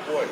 boy.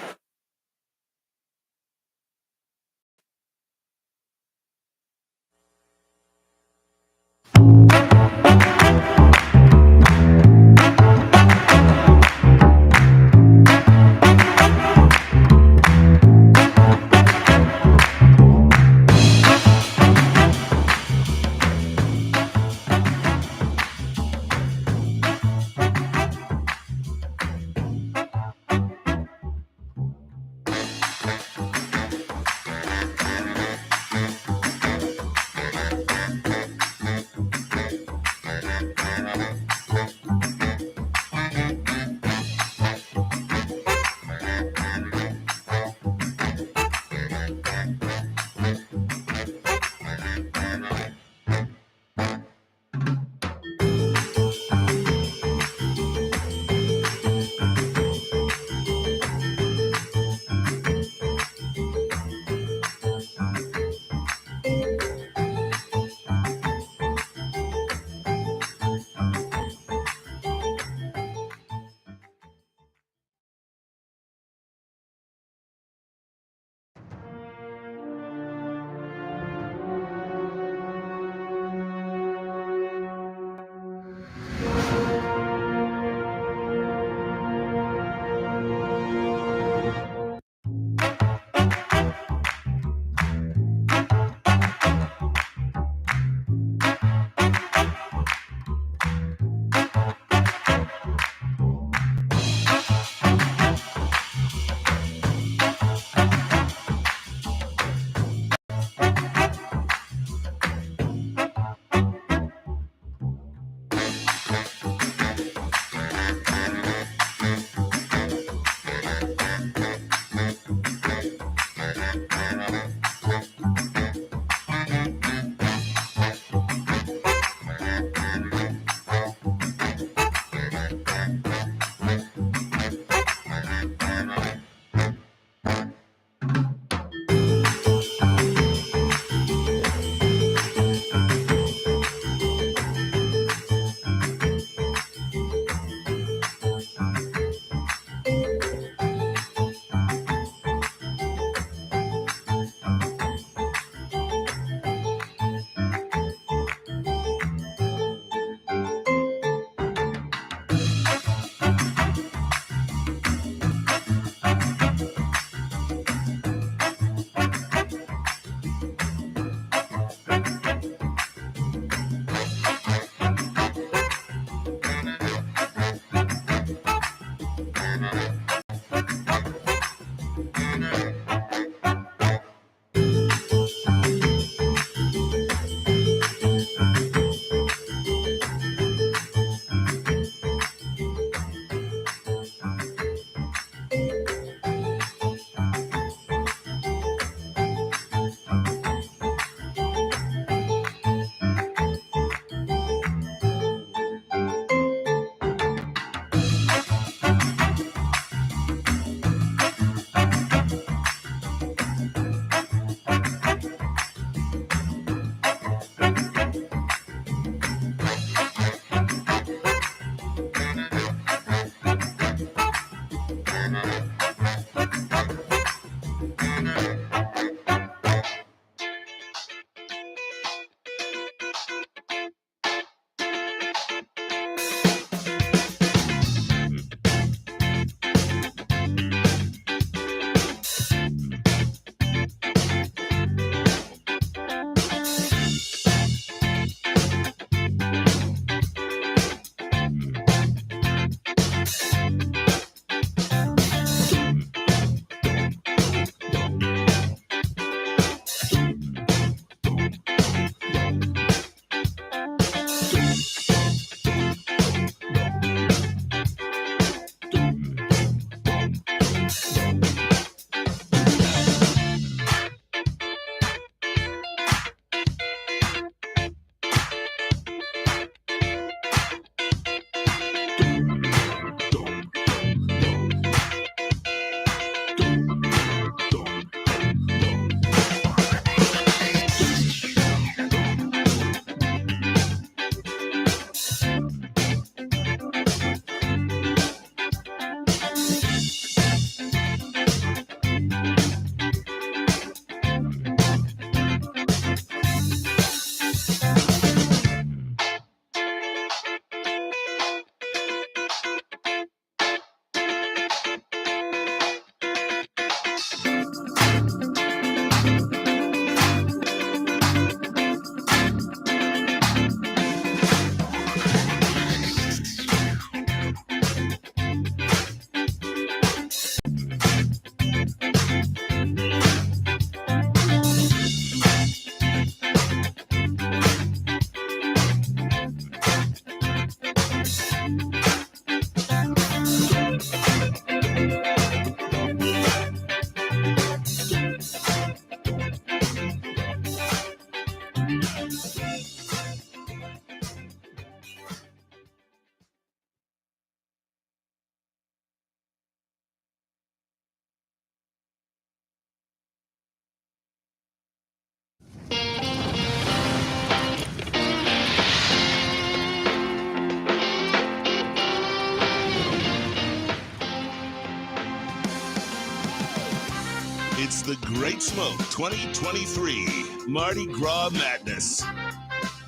It's the Great Smoke 2023 Mardi Gras Madness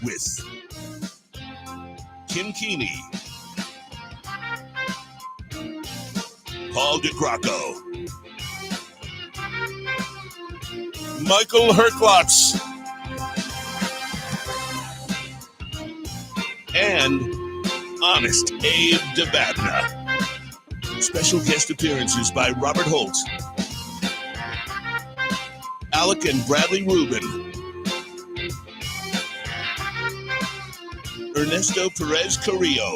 with Kim Keeney, Paul DeGracco, Michael Herklotz, and Honest Abe DeBabna. Special guest appearances by Robert Holt, Alec and Bradley Rubin, Ernesto Perez Carrillo,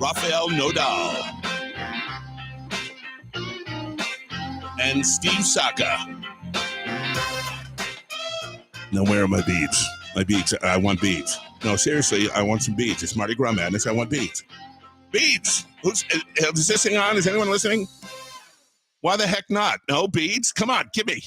Rafael Nodal, and Steve Saka. Now, where are my beads? My beads. I want beads. No, seriously, I want some beads. It's Mardi Gras Madness. I want beads. Beads! Is this thing on? Is anyone listening? Why the heck not? No beads? Come on, give me.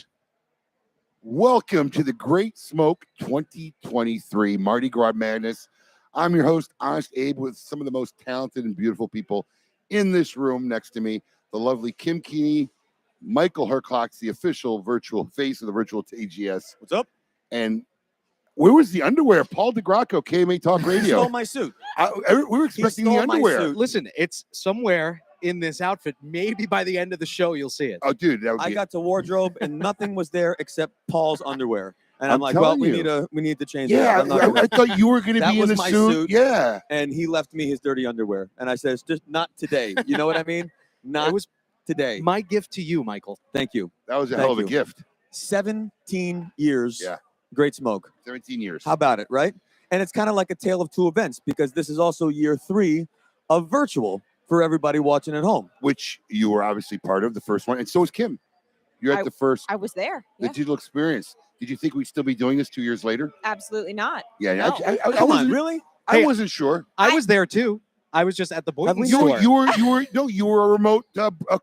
Welcome to the Great Smoke 2023 Mardi Gras Madness. I'm your host, Honest Abe, with some of the most talented and beautiful people in this room next to me. The lovely Kim Keeney, Michael Herklotz, the official virtual face of the virtual TGS. What's up? And where was the underwear? Paul DeGracco, KMA Talk Radio. He stole my suit. We were expecting the underwear. Listen, it's somewhere in this outfit. Maybe by the end of the show, you'll see it. Oh, dude. I got to wardrobe and nothing was there except Paul's underwear. And I'm like, well, we need to change that. Yeah, I thought you were going to be in the suit. Yeah. And he left me his dirty underwear. And I said, it's just not today. You know what I mean? Not today. My gift to you, Michael. Thank you. That was a hell of a gift. 17 years. Yeah. Great Smoke. 17 years. How about it, right? And it's kind of like a tale of two events because this is also year 3 of virtual for everybody watching at home. Which you were obviously part of, the first one. And so was Kim. You're at the first. I was there. The digital experience. Did you think we'd still be doing this 2 years later? Absolutely not. Yeah. No. I wasn't, really? I wasn't sure. I was there too. I was just at the Boynton store. You were a remote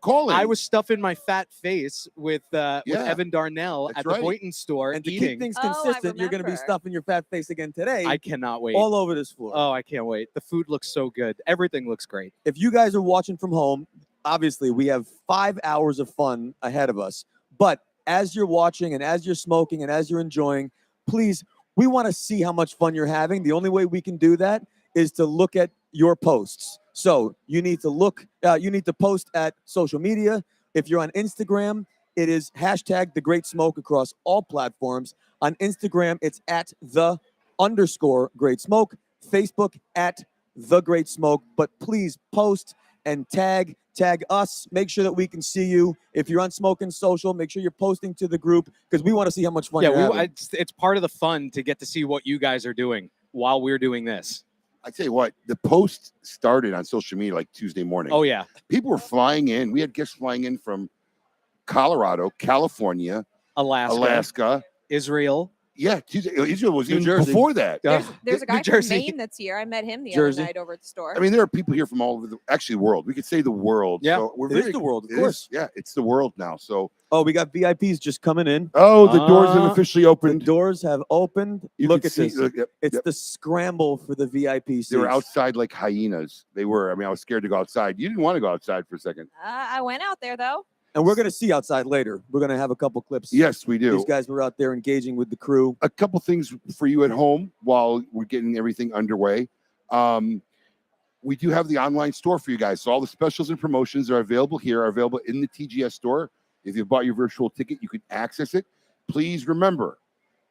calling. I was stuffing my fat face with Evan Darnell at the Boynton store and to eating. keep things consistent, you're going to be stuffing your fat face again today. I cannot wait. All over this floor. Oh, I can't wait. The food looks so good. Everything looks great. If you guys are watching from home, obviously we have 5 hours of fun ahead of us. But as you're watching and as you're smoking and as you're enjoying, please, we want to see how much fun you're having. The only way we can do that is to look at your posts. So you need to post at social media. If you're on Instagram, it is hashtag The Great Smoke across all platforms. On Instagram, it's at @_Great Smoke. Facebook at The Great Smoke. But please post and tag us. Make sure that we can see you. If you're on Smoking Social, make sure you're posting to the group because we want to see how much fun you're having. It's part of the fun to get to see what you guys are doing while we're doing this. I tell you what, the post started on social media like Tuesday morning. Oh, yeah. People were flying in. We had guests flying in from Colorado, California, Alaska, Israel. Yeah, Israel was even Jersey. before that. There's a guy from Maine that's here. I met him the other night over at the store. I mean, there are people here from all over the world. We could say the world. Yeah, so it is the world, of course. Yeah, it's the world now. So. Oh, we got VIPs just coming in. Oh, the doors have officially opened. The doors have opened. Look at this. Yep, it's the scramble for the VIP seats. They were outside like hyenas. They were. I mean, I was scared to go outside. You didn't want to go outside for a second. I went out there, though. And we're going to see outside later. We're going to have a couple clips. Yes, we do. These guys were out there engaging with the crew. A couple things for you at home while we're getting everything underway. We do have the online store for you guys. So all the specials and promotions are available here, are available in the TGS store. If you bought your virtual ticket, you can access it. Please remember,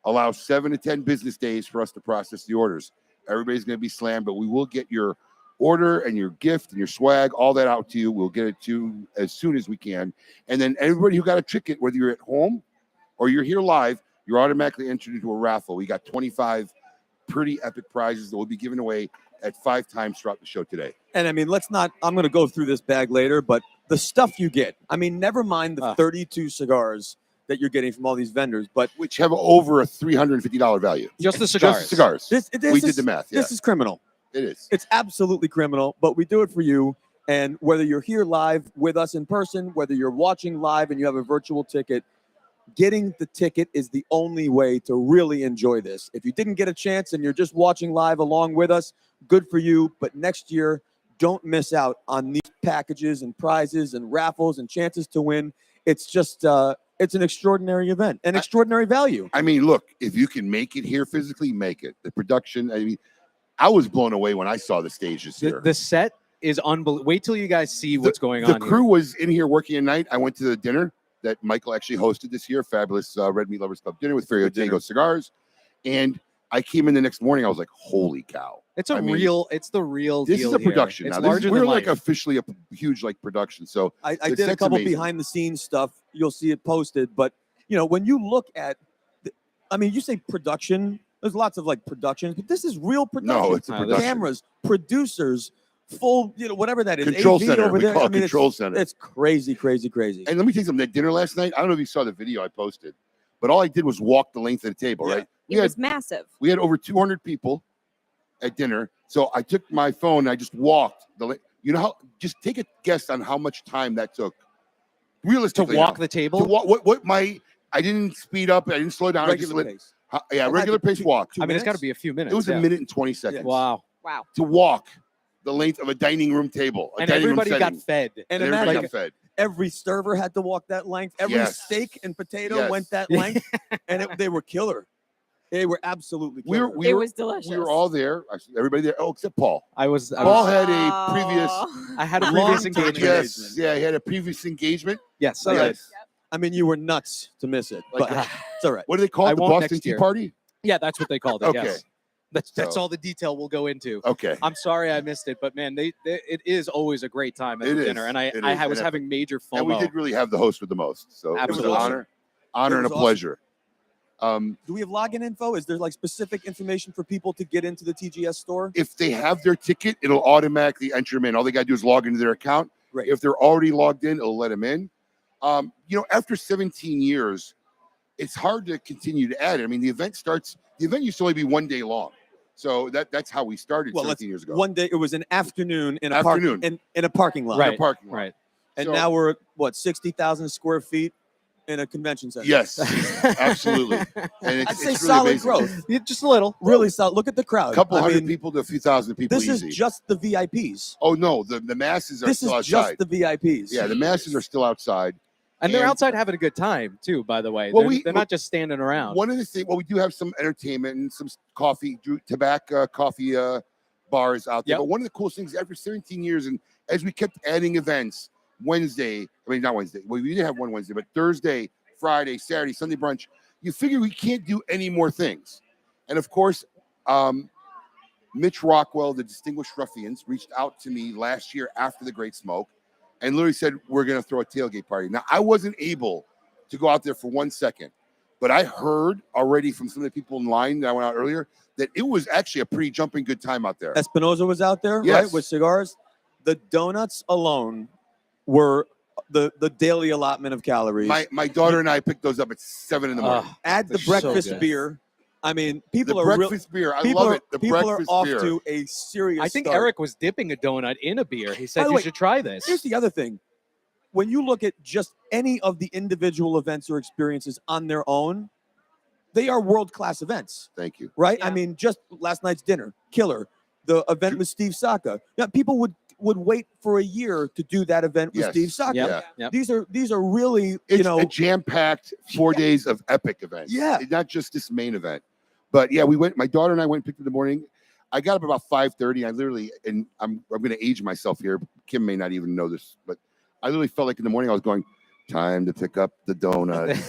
allow 7 to 10 business days for us to process the orders. Everybody's going to be slammed, but we will get your order and your gift and your swag, all that out to you. We'll get it to you as soon as we can. And then everybody who got a ticket, whether you're at home or you're here live, you're automatically entered into a raffle. We got 25 pretty epic prizes that will be given away at 5 times throughout the show today. And I mean, I'm going to go through this bag later, but the stuff you get, I mean, never mind the 32 cigars that you're getting from all these vendors, but which have over a $350 value. Just the cigars. Just the cigars. This we is, did the math. Yeah. This is criminal. It is. It's absolutely criminal, but we do it for you. And whether you're here live with us in person, whether you're watching live and you have a virtual ticket, getting the ticket is the only way to really enjoy this. If you didn't get a chance and you're just watching live along with us, good for you. But next year, don't miss out on these packages and prizes and raffles and chances to win. It's just, it's an extraordinary event, an extraordinary value. I mean, look, if you can make it here physically, make it. The production, I mean, I was blown away when I saw the stages here. The set is unbelievable. Wait till you guys see what's going on. The crew was in here working at night. I went to the dinner that Michael actually hosted this year, fabulous Red Meat Lovers Club dinner with Ferio Diego cigars. And I came in the next morning. I was like, holy cow. It's the real deal. This is a production here. now. We're like life. officially a huge like production. So I did a couple behind the scenes stuff. You'll see it posted. But, you know, when you look at, you say production, there's lots of like productions, but this is real production. No, it's a production. Cameras, producers, full, whatever that is. Control AV center. over there. Call it control center. It's crazy, crazy, crazy. And let me tell you something. That dinner last night, I don't know if you saw the video I posted, but all I did was walk the length of the table, right? It was massive. We had over 200 people at dinner. So I took my phone and I just walked just take a guess on how much time that took. Realistically. To walk the table? To walk, I didn't speed up. I didn't slow down. Regular pace. Regular pace walk. It's got to be a few minutes. It was a minute and 20 seconds. Wow. To walk the length of a dining room table. And everybody got fed. And everybody got fed. Every server had to walk that length. Every steak and potato went that length. And they were killer. They were absolutely killer. It was delicious. We were all there. Everybody there. Oh, except Paul. Paul had a previous. I had a previous engagement. Yes. Yeah, he had a previous engagement. Yes. Yes. I mean, you were nuts to miss it, but it's all right. What do they call it? The Boston Tea Party? Yeah, that's what they called it. Okay. Yes. That's all the detail we'll go into. Okay. I'm sorry I missed it, but man, it is always a great time at the dinner, and I was having major FOMO. And we did really have the host with the most, so absolutely. It was an honor and a pleasure. Do we have login info? Is there like specific information for people to get into the TGS store? If they have their ticket, it'll automatically enter them in. All they got to do is log into their account. Right. If they're already logged in, it'll let them in. After 17 years, it's hard to continue to add it. I mean, the event used to only be 1 day long. So that's how we started 17 years ago. 1 day, it was an afternoon in a parking lot. Right. In a parking lot. Right. And now we're at 60,000 square feet in a convention center. Yes, absolutely. And I'd say really solid amazing. growth. Just a little. Really solid. Look at the crowd. A couple hundred people to a few thousand people. This is just the VIPs. Oh no, the masses are still outside. This is just the VIPs. Yeah, the masses are still outside. And they're outside having a good time too, by the way. Well, they're not just standing around. One of the things, we do have some entertainment and some coffee, tobacco, coffee bars out there. But one of the coolest things, after 17 years, and as we kept adding events, not Wednesday. Well, we did have one Wednesday, but Thursday, Friday, Saturday, Sunday brunch. You figure we can't do any more things. And of course, Mitch Rockwell, the Distinguished Ruffians, reached out to me last year after the Great Smoke and literally said, we're going to throw a tailgate party. Now, I wasn't able to go out there for 1 second, but I heard already from some of the people in line that I went out earlier that it was actually a pretty jumping good time out there. Espinoza was out there, right, with cigars. The donuts alone were the daily allotment of calories. My daughter and I picked those up at 7 in the morning. Add the breakfast beer. I mean, people the are breakfast beer. I love it. The people breakfast are off beer. to a serious. I think start. Eric was dipping a donut in a beer. He said By the you way, should try this. Here's the other thing. When you look at just any of the individual events or experiences on their own, they are world-class events. Thank you. Right? Yeah. I mean, just last night's dinner, killer. The event with Steve Saka. Yeah, people would wait for a year to do that event with Steve Saka. Yep. These are really, it's a jam-packed 4 days of epic events. Yeah. It's not just this main event. But yeah, we went. My daughter and I went and picked it in the morning. I got up about 5:30. I literally, and I'm going to age myself here. Kim may not even know this, but I literally felt like in the morning I was going, time to pick up the donuts.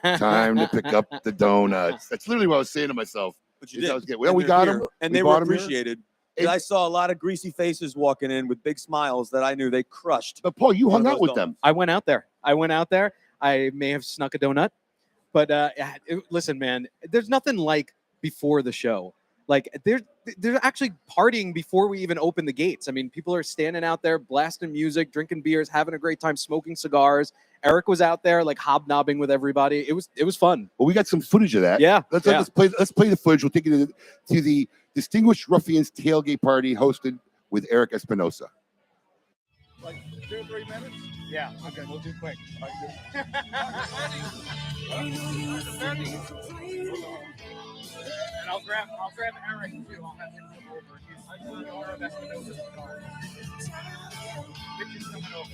Time to pick up the donuts. That's literally what I was saying to myself. But you did. We got them, and they were appreciated. And I saw a lot of greasy faces walking in with big smiles that I knew they crushed. But Paul, you hung out with them. I went out there. I may have snuck a donut, but listen, man, there's nothing like before the show. Like they're actually partying before we even open the gates. I mean, people are standing out there blasting music, drinking beers, having a great time, smoking cigars. Eric was out there like hobnobbing with everybody. It was fun. Well, we got some footage of that. Yeah. Let's play the footage. We'll take you to the Distinguished Ruffians tailgate party hosted with Eric Espinosa. Like 2 or 3 minutes? Yeah. Okay, we'll do quick. And I'll grab Eric too. I'll have him come over. He's the owner of Espinosa Cigars. Mitch is coming over.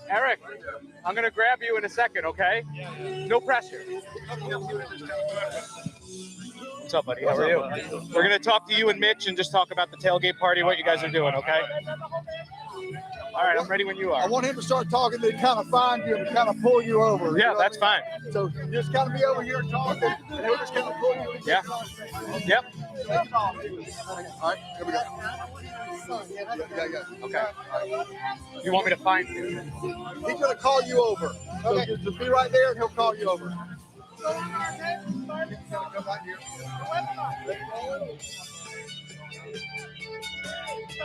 Eric, I'm gonna grab you in a second, okay? No pressure. What's up, buddy? How are you? We're going to talk to you and Mitch and just talk about the tailgate party, what you guys are doing, okay? All right, I'm ready when you are. I want him to start talking to kind of find you and kind of pull you over. Yeah, that's fine. So just kind of be over here talking, and he'll just kind of pull you. Yeah. Yep. All right, here we go. Yeah. Okay. You want me to find you? He's going to call you over. So just be right there, and he'll call you over.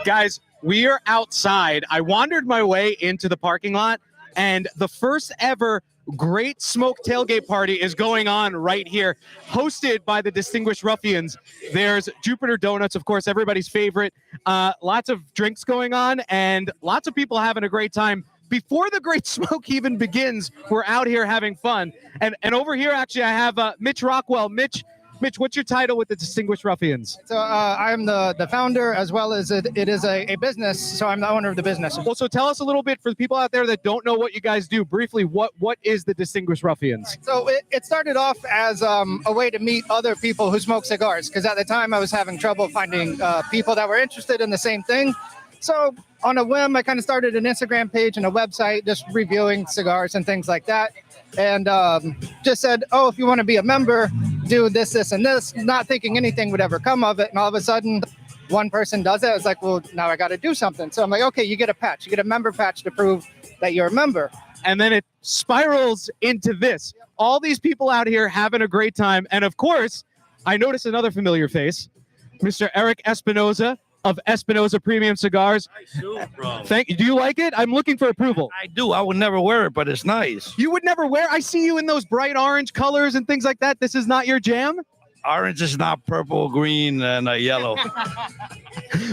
Guys, we are outside. I wandered my way into the parking lot, and the first ever Great Smoke tailgate party is going on right here, hosted by the Distinguished Ruffians. There's Jupiter Donuts, of course, everybody's favorite. Lots of drinks going on, and lots of people having a great time. Before the Great Smoke even begins, we're out here having fun. And over here, actually, I have Mitch Rockwell. Mitch, what's your title with the Distinguished Ruffians? So I'm the founder, as well as it is a business, so I'm the owner of the business. Well, so tell us a little bit, for the people out there that don't know what you guys do, briefly, what is the Distinguished Ruffians? So it started off as a way to meet other people who smoke cigars, because at the time I was having trouble finding people that were interested in the same thing. So on a whim, I kind of started an Instagram page and a website just reviewing cigars and things like that. And just said, oh, if you want to be a member, do this, and this, not thinking anything would ever come of it. And all of a sudden, one person does it. I was like, well, now I got to do something. So I'm like, okay, you get a patch. You get a member patch to prove that you're a member. And then it spirals into this. All these people out here having a great time. And of course, I noticed another familiar face, Mr. Eric Espinosa of Espinosa Premium Cigars. Thank you. Do you like it? I'm looking for approval. I do. I would never wear it, but it's nice. You would never wear? I see you in those bright orange colors and things like that. This is not your jam? Orange is not purple, green, and yellow.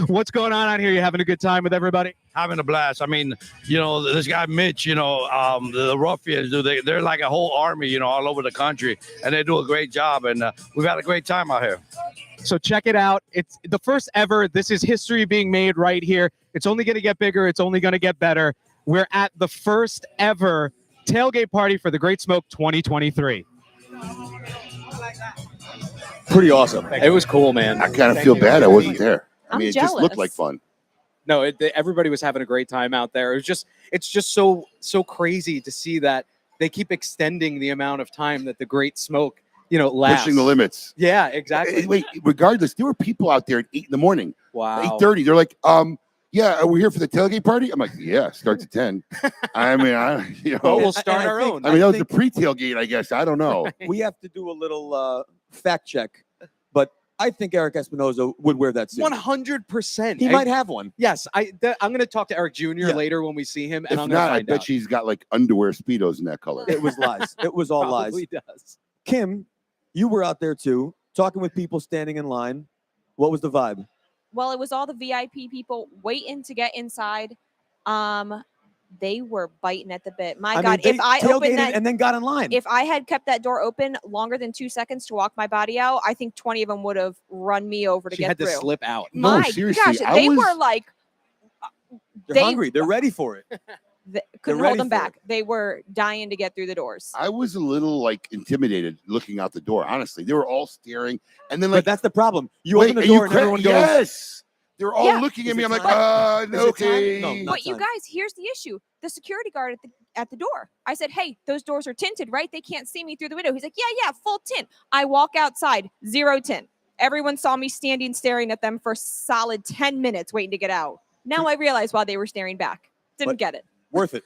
What's going on out here? You having a good time with everybody? Having a blast. I mean, this guy Mitch, the Ruffians, they're like a whole army, all over the country, and they do a great job, and we've had a great time out here. So check it out. It's the first ever. This is history being made right here. It's only going to get bigger. It's only going to get better. We're at the first ever tailgate party for the Great Smoke 2023. Pretty awesome. It was cool, man. I kind of feel bad I wasn't there. I mean, it just jealous. looked like fun. No, everybody was having a great time out there. It's just so crazy to see that they keep extending the amount of time that the Great Smoke, lasts. Pushing the limits. Yeah, exactly. Wait, regardless, there were people out there at 8 in the morning. Wow. 8:30. They're like, yeah, we're here for the tailgate party. I'm like, yeah, starts at 10. I mean, We'll start our own. I mean, that was the pre-tailgate, I guess. I don't know. We have to do a little fact check, but I think Eric Espinosa would wear that suit. 100%. He might have one. Yes, I'm going to talk to Eric Jr. later when we see him, and If I'm going to not, I find bet out. she's got like underwear Speedos in that color. It was lies. It was all lies. Probably does. Kim, you were out there too, talking with people standing in line. What was the vibe? Well, it was all the VIP people waiting to get inside. They were biting at the bit. My God, they if I opened that and then got in line. If I had kept that door open longer than 2 seconds to walk my body out, I think 20 of them would have run me over to She get had through. to slip out. No, My seriously, gosh, they were like, They're hungry. They're ready for it. couldn't hold them back. They were dying to get through the doors. I was a little like intimidated looking out the door. Honestly, they were all staring, and then But like, that's the problem. You wait, open the are you door and cra- everyone goes, yes. They're all Yeah. looking Is at me. it I'm like, time? Is it okay. time? No, But you guys, here's the issue. The security guard at the door. I said, hey, those doors are tinted, right? They can't see me through the window. He's like, yeah, full tint. I walk outside, 0 tint. Everyone saw me standing staring at them for solid 10 minutes waiting to get out. Now I realize why they were staring back. Didn't But- get it. Worth it.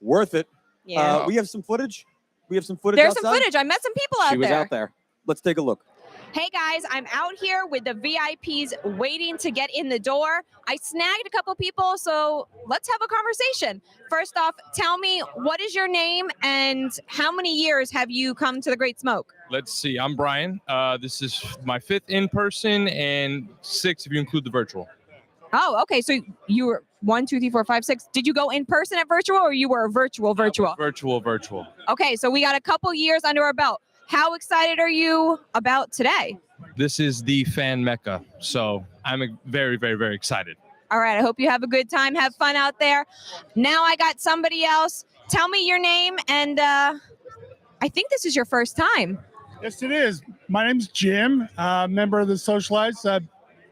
Worth it. Yeah. We have some footage. We have some footage There's outside. some footage. I met some people out She was there. out there. Let's take a look. Hey guys, I'm out here with the VIPs waiting to get in the door. I snagged a couple people, so let's have a conversation. First off, tell me, what is your name and how many years have you come to the Great Smoke? Let's see. I'm Brian. This is my 5th in person and 6th if you include the virtual. Oh, okay. So you were 1, 2, 3, 4, 5, 6. Did you go in person at virtual or you were a virtual? Virtual. Okay, so we got a couple years under our belt. How excited are you about today? This is the fan mecca. So I'm very, very, very excited. All right, I hope you have a good time. Have fun out there. Now I got somebody else. Tell me your name, and I think this is your first time. Yes, it is. My name's Jim, member of the Socialites. I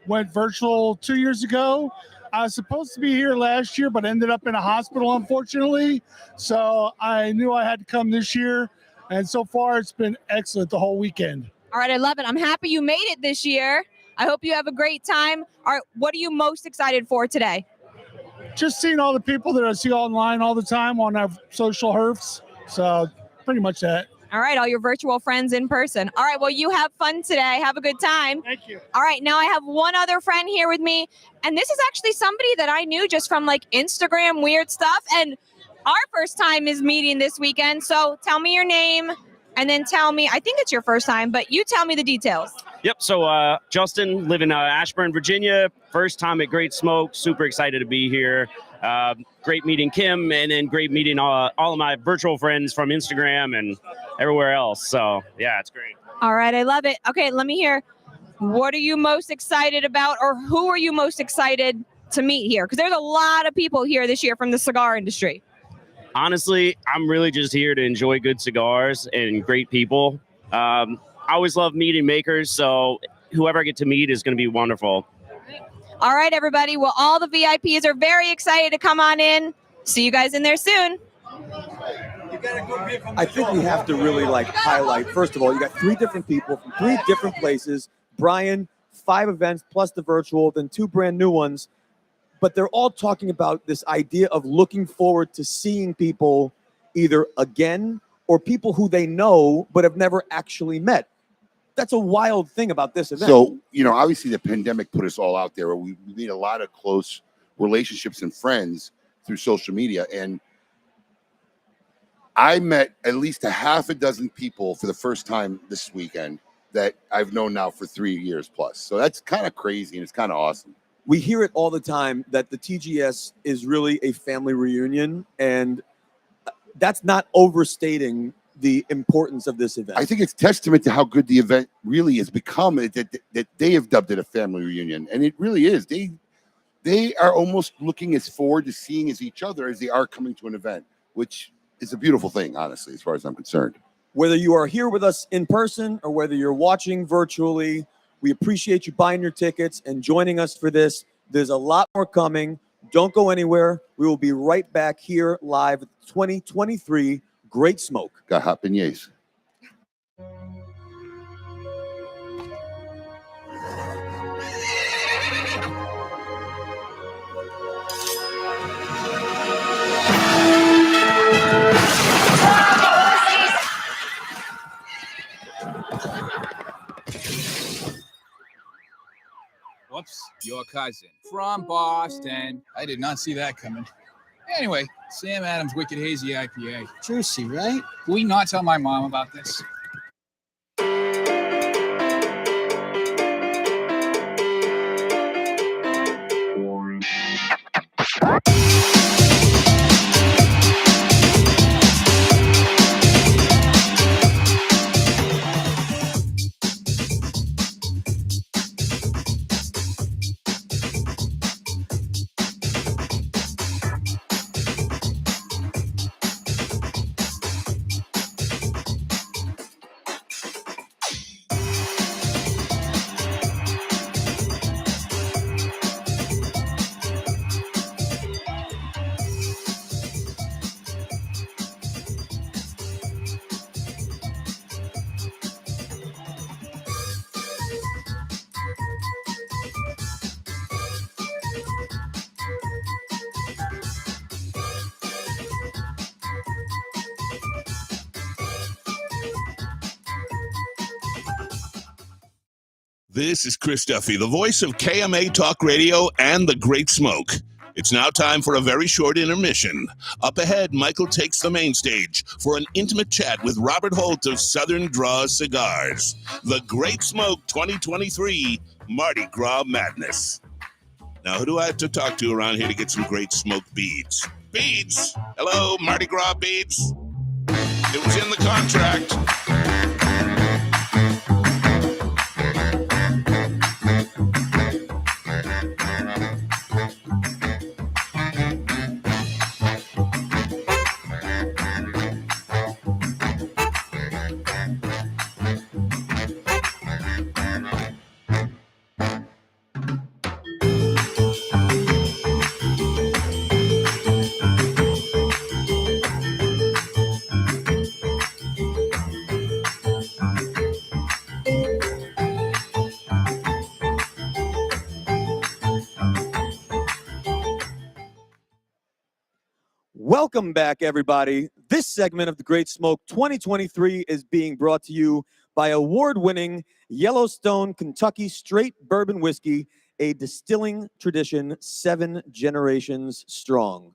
went virtual 2 years ago. I was supposed to be here last year, but ended up in a hospital, unfortunately. So I knew I had to come this year. And so far, it's been excellent the whole weekend. All right, I love it. I'm happy you made it this year. I hope you have a great time. All right, what are you most excited for today? Just seeing all the people that I see online all the time on our social herfs. So pretty much that. All right, all your virtual friends in person. All right, well, you have fun today. Have a good time. Thank you. All right, now I have one other friend here with me, and this is actually somebody that I knew just from like Instagram weird stuff, and our first time is meeting this weekend. So tell me your name, and then tell me, I think it's your first time, but you tell me the details. Yep. So Justin, live in Ashburn, Virginia. First time at Great Smoke. Super excited to be here. Great meeting Kim, and then great meeting all of my virtual friends from Instagram and everywhere else. So yeah, it's great. All right, I love it. Okay, let me hear. What are you most excited about, or who are you most excited to meet here? Because there's a lot of people here this year from the cigar industry. Honestly, I'm really just here to enjoy good cigars and great people. I always love meeting makers, so whoever I get to meet is going to be wonderful. All right, everybody. Well, all the VIPs are very excited to come on in. See you guys in there soon. I think we have to really highlight, first of all, you got 3 different people from 3 different places. Brian, 5 events plus the virtual, then 2 brand new ones. But they're all talking about this idea of looking forward to seeing people either again or people who they know but have never actually met. That's a wild thing about this event. So, obviously the pandemic put us all out there. We made a lot of close relationships and friends through social media. And I met at least a half a dozen people for the first time this weekend that I've known now for 3 years plus. So that's kind of crazy and it's kind of awesome. We hear it all the time that the TGS is really a family reunion, and that's not overstating the importance of this event. I think it's testament to how good the event really has become, that they have dubbed it a family reunion. And it really is. They are almost looking as forward to seeing as each other as they are coming to an event, which is a beautiful thing, honestly, as far as I'm concerned. Whether you are here with us in person or whether you're watching virtually, we appreciate you buying your tickets and joining us for this. There's a lot more coming. Don't go anywhere. We will be right back here live at 2023 Great Smoke. Got hot beignets. Whoops, your cousin from Boston. I did not see that coming. Anyway, Sam Adams Wicked Hazy IPA. Juicy, right? Can we not tell my mom about this? This is Chris Duffy, the voice of KMA Talk Radio and The Great Smoke. It's now time for a very short intermission. Up ahead, Michael takes the main stage for an intimate chat with Robert Holt of Southern Draw Cigars. The Great Smoke 2023 Mardi Gras Madness. Now, who do I have to talk to around here to get some great smoke beads? Beads! Hello, Mardi Gras beads? It was in the contract. Welcome back, everybody. This segment of The Great Smoke 2023 is being brought to you by award-winning Yellowstone Kentucky Straight Bourbon Whiskey, a distilling tradition 7 generations strong.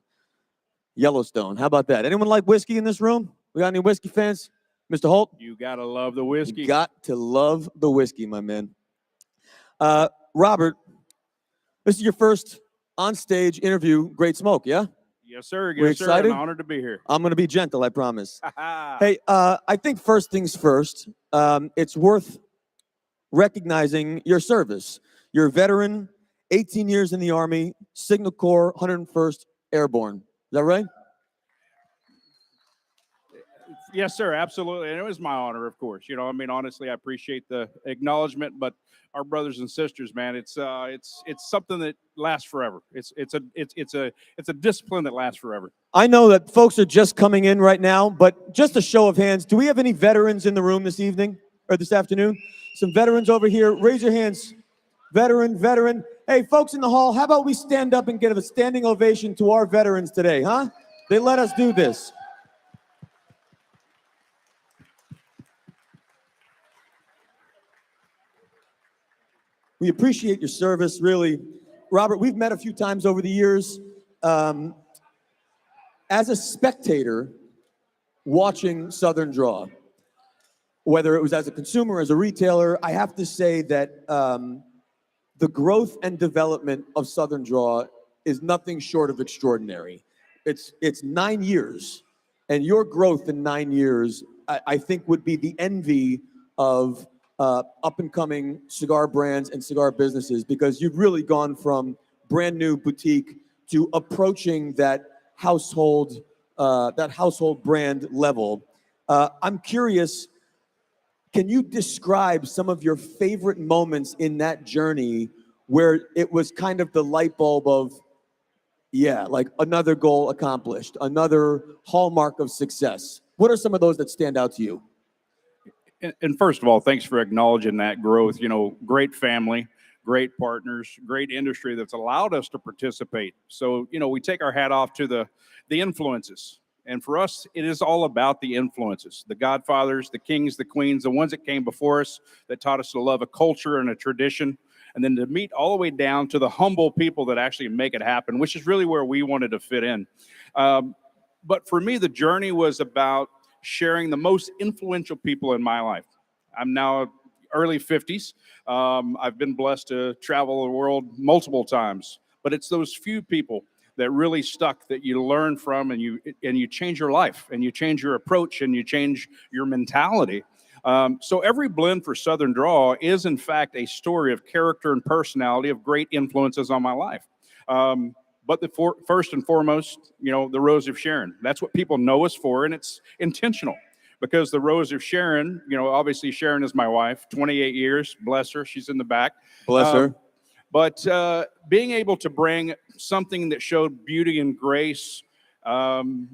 Yellowstone, how about that? Anyone like whiskey in this room? We got any whiskey fans? Mr. Holt? You gotta love the whiskey. You got to love the whiskey, my man. Robert, this is your first on-stage interview, Great Smoke, yeah? Yes, sir. We're Yes, sir. excited? I'm honored to be here. I'm going to be gentle, I promise. Hey, I think first things first, it's worth recognizing your service. You're a veteran, 18 years in the Army, Signal Corps, 101st Airborne. Is that right? Yes, sir. Absolutely. And it was my honor, of course. You know, I mean, honestly, I appreciate the acknowledgement, but our brothers and sisters, man, it's something that lasts forever. It's a discipline that lasts forever. I know that folks are just coming in right now, but just a show of hands, do we have any veterans in the room this evening or this afternoon? Some veterans over here. Raise your hands. Veteran. Hey, folks in the hall, how about we stand up and give a standing ovation to our veterans today, huh? They let us do this. We appreciate your service, really. Robert, we've met a few times over the years. As a spectator watching Southern Draw, whether it was as a consumer, as a retailer, I have to say that the growth and development of Southern Draw is nothing short of extraordinary. It's 9 years, and your growth in 9 years, I think, would be the envy of up-and-coming cigar brands and cigar businesses, because you've really gone from brand new boutique to approaching that household brand level. I'm curious, can you describe some of your favorite moments in that journey where it was kind of the light bulb of, yeah, like another goal accomplished, another hallmark of success? What are some of those that stand out to you? And first of all, thanks for acknowledging that growth. You know, great family, great partners, great industry that's allowed us to participate. So, you know, we take our hat off to the influences. And for us, it is all about the influences, the godfathers, the kings, the queens, the ones that came before us that taught us to love a culture and a tradition, and then to meet all the way down to the humble people that actually make it happen, which is really where we wanted to fit in. But for me, the journey was about sharing the most influential people in my life. I'm now early 50s. I've been blessed to travel the world multiple times, but it's those few people that really stuck that you learn from, and you change your life, and you change your approach, and you change your mentality. So every blend for Southern Draw is in fact a story of character and personality of great influences on my life. But first and foremost, you know, the Rose of Sharon. That's what people know us for, and it's intentional. Because the Rose of Sharon, you know, obviously Sharon is my wife, 28 years, bless her, she's in the back. Bless her. But being able to bring something that showed beauty and grace in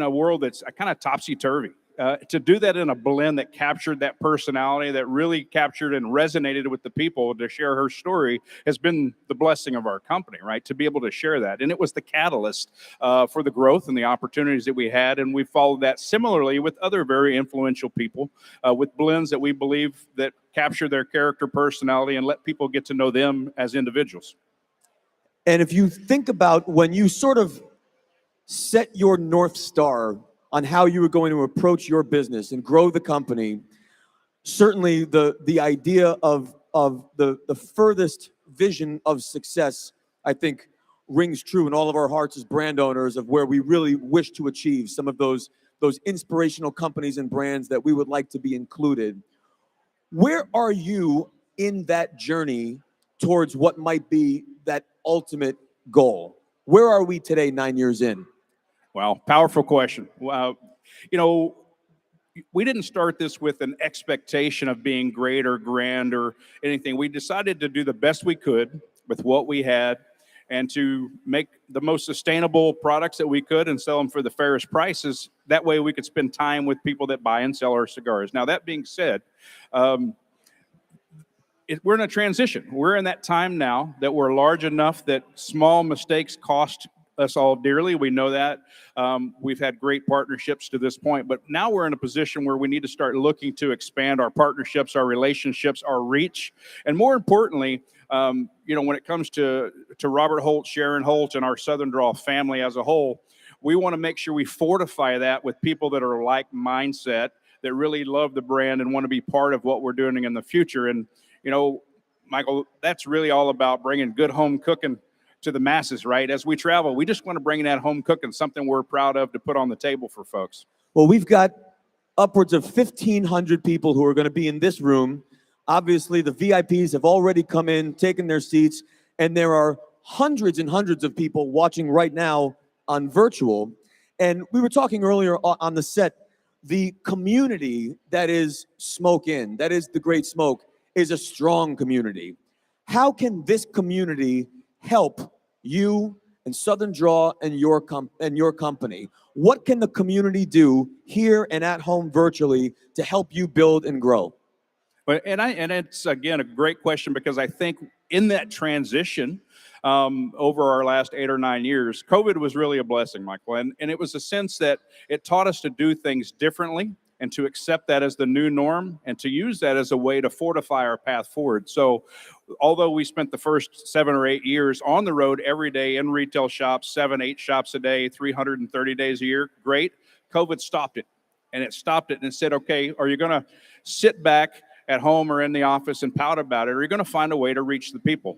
a world that's kind of topsy-turvy. to do that in a blend that captured that personality, that really captured and resonated with the people, to share her story has been the blessing of our company, right? To be able to share that. And it was the catalyst for the growth and the opportunities that we had. And we followed that similarly with other very influential people with blends that we believe that capture their character, personality, and let people get to know them as individuals. And if you think about when you sort of set your North Star on how you were going to approach your business and grow the company, certainly the idea of the furthest vision of success, I think, rings true in all of our hearts as brand owners of where we really wish to achieve some of those inspirational companies and brands that we would like to be included. Where are you in that journey towards what might be that ultimate goal? Where are we today, 9 years in? Wow, powerful question. You know, we didn't start this with an expectation of being great or grand or anything. We decided to do the best we could with what we had and to make the most sustainable products that we could and sell them for the fairest prices. That way we could spend time with people that buy and sell our cigars. Now, that being said, we're in a transition. We're in that time now that we're large enough that small mistakes cost us all dearly. We know that. We've had great partnerships to this point, but now we're in a position where we need to start looking to expand our partnerships, our relationships, our reach, and more importantly, you know, when it comes to Robert Holt, Sharon Holt, and our Southern Draw family as a whole, we want to make sure we fortify that with people that are like mindset, that really love the brand and want to be part of what we're doing in the future. And, you know, Michael, that's really all about bringing good home cooking to the masses, right? As we travel, we just want to bring that home cooking, something we're proud of to put on the table for folks. Well, we've got upwards of 1,500 people who are going to be in this room. Obviously, the VIPs have already come in, taken their seats, and there are hundreds and hundreds of people watching right now on virtual. And we were talking earlier on the set, the community that is Smoke Inn, that is the Great Smoke, is a strong community. How can this community help you and Southern Draw and your company? What can the community do here and at home virtually to help you build and grow? And it's, again, a great question, because I think in that transition over our last 8 or 9 years, COVID was really a blessing, Michael. And it was a sense that it taught us to do things differently and to accept that as the new norm and to use that as a way to fortify our path forward. So although we spent the first 7 or 8 years on the road every day in retail shops, 7, 8 shops a day, 330 days a year, great. COVID stopped it. And it stopped it and it said, okay, are you going to sit back at home or in the office and pout about it, or are you going to find a way to reach the people?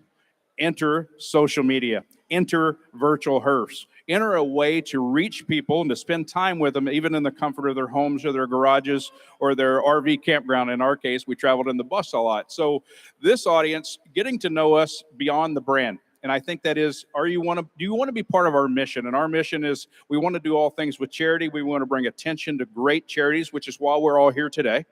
Enter social media, enter virtual HERFs, enter a way to reach people and to spend time with them, even in the comfort of their homes or their garages or their RV campground. In our case, we traveled in the bus a lot. So this audience, getting to know us beyond the brand. And I think that is, do you want to be part of our mission? And our mission is we want to do all things with charity. We want to bring attention to great charities, which is why we're all here today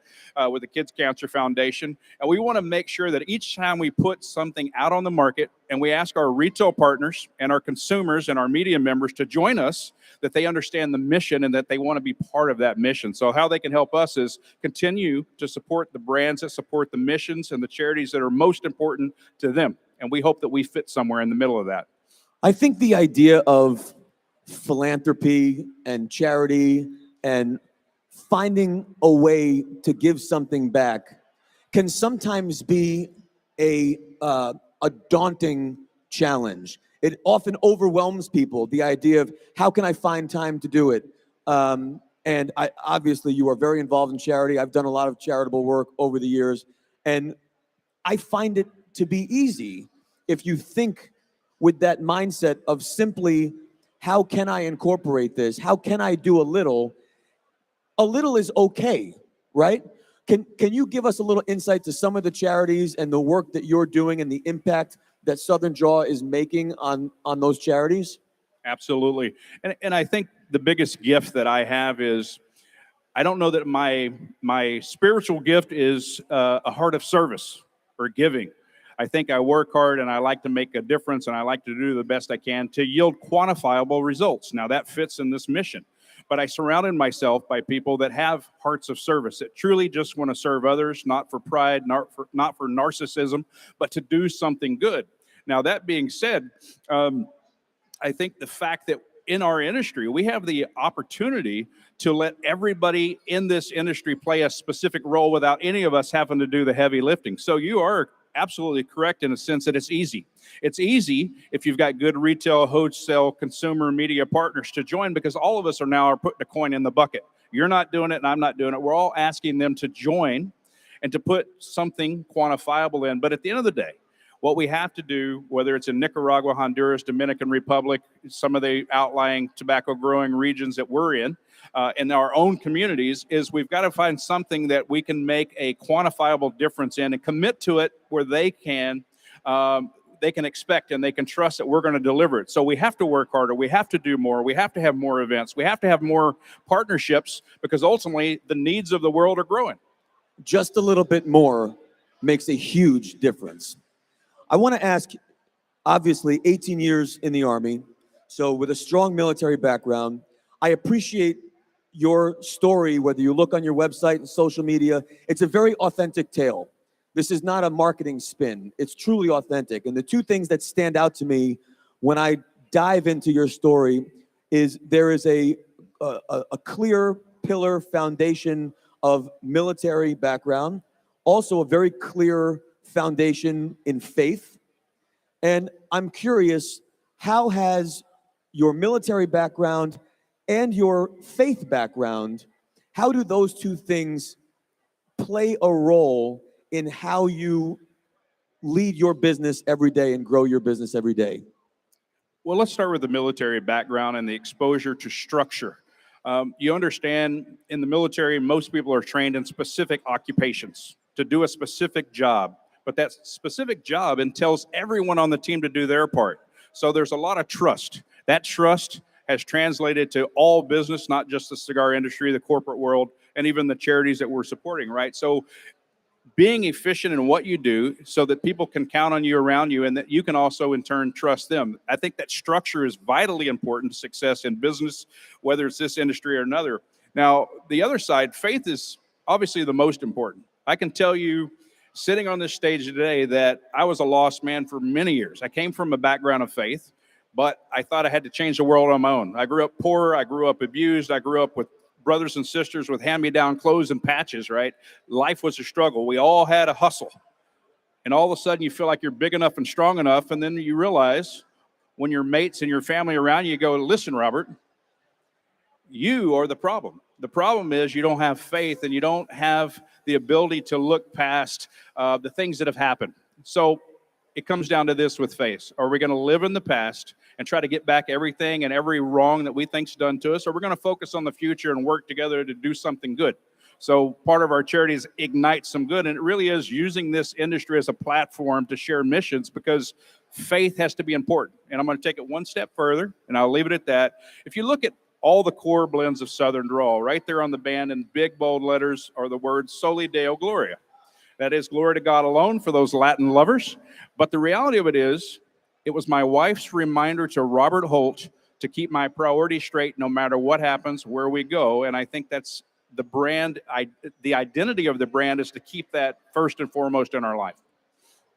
with the Kids Cancer Foundation. And we want to make sure that each time we put something out on the market and we ask our retail partners and our consumers and our media members to join us, that they understand the mission and that they want to be part of that mission. So how they can help us is continue to support the brands that support the missions and the charities that are most important to them. And we hope that we fit somewhere in the middle of that. I think the idea of philanthropy and charity and finding a way to give something back can sometimes be a daunting challenge. It often overwhelms people, the idea of how can I find time to do it? And obviously you are very involved in charity. I've done a lot of charitable work over the years, and I find it to be easy if you think with that mindset of simply, how can I incorporate this? How can I do a little? A little is okay, right? Can you give us a little insight to some of the charities and the work that you're doing and the impact that Southern Draw is making on those charities? Absolutely. And I think the biggest gift that I have is, I don't know that my spiritual gift is a heart of service or giving. I think I work hard and I like to make a difference and I like to do the best I can to yield quantifiable results. Now that fits in this mission. but I surrounded myself by people that have hearts of service, that truly just want to serve others, not for pride, not for narcissism, but to do something good. Now, that being said, I think the fact that in our industry, we have the opportunity to let everybody in this industry play a specific role without any of us having to do the heavy lifting. So you are absolutely correct in a sense that it's easy. It's easy if you've got good retail, wholesale, consumer, media partners to join, because all of us are putting a coin in the bucket. You're not doing it and I'm not doing it. We're all asking them to join and to put something quantifiable in. But at the end of the day, what we have to do, whether it's in Nicaragua, Honduras, Dominican Republic, some of the outlying tobacco growing regions that we're in our own communities, is we've got to find something that we can make a quantifiable difference in and commit to it where they can expect and they can trust that we're going to deliver it. So we have to work harder. We have to do more. We have to have more events. We have to have more partnerships, because ultimately the needs of the world are growing. Just a little bit more makes a huge difference. I want to ask, obviously, 18 years in the Army, so with a strong military background, I appreciate your story, whether you look on your website and social media. It's a very authentic tale. This is not a marketing spin. It's truly authentic. And the two things that stand out to me when I dive into your story is there is a clear pillar foundation of military background, also a very clear foundation in faith. And I'm curious, how has your military background and your faith background, how do those two things play a role in how you lead your business every day and grow your business every day? Well, let's start with the military background and the exposure to structure. You understand, in the military, most people are trained in specific occupations to do a specific job, but that specific job entails everyone on the team to do their part. So there's a lot of trust. That trust has translated to all business, not just the cigar industry, the corporate world, and even the charities that we're supporting, right? So being efficient in what you do so that people can count on you, around you, and that you can also in turn trust them. I think that structure is vitally important to success in business, whether it's this industry or another. Now, the other side, faith is obviously the most important. I can tell you, sitting on this stage today, that I was a lost man for many years. I came from a background of faith, but I thought I had to change the world on my own. I grew up poor, I grew up abused, I grew up with brothers and sisters with hand-me-down clothes and patches, right? Life was a struggle. We all had a hustle. And all of a sudden you feel like you're big enough and strong enough, and then you realize when your mates and your family around you go, listen, Robert, you are the problem. The problem is you don't have faith and you don't have the ability to look past the things that have happened. So it comes down to this with faith. Are we going to live in the past and try to get back everything and every wrong that we think's done to us? Or we're going to focus on the future and work together to do something good? So part of our charity is Ignite Some Good. And it really is using this industry as a platform to share missions, because faith has to be important. And I'm going to take it one step further, and I'll leave it at that. If you look at all the core blends of Southern Drawl, right there on the band in big bold letters are the words Soli Deo Gloria. That is glory to God alone for those Latin lovers. But the reality of it is, it was my wife's reminder to Robert Holt to keep my priorities straight no matter what happens, where we go. And I think that's the brand. The identity of the brand is to keep that first and foremost in our life.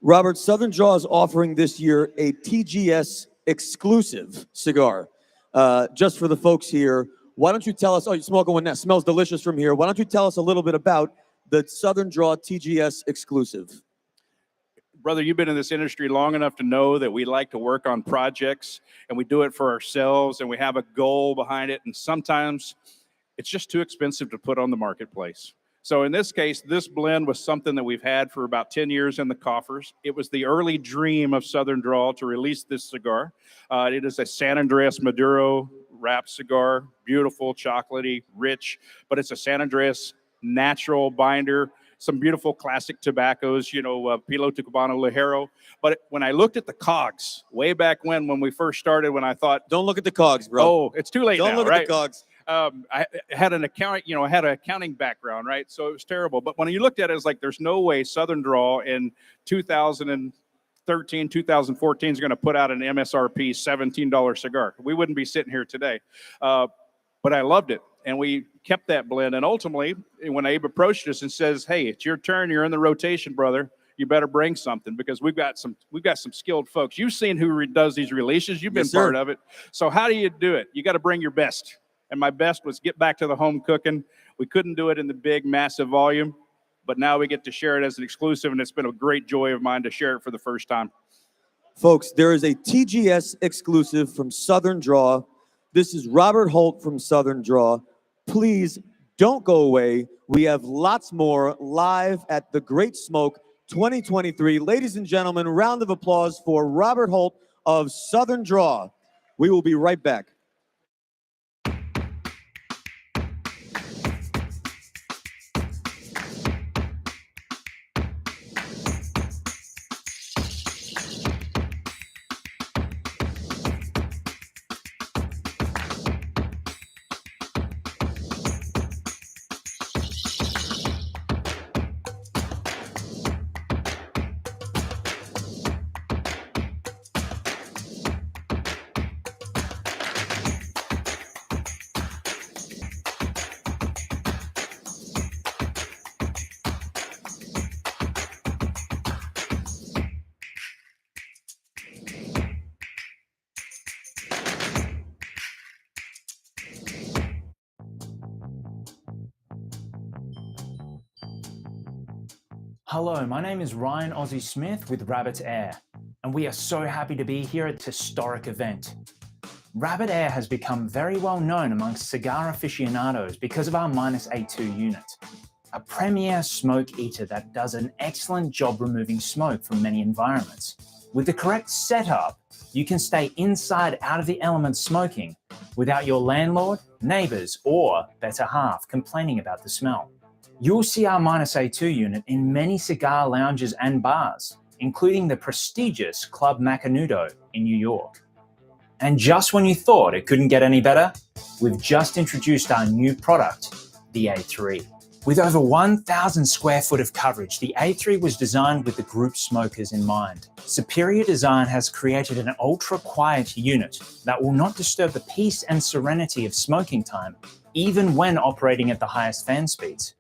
Robert, Southern Drawl is offering this year a TGS exclusive cigar. Just for the folks here, why don't you tell us, oh, you're smoking one now, smells delicious from here. Why don't you tell us a little bit about the Southern Drawl TGS exclusive? Brother, you've been in this industry long enough to know that we like to work on projects, and we do it for ourselves, and we have a goal behind it, and sometimes it's just too expensive to put on the marketplace. So in this case, this blend was something that we've had for about 10 years in the coffers. It was the early dream of Southern Drawl to release this cigar. It is a San Andreas Maduro wrapped cigar, beautiful, chocolatey, rich, but it's a San Andreas natural binder, some beautiful classic tobaccos, Pilo Tucubano Ligero. But when I looked at the cogs way back when we first started, when I thought, don't look at the cogs, bro. Oh, it's too late now, right? Don't look at the cogs. I had an accounting background, right? So it was terrible. But when you looked at it, it's like, there's no way Southern Drawl in 2013, 2014 is going to put out an MSRP $17 cigar. We wouldn't be sitting here today. but I loved it. And we kept that blend. And ultimately, when Abe approached us and says, "Hey, it's your turn. You're in the rotation, brother. You better bring something because we've got some skilled folks. You've seen who does these releases. You've been Yes, sir. part of it. So how do you do it? You got to bring your best. And my best was get back to the home cooking. We couldn't do it in the big, massive volume, but now we get to share it as an exclusive, and it's been a great joy of mine to share it for the first time. Folks, there is a TGS exclusive from Southern Draw. This is Robert Holt from Southern Draw. Please don't go away. We have lots more live at the Great Smoke 2023. Ladies and gentlemen, round of applause for Robert Holt of Southern Draw. We will be right back. Hello, my name is Ryan Ozzy Smith with Rabbit Air, and we are so happy to be here at this historic event. Rabbit Air has become very well known amongst cigar aficionados because of our -A2 unit, a premier smoke eater that does an excellent job removing smoke from many environments. With the correct setup, you can stay inside out of the elements smoking without your landlord, neighbors, or better half complaining about the smell. You'll see our -A2 unit in many cigar lounges and bars, including the prestigious Club Macanudo in New York. And just when you thought it couldn't get any better, we've just introduced our new product, the A3. With over 1,000 square foot of coverage, the A3 was designed with the group smokers in mind. Superior design has created an ultra-quiet unit that will not disturb the peace and serenity of smoking time, even when operating at the highest fan speeds.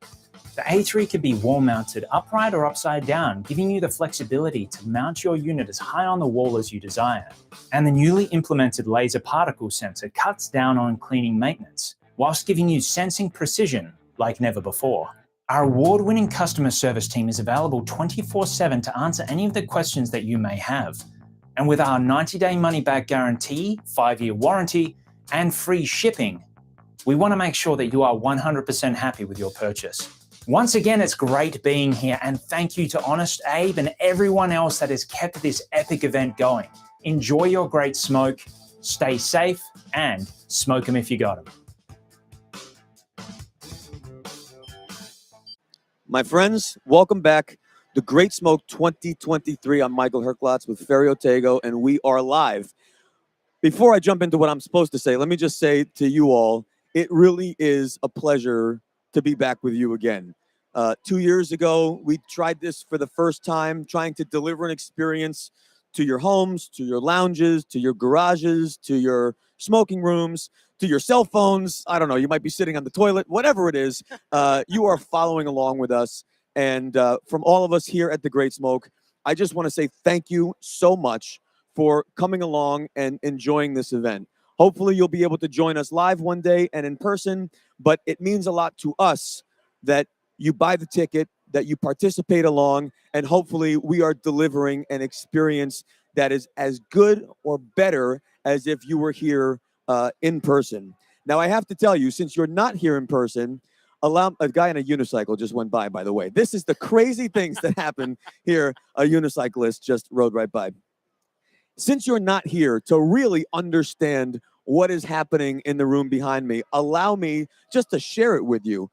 The A3 can be wall-mounted upright or upside down, giving you the flexibility to mount your unit as high on the wall as you desire. And the newly implemented laser particle sensor cuts down on cleaning maintenance, whilst giving you sensing precision like never before. Our award-winning customer service team is available 24/7 to answer any of the questions that you may have. And with our 90-day money-back guarantee, 5-year warranty, and free shipping, we want to make sure that you are 100% happy with your purchase. Once again, it's great being here, and thank you to Honest Abe and everyone else that has kept this epic event going. Enjoy your great smoke, stay safe, and smoke them if you got them. My friends, welcome back. The Great Smoke 2023. I'm Michael Herklotz with Ferry Otego, and we are live. Before I jump into what I'm supposed to say, let me just say to you all, it really is a pleasure to be back with you again. 2 years ago, we tried this for the first time, trying to deliver an experience to your homes, to your lounges, to your garages, to your smoking rooms, to your cell phones. I don't know, you might be sitting on the toilet, whatever it is, you are following along with us. And from all of us here at the Great Smoke, I just want to say thank you so much for coming along and enjoying this event. Hopefully you'll be able to join us live one day and in person, but it means a lot to us that you buy the ticket, that you participate along, and hopefully we are delivering an experience that is as good or better as if you were here in person. Now, I have to tell you, since you're not here in person, a guy on a unicycle just went by the way. This is the crazy things that happen here. A unicyclist just rode right by. Since you're not here to really understand what is happening in the room behind me, allow me just to share it with you.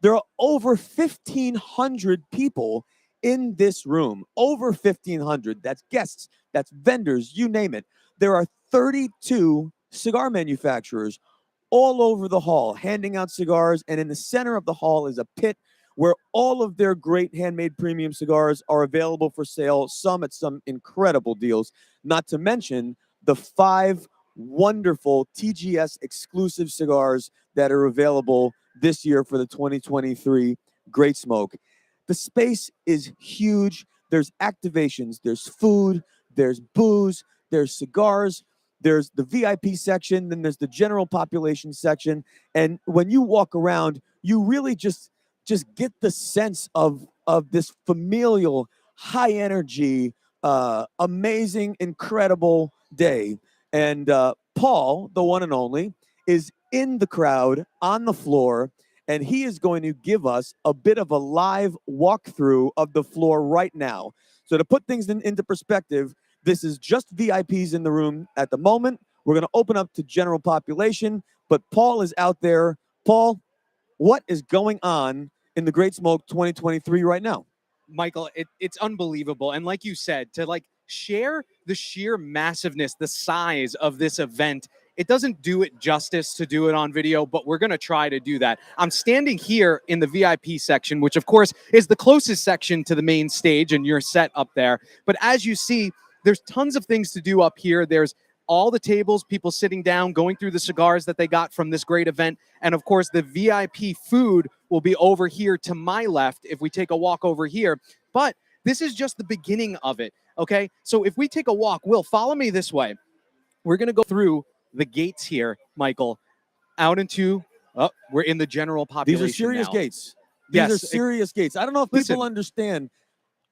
There are over 1,500 people in this room, over 1,500. That's guests, that's vendors, you name it. There are 32 cigar manufacturers all over the hall handing out cigars, and in the center of the hall is a pit where all of their great handmade premium cigars are available for sale, some at some incredible deals, not to mention the 5 wonderful TGS exclusive cigars that are available this year for the 2023 Great Smoke. The space is huge. There's activations, there's food, there's booze, there's cigars, there's the VIP section, then there's the general population section. And when you walk around, you really just get the sense of this familial, high energy, amazing, incredible day. And Paul, the one and only, is in the crowd on the floor, and he is going to give us a bit of a live walkthrough of the floor right now. So to put things into perspective, this is just VIPs in the room at the moment. We're going to open up to general population, but Paul is out there. Paul, what is going on in the Great Smoke 2023 right now? Michael, it's unbelievable. And like you said, to like share the sheer massiveness, the size of this event, it doesn't do it justice to do it on video, but we're going to try to do that. I'm standing here in the VIP section, which of course is the closest section to the main stage, and you're set up there. But as you see, there's tons of things to do up here. There's all the tables, people sitting down, going through the cigars that they got from this great event. And of course, the VIP food will be over here to my left if we take a walk over here. But this is just the beginning of it, okay? So if we take a walk, Will, follow me this way. We're going to go through the gates here, Michael, out into, we're in the general population. These are serious now. gates. These Yes, are serious gates. I don't know if listen, people understand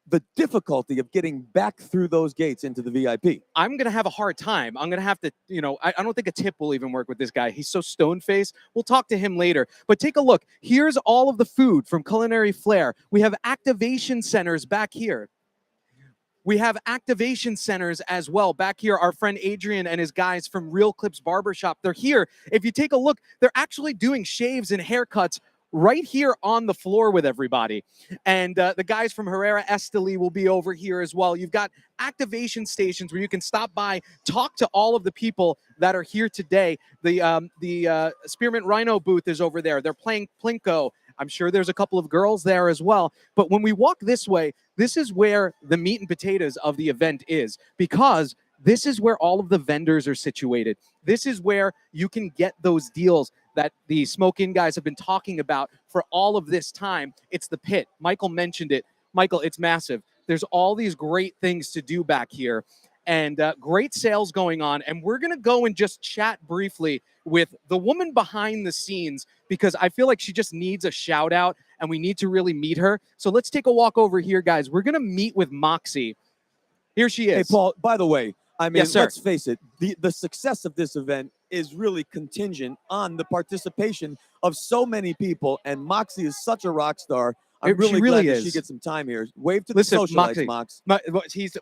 the difficulty of getting back through those gates into the VIP. I'm going to have a hard time. I'm going to have to, I don't think a tip will even work with this guy. He's so stone-faced. We'll talk to him later. But take a look. Here's all of the food from Culinary Flair. We have activation centers back here. We have activation centers as well. Back here, our friend Adrian and his guys from Real Clips Barbershop, they're here. If you take a look, they're actually doing shaves and haircuts right here on the floor with everybody. And the guys from Herrera Esteli will be over here as well. You've got activation stations where you can stop by, talk to all of the people that are here today. The Spearmint Rhino booth is over there. They're playing Plinko. I'm sure there's a couple of girls there as well. But when we walk this way, this is where the meat and potatoes of the event is, because this is where all of the vendors are situated. This is where you can get those deals that the Smoke In guys have been talking about for all of this time. It's the pit. Michael mentioned it. Michael, it's massive. There's all these great things to do back here, and great sales going on. And we're going to go and just chat briefly with the woman behind the scenes, because I feel like she just needs a shout out and we need to really meet her. So let's take a walk over here, guys. We're going to meet with Moxie. Here she is. Hey, Paul, by the way, I mean, Yes, sir. let's face it, the success of this event is really contingent on the participation of so many people, and Moxie is such a rock star. I'm She really, really glad is. that she gets some time here. Wave to Listen, the socialites, Moxie, Mox.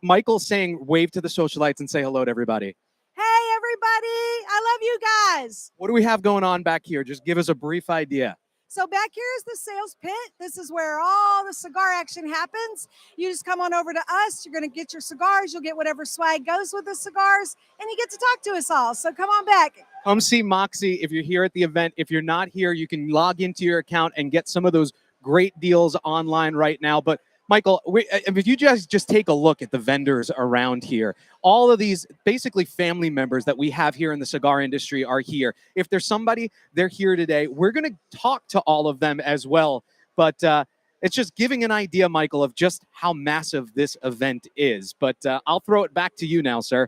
Michael's saying wave to the socialites and say hello to everybody. Hey, everybody. I love you guys. What do we have going on back here? Just give us a brief idea. So back here is the sales pit. This is where all the cigar action happens. You just come on over to us. You're going to get your cigars. You'll get whatever swag goes with the cigars, and you get to talk to us all. So come on back. Come see Moxie if you're here at the event. If you're not here, you can log into your account and get some of those great deals online right now. But Michael, if you just take a look at the vendors around here, all of these basically family members that we have here in the cigar industry are here. If there's somebody, they're here today. We're going to talk to all of them as well. But it's just giving an idea, Michael, of just how massive this event is. But I'll throw it back to you now, sir.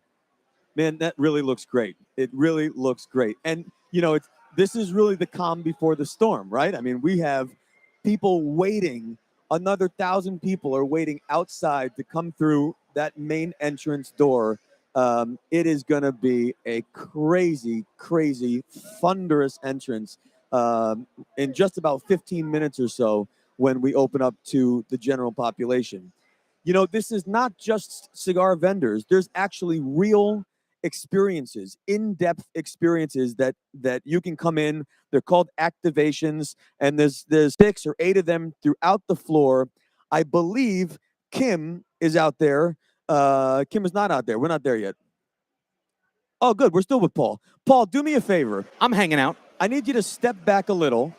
Man, that really looks great. It really looks great. And, this is really the calm before the storm, right? I mean, we have people waiting. Another 1,000 people are waiting outside to come through that main entrance door. It is going to be a crazy, crazy, thunderous entrance in just about 15 minutes or so when we open up to the general population. This is not just cigar vendors. There's actually real experiences, in-depth experiences that you can come in. They're called activations, and there's 6 or 8 of them throughout the floor. I believe Kim is out there. Kim is not out there. We're not there yet. Oh, good. We're still with Paul. Paul, do me a favor. I'm hanging out. I need you to step back a little.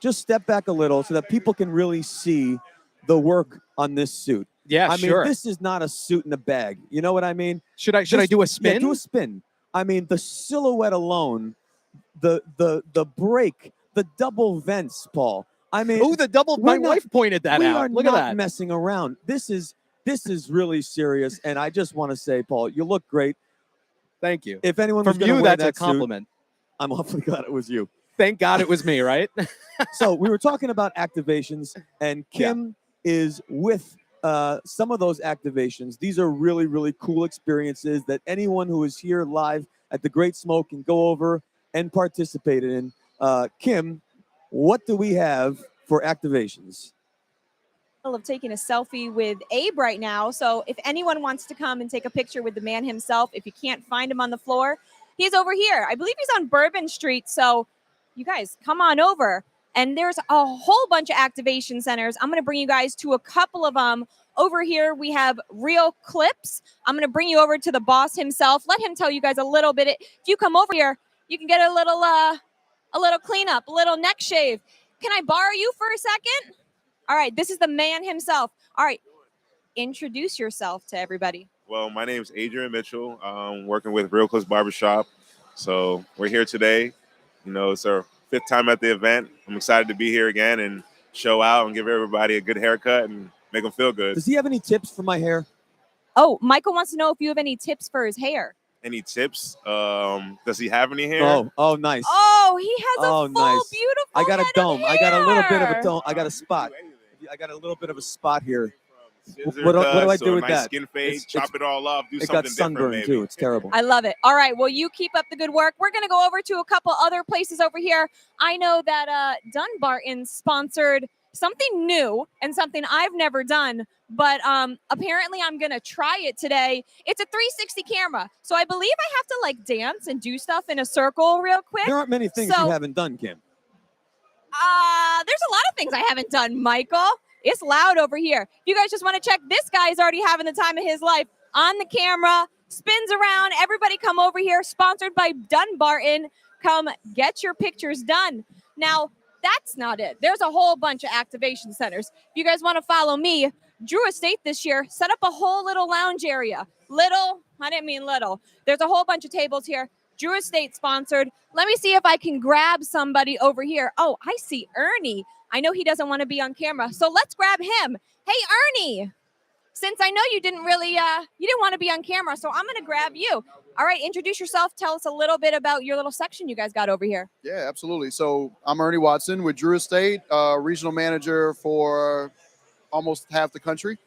Just step back a little so that people can really see the work on this suit. Yeah, I mean, sure. this is not a suit in a bag. You know what I mean? Should I do a spin? Yeah, do a spin. I mean, the silhouette alone, the break, the double vents, Paul. I mean, Ooh, the double. My wife pointed that we out. are Look at not that. messing around. This is really serious, and I just want to say, Paul, you look great. Thank you. If anyone From was going to you, wear that's a that suit, compliment. I'm awfully glad it was you. Thank God it was me, right? So we were talking about activations, and Kim is with some of those activations. These are really, really cool experiences that anyone who is here live at the Great Smoke can go over and participate in. Kim, what do we have for activations? Of taking a selfie with Abe right now. So if anyone wants to come and take a picture with the man himself, if you can't find him on the floor, he's over here. I believe he's on Bourbon Street. So you guys come on over. And there's a whole bunch of activation centers. I'm going to bring you guys to a couple of them. Over here, we have Real Clips. I'm going to bring you over to the boss himself. Let him tell you guys a little bit. If you come over here, you can get a little cleanup, a little neck shave. Can I borrow you for a second? All right, this is the man himself. All right, introduce yourself to everybody. Well, my name is Adrian Mitchell. I'm working with Real Close Barbershop. So we're here today. You know, it's our 5th time at the event. I'm excited to be here again and show out and give everybody a good haircut and make them feel good. Does he have any tips for my hair? Oh, Michael wants to know if you have any tips for his hair. Any tips? Does he have any hair? Oh, nice. Oh, he has a full, beautiful I got a head dome. of I got a little bit of hair. a dome. I got a spot. I got a little bit of a spot here. Scissor What do I cuts do or with nice that? skin fade, chop it all off, do It something got different sunburned maybe. too. It's terrible. I love it. All right. Well, you keep up the good work. We're going to go over to a couple other places over here. I know that Dunbarton sponsored something new and something I've never done, but apparently I'm going to try it today. It's a 360 camera. So I believe I have to like dance and do stuff in a circle real quick. There aren't many things you haven't done, Kim. There's a lot of things I haven't done, Michael. It's loud over here. If you guys just want to check, this guy is already having the time of his life on the camera, spins around. Everybody come over here, sponsored by Dunbarton. Come get your pictures done. Now, that's not it. There's a whole bunch of activation centers. If you guys want to follow me, Drew Estate this year set up a whole little lounge area. Little, I didn't mean little. There's a whole bunch of tables here. Drew Estate sponsored. Let me see if I can grab somebody over here. Oh, I see Ernie. I know he doesn't want to be on camera, so let's grab him. Hey, Ernie, since I know you didn't want to be on camera, so I'm going to grab you. All right, introduce yourself. Tell us a little bit about your little section you guys got over here. Yeah, absolutely. So I'm Ernie Watson with Drew Estate, regional manager for almost half the country.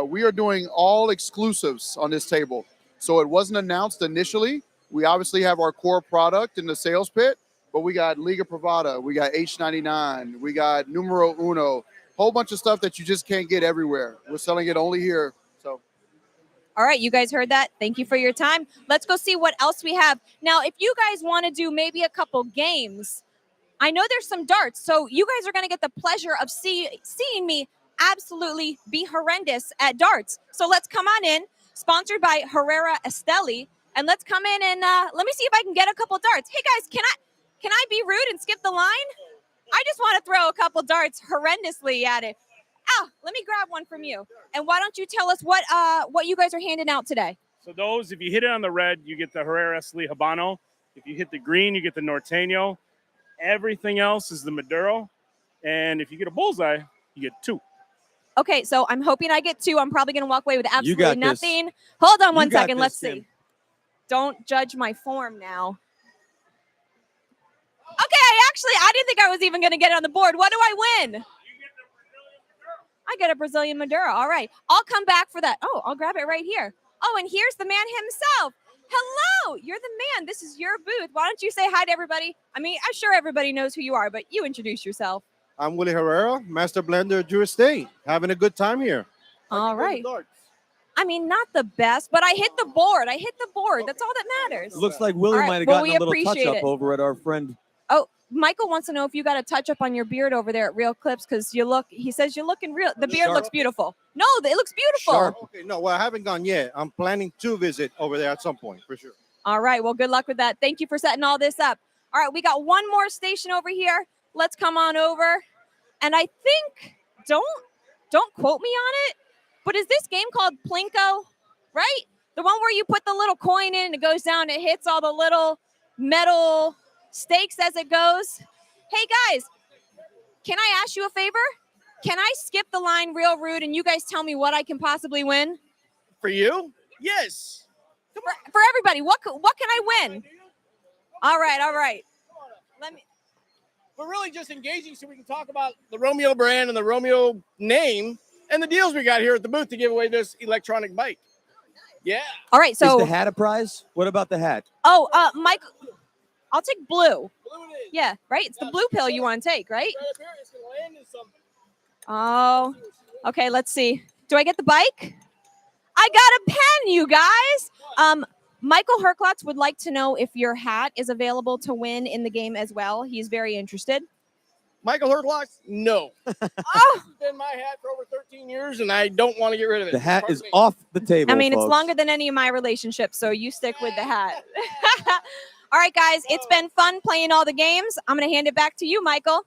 We are doing all exclusives on this table. So it wasn't announced initially. We obviously have our core product in the sales pit, but we got Liga Privada, we got H99, we got Numero Uno, whole bunch of stuff that you just can't get everywhere. We're selling it only here. So, all right, you guys heard that. Thank you for your time. Let's go see what else we have. Now, if you guys want to do maybe a couple games, I know there's some darts, so you guys are going to get the pleasure of seeing me absolutely be horrendous at darts. So let's come on in, sponsored by Herrera Esteli, and let's come in and let me see if I can get a couple darts. Hey guys, can I be rude and skip the line? I just want to throw a couple darts horrendously at it. Let me grab one from you. And why don't you tell us what you guys are handing out today? So those, if you hit it on the red, you get the Herrera Esteli Habano. If you hit the green, you get the Norteño. Everything else is the Maduro. And if you get a bullseye, you get 2. Okay, so I'm hoping I get 2. I'm probably going to walk away with absolutely got nothing. this. Hold on You one got second. this, Let's Kim. see. Don't judge my form now. Okay, I didn't think I was even going to get it on the board. What do I win? I get a Brazilian Maduro. All right. I'll come back for that. Oh, I'll grab it right here. Oh, and here's the man himself. Hello. You're the man. This is your booth. Why don't you say hi to everybody? I mean, I'm sure everybody knows who you are, but you introduce yourself. I'm Willie Herrera, Master Blender, Drew Estate. Having a good time here. All right. I mean, not the best, but I hit the board. That's all that matters. Looks like Willie All right, might have well, gotten we a little touch appreciate up it. over at our friend. Oh, Michael wants to know if you got a touch up on your beard over there at Real Clips because he says you're looking real. The beard looks beautiful. No, it looks beautiful. Sharp. Okay, no, well, I haven't gone yet. I'm planning to visit over there at some point, for sure. All right. Well, good luck with that. Thank you for setting all this up. All right. We got one more station over here. Let's come on over. And I think, don't quote me on it, but is this game called Plinko? Right? The one where you put the little coin in and it goes down, it hits all the little metal stakes as it goes. Hey guys, can I ask you a favor? Can I skip the line real rude and you guys tell me what I can possibly win? For you? Yes. For everybody, what can I win? All right. Let me. We're really just engaging so we can talk about the Romeo brand and the Romeo name and the deals we got here at the booth to give away this electronic bike. Yeah. All right, so is the hat a prize? What about the hat? Oh, Mike, I'll take blue. Yeah, right? It's the blue pill you want to take, right? Oh, okay, let's see. Do I get the bike? I got a pen, you guys. Michael Herklotz would like to know if your hat is available to win in the game as well. He's very interested. Michael Herklotz? No. Oh, It's been my hat for over 13 years, and I don't want to get rid of it. The hat is off the table. I mean, folks. it's longer than any of my relationships, so you stick with the hat. All right, guys, it's been fun playing all the games. I'm going to hand it back to you, Michael.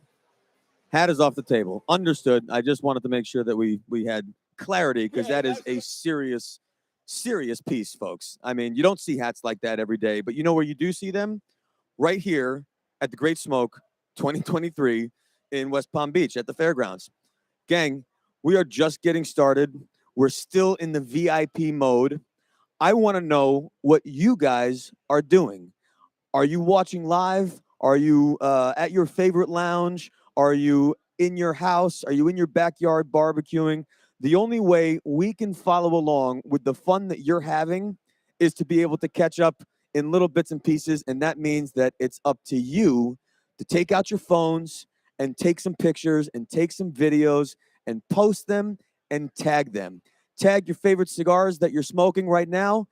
Hat is off the table. Understood. I just wanted to make sure that we had clarity because that is a serious piece, folks. I mean, you don't see hats like that every day, but you know where you do see them? Right here at the Great Smoke 2023 in West Palm Beach at the fairgrounds. Gang, we are just getting started. We're still in the VIP mode. I want to know what you guys are doing. Are you watching live? Are you at your favorite lounge? Are you in your house? Are you in your backyard barbecuing? The only way we can follow along with the fun that you're having is to be able to catch up in little bits and pieces. And that means that it's up to you to take out your phones and take some pictures and take some videos and post them and tag them. Tag your favorite cigars that you're smoking right now.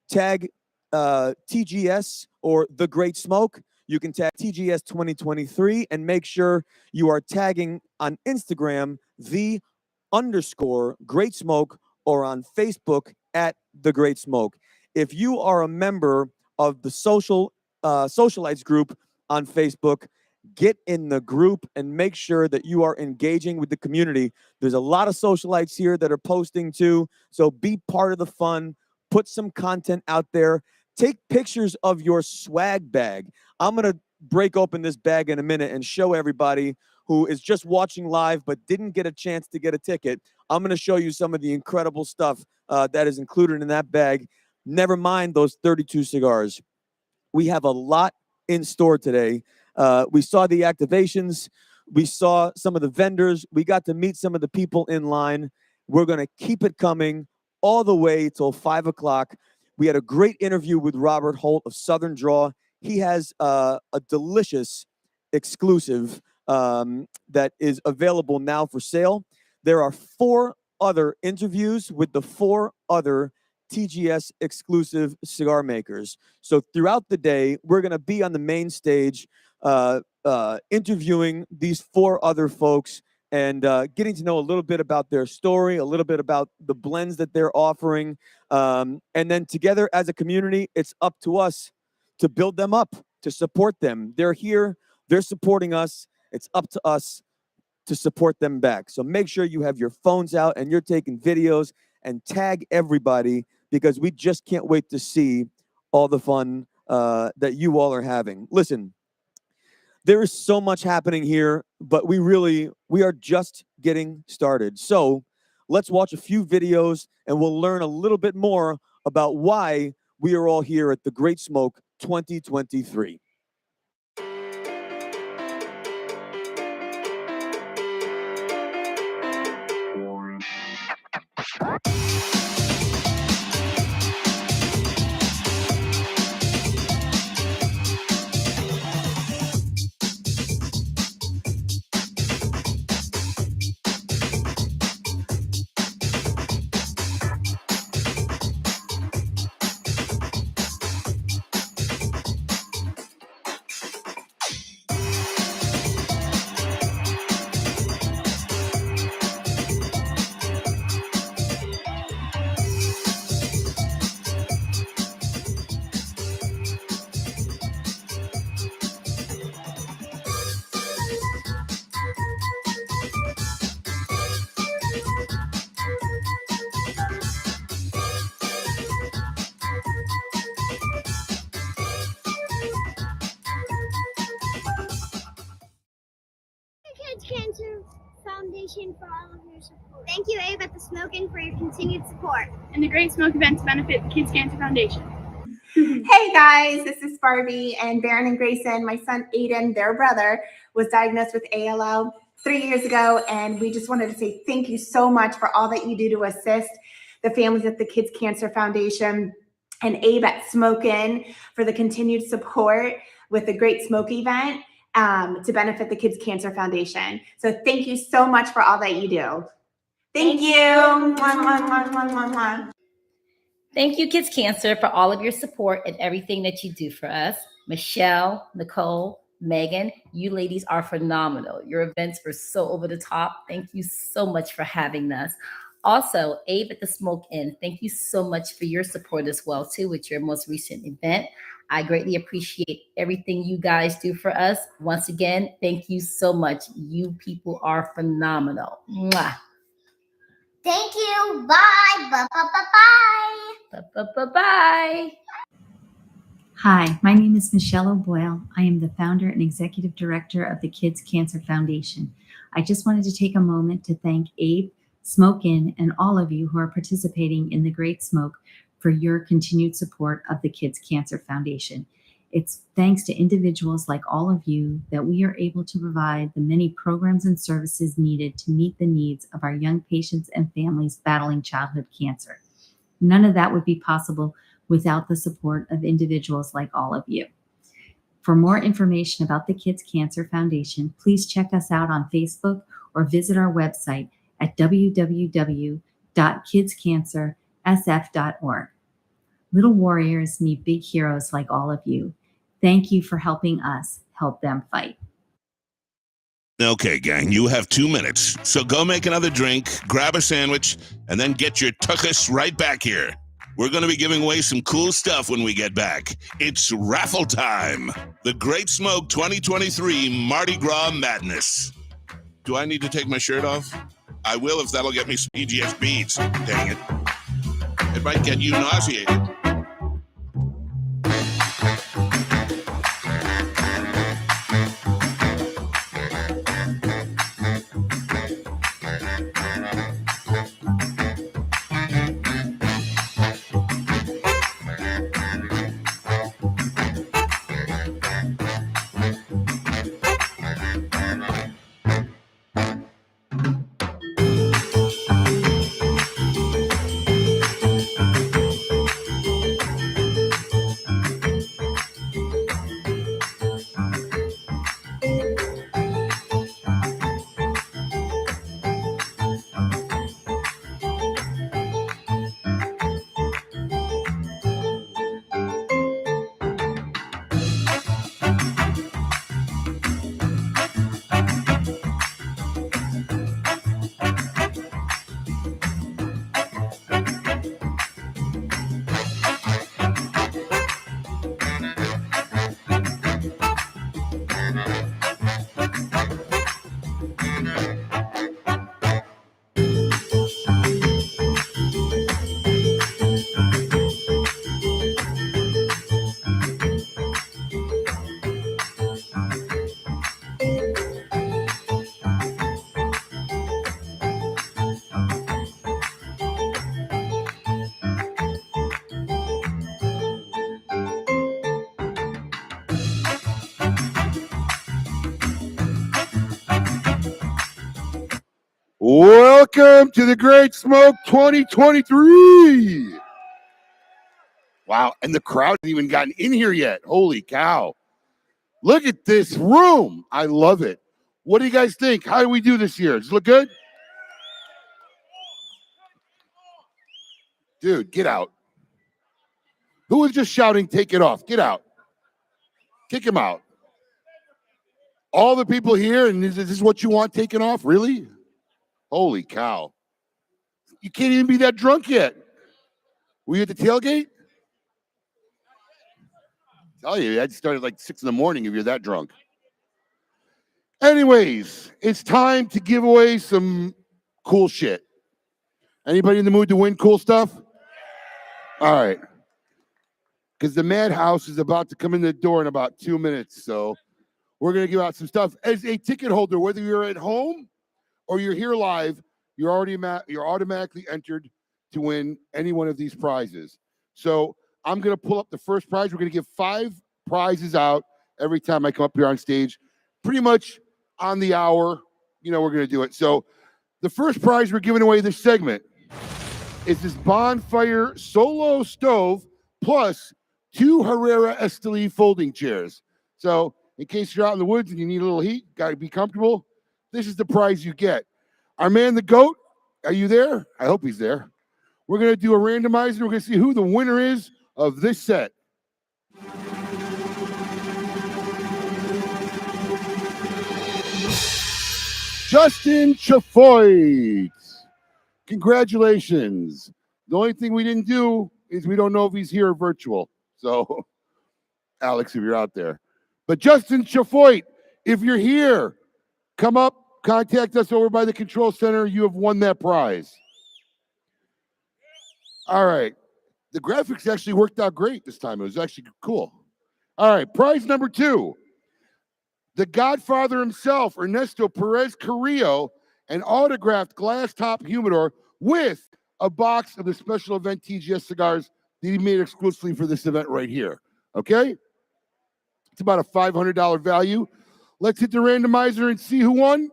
Tag TGS or The Great Smoke. You can tag TGS 2023 and make sure you are tagging on Instagram _Great Smoke or on Facebook at The Great Smoke. If you are a member of the socialites group on Facebook, get in the group and make sure that you are engaging with the community. There's a lot of socialites here that are posting too, so be part of the fun. Put some content out there. Take pictures of your swag bag. I'm going to break open this bag in a minute and show everybody who is just watching live but didn't get a chance to get a ticket. I'm going to show you some of the incredible stuff that is included in that bag. Never mind those 32 cigars. We have a lot in store today. We saw the activations. We saw some of the vendors. We got to meet some of the people in line. We're going to keep it coming all the way till 5 o'clock. We had a great interview with Robert Holt of Southern Draw. He has a delicious exclusive that is available now for sale. There are 4 other interviews with the 4 other TGS exclusive cigar makers. So throughout the day, we're going to be on the main stage interviewing these 4 other folks and getting to know a little bit about their story, a little bit about the blends that they're offering. And then together as a community, it's up to us to build them up, to support them. They're here, they're supporting us. It's up to us to support them back. So make sure you have your phones out and you're taking videos and tag everybody because we just can't wait to see all the fun that you all are having. Listen, there is so much happening here, but we are just getting started. So let's watch a few videos and we'll learn a little bit more about why we are all here at the Great Smoke 2023. Foundation for all of your support. Thank you, Abe at the Smoking, for your continued support. And the Great Smoke event to benefit the Kids Cancer Foundation. Hey guys, this is Barbie and Baron and Grayson. My son Aiden, their brother, was diagnosed with ALL 3 years ago, and we just wanted to say thank you so much for all that you do to assist the families at the Kids Cancer Foundation, and Abe at Smokin' for the continued support with the Great Smoke event to benefit the Kids Cancer Foundation. So thank you so much for all that you do. Thank you. Mwah, mwah, mwah, mwah, mwah, mwah. Thank you, Kids Cancer, for all of your support and everything that you do for us. Michelle, Nicole, Megan, you ladies are phenomenal. Your events were so over the top. Thank you so much for having us. Also, Abe at the Smoke Inn, thank you so much for your support as well, too, with your most recent event. I greatly appreciate everything you guys do for us. Once again, thank you so much. You people are phenomenal. Mwah. Thank you. Bye. Bye. Bye. Hi, my name is Michelle O'Boyle. I am the founder and executive director of the Kids Cancer Foundation. I just wanted to take a moment to thank Abe, Smoke Inn, and all of you who are participating in the Great Smoke for your continued support of the Kids Cancer Foundation. It's thanks to individuals like all of you that we are able to provide the many programs and services needed to meet the needs of our young patients and families battling childhood cancer. None of that would be possible without the support of individuals like all of you. For more information about the Kids Cancer Foundation, please check us out on Facebook or visit our website at www.kidscancersf.org. Little warriors need big heroes like all of you. Thank you for helping us help them fight. Okay, gang, you have 2 minutes. So go make another drink, grab a sandwich, and then get your tuchus right back here. We're going to be giving away some cool stuff when we get back. It's raffle time. The Great Smoke 2023 Mardi Gras Madness. Do I need to take my shirt off? I will if that'll get me some EGS beads. Dang it. It might get you nauseated. Welcome to the Great Smoke 2023. Wow, and the crowd hasn't even gotten in here yet. Holy cow. Look at this room. I love it. What do you guys think? How do we do this year? Does it look good? Dude, get out. Who was just shouting, take it off? Get out. Kick him out. All the people here, and is this what you want taken off? Really? Holy cow. You can't even be that drunk yet. Were you at the tailgate? I tell you, I'd start at like 6 in the morning if you're that drunk. Anyways, it's time to give away some cool shit. Anybody in the mood to win cool stuff? All right. Because the Madhouse is about to come in the door in about 2 minutes. So we're going to give out some stuff. As a ticket holder, whether you're at home or you're here live, you're automatically entered to win any one of these prizes. So I'm going to pull up the first prize. We're going to give 5 prizes out every time I come up here on stage, pretty much on the hour. We're going to do it. So the first prize we're giving away this segment is this bonfire solo stove plus 2 Herrera Esteli folding chairs. So in case you're out in the woods and you need a little heat, got to be comfortable, this is the prize you get. Our man, the GOAT, are you there? I hope he's there. We're going to do a randomizer. We're going to see who the winner is of this set. Justin Chafoy. Congratulations. The only thing we didn't do is we don't know if he's here or virtual. So, Alex, if you're out there. But Justin Chafoy, if you're here, come up, contact us over by the control center. You have won that prize. All right. The graphics actually worked out great this time. It was actually cool. All right. Prize number 2. The Godfather himself, Ernesto Perez Carrillo, an autographed glass top humidor with a box of the special event TGS cigars that he made exclusively for this event right here. Okay? It's about a $500 value. Let's hit the randomizer and see who won.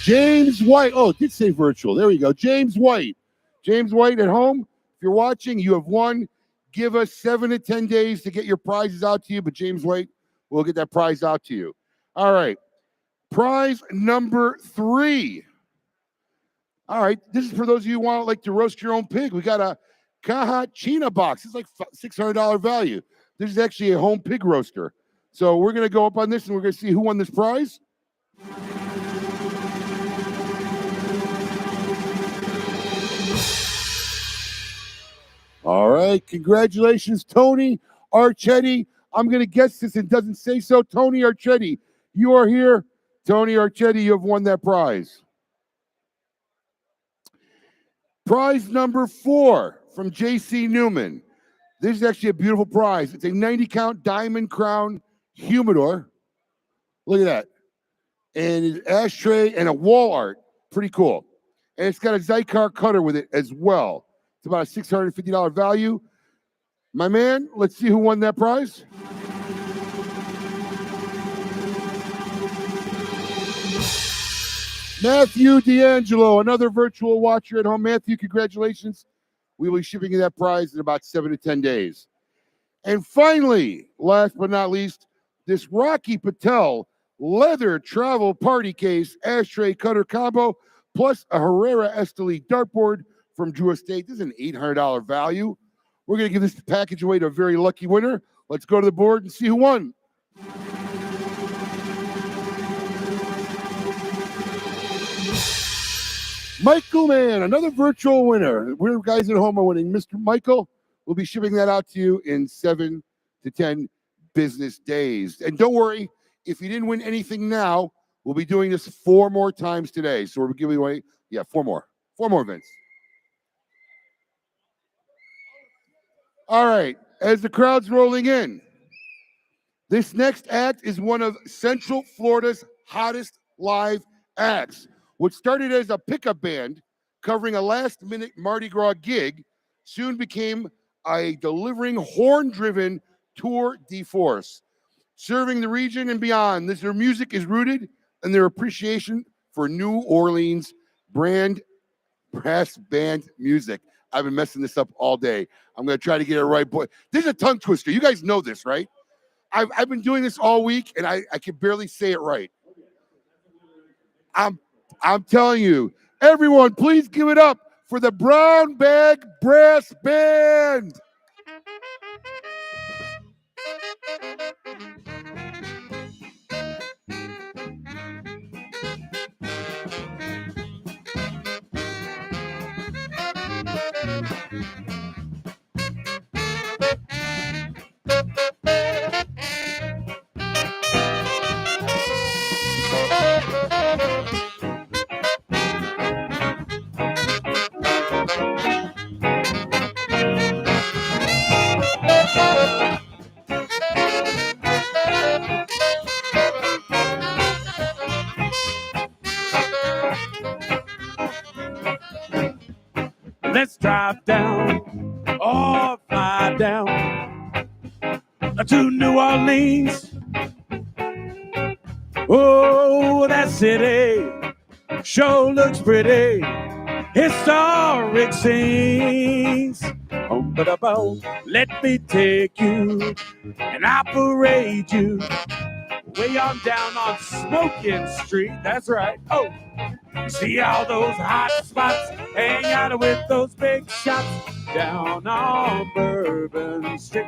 James White. Oh, it did say virtual. There we go. James White. James White at home. If you're watching, you have won. Give us 7 to 10 days to get your prizes out to you, but James White will get that prize out to you. All right. Prize number 3. All right. This is for those of you who want to roast your own pig. We got a Caja China box. It's like $600 value. This is actually a home pig roaster. So we're going to go up on this and we're going to see who won this prize. All right. Congratulations, Tony Archetti. I'm going to guess this. It doesn't say so. Tony Archetti, you are here. Tony Archetti, you have won that prize. Prize number 4 from J.C. Newman. This is actually a beautiful prize. It's a 90-count Diamond Crown humidor. Look at that. And an ashtray and a wall art. Pretty cool. And it's got a Zycar cutter with it as well. It's about a $650 value. My man, let's see who won that prize. Matthew D'Angelo, another virtual watcher at home. Matthew, congratulations. We will be shipping you that prize in about 7 to 10 days. And finally, last but not least, this Rocky Patel leather travel party case, ashtray cutter combo, plus a Herrera Esteli dartboard from Drew Estate. This is an $800 value. We're going to give this package away to a very lucky winner. Let's go to the board and see who won. Michael Mann, another virtual winner. We're guys at home are winning. Mr. Michael, we'll be shipping that out to you in 7 to 10 business days. And don't worry, if you didn't win anything now, we'll be doing this 4 more times today. So we're giving away, 4 more. 4 more events. All right, as the crowd's rolling in, this next act is one of Central Florida's hottest live acts. What started as a pickup band covering a last-minute Mardi Gras gig soon became a delivering horn-driven tour de force, serving the region and beyond. Their music is rooted in their appreciation for New Orleans brand brass band music. I've been messing this up all day. I'm going to try to get it right, boy. This is a tongue twister. You guys know this, right? I've been doing this all week, and I can barely say it right. I'm telling you, everyone, please give it up for the Brown Bag Brass Band. let's drive down or fly down to New Orleans. Oh, that city sure looks pretty. Historic scenes. Oh, but let me take you and operate you way on down on Smoking Street. That's right. Oh, see all those hot spots, hang out with those big shots down on Bourbon Street.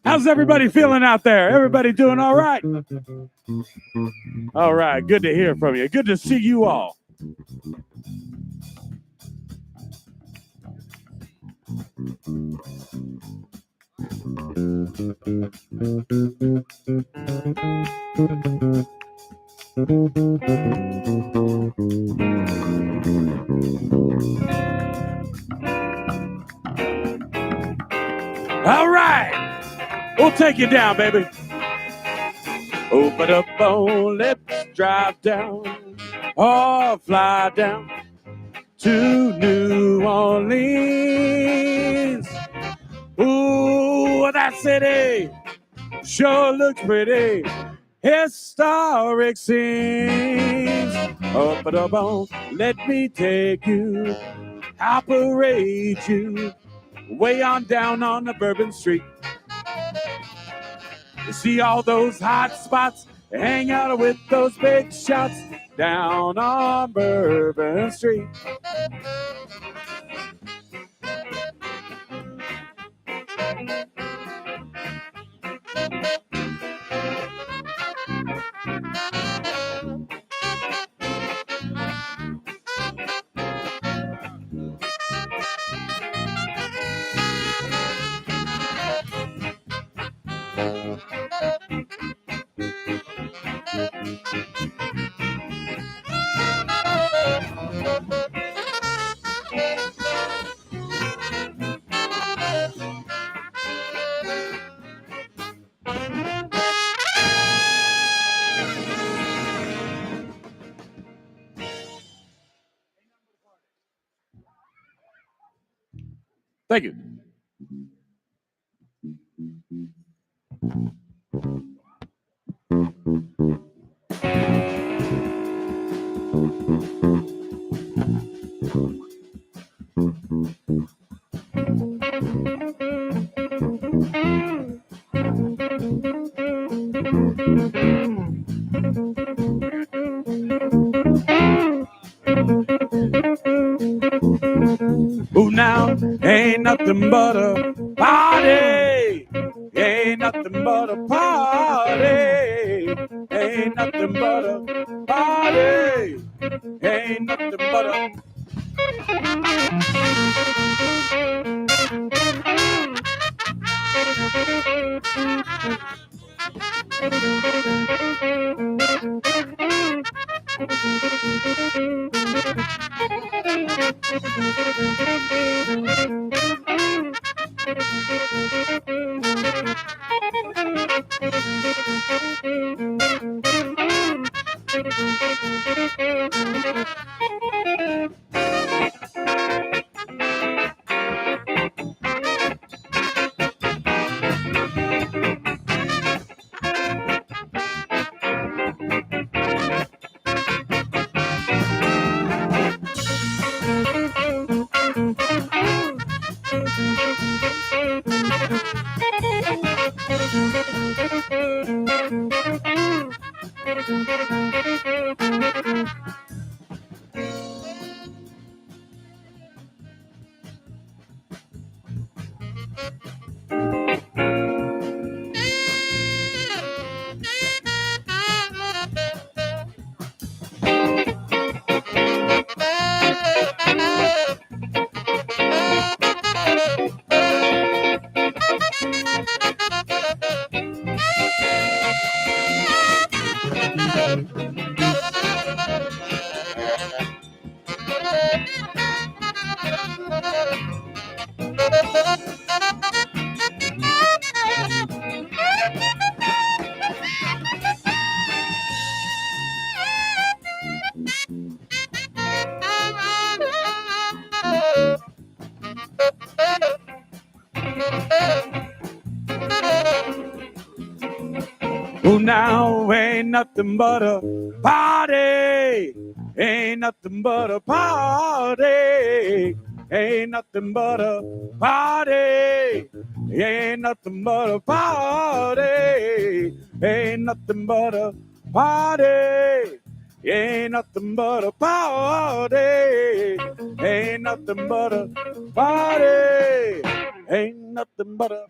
How's everybody feeling out there? Everybody doing all right? All right, good to hear from you. Good to see you all. All right, we'll take you down, baby. Open up, let's drive down or fly down to New Orleans. Ooh, that city sure looks pretty. Historic scenes. Open up, let me take you, operate you way on down on the Bourbon Street. You see all those hot spots, hang out with those big shots down on Bourbon Street. Thank you. Ooh, now ain't nothing but a party. Ain't nothing but a party. Ain't nothing but a party. Ain't nothing but a Oh, now ain't nothing but a party. Ain't nothing but a party. Ain't nothing but a party. Ain't nothing but a party. Ain't nothing but a party. Ain't nothing but a party. Ain't nothing but a party. Ain't nothing but a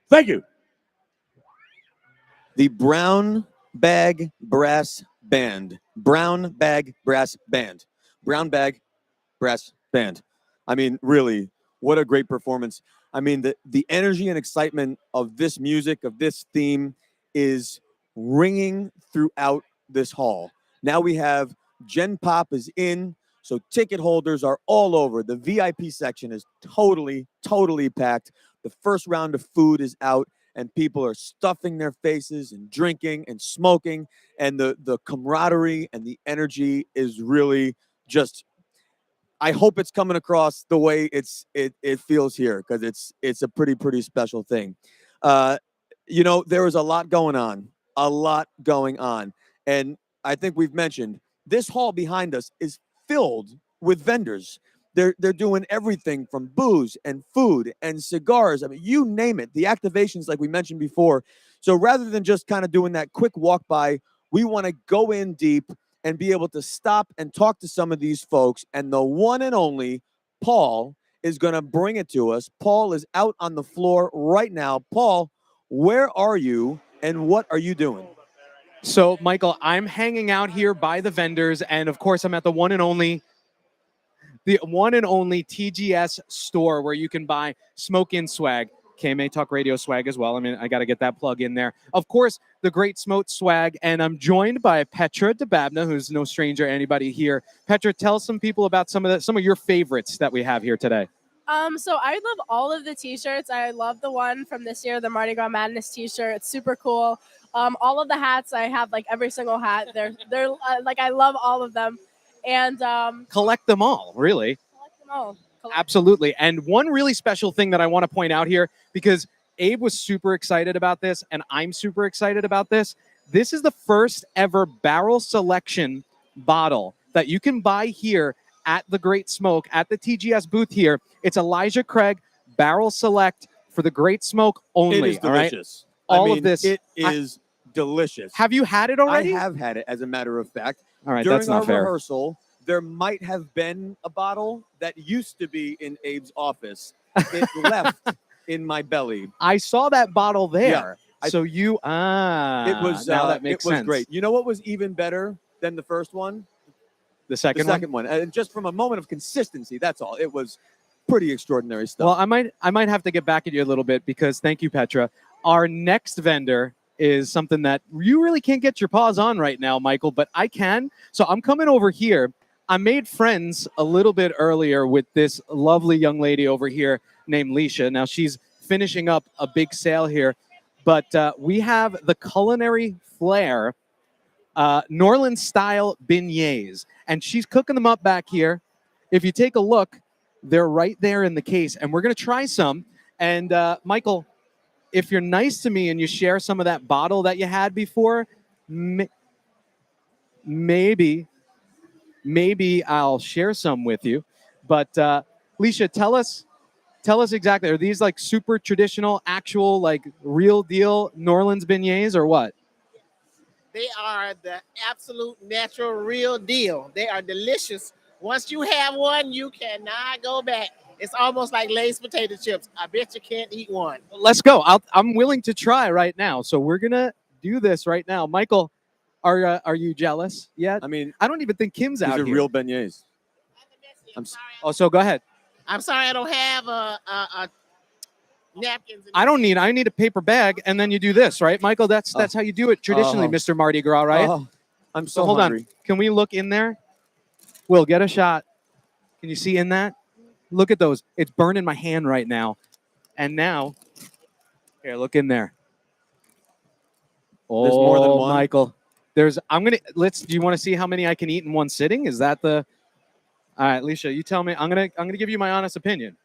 Thank you. The Brown Bag Brass Band. Brown Bag Brass Band. Brown Bag Brass Band. I mean, really, what a great performance. I mean, the energy and excitement of this music, of this theme, is ringing throughout this hall. Now we have Gen Pop is in, so ticket holders are all over. The VIP section is totally packed. The first round of food is out, and people are stuffing their faces and drinking and smoking, and the camaraderie and the energy is really just, I hope it's coming across the way it feels here, because it's a pretty special thing. There is a lot going on, and I think we've mentioned this hall behind us is filled with vendors. They're doing everything from booze and food and cigars. I mean, you name it. The activations, like we mentioned before. So rather than just kind of doing that quick walk by, we want to go in deep and be able to stop and talk to some of these folks. And the one and only Paul is going to bring it to us. Paul is out on the floor right now. Paul, where are you and what are you doing? So, Michael, I'm hanging out here by the vendors, and of course, I'm at the one and only TGS store where you can buy Smoke In swag, KMA Talk Radio swag as well. I mean, I got to get that plug in there. Of course, the Great Smoke swag, and I'm joined by Petra Dababna, who's no stranger to anybody here. Petra, tell some people about some of your favorites that we have here today. So I love all of the t-shirts. I love the one from this year, the Mardi Gras Madness t-shirt. It's super cool. All of the hats, I have like every single hat. They're like, I love all of them. And Collect them all, really. collect them all. Absolutely. And one really special thing that I want to point out here, because Abe was super excited about this, and I'm super excited about this. This is the first ever barrel selection bottle that you can buy here at the Great Smoke, at the TGS booth here. It's Elijah Craig Barrel Select for the Great Smoke only. It is delicious. All of this. It is delicious. Have you had it already? I have had it, as a matter of fact. All right, During that's not our fair. rehearsal, there might have been a bottle that used to be in Abe's office. It left in my belly. I saw that bottle there. Yeah, So you, it was now that makes it was sense. great. You know what was even better than the first one? The second one. And just from a moment of consistency, that's all. It was pretty extraordinary stuff. Well, I might have to get back at you a little bit, because thank you, Petra. Our next vendor is something that you really can't get your paws on right now, Michael, but I can. So I'm coming over here. I made friends a little bit earlier with this lovely young lady over here named Leisha. Now she's finishing up a big sale here, but we have the Culinary Flair New Orleans style beignets, and she's cooking them up back here. If you take a look, they're right there in the case, and we're going to try some. And Michael, if you're nice to me and you share some of that bottle that you had before, maybe I'll share some with you. But Leisha, tell us exactly, are these like super traditional, actual, like real deal New Orleans beignets or what? They are the absolute natural real deal. They are delicious. Once you have one, you cannot go back. It's almost like Lay's potato chips. I bet you can't eat one. Let's go. I'm willing to try right now. So we're going to do this right now. Michael, are you jealous yet? I mean, I don't even think Kim's these out are here. real beignets. So go ahead. I'm sorry I don't have a napkins. I need a paper bag, and then you do this, right, Michael? That's how you do it traditionally, Mr. Mardi Gras, right? I'm so hold hungry. on. Can we look in there? Will, get a shot. Can you see in that? Look at those. It's burning my hand right now. And now, here, look in there. Oh, There's more than one? Michael. Do you want to see how many I can eat in one sitting? Is that the? All right, Leisha, you tell me. I'm gonna give you my honest opinion.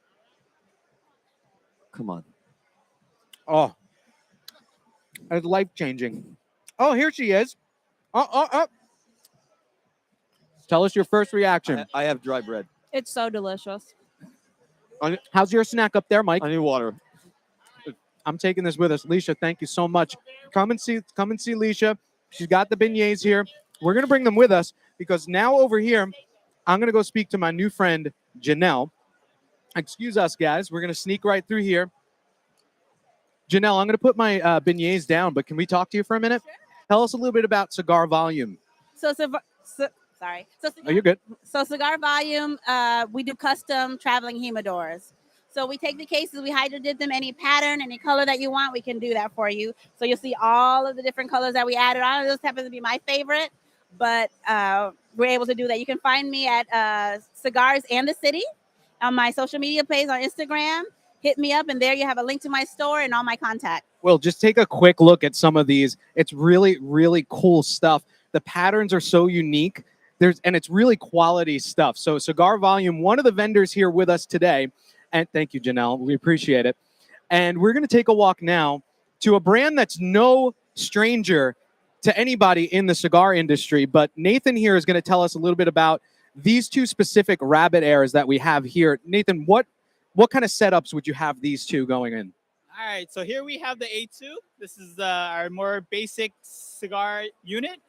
Come on. Oh, it's life-changing. Oh, here she is. Tell us your first reaction. I have dry bread. It's so delicious. How's your snack up there, Mike? I need water. I'm taking this with us. Leisha, thank you so much. Come and see Leisha. She's got the beignets here. We're going to bring them with us, because now over here, I'm going to go speak to my new friend, Janelle. Excuse us, guys. We're going to sneak right through here. Janelle, I'm going to put my beignets down, but can we talk to you for a minute? Tell us a little bit about Cigar Volume. Sorry. Oh, you're good. So Cigar Volume, we do custom traveling humidors. So we take the cases, we hydro-dip them any pattern, any color that you want, we can do that for you. So you'll see all of the different colors that we added on. Those happen to be my favorite, but we're able to do that. You can find me at Cigars and the City on my social media page on Instagram. Hit me up, and there you have a link to my store and all my contact. Well, just take a quick look at some of these. It's really, really cool stuff. The patterns are so unique. And it's really quality stuff. So Cigar Volume, one of the vendors here with us today, and thank you, Janelle. We appreciate it. And we're going to take a walk now to a brand that's no stranger to anybody in the cigar industry. But Nathan here is going to tell us a little bit about these two specific Rabbit Airs that we have here. Nathan, what kind of setups would you have these two going in? All right, so here we have the A2. This is our more basic cigar unit.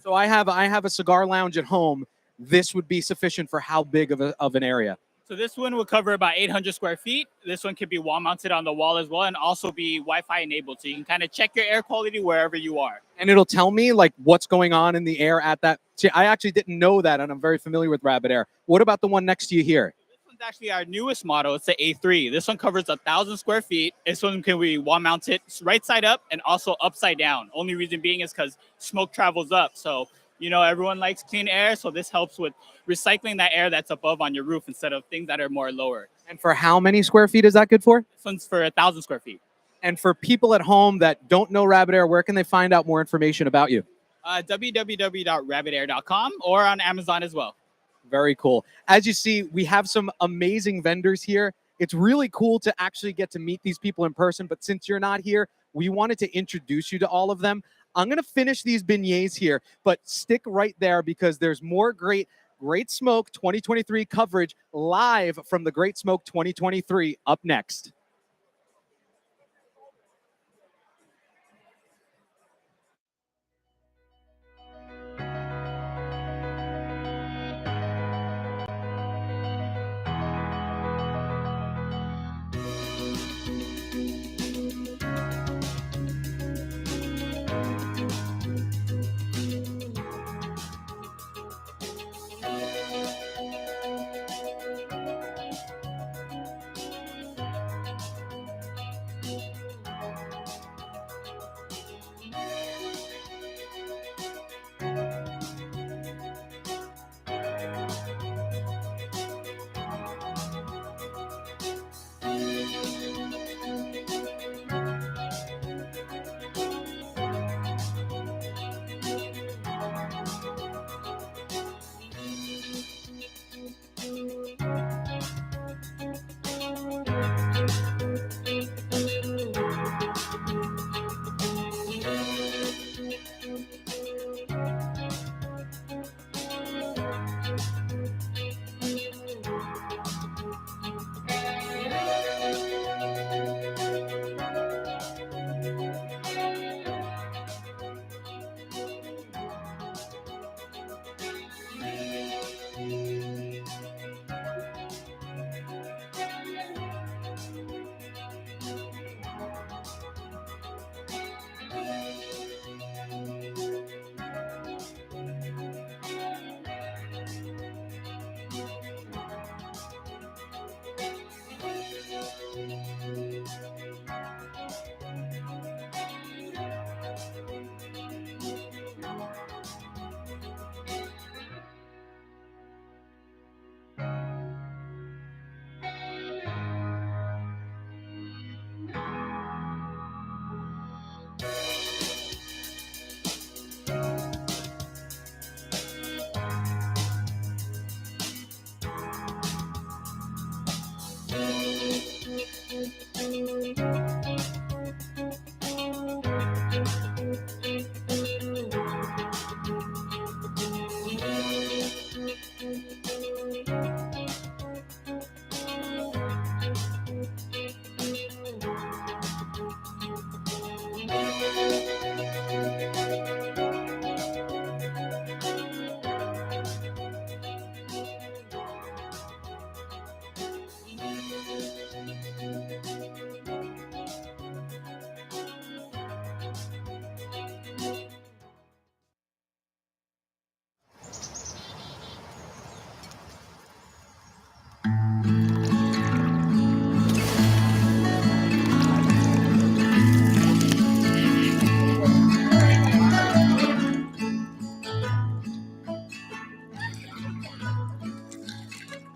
So I have a cigar lounge at home. This would be sufficient for how big of an area? So this one will cover about 800 square feet. This one can be wall mounted on the wall as well, and also be Wi-Fi enabled. So you can kind of check your air quality wherever you are. And it'll tell me like what's going on in the air at that. See, I actually didn't know that, and I'm very familiar with Rabbit Air. What about the one next to you here? This one's actually our newest model. It's the A3. This one covers 1,000 square feet. This one can be wall mounted right side up and also upside down. Only reason being is because smoke travels up. So everyone likes clean air, so this helps with recycling that air that's above on your roof instead of things that are more lower. And for how many square feet is that good for? This one's for 1,000 square feet. And for people at home that don't know Rabbit Air, where can they find out more information about you? www.rabbitair.com or on Amazon as well. Very cool. As you see, we have some amazing vendors here. It's really cool to actually get to meet these people in person, but since you're not here, we wanted to introduce you to all of them. I'm going to finish these beignets here, but stick right there because there's more Great Smoke 2023 coverage live from the Great Smoke 2023 up next.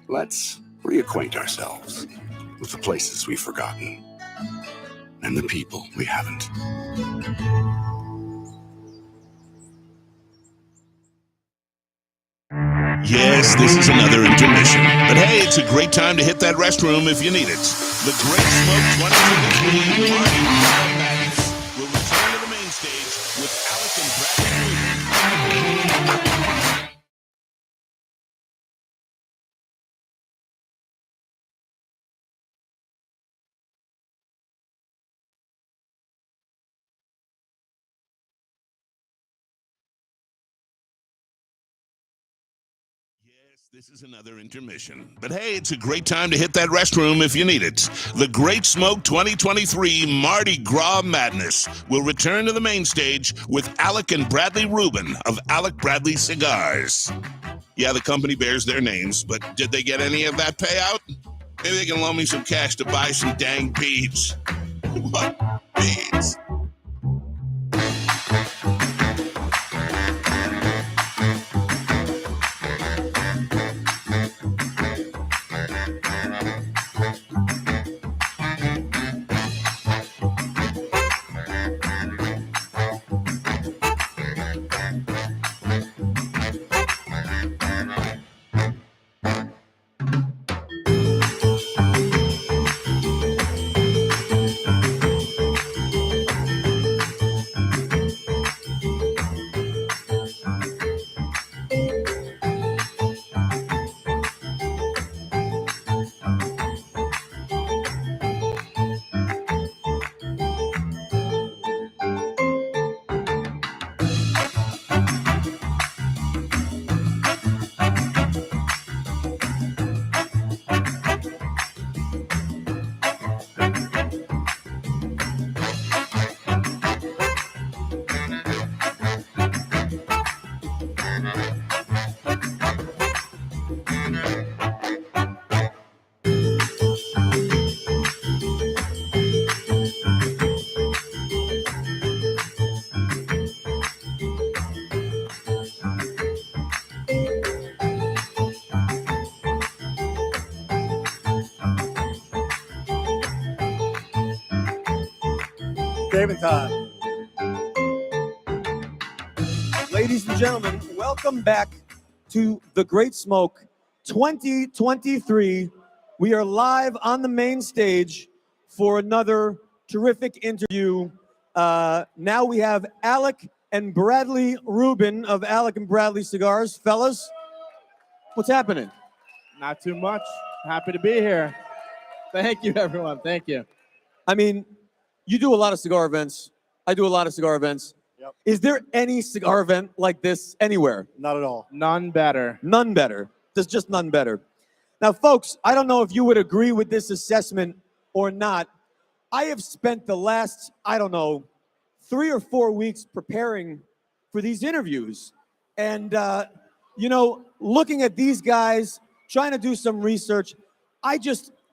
Let's reacquaint ourselves with the places we've forgotten and the people we haven't. Yes, this is another intermission. But hey, it's a great time to hit that restroom if you need it. The Great Smoke 2023 Mardi Gras Madness will return to the main stage with Alec and Bradley. This is another intermission. But hey, it's a great time to hit that restroom if you need it. The Great Smoke 2023 Mardi Gras Madness will return to the main stage with Alec and Bradley Rubin of Alec Bradley Cigars. Yeah, the company bears their names, but did they get any of that payout? Maybe they can loan me some cash to buy some dang beads. What beads? David time. Ladies and gentlemen, welcome back to the Great Smoke 2023. We are live on the main stage for another terrific interview. Now we have Alec and Bradley Rubin of Alec and Bradley Cigars. Fellas, what's happening? Not too much. Happy to be here. Thank you, everyone. Thank you. I mean, you do a lot of cigar events. I do a lot of cigar events. Yep. Is there any cigar event like this anywhere? Not at all. None better. None better. There's just none better. Now, folks, I don't know if you would agree with this assessment or not. I have spent the last, 3 or 4 weeks preparing for these interviews. And, looking at these guys, trying to do some research,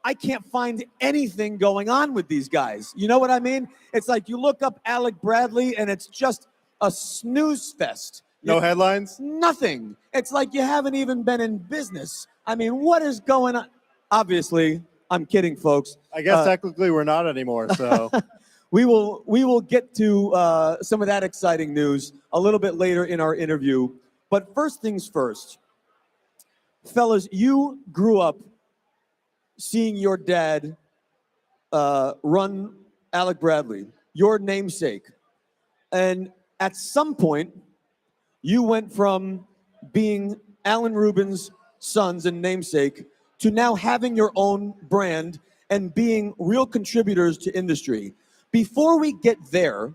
I can't find anything going on with these guys. You know what I mean? It's like you look up Alec Bradley and it's just a snooze fest. No headlines? Nothing. It's like you haven't even been in business. I mean, what is going on? Obviously, I'm kidding, folks. I guess technically we're not anymore, so. We will get to some of that exciting news a little bit later in our interview. But first things first. Fellas, you grew up seeing your dad run Alec Bradley, your namesake. And at some point, you went from being Alan Rubin's sons and namesake to now having your own brand and being real contributors to industry. Before we get there,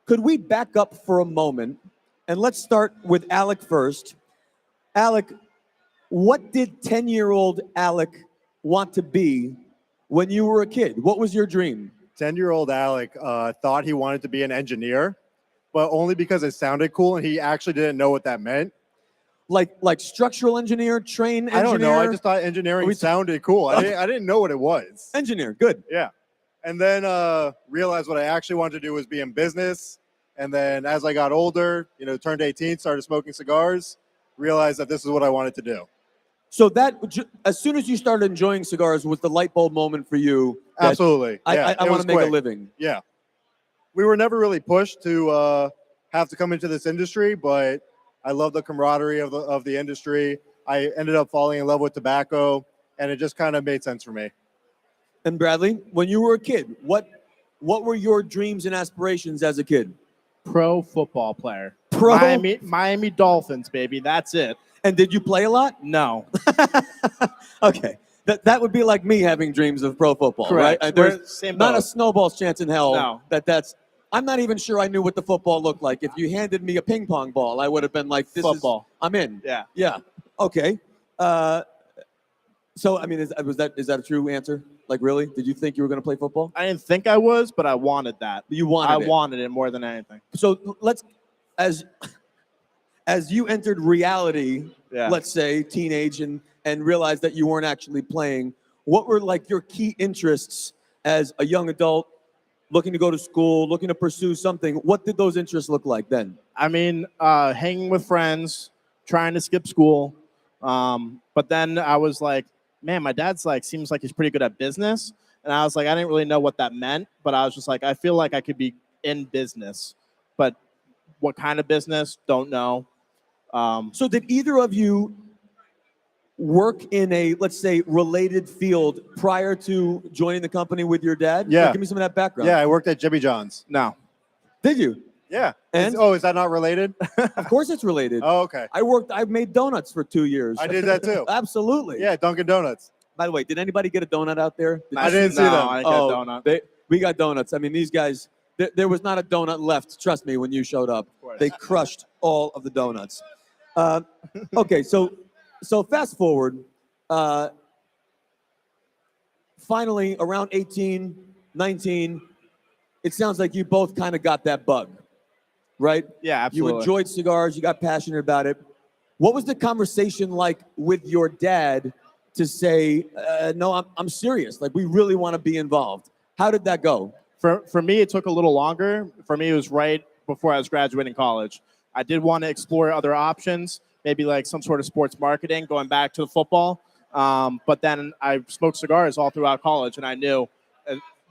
could we back up for a moment? And let's start with Alec first. Alec, what did 10-year-old Alec want to be when you were a kid? What was your dream? 10-year-old Alec thought he wanted to be an engineer, but only because it sounded cool and he actually didn't know what that meant. Like structural engineer, train engineer? I don't know. I just thought engineering sounded cool. I didn't know what it was. Engineer, good. Yeah. And then realized what I actually wanted to do was be in business. And then as I got older, turned 18, started smoking cigars, realized that this is what I wanted to do. So as soon as you started enjoying cigars, was the light bulb moment for you? that Absolutely. Yeah, I it want was to make quick. a living. Yeah. We were never really pushed to have to come into this industry, but I love the camaraderie of the industry. I ended up falling in love with tobacco, and it just kind of made sense for me. And Bradley, when you were a kid, what were your dreams and aspirations as a kid? Pro football player. Pro? Miami Dolphins, baby. That's it. And did you play a lot? No. Okay. That would be like me having dreams of pro football, Correct. right? We're There's same not a boat. snowball's chance in hell No. that's. I'm not even sure I knew what the football looked like. If you handed me a ping pong ball, I would have been like, "This Football. I'm in." Yeah. Yeah. Okay. So I mean, is that a true answer? Like, really? Did you think you were going to play football? I didn't think I was, but I wanted that. You wanted I it. wanted it more than anything. So let's, as you entered reality, Yeah. let's say teenage, and realized that you weren't actually playing, what were like your key interests as a young adult, looking to go to school, looking to pursue something? What did those interests look like then? I mean, hanging with friends, trying to skip school. But then I was like, man, my dad's like, seems like he's pretty good at business. And I was like, I didn't really know what that meant, but I was just like, I feel like I could be in business, but what kind of business? Don't know. So did either of you work in a, let's say, related field prior to joining the company with your dad? Yeah. Like, give me some of that background. Yeah, I worked at Jimmy John's. No. Did you? Yeah. And? Is that not related? Of course it's related. Oh, okay. I made donuts for 2 years. I did that too. Absolutely. Yeah, Dunkin' Donuts. By the way, did anybody get a donut out there? I didn't see them. I didn't get a donut. We got donuts. I mean, these guys, there was not a donut left. Trust me, when you showed up, they crushed all of the donuts. Okay, so fast forward. Finally, around 18, 19, it sounds like you both kind of got that bug, right? Yeah, absolutely. You enjoyed cigars. You got passionate about it. What was the conversation like with your dad to say, no, I'm serious. Like, we really want to be involved. How did that go? For me, it took a little longer. For me, it was right before I was graduating college. I did want to explore other options, maybe like some sort of sports marketing, going back to the football. But then I smoked cigars all throughout college, and I knew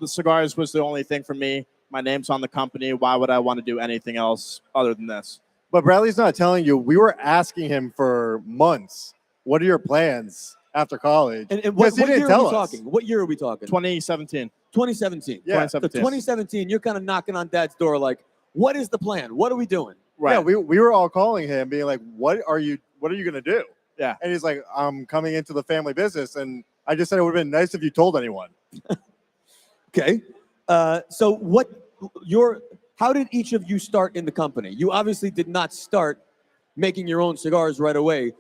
the cigars was the only thing for me. My name's on the company. Why would I want to do anything else other than this? But Bradley's not telling you. We were asking him for months. What are your plans after college? And what Because he didn't year tell are we us. talking? What year are we talking? 2017. 2017. Yeah. 2017. So 2017, you're kind of knocking on dad's door like, what is the plan? What are we doing? Right. Yeah, we were all calling him, being like, "What are you gonna do?" Yeah. And he's like, "I'm coming into the family business," and I just said it would have been nice if you told anyone. Okay. So how did each of you start in the company? You obviously did not start making your own cigars right away.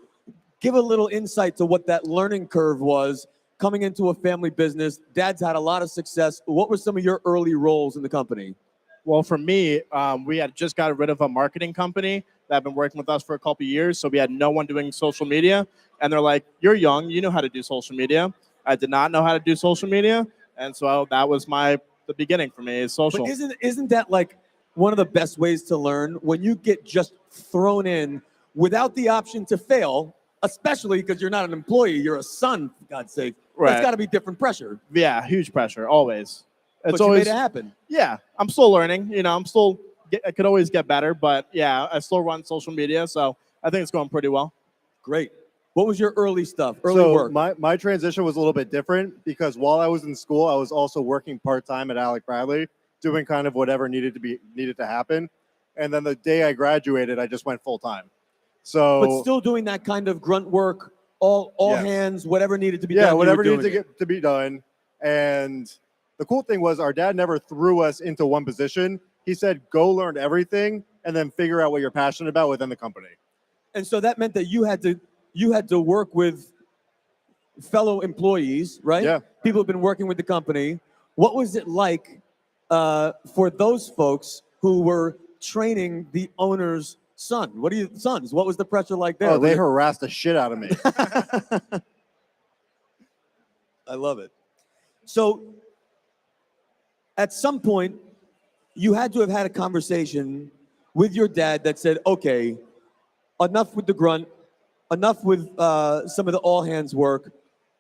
Give a little insight to what that learning curve was coming into a family business. Dad's had a lot of success. What were some of your early roles in the company? Well, for me, we had just got rid of a marketing company that had been working with us for a couple of years. So we had no one doing social media. And they're like, you're young, you know how to do social media. I did not know how to do social media. And so that was the beginning for me, is social. But isn't that like one of the best ways to learn, when you get just thrown in without the option to fail, especially because you're not an employee, you're a son, for God's sake. Right. That's got to be different pressure. Yeah, huge pressure, always. But you made it happen. Yeah, I'm still learning. You know, I could always get better, but yeah, I still run social media, so I think it's going pretty well. Great. What was your early stuff, So work? my transition was a little bit different because while I was in school, I was also working part-time at Alec Bradley, doing kind of whatever needed to happen. And then the day I graduated, I just went full-time. So But still doing that kind of grunt work, all Yes. hands, whatever needed to be done. yeah, you whatever were needed doing it. to be done. And the cool thing was our dad never threw us into one position. He said, go learn everything and then figure out what you're passionate about within the company. And so that meant that you had to work with fellow employees, right? Yeah. People have been working with the company. What was it like for those folks who were training the owner's sons? What was the pressure like there? Oh, they Was it- harassed the shit out of me. I love it. So at some point, you had to have had a conversation with your dad that said, okay, enough with the grunt. enough with some of the all hands work.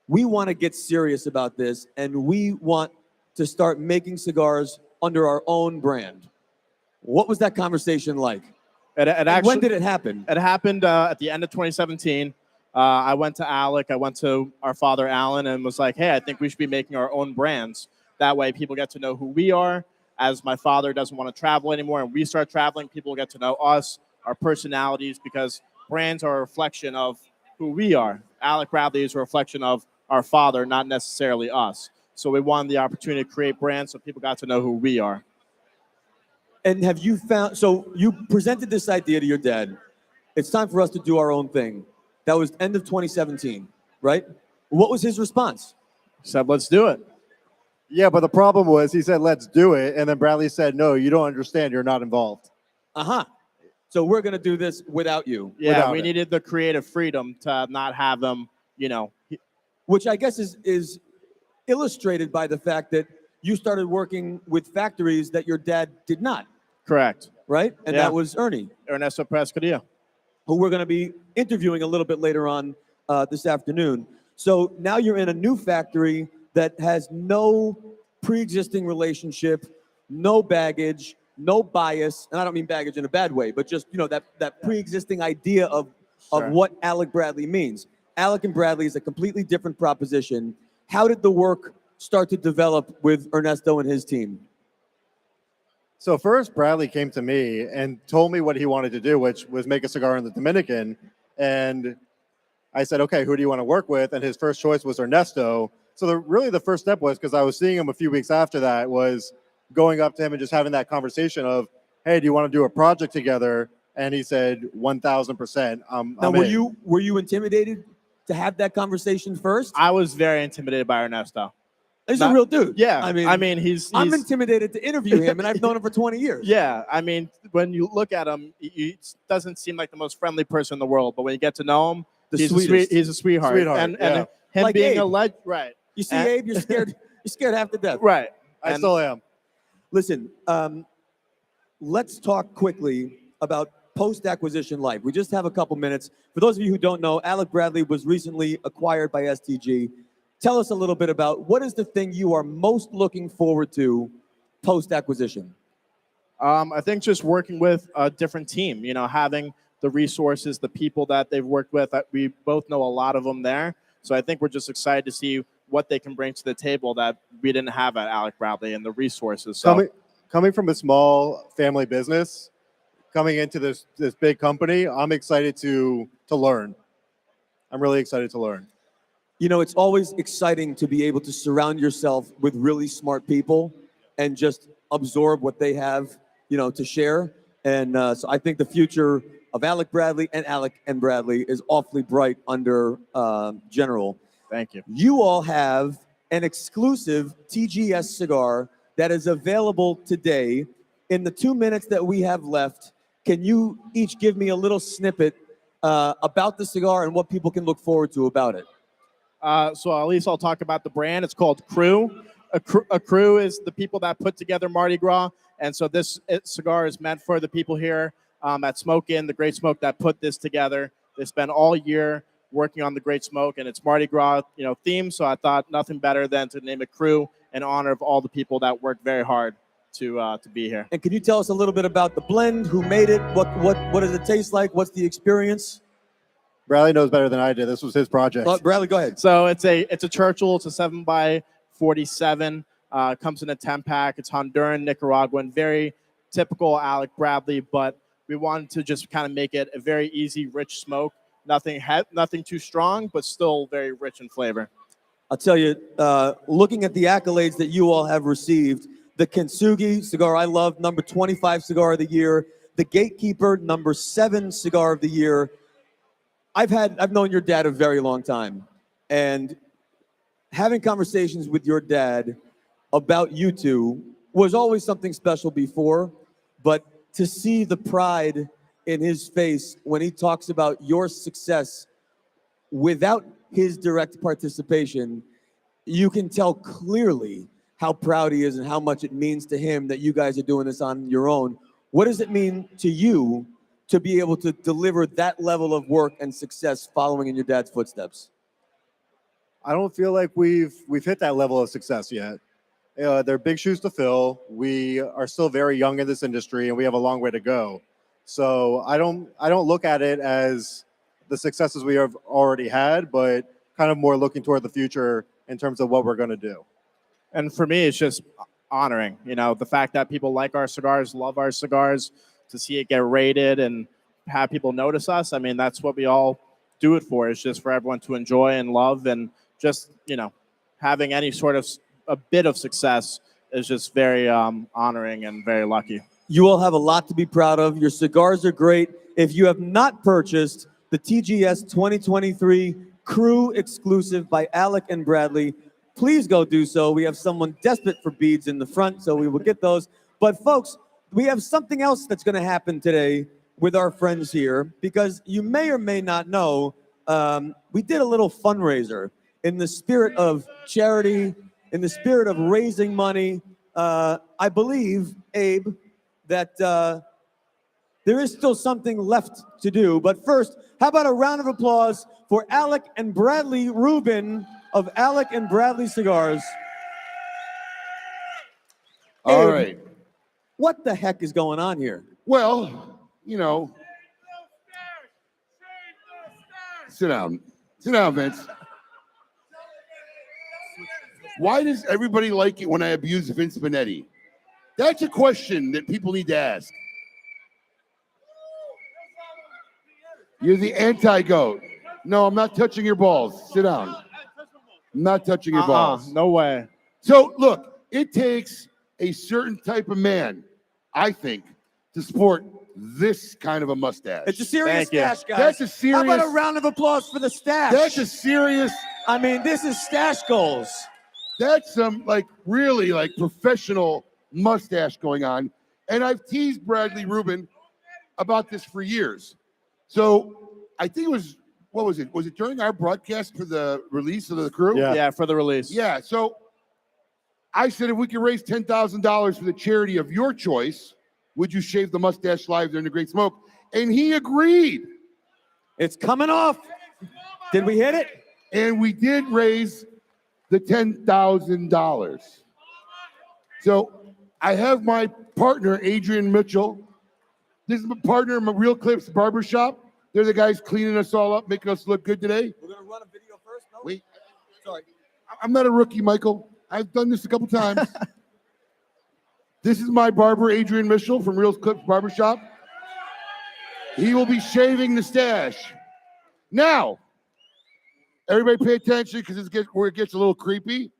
We want to get serious about this, and we want to start making cigars under our own brand. What was that conversation like? When did it happen? It happened at the end of 2017. I went to Alec, I went to our father, Alan, and was like, hey, I think we should be making our own brands. That way people get to know who we are. As my father doesn't want to travel anymore and we start traveling, people get to know us, our personalities, because brands are a reflection of who we are. Alec Bradley is a reflection of our father, not necessarily us. So we wanted the opportunity to create brands so people got to know who we are. And have you found, so you presented this idea to your dad. It's time for us to do our own thing. That was end of 2017, right? What was his response? He said, let's do it. Yeah, but the problem was he said, let's do it. And then Bradley said, no, you don't understand. You're not involved. Uh-huh. So we're going to do this without you. Yeah, we needed the creative freedom to not have them, Which I guess is illustrated by the fact that you started working with factories that your dad did not. Correct. Right? And Yeah. that was Ernie. Ernesto Prescadillo. Who we're going to be interviewing a little bit later on this afternoon. So now you're in a new factory that has no pre-existing relationship, no baggage, no bias, and I don't mean baggage in a bad way, but just that pre-existing idea of what Alec Bradley means. Alec and Bradley is a completely different proposition. How did the work start to develop with Ernesto and his team? So first, Bradley came to me and told me what he wanted to do, which was make a cigar in the Dominican. And I said, okay, who do you want to work with? And his first choice was Ernesto. So really the first step was, because I was seeing him a few weeks after that, was going up to him and just having that conversation of, hey, do you want to do a project together? And he said, 1,000%. Now, were you intimidated to have that conversation first? I was very intimidated by Ernesto. He's a real dude. Yeah, I mean, he's I'm intimidated to interview him, and I've known him for 20 years. Yeah, I mean, when you look at him, he doesn't seem like the most friendly person in the world, but when you get to know him, he's a sweetheart. And him Like being Abe. a legend, right? You see, Abe, you're scared half to death. Right. I still am. Listen, let's talk quickly about post-acquisition life. We just have a couple minutes. For those of you who don't know, Alec Bradley was recently acquired by STG. Tell us a little bit about what is the thing you are most looking forward to post-acquisition? I think just working with a different team, having the resources, the people that they've worked with. We both know a lot of them there. So I think we're just excited to see what they can bring to the table that we didn't have at Alec Bradley and the resources. So Coming from a small family business, coming into this big company, I'm excited to learn. I'm really excited to learn. It's always exciting to be able to surround yourself with really smart people and just absorb what they have, to share. And so I think the future of Alec Bradley and Bradley is awfully bright under General. Thank you. You all have an exclusive TGS cigar that is available today. In the 2 minutes that we have left, can you each give me a little snippet about the cigar and what people can look forward to about it? So at least I'll talk about the brand. It's called Crew. A crew is the people that put together Mardi Gras. And so this cigar is meant for the people here at Smoke Inn, the Great Smoke, that put this together. They spent all year working on the Great Smoke, and it's Mardi Gras, theme. So I thought nothing better than to name it Crew in honor of all the people that worked very hard to be here. And can you tell us a little bit about the blend? Who made it? What does it taste like? What's the experience? Bradley knows better than I did. This was his project. Bradley, go ahead. So it's a Churchill. It's a 7x47. Comes in a 10-pack. It's Honduran, Nicaraguan. Very typical Alec Bradley, but we wanted to just kind of make it a very easy, rich smoke. Nothing too strong, but still very rich in flavor. I'll tell you, looking at the accolades that you all have received, the Kintsugi cigar I love, number 25 cigar of the year. The Gatekeeper, number 7 cigar of the year. I've known your dad a very long time, and having conversations with your dad about you two was always something special before, but to see the pride in his face when he talks about your success without his direct participation, you can tell clearly how proud he is and how much it means to him that you guys are doing this on your own. What does it mean to you to be able to deliver that level of work and success following in your dad's footsteps? I don't feel like we've hit that level of success yet. They're big shoes to fill. We are still very young in this industry, and we have a long way to go. So I don't look at it as the successes we have already had, but kind of more looking toward the future in terms of what we're going to do. And for me, it's just honoring, the fact that people like our cigars, love our cigars, to see it get rated and have people notice us. I mean, that's what we all do it for. It's just for everyone to enjoy and love, and just, having any sort of a bit of success is just very honoring and very lucky. You all have a lot to be proud of. Your cigars are great. If you have not purchased the TGS 2023 Crew Exclusive by Alec and Bradley, please go do so. We have someone desperate for beads in the front, so we will get those. But folks, we have something else that's going to happen today with our friends here, because you may or may not know, we did a little fundraiser in the spirit of charity, in the spirit of raising money. I believe, Abe, that there is still something left to do. But first, how about a round of applause for Alec and Bradley Rubin of Alec and Bradley Cigars. All Abe, right. what the heck is going on here? Well, sit down. Sit down, Vince. Why does everybody like it when I abuse Vince Benetti? That's a question that people need to ask. You're the anti-goat. No, I'm not touching your balls. Sit down. I'm not touching your balls. No way. So, look, it takes a certain type of man, I think, to sport this kind of a mustache. It's a serious stash, guys. That's a serious... How about a round of applause for the stash? That's a serious... I mean, this is stash goals. That's some, really, professional mustache going on. And I've teased Bradley Rubin about this for years. So I think it was, what was it? Was it during our broadcast for the release of the crew? Yeah, for the release. Yeah, so I said, if we could raise $10,000 for the charity of your choice, would you shave the mustache live during the Great Smoke? And he agreed. It's coming off. Did we hit it? And we did raise the $10,000. So I have my partner, Adrian Mitchell. This is my partner in my Real Clips Barbershop. They're the guys cleaning us all up, making us look good today. We're going to run a video first? No? Wait. Sorry. I'm not a rookie, Michael. I've done this a couple times. This is my barber, Adrian Mitchell from Real Clips Barbershop. He will be shaving the stash. Now, everybody pay attention because it gets a little creepy.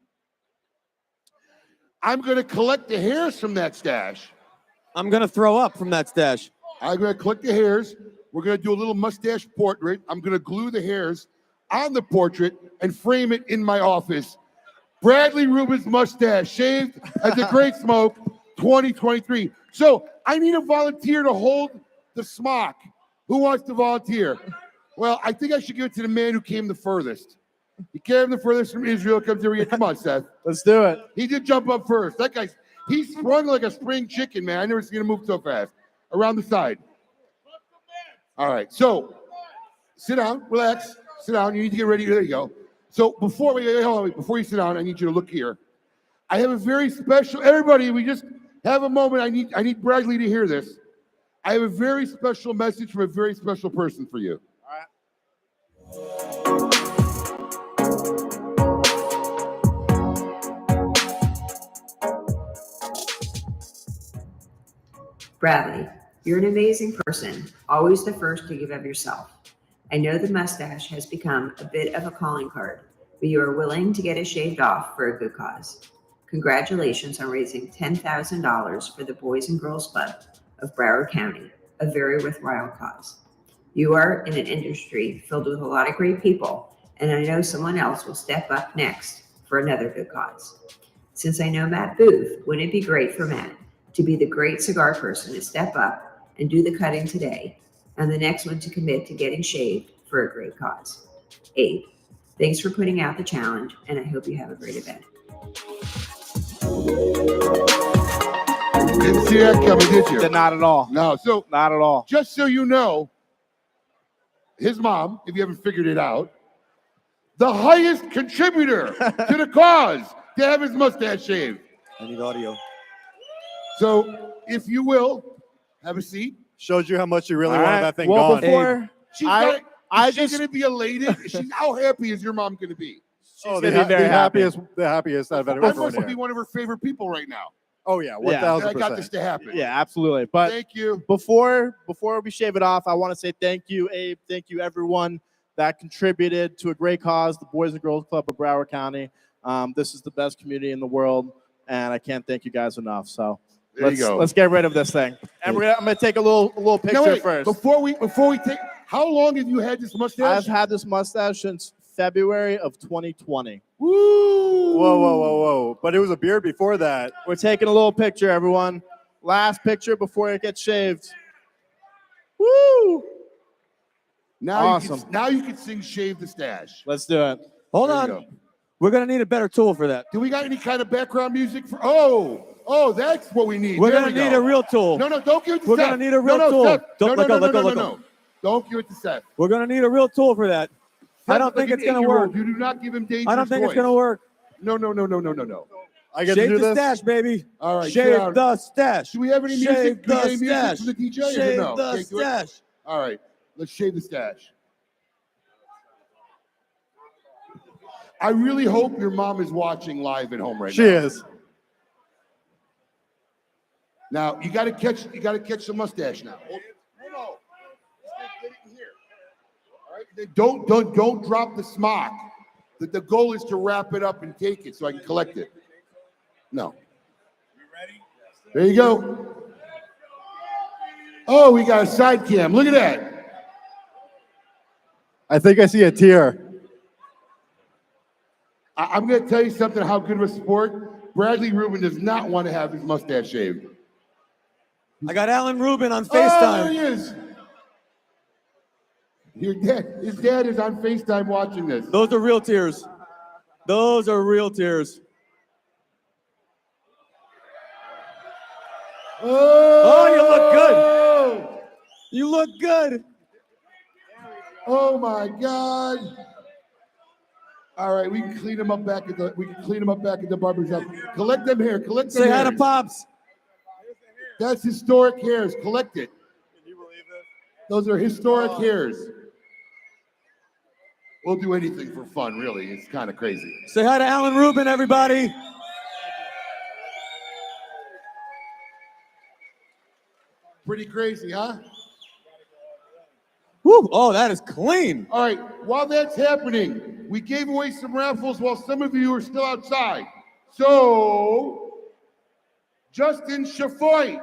I'm going to collect the hairs from that stash. I'm going to throw up from that stash. I'm going to collect the hairs. We're going to do a little mustache portrait. I'm going to glue the hairs on the portrait and frame it in my office. Bradley Rubin's mustache, shaved at the Great Smoke 2023. So I need a volunteer to hold the smock. Who wants to volunteer? Well, I think I should give it to the man who came the furthest. He came the furthest from Israel. Comes here. Come on, Seth. Let's do it. He did jump up first. That guy's, he sprung like a spring chicken, man. I never seen him move so fast. Around the side. All right. So sit down, relax, sit down. You need to get ready. There you go. So before you sit down, I need you to look here. I have a very special, everybody, we just have a moment. I need Bradley to hear this. I have a very special message from a very special person for you. Bradley, you're an amazing person, always the first to give of yourself. I know the mustache has become a bit of a calling card, but you are willing to get it shaved off for a good cause. Congratulations on raising $10,000 for the Boys and Girls Club of Broward County, a very worthwhile cause. You are in an industry filled with a lot of great people, and I know someone else will step up next for another good cause. Since I know Matt Booth, wouldn't it be great for Matt to be the great cigar person to step up and do the cutting today, and the next one to commit to getting shaved for a great cause? Abe, thanks for putting out the challenge, and I hope you have a great event. Didn't see that coming, did you? Not at all. No. So not at all. Just so you know, his mom, if you haven't figured it out, the highest contributor to the cause to have his mustache shaved. I need audio. So, if you will, have a seat. Shows you how much you really All want right. that thing Well, gone. before- I Is she going to be elated? How happy is your mom going to be? Oh, the happiest I've ever I heard. must be one of her favorite people right now. Oh yeah, Yeah. 1000%. I got this to happen. Yeah, absolutely. But thank you. Before we shave it off, I want to say thank you, Abe. Thank you, everyone that contributed to a great cause, the Boys and Girls Club of Broward County. This is the best community in the world, and I can't thank you guys enough. So There you go. let's get rid of this thing. And I'm gonna take a little picture Now, wait, first. Before we take, how long have you had this mustache? I've had this mustache since February of 2020. Woo! Whoa. But it was a beard before that. We're taking a little picture, everyone. Last picture before it gets shaved. Woo! Now Awesome. now you can sing "Shave the Stash." Let's do it. Hold There you on. go. We're gonna need a better tool for that. Do we got any kind of background music for? Oh, that's what we need. We're There gonna we need go. a real tool. No, don't give it to We're Seth. gonna need a real no, tool. Seth. Don't no, let go, let go, no, let no. go. Don't give it to Seth. We're gonna need a real tool for that. I Seth, don't think like it's an gonna work. 8-year-old. You do not give him dangerous I don't think it's toys. gonna work. No. I get Shave to do the this. stash, baby. All right, Shave sit down. the stash. Do we have any Shave music? Do we the have any music stash. from the DJ? Shave or no? the Can't do it? stash. All right, let's shave the stash. I really hope your mom is watching live at home right She now. is. Now you got to catch the mustache now. No. Get it in here. All right. Don't drop the smock. The goal is to wrap it up and take it so I can collect it. No. You ready? There you go. Oh, we got a side cam. Look at that. I think I see a tear. I'm going to tell you something. How good of a sport. Bradley Rubin does not want to have his mustache shaved. I got Alan Rubin on Oh, there FaceTime. he is. His dad is on FaceTime watching this. Those are real tears. Those are real tears. Oh, you look good. You look good. Oh my God. All right, we can clean him up back at the barber shop. Collect them hair. Collect them Say hi hairs. to Pops. That's historic hairs. Collect it. Can you believe this? Those are historic hairs. We'll do anything for fun, really. It's kind of crazy. Say hi to Alan Rubin, everybody. Pretty crazy, huh? Woo. Oh, that is clean. All right, while that's happening, we gave away some raffles while some of you are still outside. So, Justin Chafoy,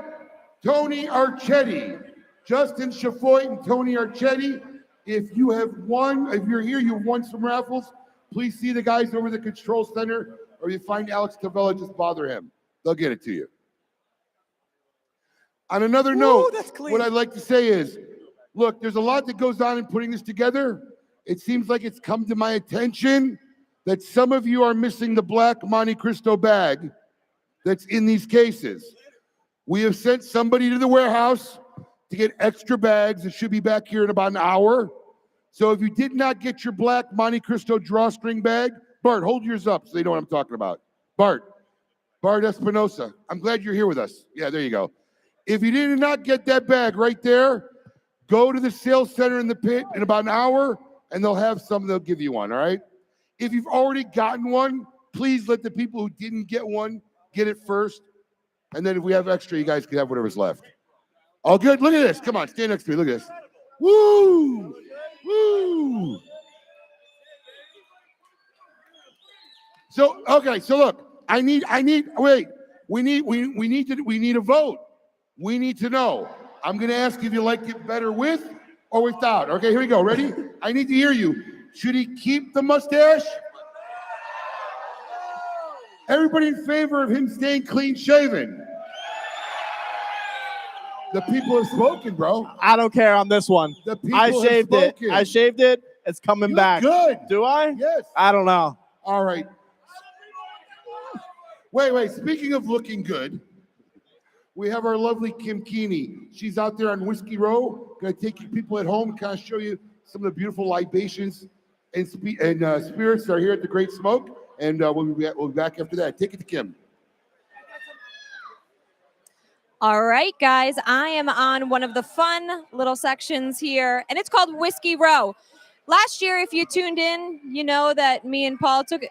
Tony Archetti. Justin Chafoy and Tony Archetti, if you're here, you've won some raffles, please see the guys over the control center, or you find Alex Cavella, just bother him. They'll get it to you. On another note, that's clean. what I'd like to say is, look, there's a lot that goes on in putting this together. It seems like it's come to my attention that some of you are missing the black Monte Cristo bag that's in these cases. We have sent somebody to the warehouse to get extra bags. It should be back here in about an hour. So if you did not get your black Monte Cristo drawstring bag, Bart, hold yours up so they know what I'm talking about. Bart Espinosa, I'm glad you're here with us. Yeah, there you go. If you did not get that bag right there, go to the sales center in the pit in about an hour, and they'll have some. They'll give you one, all right? If you've already gotten one, please let the people who didn't get one get it first. And then if we have extra, you guys can have whatever's left. All good? Look at this. Come on, stand next to me. Look at this. Woo! Woo! So, okay, so look, we need a vote. We need to know. I'm going to ask if you like it better with or without. Okay, here we go. Ready? I need to hear you. Should he keep the mustache? Everybody in favor of him staying clean shaven? The people have spoken, bro. I don't care on this one. The people I have shaved it. spoken. I shaved it. It's coming You back. good. Do I? Yes. I don't know. All right. Wait. Speaking of looking good, We have our lovely Kim Keeney. She's out there on Whiskey Row. Gonna take you people at home and kind of show you some of the beautiful libations and spirits that are here at the Great Smoke. And we'll be back after that. Take it to Kim. All right, guys, I am on one of the fun little sections here, and it's called Whiskey Row. Last year, if you tuned in, you know that me and Paul took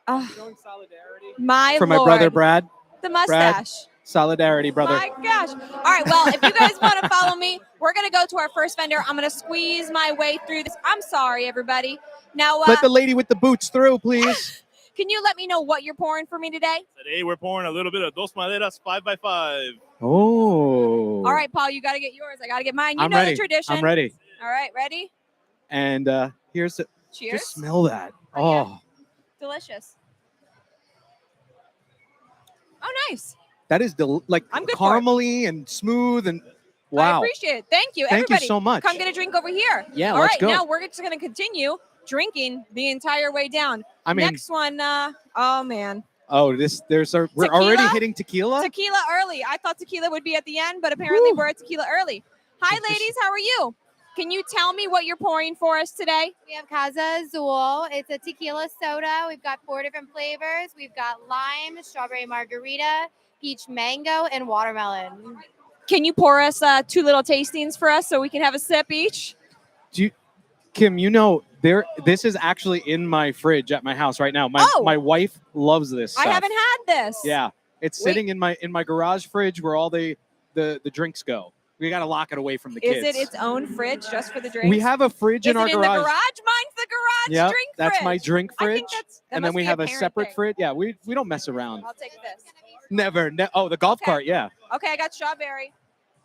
my For my Lord, brother, Brad. the mustache. Solidarity, brother. My gosh. All right, well, if you guys want to follow me, we're going to go to our first vendor. I'm going to squeeze my way through this. I'm sorry, everybody. Now, Let the lady with the boots through, please. can you let me know what you're pouring for me today? Today we're pouring a little bit of Dos Maderas 5x5. Oh. All right, Paul, you got to get yours. I got to get mine. You I'm know ready. the tradition. I'm ready. All right, ready? And here's the. Cheers. Just smell that. Oh, Delicious. Oh, nice. that is like I'm good for it. caramely and smooth and I wow. appreciate it. Thank you, Thank you everybody. so much. Come get a drink over here. Yeah, All let's right, go. now we're just going to continue drinking the entire way down. I mean- Next one, oh, man. Oh, we're already Tequila? hitting tequila. Tequila early. I thought tequila would be at the end, but apparently we're at tequila early. Hi, ladies. How are you? Can you tell me what you're pouring for us today? We have Casa Azul. It's a tequila soda. We've got 4 different flavors. We've got lime, strawberry margarita, peach mango, and watermelon. Can you pour us 2 little tastings for us so we can have a sip each? Kim, you know this is actually in my fridge at my house right now. My wife loves this stuff. I haven't had this. Yeah, it's sitting in my garage fridge where all the drinks go. We got to lock it away from the kids. Is it its own fridge just for the drinks? We have a fridge in our Is it garage. in the garage? Mine's the garage Yeah, drink that's fridge. my drink I fridge. think that And then must we be have a parent separate thing. fridge. Yeah, we don't mess around. I'll take this. Never. Oh, the golf cart. Yeah. Okay, I got strawberry.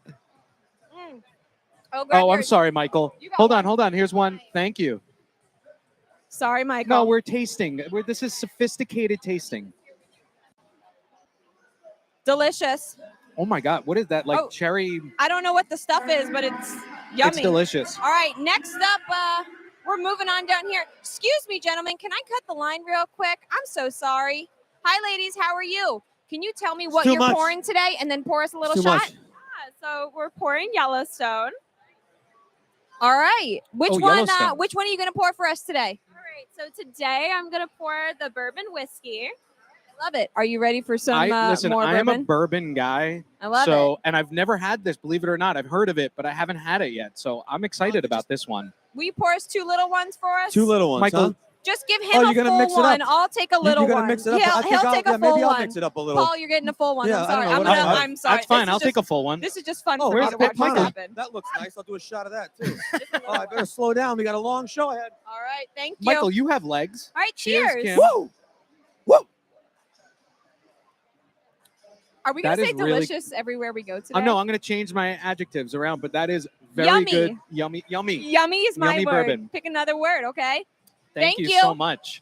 Mm. Oh, Oh, I'm yours. sorry, Michael. Hold on. Here's one. Thank you. Sorry, Michael. No, we're tasting. This is sophisticated tasting. Delicious. Oh my God, what is that? Like Oh. cherry? I don't know what the stuff is, but it's yummy. It's delicious. All right, next up, we're moving on down here. Excuse me, gentlemen. Can I cut the line real quick? I'm so sorry. Hi, ladies. How are you? Can you tell me what too you're much. pouring today and then pour us a little Too shot? much. So we're pouring Yellowstone. All right. Which Oh, one? Yellowstone. Which one are you going to pour for us today? All right. So today I'm gonna pour the bourbon whiskey. Love it. Are you ready for some Listen, more I am bourbon? a bourbon guy. I love so, and I've never had this, believe it or not. I've heard of it, but I haven't had it yet. So I'm excited about this one. Will you pour us 2 little ones for us? 2 little ones, Michael, huh? Just give him Oh, a you're gonna full mix it up. one. I'll take a little You're gonna one. mix it up. I He'll, think he'll take a full maybe one. I'll mix it up a little. Paul, you're getting a full one. Yeah, I'm I don't sorry. know, I'm whatever. I'm sorry. That's fine. This is I'll take just- a full one. This is just fun Oh, for me where's to the watch this happen. That looks nice. I'll do a shot of that too. Oh, I better slow down. We got a long show ahead. All right, thank you. Michael, you have legs. All right, Cheers, cheers. Kim. Woo! Are we going That to say is really- delicious everywhere we go today? No, I'm going to change my adjectives around, but that is very Yummy. good. Yummy. Yummy is my Yummy word. bourbon. Pick another word, okay? Thank you so much.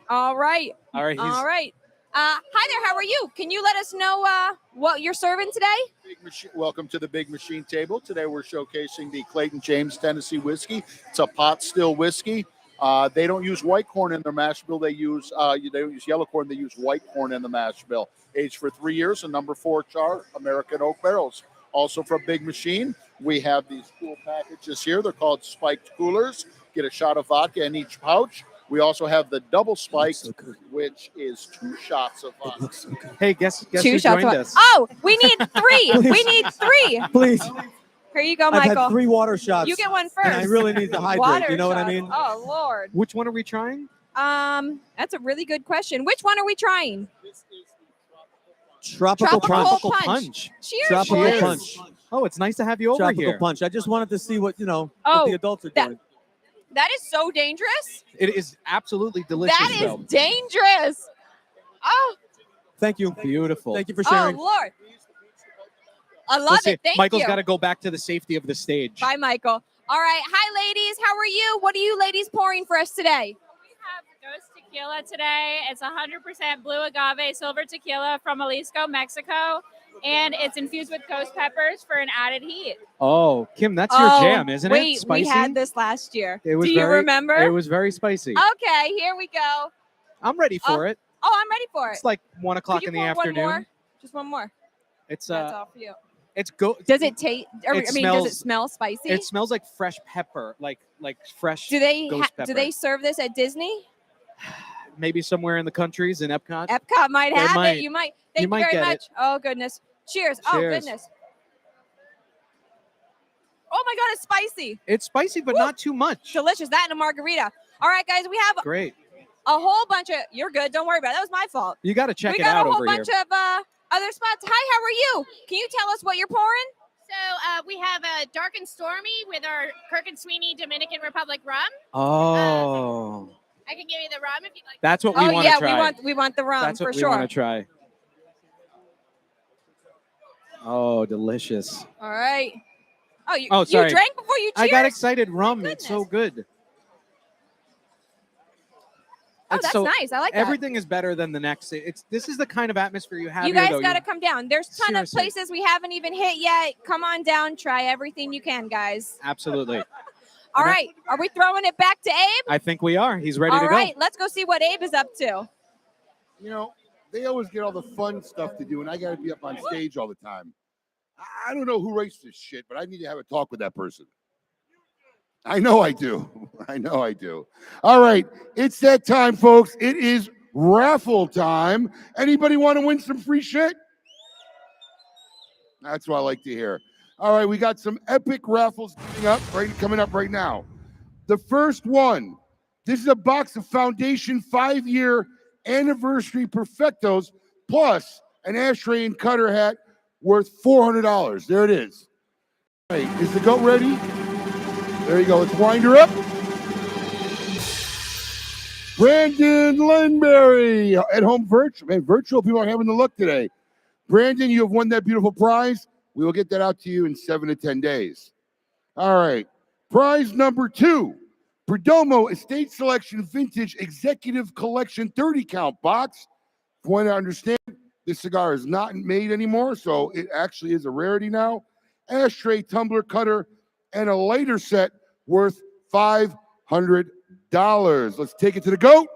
All right. All right, he's- All right. Hi there. How are you? Can you let us know what you're serving today? Welcome to the Big Machine Table. Today we're showcasing the Clayton James Tennessee whiskey. It's a pot still whiskey. They don't use white corn in their mash bill. They don't use yellow corn. They use white corn in the mash bill. Aged for 3 years in number 4 char American oak barrels. Also from Big Machine, we have these cool packages here. They're called spiked coolers. Get a shot of vodka in each pouch. We also have the double spiked, which is 2 shots of vodka. Hey, guess 2 who shots. joined us? Oh, we need 3. We need 3. Please. Here you go, I've Michael. had 3 water shots. You get one first. And I really need to hydrate. Water You know what I shots. mean? Oh, Lord. Which one are we trying? That's a really good question. Which one are we trying? Tropical punch. Cheers, Tropical boys. punch. Oh, it's nice to have you over Tropical here. punch. I just wanted to see what what Oh, the adults are doing. That is so dangerous. It is absolutely delicious. That is though. dangerous. Oh, Thank you. Beautiful. Thank you for oh, sharing. Lord. I love Let's see. it. Thank Michael's you. got to go back to the safety of the stage. Bye, Michael. All right. Hi, ladies. How are you? What are you ladies pouring for us today? Ghost tequila today. It's 100% blue agave silver tequila from Jalisco, Mexico, and it's infused with ghost peppers for an added heat. Oh, Kim, that's your jam, isn't wait, it? Spicy. we had this last year. It was Do you very- remember? It was very spicy. Okay, here we go. I'm ready for it. Oh, I'm ready for it. It's like 1 o'clock Could in you the pour one afternoon. more? Just one more. It's That's all for you. It's Does it taste? I mean, does it smells- smell spicy? It smells like fresh pepper, like fresh. Do they ghost pepper. do they serve this at Disney? Maybe somewhere in the countries in Epcot? Epcot might They have might. it. You might. You Thank you, might very get much. it. Oh goodness. Cheers. Oh Cheers. goodness. Oh my God, it's spicy. It's spicy, but not too much. Delicious. That and a margarita. All right, guys, we have Great. a whole bunch of. You're good. Don't worry about it. That was my fault. You got to check we it got out a whole over bunch here. of other spots. Hi, how are you? Can you tell us what you're pouring? So we have a Dark and Stormy with our Kirk and Sweeney Dominican Republic rum. Oh, I can give you the rum if you'd like. that's what we Oh want to yeah, try. we want the rum That's for what we sure. want to try. Oh, delicious. All right. Oh, you, Oh, sorry. you drank before you cheers? I got excited. Rum. It's so good. Oh, It's that's so- nice. I like that. Everything is better than the next. This is the kind of atmosphere you have You here, guys though. got to come down. There's a ton Seriously. of places we haven't even hit yet. Come on down. Try everything you can, guys. Absolutely. All right. Are we throwing it back to Abe? I think we are. He's ready All to right. go. Let's go see what Abe is up to. You know, they always get all the fun stuff to do, and I got to be up on stage all the time. I don't know who writes this shit, but I need to have a talk with that person. I know I do. I know I do. All right. It's that time, folks. It is raffle time. Anybody want to win some free shit? That's what I like to hear. All right. We got some epic raffles coming up right now. The first one, this is a box of Foundation 5-year anniversary perfectos plus an ashtray and cutter hat worth $400. There it is. All right. Is the goat ready? There you go. Let's wind her up. Brandon Linbury at home virtual. Man, virtual people are having the luck today. Brandon, you have won that beautiful prize. We will get that out to you in 7 to 10 days. All right. Prize number 2. Perdomo Estate Selection Vintage Executive Collection 30 count box. From what I understand, this cigar is not made anymore, so it actually is a rarity now. Ashtray, tumbler, cutter, and a lighter set worth $500. Let's take it to the goat.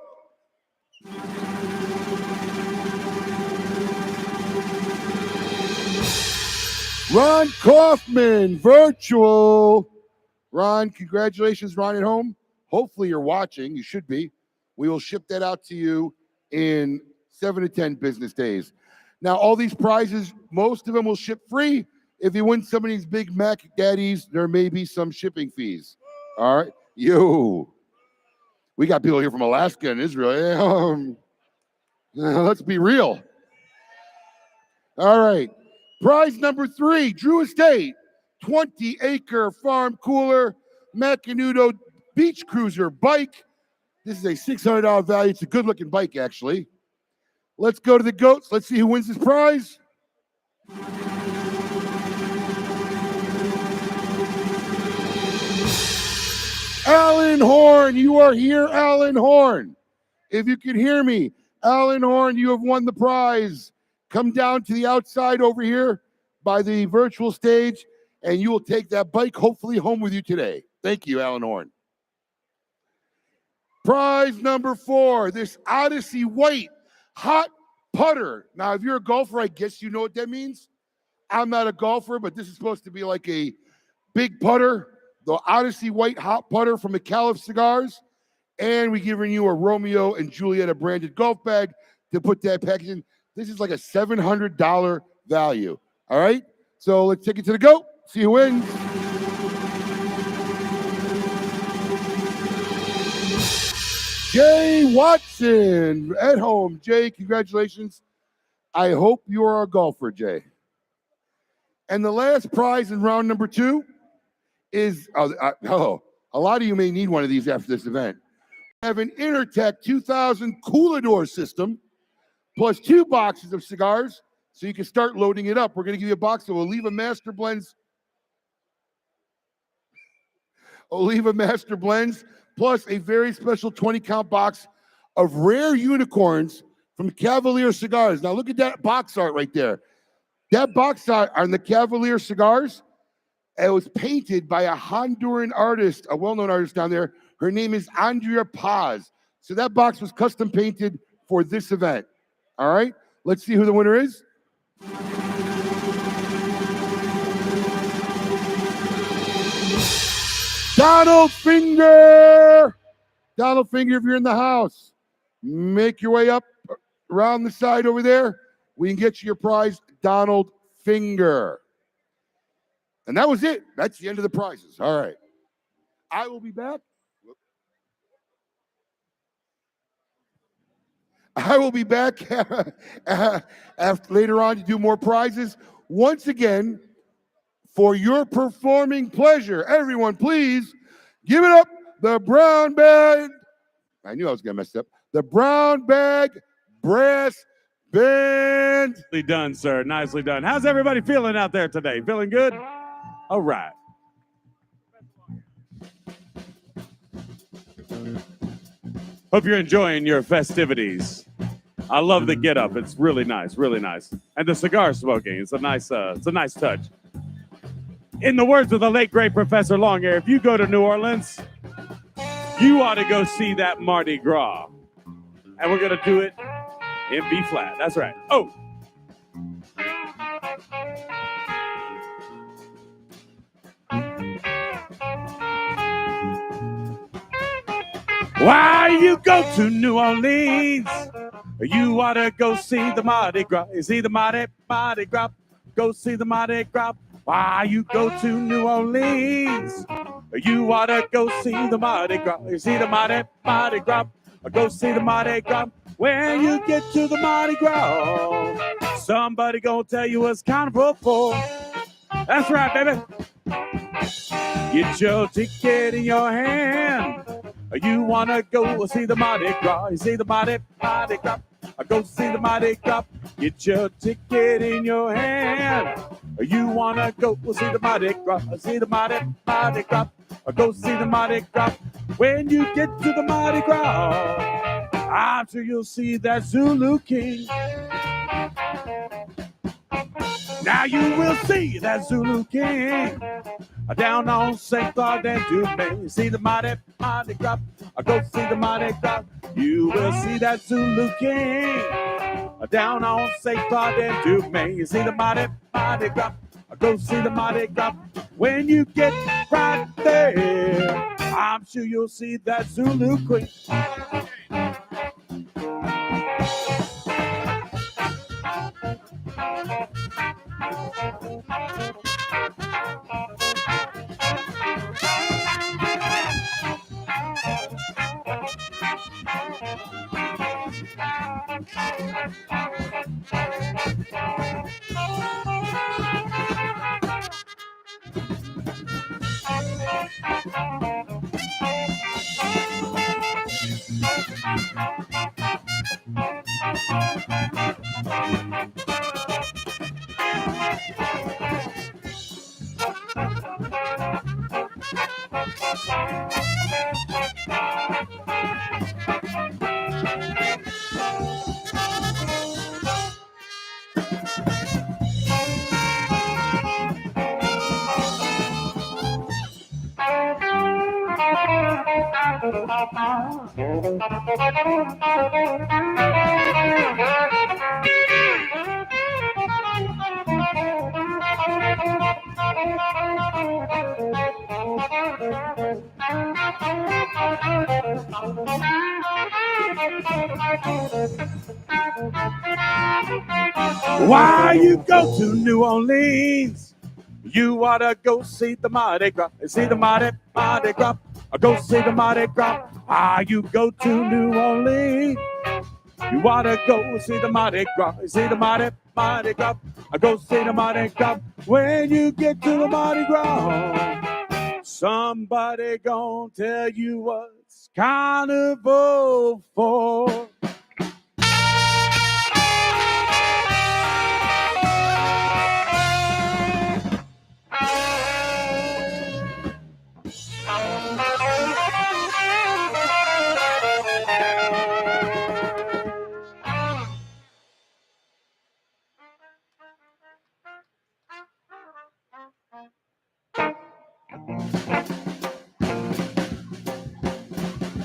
Ron Kaufman, virtual. Ron, congratulations, Ron, at home. Hopefully you're watching. You should be. We will ship that out to you in 7 to 10 business days. Now, all these prizes, most of them will ship free. If you win some of these Big Mac Daddies, there may be some shipping fees. All right? We got people here from Alaska and Israel. Let's be real. All right. Prize number 3, Drew Estate, 20-acre farm cooler, Macanudo beach cruiser bike. This is a $600 value. It's a good-looking bike, actually. Let's go to the goats. Let's see who wins this prize. Alan Horn, you are here, Alan Horn. If you can hear me, Alan Horn, you have won the prize. Come down to the outside over here by the virtual stage, and you will take that bike hopefully home with you today. Thank you, Alan Horn. Prize number 4, this Odyssey White hot putter. Now, if you're a golfer, I guess you know what that means. I'm not a golfer, but this is supposed to be like a big putter. The Odyssey White hot putter from Mccalla Cigars. And we're giving you a Romeo and Julieta branded golf bag to put that package in. This is like a $700 value. All right? So let's take it to the goat. See who wins. Jay Watson at home. Jay, congratulations. I hope you are a golfer, Jay. And the last prize in round number 2 is, a lot of you may need one of these after this event. I have an Intertech 2000 Coolador system plus 2 boxes of cigars so you can start loading it up. We're going to give you a box of Oliva Master Blends. Oliva Master Blends plus a very special 20-count box of rare unicorns from Cavalier Cigars. Now look at that box art right there. That box art on the Cavalier Cigars, it was painted by a Honduran artist, a well-known artist down there. Her name is Andrea Paz. So that box was custom painted for this event. All right, let's see who the winner is. Donald Finger. Donald Finger, if you're in the house, make your way up around the side over there. We can get you your prize, Donald Finger. And that was it. That's the end of the prizes. All right. I will be back. I will be back after later on to do more prizes. Once again, for your performing pleasure, everyone, please give it up. The brown bag. I knew I was going to mess up. The brown bag brass band. Nicely done, sir. Nicely done. How's everybody feeling out there today? Feeling good? All right. Hope you're enjoying your festivities. I love the get up. It's really nice, really nice. And the cigar smoking. It's a nice touch. In the words of the late great Professor Longhair, if you go to New Orleans, you ought to go see that Mardi Gras. And we're gonna do it in B flat. That's right. Oh. Why you go to New Orleans? You ought to go see the Mardi Gras. You see the Mardi Gras. Go see the Mardi Gras. Why you go to New Orleans? You ought to go see the Mardi Gras. You see the Mardi Gras. Go see the Mardi Gras. When you get to the Mardi Gras, somebody gonna tell you what's carnival for. That's right, baby. Get your ticket in your hand. You wanna go see the Mardi Gras? You see the Mardi Gras? Go see the Mardi Gras. Get your ticket in your hand. You wanna go see the Mardi Gras? See the Mardi Gras. Go see the Mardi Gras. When you get to the Mardi Gras, I'm sure you'll see that Zulu King. Now you will see that Zulu King down on St. Claude and Dumaine. See the Mardi Gras. Go see the Mardi Gras. You will see that Zulu King down on St. Claude and Dumaine. You see the Mardi Gras. Go see the Mardi Gras. When you get right there, I'm sure you'll see that Zulu Queen. Why you go to New Orleans? You ought to go see the Mardi Gras. See the Mardi Gras. Go see the Mardi Gras. Why you go to New Orleans? You ought to go see the Mardi Gras. See the Mardi Gras. Go see the Mardi Gras. When you get to the Mardi Gras, somebody gonna tell you what's carnival for.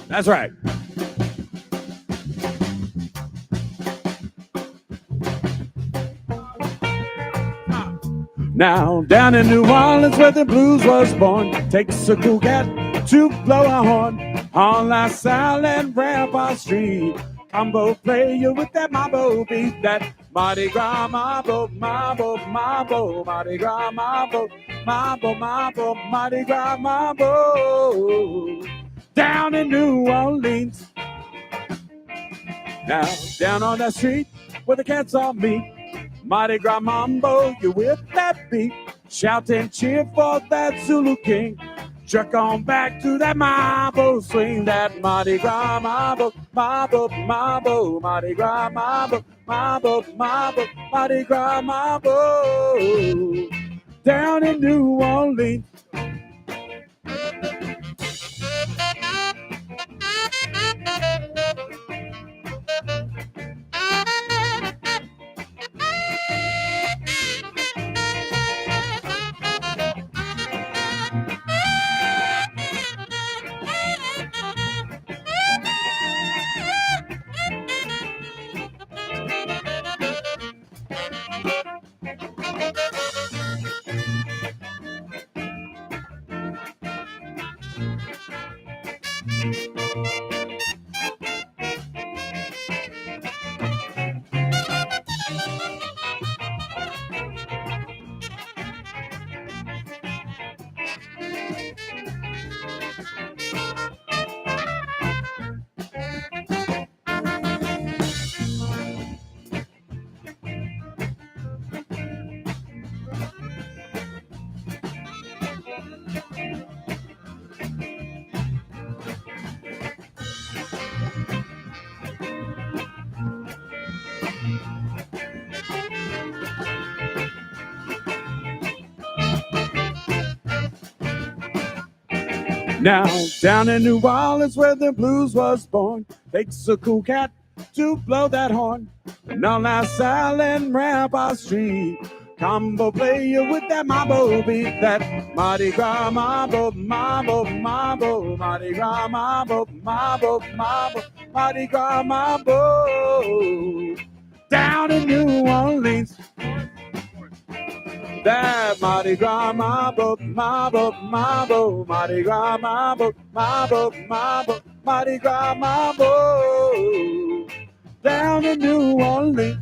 That's right. Now, down in New Orleans where the blues was born, takes a cool cat to blow a horn on La Salle and Rampart Street. Combo player with that mambo beat, that Mardi Gras mambo, mambo, mambo, Mardi Gras mambo, mambo, mambo, Mardi Gras mambo. Down in New Orleans, now down on that street where the cats all meet. Mardi Gras mambo, you with that beat, shout and cheer for that Zulu king. Truck on back to that mambo swing, that Mardi Gras mambo, mambo, mambo, Mardi Gras mambo, mambo, mambo, Mardi Gras mambo. Down in New Orleans. Now, down in New Orleans where the blues was born, takes a cool cat to blow that horn. And on La Salle and Rampart Street, combo player with that mambo beat, that Mardi Gras mambo, mambo, mambo, Mardi Gras mambo, mambo, mambo, Mardi Gras mambo. Down in New Orleans, that Mardi Gras mambo, mambo, mambo, Mardi Gras mambo, mambo, mambo, Mardi Gras mambo. Down in New Orleans.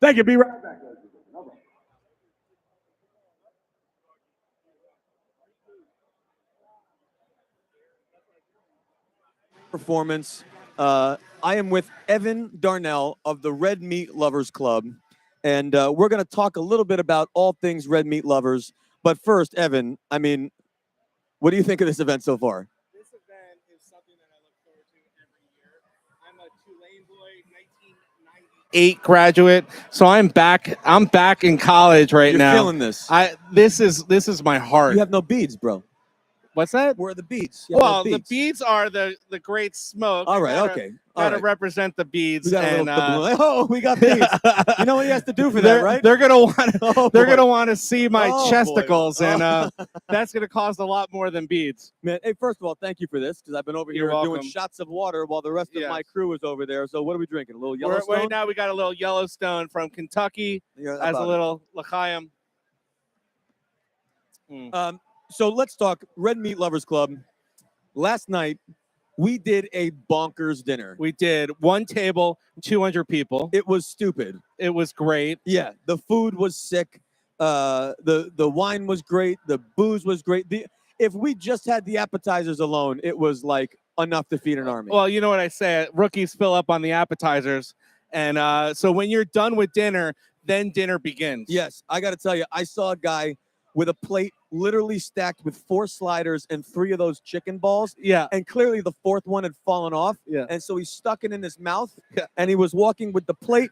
Thank you. Be right back. performance. I am with Evan Darnell of the Red Meat Lovers Club, and we're going to talk a little bit about all things Red Meat Lovers. But first, Evan, I mean, what do you think of this event so far? This event is something that I look forward to every year. I'm a Tulane boy, 1998 graduate, so I'm back in college right You're now. feeling this. This is my heart. You have no beads, bro. What's that? Where are the beads? You have no Well, the beads. beads are the great smoke. All right, okay. All Gotta right. represent the beads. We got a and, little oh, we got beads. You know what he has to do for that, they're, right? They're gonna want. Oh, they're boy. gonna want to see my Oh, chesticles, boy. and that's gonna cost a lot more than beads. Man, hey, first of all, thank you for this because I've been over You're here doing welcome. shots of water while the rest of my crew is over there. So what are we drinking? A little Yellowstone? Right now we got a little Yellowstone from Kentucky Yeah, as a about it. little l'chaim. So let's talk Red Meat Lovers Club. Last night, we did a bonkers dinner. We did one table, 200 people. It was stupid. It was great. Yeah, the food was sick. The wine was great. The booze was great. If we just had the appetizers alone, it was like enough to feed an army. Well, you know what I say, rookies fill up on the appetizers. And so when you're done with dinner, then dinner begins. Yes, I got to tell you, I saw a guy with a plate literally stacked with 4 sliders and 3 of those chicken balls. Yeah. And clearly the 4th one had fallen off. Yeah. And so he stuck it in his mouth. Yeah. And he was walking with the plate,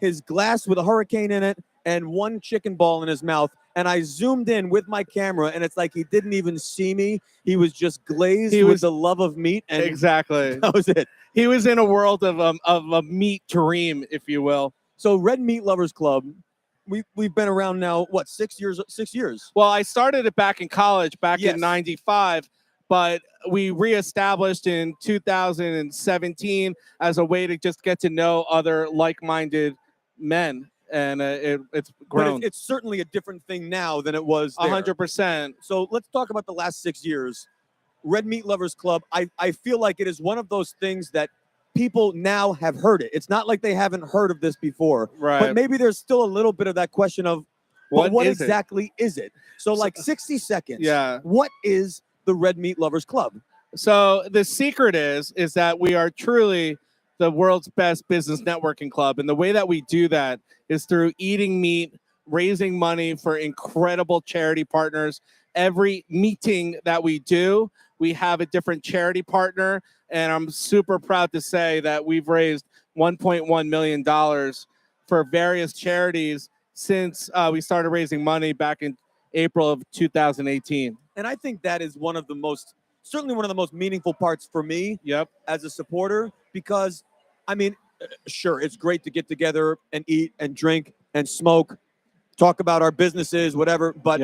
his glass with a hurricane in it, and 1 chicken ball in his mouth. And I zoomed in with my camera, and it's like he didn't even see me. He was just glazed with the love of meat. And exactly. That was it. He was in a world of a meat dream, if you will. So Red Meat Lovers Club, we've been around now, what, 6 years? 6 years. Well, I started it back in college, back Yes. in 95, but we reestablished in 2017 as a way to just get to know other like-minded men. And it's grown. But it's certainly a different thing now than it was there. 100%. So let's talk about the last 6 years. Red Meat Lovers Club, I feel like it is one of those things that people now have heard it. It's not like they haven't heard of this before. Right. But maybe there's still a little bit of that question of, What what is it? exactly is it? So like 60 seconds. Yeah. What is the Red Meat Lovers Club? So the secret is that we are truly the world's best business networking club. And the way that we do that is through eating meat, raising money for incredible charity partners. Every meeting that we do, we have a different charity partner. And I'm super proud to say that we've raised $1.1 million for various charities since we started raising money back in April of 2018. And I think that is certainly one of the most meaningful parts for me as a supporter, because, I mean, sure, it's great to get together and eat and drink and smoke, talk about our businesses, whatever, but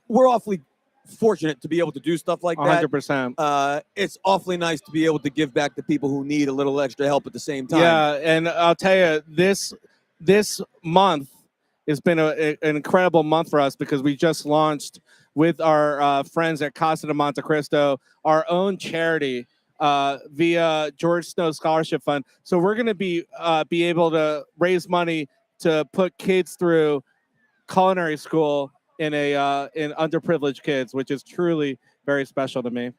we're awfully fortunate to be able to do stuff like that. 100%. It's awfully nice to be able to give back to people who need a little extra help at the same time. Yeah, and I'll tell you, this month has been an incredible month for us because we just launched with our friends at Casa de Monte Cristo our own charity via George Snow Scholarship Fund. So we're going to be able to raise money to put kids through culinary school in underprivileged kids, which is truly very special to me.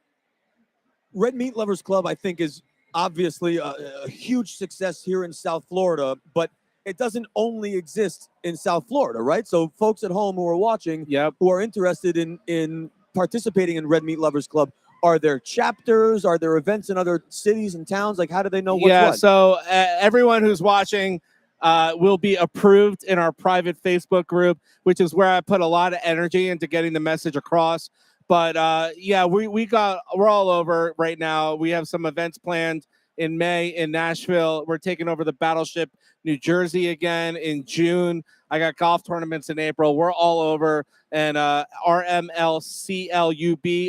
Red Meat Lovers Club, I think, is obviously a huge success here in South Florida, but it doesn't only exist in South Florida, right? So folks at home who are watching, who are interested in participating in Red Meat Lovers Club, are there chapters? Are there events in other cities and towns? Like, how do they know what's what? So everyone who's watching will be approved in our private Facebook group, which is where I put a lot of energy into getting the message across. But we're all over right now. We have some events planned in May in Nashville. We're taking over the Battleship, New Jersey again in June. I got golf tournaments in April. We're all over. And RMLCLUB,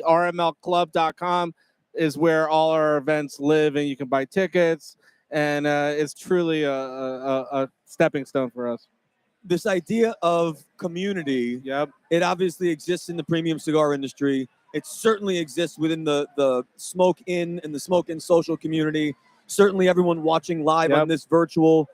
RMLclub.com is where all our events live, and you can buy tickets. And it's truly a stepping stone for us. This idea of community, it obviously exists in the premium cigar industry. It certainly exists within the Smoke In and the Smoke In social community. Certainly everyone watching live on this virtual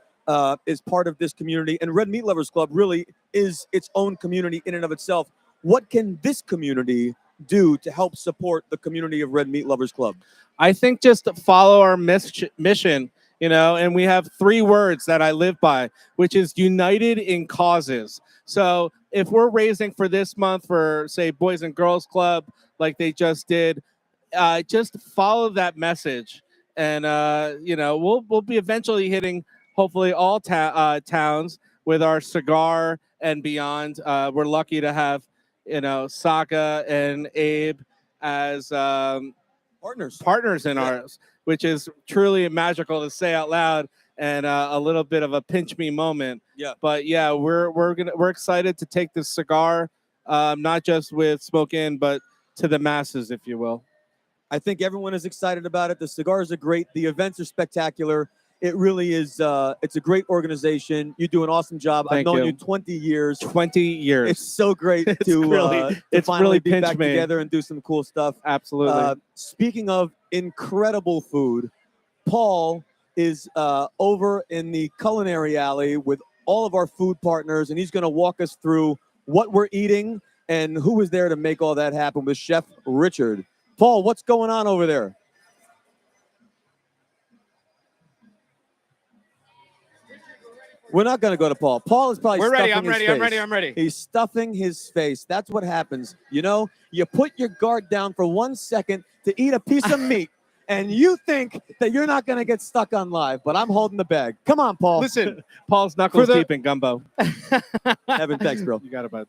is part of this community. And Red Meat Lovers Club really is its own community in and of itself. What can this community do to help support the community of Red Meat Lovers Club? I think just follow our mission, and we have 3 words that I live by, which is united in causes. So if we're raising for this month for, say, Boys and Girls Club, like they just did, just follow that message. And, we'll be eventually hitting, hopefully, all towns with our cigar and beyond. We're lucky to have, Saka and Abe as partners in ours, which is truly magical to say out loud, and a little bit of a pinch me moment. Yeah. But yeah, we're excited to take this cigar, not just with Smoke In, but to the masses, if you will. I think everyone is excited about it. The cigars are great. The events are spectacular. It really is. It's a great organization. You do an awesome job. I've known you 20 years. 20 years. It's so great to finally be back together and do some cool stuff. Absolutely. Speaking of incredible food, Paul is over in the culinary alley with all of our food partners, and he's going to walk us through what we're eating and who was there to make all that happen with Chef Richard. Paul, what's going on over there? We're not going to go to Paul. Paul is probably We're ready. stuffing his face. I'm ready. He's stuffing his face. That's what happens. You put your guard down for 1 second to eat a piece of meat, and you think that you're not going to get stuck on live, but I'm holding the bag. Come on, Paul. Listen, Paul's knuckles deep in gumbo. Evan, thanks, bro. You got it, bud.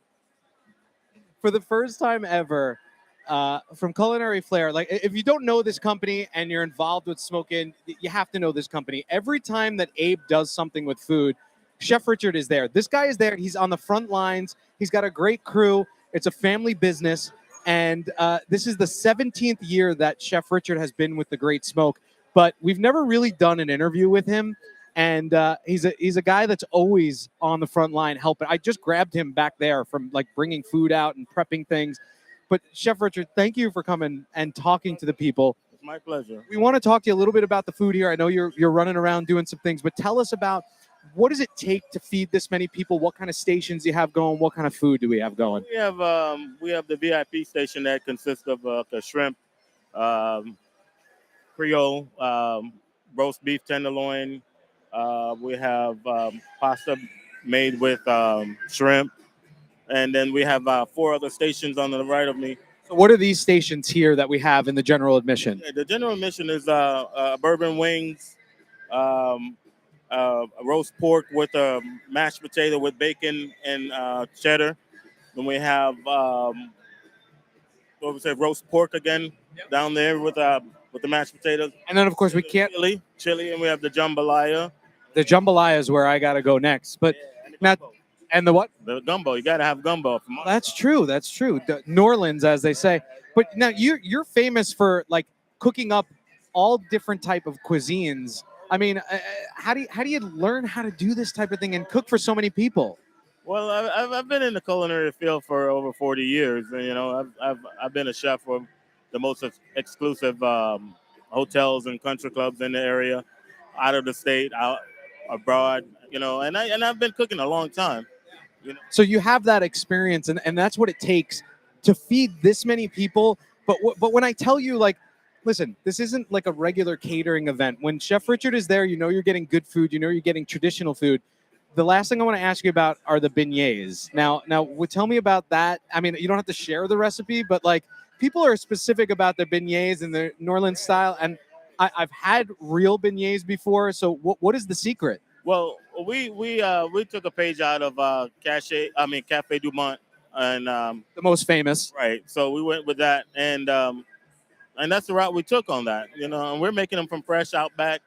For the first time ever, from Culinary Flair, like if you don't know this company and you're involved with Smoke In, you have to know this company. Every time that Abe does something with food, Chef Richard is there. This guy is there. He's on the front lines. He's got a great crew. It's a family business. And this is the 17th year that Chef Richard has been with The Great Smoke. But we've never really done an interview with him. And he's a guy that's always on the front line helping. I just grabbed him back there from like bringing food out and prepping things. But Chef Richard, thank you for coming and talking to the people. It's my pleasure. We want to talk to you a little bit about the food here. I know you're running around doing some things, but tell us about what does it take to feed this many people? What kind of stations do you have going? What kind of food do we have going? We have the VIP station that consists of the shrimp, Creole, roast beef tenderloin. We have pasta made with shrimp. And then we have 4 other stations on the right of me. So what are these stations here that we have in the general admission? The general admission is bourbon wings, roast pork with a mashed potato with bacon and cheddar. Then we have roast pork again down there with the mashed potatoes. And then of course we can't chili, and we have the jambalaya. The jambalaya is where I got to go next. But now. And the what? The gumbo. You got to have gumbo. That's true. That's true. New Orleans, as they say. But now you're famous for like cooking up all different type of cuisines. I mean, how do you learn how to do this type of thing and cook for so many people? Well, I've been in the culinary field for over 40 years, and I've been a chef for the most exclusive hotels and country clubs in the area, out of the state, out abroad, and I've been cooking a long time. So you have that experience, and that's what it takes to feed this many people. But when I tell you, like, listen, this isn't like a regular catering event. When Chef Richard is there, you're getting good food. You're getting traditional food. The last thing I want to ask you about are the beignets. Now, tell me about that. I mean, you don't have to share the recipe, but like people are specific about their beignets and their New Orleans style. And I've had real beignets before. So what is the secret? Well, we took a page out of Café du Monde, and the most famous, right? So we went with that, and that's the route we took on that, And we're making them from fresh out back,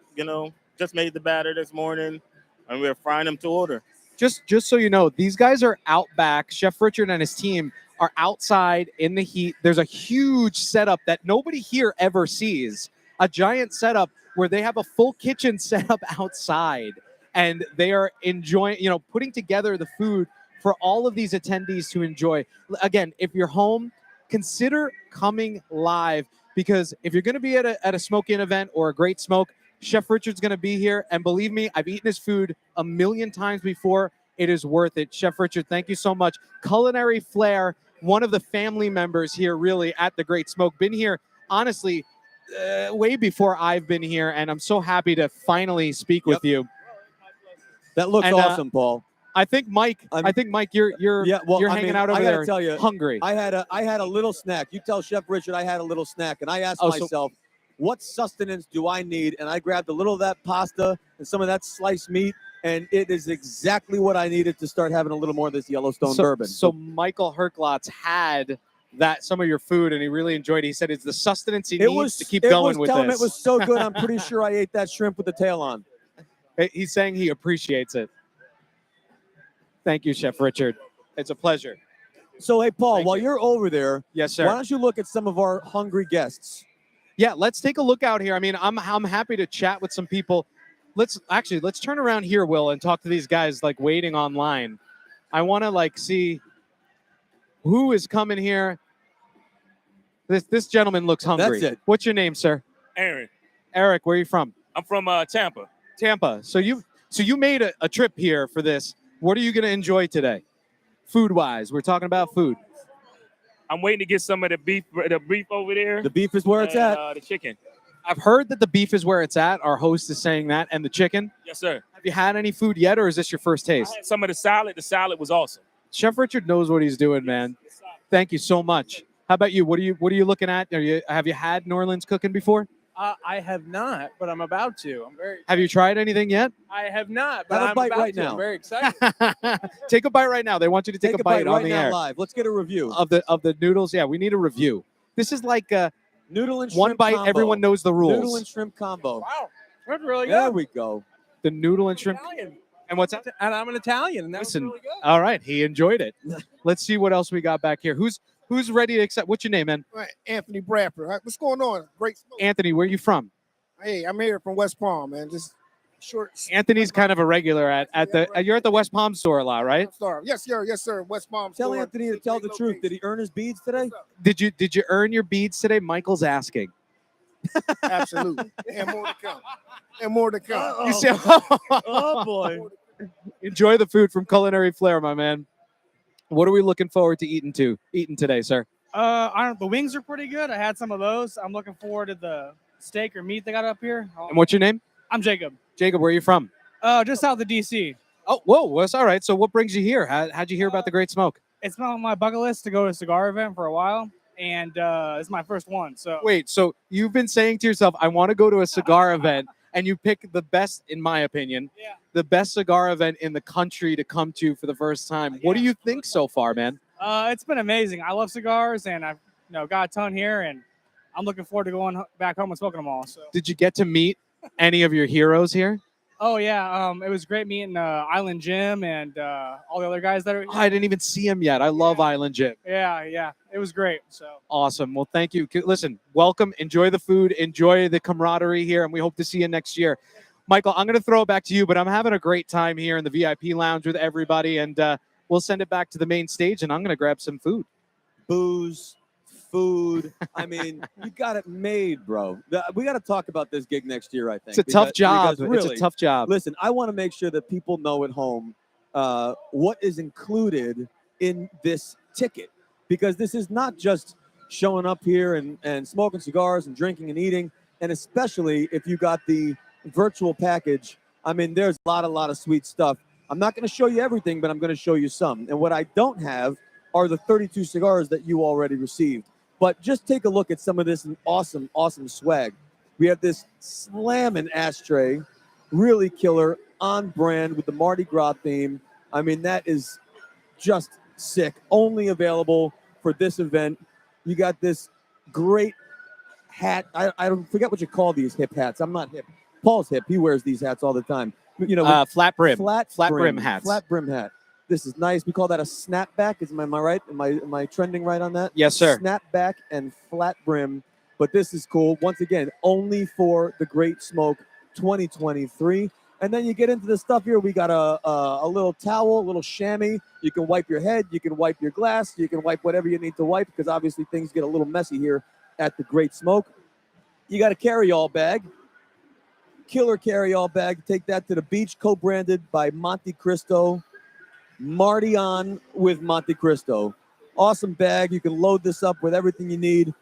Just made the batter this morning, and we're frying them to order. Just so you know, these guys are out back. Chef Richard and his team are outside in the heat. There's a huge setup that nobody here ever sees. A giant setup where they have a full kitchen set up outside. And they are enjoying, putting together the food for all of these attendees to enjoy. Again, if you're home, consider coming live, because if you're going to be at a smoke-in event or a great smoke, Chef Richard's going to be here. And believe me, I've eaten his food a million times before. It is worth it. Chef Richard, thank you so much. Culinary Flair one of the family members here really at the Great Smoke. Been here, honestly, way before I've been here, and I'm so happy to finally speak with you. That looks And, awesome, Paul. I think Mike, you're I hanging mean, out over I gotta there tell you, hungry. I had a little snack. You tell Chef Richard I had a little snack, and I asked Oh, so- myself, what sustenance do I need? And I grabbed a little of that pasta and some of that sliced meat, and it is exactly what I needed to start having a little more of this Yellowstone bourbon. So Michael Herklotz had some of your food, and he really enjoyed it. He said it's the sustenance he needs to keep going with tell him this. it was so good. I'm pretty sure I ate that shrimp with the tail on. He's saying he appreciates it. Thank you, Chef Richard. It's a pleasure. So, hey, Paul, while you're over there, yes, sir. Why don't you look at some of our hungry guests? Yeah, let's take a look out here. I mean, I'm happy to chat with some people. Let's turn around here, Will, and talk to these guys like waiting online. I want to see who is coming here. This gentleman looks hungry. That's it. What's your name, sir? Aaron. Eric, where are you from? I'm from Tampa. Tampa. So you made a trip here for this. What are you going to enjoy today? Food-wise, we're talking about food. I'm waiting to get some of the beef over there. The beef is where it's at. The chicken. I've heard that the beef is where it's at. Our host is saying that, and the chicken. Yes, sir. Have you had any food yet, or is this your first taste? I had some of the salad. The salad was awesome. Chef Richard knows what he's doing, man. Thank you so much. How about you? What are you looking at? Have you had New Orleans cooking before? I have not, but I'm about to. Have you tried anything yet? I have not, but Have a I'm bite about right to. now. I'm very excited. Take a bite right now. They want you to take a bite on right the now air live. Let's get a review of the noodles. Yeah, we need a review. This is like a noodle and one shrimp bite. combo. Everyone knows the rules. Noodle and shrimp combo. Wow, that's really good. There we go. The noodle and shrimp. Italian. And what's that? And I'm an Italian, and that was Listen. really good. All right, he enjoyed it. Let's see what else we got back here. Who's ready to accept? What's your name, man? Right, Anthony Bradford. Right, what's going on? Great smoke. Anthony, where are you from? Hey, I'm here from West Palm, man. Just short. Anthony's kind of a regular at the. You're at the West Palm store a lot, right? Star. Yes, sir. Yes, sir. West Palm. Tell store. Anthony to tell the truth. Did he earn his beads today? Did you earn your beads today? Michael's asking. Absolutely. And more to come. And more to come. You see, oh boy. Enjoy the food from Culinary Flair, my man. What are we looking forward to eating today, sir? The wings are pretty good. I had some of those. I'm looking forward to the steak or meat they got up here. And what's your name? I'm Jacob. Jacob, where are you from? Just south of DC. Oh, whoa, that's all right. So what brings you here? How'd you hear about the Great Smoke? It's been on my bucket list to go to a cigar event for a while, and it's my first one. So Wait, so you've been saying to yourself, I want to go to a cigar event, and you pick the best, in my opinion, the best cigar event in the country to come to for the first time. What do you think so far, man? it's been amazing. I love cigars, and I've got a ton here, and I'm looking forward to going back home and smoking them all. So. Did you get to meet any of your heroes here? Oh yeah, it was great meeting Island Jim and all the other guys that are. Oh, I didn't even see him yet. I love Island Jim. Yeah, it was great. So awesome. Well, thank you. Listen, welcome. Enjoy the food. Enjoy the camaraderie here, and we hope to see you next year. Michael, I'm going to throw it back to you, but I'm having a great time here in the VIP lounge with everybody, and we'll send it back to the main stage, and I'm going to grab some food. Booze, food. I mean, you got it made, bro. We got to talk about this gig next year, I think. It's a tough job. because really, it's a tough job. Listen, I want to make sure that people know at home what is included in this ticket, because this is not just showing up here and smoking cigars and drinking and eating, and especially if you got the virtual package. I mean, there's a lot of sweet stuff. I'm not going to show you everything, but I'm going to show you some. And what I don't have are the 32 cigars that you already received. But just take a look at some of this awesome swag. We have this slamming ashtray, really killer, on brand with the Mardi Gras theme. I mean, that is just sick. Only available for this event. You got this great hat. I don't forget what you call these hip hats. I'm not hip. Paul's hip. He wears these hats all the time. Flat brim. Flat brim hats. Flat brim hat. This is nice. We call that a snapback. Am I right? Am I trending right on that? Yes, sir. Snapback and flat brim. But this is cool. Once again, only for the Great Smoke 2023. And then you get into the stuff here. We got a little towel, a little chamois. You can wipe your head. You can wipe your glass. You can wipe whatever you need to wipe, because obviously things get a little messy here at the Great Smoke. You got a carry-all bag. Killer carry-all bag. Take that to the beach, co-branded by Monte Cristo. Marty on with Monte Cristo. Awesome bag. You can load this up with everything you need.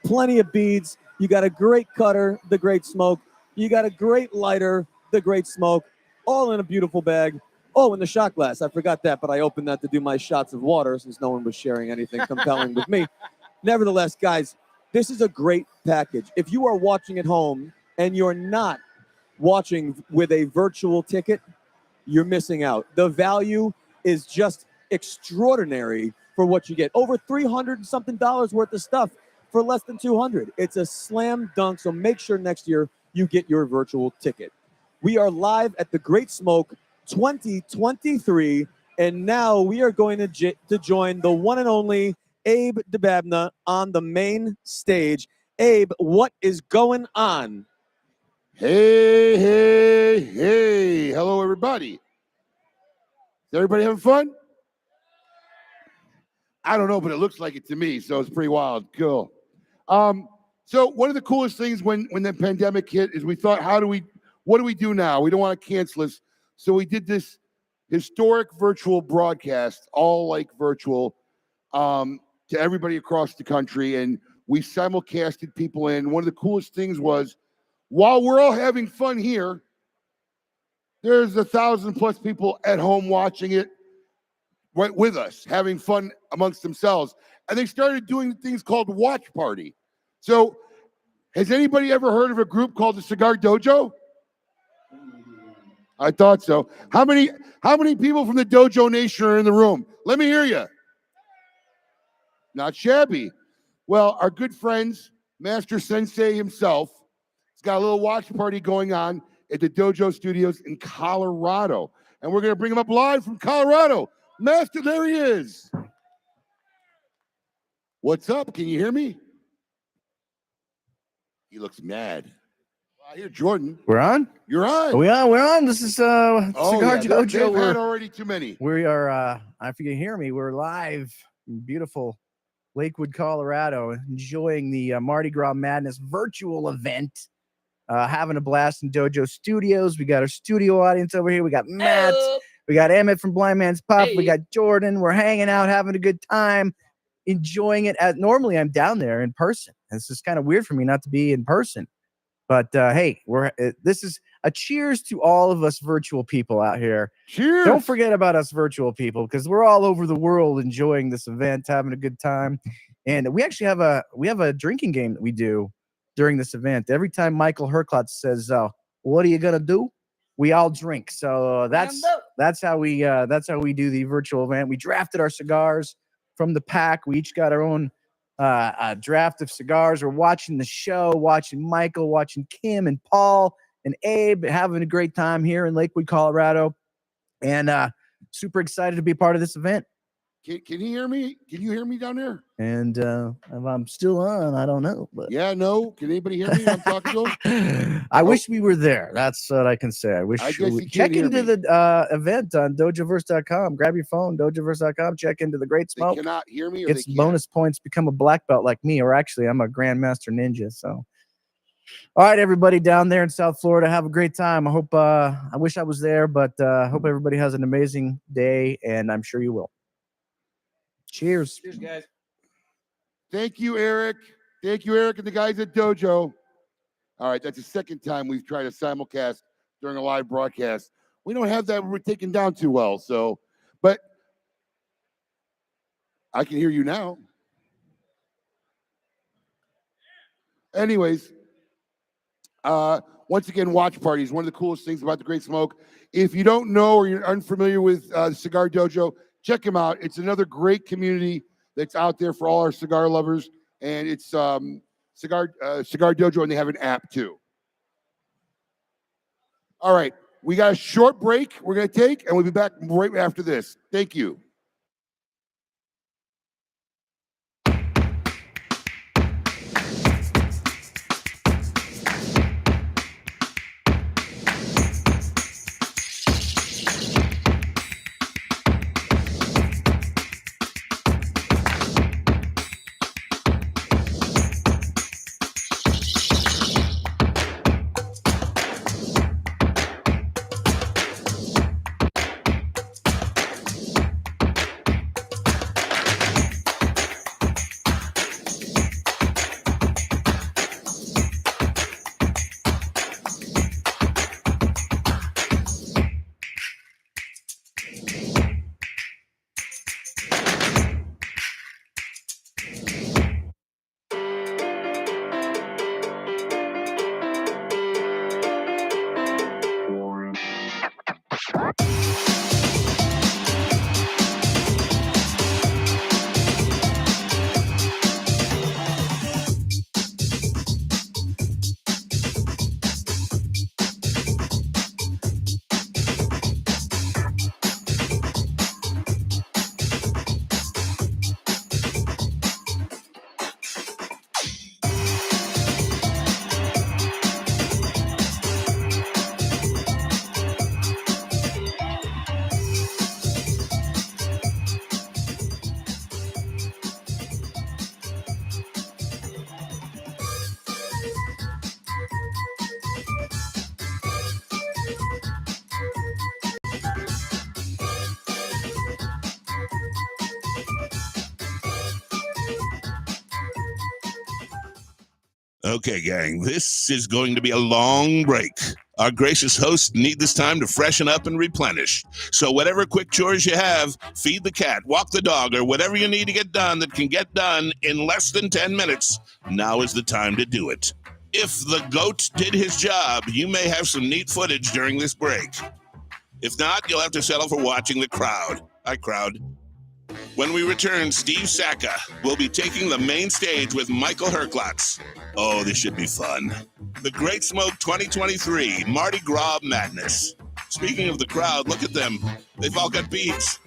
Plenty of beads. You got a great cutter, the Great Smoke. You got a great lighter, the Great Smoke, all in a beautiful bag. Oh, and the shot glass. I forgot that, but I opened that to do my shots of water since no one was sharing anything compelling with me. Nevertheless, guys, this is a great package. If you are watching at home and you're not watching with a virtual ticket, you're missing out. The value is just extraordinary for what you get. Over $300 and something worth of stuff for less than $200. It's a slam dunk, so make sure next year you get your virtual ticket. We are live at the Great Smoke 2023, and now we are going to join the one and only Abe DeBabna on the main stage. Abe, what is going on? Hey, hey, hey. Hello, everybody. Is everybody having fun? I don't know, but it looks like it to me, so it's pretty wild. Cool. So one of the coolest things when the pandemic hit is we thought, what do we do now? We don't want to cancel this. So we did this historic virtual broadcast, all like virtual, to everybody across the country. And we simulcasted people in. One of the coolest things was, while we're all having fun here, there's 1,000+ people at home watching it right with us, having fun amongst themselves. And they started doing things called Watch Party. So has anybody ever heard of a group called the Cigar Dojo? I thought so. How many people from the Dojo Nation are in the room? Let me hear you. Not shabby. Well, our good friends, Master Sensei himself, has got a little watch party going on at the Dojo Studios in Colorado. And we're going to bring him up live from Colorado. Master, there he is. What's up? Can you hear me? He looks mad. I hear Jordan. We're on? You're on. We're on. This is Cigar Dojo. They've had already too many. We are, if you can hear me, we're live in beautiful Lakewood, Colorado, enjoying the Mardi Gras Madness virtual event. Having a blast in Dojo Studios. We got our studio audience over here. We got Matt. We got Emmett from Blind Man's Puff. We got Jordan. We're hanging out, having a good time, enjoying it. Normally, I'm down there in person. It's just kind of weird for me not to be in person. But hey, this is a cheers to all of us virtual people out here. Cheers! Don't forget about us virtual people, because we're all over the world enjoying this event, having a good time. And we actually have a drinking game that we do during this event. Every time Michael Herklotz says, "What are you gonna do?" we all drink. So that's how we do the virtual event. We drafted our cigars from the pack. We each got our own a draft of cigars. We're watching the show, watching Michael, watching Kim and Paul and Abe, having a great time here in Lakewood, Colorado, and super excited to be a part of this event. Can you hear me? Can you hear me down there? And if I'm still on, I don't know. But yeah, no. Can anybody hear me? I'm talking to them. I wish we were there. That's what I can say. I wish we would check into the event on dojoverse.com. Grab your phone, dojoverse.com. Check into the Great Smoke. They cannot hear me. Or it's bonus points. Become a black belt like me, or actually, I'm a Grandmaster Ninja. So, all right, everybody down there in South Florida, have a great time. I hope. I wish I was there, but hope everybody has an amazing day, and I'm sure you will. Cheers. Cheers, guys. Thank you, Eric. Thank you, Eric, and the guys at Dojo. All right, that's the second time we've tried to simulcast during a live broadcast. We don't have that taken down too well, so, but I can hear you now. Anyways, once again, watch parties. One of the coolest things about the Great Smoke. If you don't know or you're unfamiliar with Cigar Dojo, check them out. It's another great community that's out there for all our cigar lovers, and it's Cigar Dojo, and they have an app too. All right, we got a short break we're going to take, and we'll be back right after this. Thank you. Okay, gang, this is going to be a long break. Our gracious hosts need this time to freshen up and replenish. So whatever quick chores you have, feed the cat, walk the dog, or whatever you need to get done that can get done in less than 10 minutes, now is the time to do it. If the goat did his job, you may have some neat footage during this break. If not, you'll have to settle for watching the crowd. Hi, crowd. When we return, Steve Saka will be taking the main stage with Michael Herklotz. Oh, this should be fun. The Great Smoke 2023 Mardi Gras Madness. Speaking of the crowd, look at them. They've all got beads.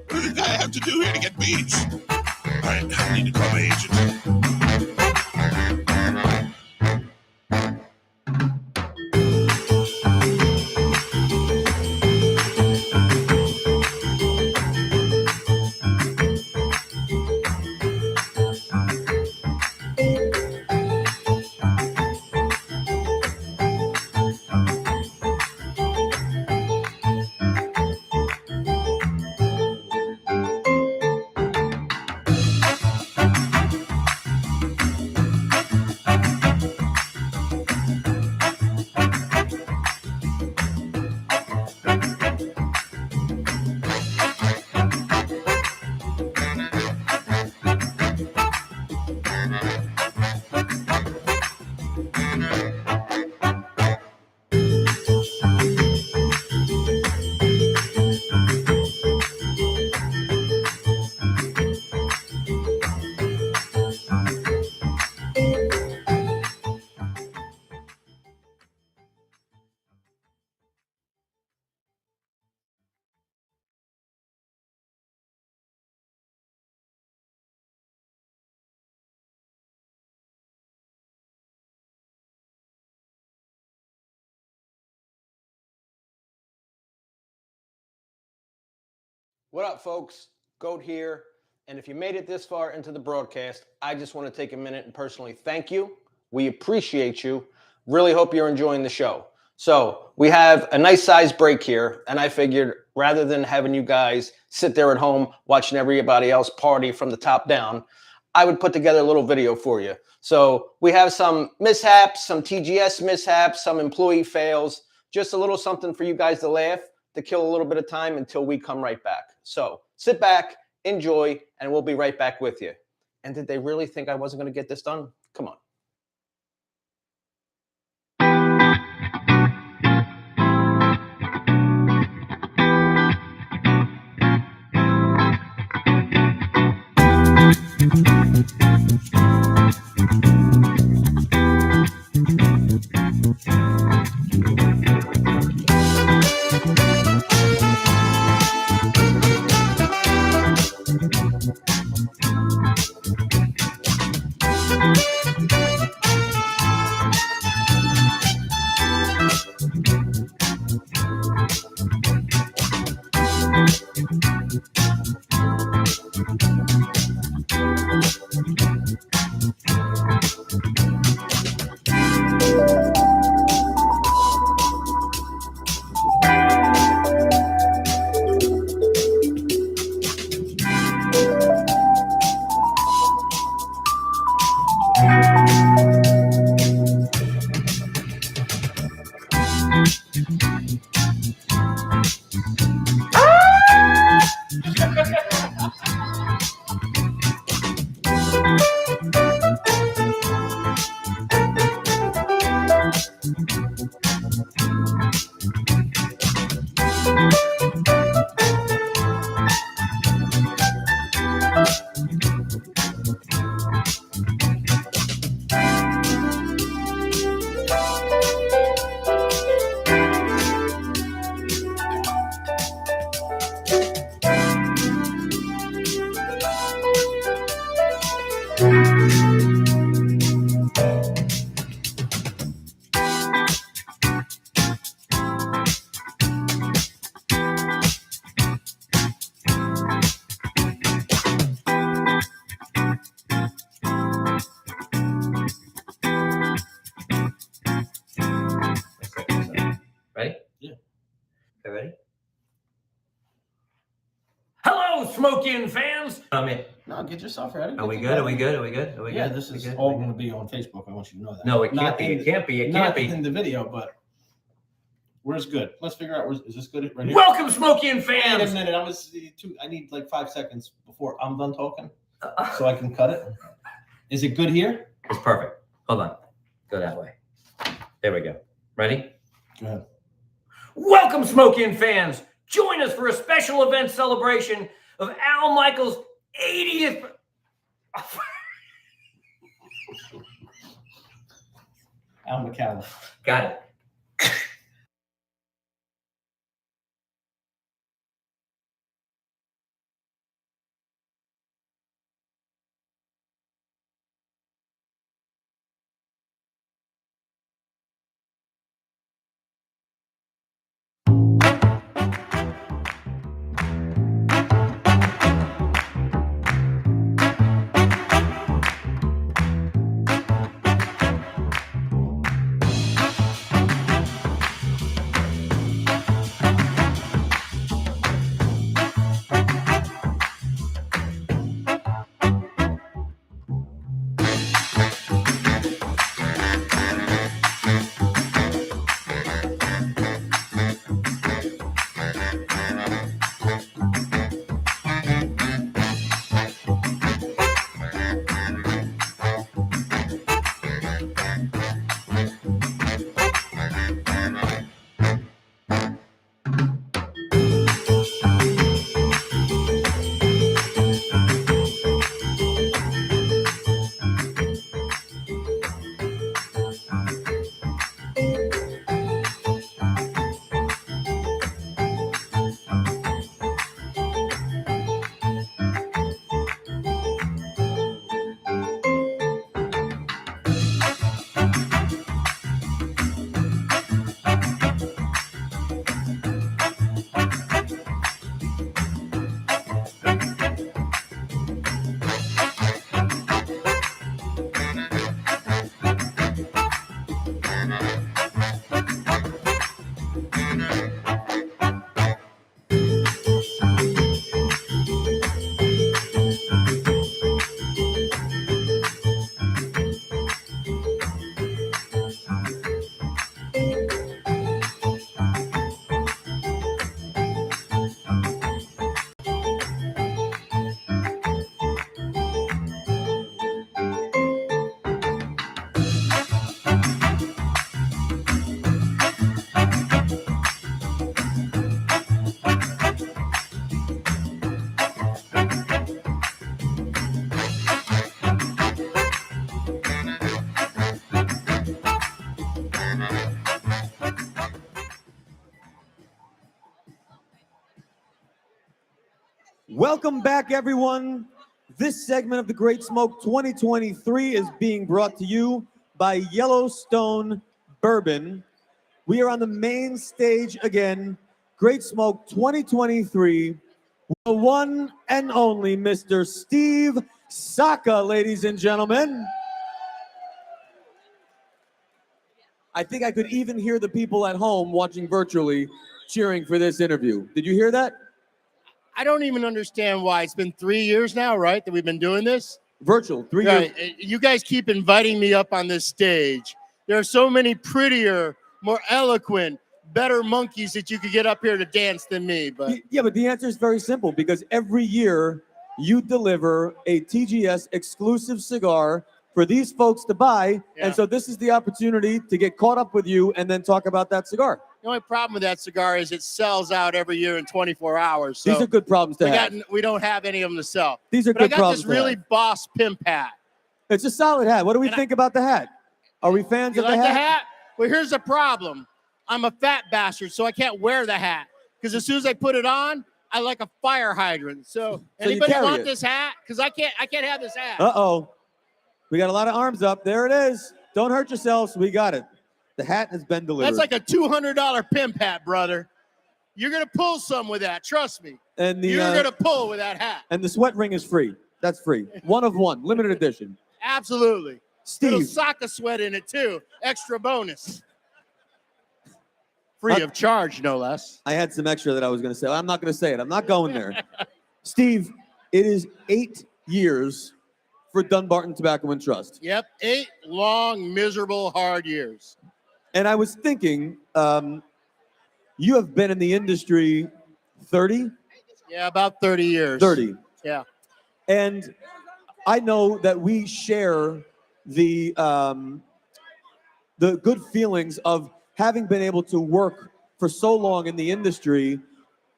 What does the guy have to do here to get beads? All right, I need to call my agent. What up, folks? Goat here. And if you made it this far into the broadcast, I just want to take a minute and personally thank you. We appreciate you. Really hope you're enjoying the show. So we have a nice size break here, and I figured rather than having you guys sit there at home watching everybody else party from the top down, I would put together a little video for you. So we have some mishaps, some TGS mishaps, some employee fails, just a little something for you guys to laugh, to kill a little bit of time until we come right back. So sit back, enjoy, and we'll be right back with you. And did they really think I wasn't going to get this done? Come on. Ready? Yeah. Okay, ready? Hello, Smokin' fans! I mean, No, get yourself ready. are we good? Are we good? Are we good? Are we Yeah, good? this We is good? all We going good? to be on Facebook. I want you to know that. No, it can't Not be. in- It can't be. It not can't be. in the video, but where's good? Let's figure out. Is this good right here? Welcome, Smokey and Wait fans. a minute. I need like 5 seconds before I'm done talking, so I can cut it. Is it good here? It's perfect. Hold on. Go that way. There we go. Ready? Go ahead. Welcome, Smokey and fans. Join us for a special event celebration of Al Michaels' 80th. Al Mccalla. Got it. Welcome back, everyone. This segment of the Great Smoke 2023 is being brought to you by Yellowstone Bourbon. We are on the main stage again. Great Smoke 2023. The one and only Mr. Steve Saka, ladies and gentlemen. I think I could even hear the people at home watching virtually cheering for this interview. Did you hear that? I don't even understand why. It's been 3 years now, right, that we've been doing this? Virtual, 3 years. Right. You guys keep inviting me up on this stage. There are so many prettier, more eloquent, better monkeys that you could get up here to dance than me. But Yeah, but the answer is very simple because every year you deliver a TGS exclusive cigar for these folks to buy. Yeah. And so this is the opportunity to get caught up with you and then talk about that cigar. the only problem with that cigar is it sells out every year in 24 hours. So These are good problems to have. we don't have any of them to sell. These are But I good got problems this to really have. boss pimp hat. It's a solid hat. What do we think about the hat? Are we fans You of like the the hat? hat? Well, here's the problem. I'm a fat bastard, so I can't wear the hat. Because as soon as I put it on, I like a fire hydrant. So you anybody carry want it. this hat? Because I can't have this hat. Uh-oh. We got a lot of arms up. There it is. Don't hurt yourselves. We got it. The hat has been delivered. That's like a $200 pimp hat, brother. You're gonna pull some with that. Trust me. And the, You're gonna pull with that hat. And the sweat ring is free. That's free. One of one. Limited edition. Absolutely. Steve. Little Saka sweat in it too. Extra bonus. Free of charge, no less. I had some extra that I was going to say. I'm not going to say it. I'm not going there. Steve, It is 8 years for Dunbarton Tobacco and Trust. Yep, 8 long, miserable, hard years. And I was thinking, you have been in the industry 30? Yeah, about 30 years. 30. Yeah. And I know that we share the good feelings of having been able to work for so long in the industry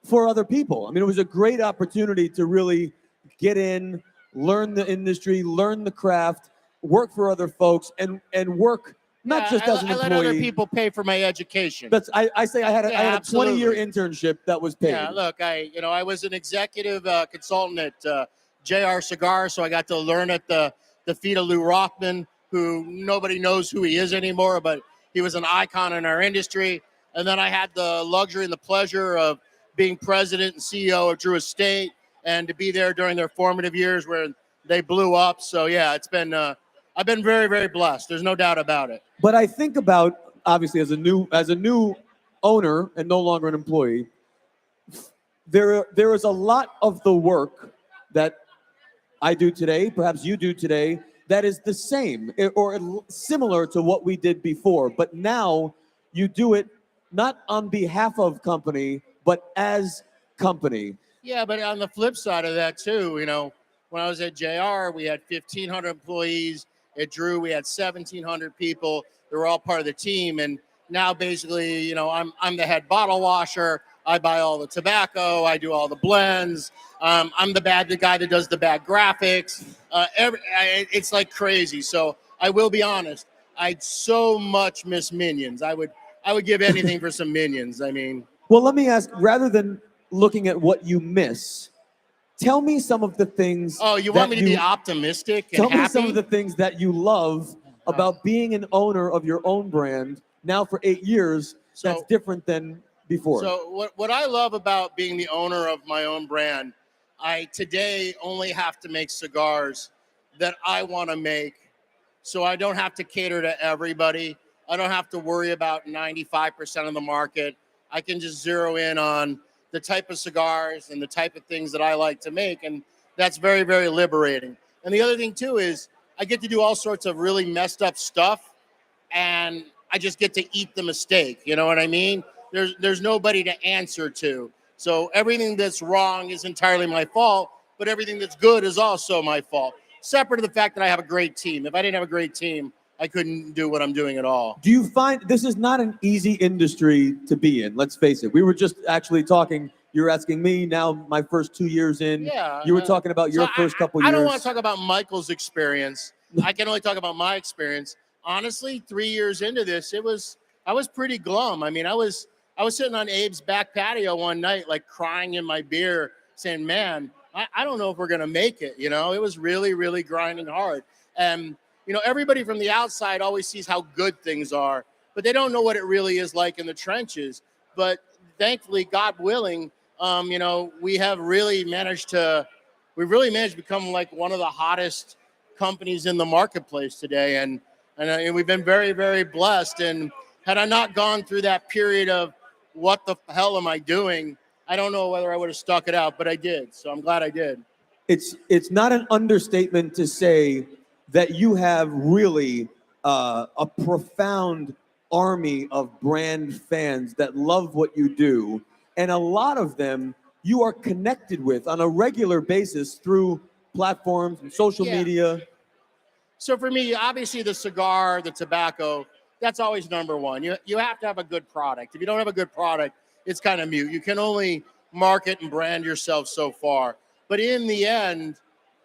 for other people. I mean, it was a great opportunity to really get in, learn the industry, learn the craft, work for other folks, and work not just as an I employee. let other people pay for my education. That's I say I had a 20-year absolutely. internship that was paid. Yeah, look, I was an executive consultant at JR Cigars, so I got to learn at the feet of Lou Rothman, who nobody knows who he is anymore, but he was an icon in our industry. And then I had the luxury and the pleasure of being president and CEO of Drew Estate, and to be there during their formative years where they blew up. So yeah, it's been I've been very, very blessed. There's no doubt about it. But I think about, obviously, as a new owner and no longer an employee, there is a lot of the work that I do today, perhaps you do today, that is the same or similar to what we did before. But now you do it not on behalf of company, but as company. Yeah, but on the flip side of that too, when I was at JR, we had 1,500 employees. At Drew, we had 1,700 people. They were all part of the team. And now basically, I'm the head bottle washer. I buy all the tobacco. I do all the blends. I'm the guy that does the bad graphics. It's like crazy. So I will be honest. I so much miss Minions. I would give anything for some Minions. I mean. Well, let me ask, rather than looking at what you miss, tell me some of the things. Oh, you want me to be optimistic and Tell me happy? some of the things that you love about being an owner of your own brand now for 8 years. That's different than before. So what I love about being the owner of my own brand, I today only have to make cigars that I want to make. So I don't have to cater to everybody. I don't have to worry about 95% of the market. I can just zero in on the type of cigars and the type of things that I like to make. And that's very, very liberating. And the other thing too is I get to do all sorts of really messed up stuff, and I just get to eat the mistake. You know what I mean? There's nobody to answer to. So everything that's wrong is entirely my fault, but everything that's good is also my fault. Separate to the fact that I have a great team. If I didn't have a great team, I couldn't do what I'm doing at all. Do you find this is not an easy industry to be in? Let's face it. We were just actually talking. You're asking me now, my first 2 years in. Yeah. You were talking about your first couple years. I don't want to talk about Michael's experience. I can only talk about my experience. Honestly, 3 years into this, I was pretty glum. I mean, I was sitting on Abe's back patio one night, like crying in my beer, saying, man, I don't know if we're going to make it. It was really, really grinding hard. And, everybody from the outside always sees how good things are, but they don't know what it really is like in the trenches. But thankfully, God willing, we've really managed to become like one of the hottest companies in the marketplace today. And we've been very, very blessed. And had I not gone through that period of what the hell am I doing, I don't know whether I would have stuck it out, but I did. So I'm glad I did. It's not an understatement to say that you have really a profound army of brand fans that love what you do. And a lot of them you are connected with on a regular basis through platforms and social media. So for me, obviously the cigar, the tobacco, that's always number one. You have to have a good product. If you don't have a good product, it's kind of mute. You can only market and brand yourself so far. But in the end,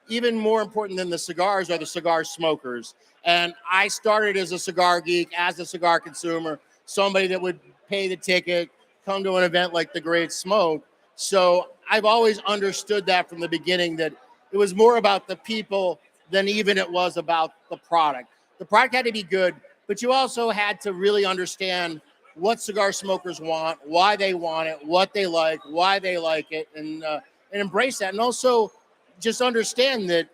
even more important than the cigars are the cigar smokers. And I started as a cigar geek, as a cigar consumer, somebody that would pay the ticket, come to an event like the Great Smoke. So I've always understood that from the beginning, that it was more about the people than even it was about the product. The product had to be good, but you also had to really understand what cigar smokers want, why they want it, what they like, why they like it, and embrace that. And also just understand that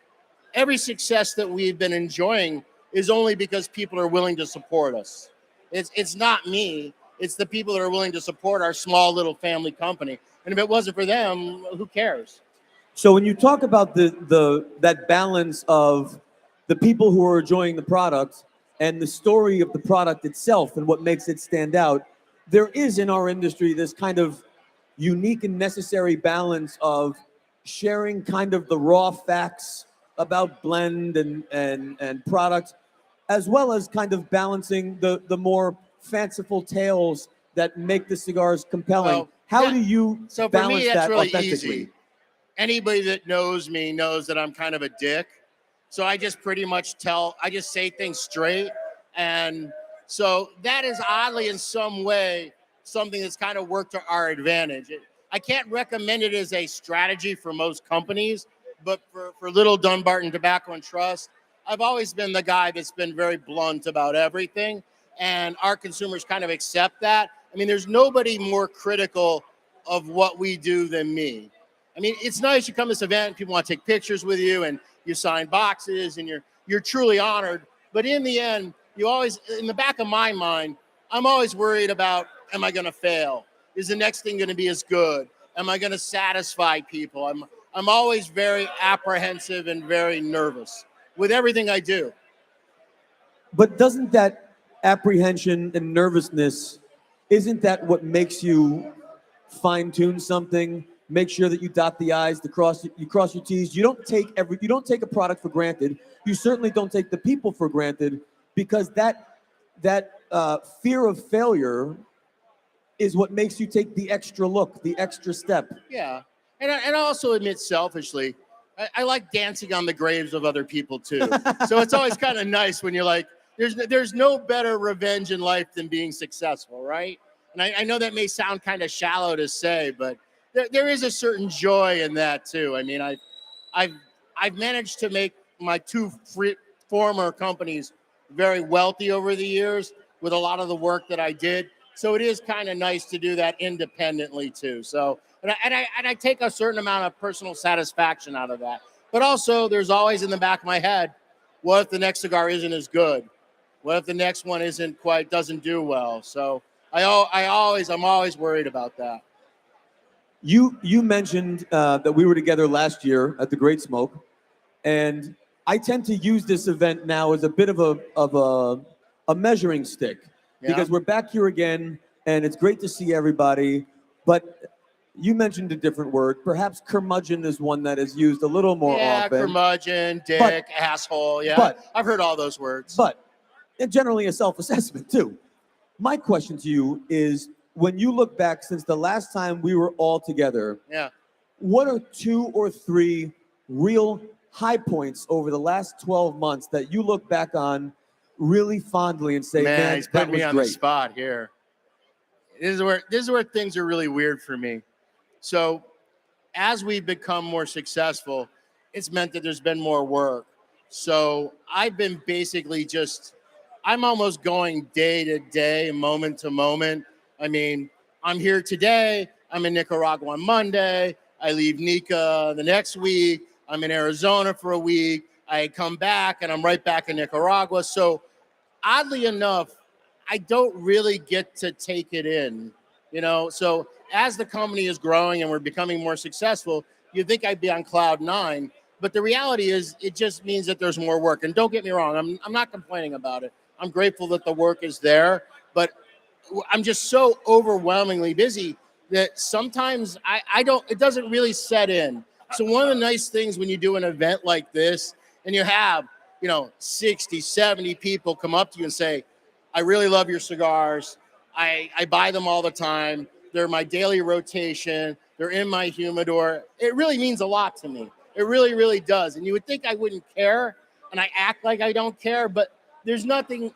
every success that we've been enjoying is only because people are willing to support us. It's not me. It's the people that are willing to support our small little family company. And if it wasn't for them, who cares? So when you talk about that balance of the people who are enjoying the product and the story of the product itself and what makes it stand out, there is in our industry this kind of unique and necessary balance of sharing kind of the raw facts about blend and product, as well as kind of balancing the more fanciful tales that make the cigars compelling. Well, How yeah. do you So for balance me, that's that really authentically? easy. Anybody that knows me knows that I'm kind of a dick. So I just pretty much I just say things straight. And so that is oddly in some way something that's kind of worked to our advantage. I can't recommend it as a strategy for most companies, but for Little Dunbarton Tobacco and Trust, I've always been the guy that's been very blunt about everything. And our consumers kind of accept that. I mean, there's nobody more critical of what we do than me. I mean, it's nice you come to this event, people want to take pictures with you and you sign boxes and you're truly honored. But in the end, you always, in the back of my mind, I'm always worried about, am I going to fail? Is the next thing going to be as good? Am I going to satisfy people? I'm always very apprehensive and very nervous with everything I do. But doesn't that apprehension and nervousness, isn't that what makes you fine-tune something, make sure that you dot the I's, you cross your T's? You don't take a product for granted. You certainly don't take the people for granted, because that fear of failure is what makes you take the extra look, the extra step. Yeah. And I also admit selfishly, I like dancing on the graves of other people too. So it's always kind of nice when you're like, there's no better revenge in life than being successful, right? And I know that may sound kind of shallow to say, but there is a certain joy in that too. I mean, I've managed to make my two former companies very wealthy over the years with a lot of the work that I did. So it is kind of nice to do that independently too. So, and I take a certain amount of personal satisfaction out of that. But also, there's always in the back of my head, what if the next cigar isn't as good? What if the next one doesn't do well? So I'm always worried about that. You mentioned that we were together last year at the Great Smoke, and I tend to use this event now as a bit of a measuring stick, because we're back here again, and it's great to see everybody. But you mentioned a different word. Perhaps curmudgeon is one that is used a little more often. Curmudgeon, dick, asshole. Yeah, I've heard all those words. And generally a self-assessment too. My question to you is, when you look back since the last time we were all together, what are 2 or 3 real high points over the last 12 months that you look back on really fondly and say, man, he's that putting was me on great? the spot here. This is where things are really weird for me. So as we've become more successful, it's meant that there's been more work. So I've been basically I'm almost going day to day, moment to moment. I mean, I'm here today. I'm in Nicaragua on Monday. I leave Nica the next week. I'm in Arizona for a week. I come back and I'm right back in Nicaragua. So oddly enough, I don't really get to take it in, So as the company is growing and we're becoming more successful, you'd think I'd be on cloud 9. But the reality is, it just means that there's more work. And don't get me wrong, I'm not complaining about it. I'm grateful that the work is there, but I'm just so overwhelmingly busy that sometimes it doesn't really set in. So one of the nice things when you do an event like this and you have, 60, 70 people come up to you and say, I really love your cigars. I buy them all the time. They're my daily rotation. They're in my humidor. It really means a lot to me. It really, really does. And you would think I wouldn't care, and I act like I don't care, but there's nothing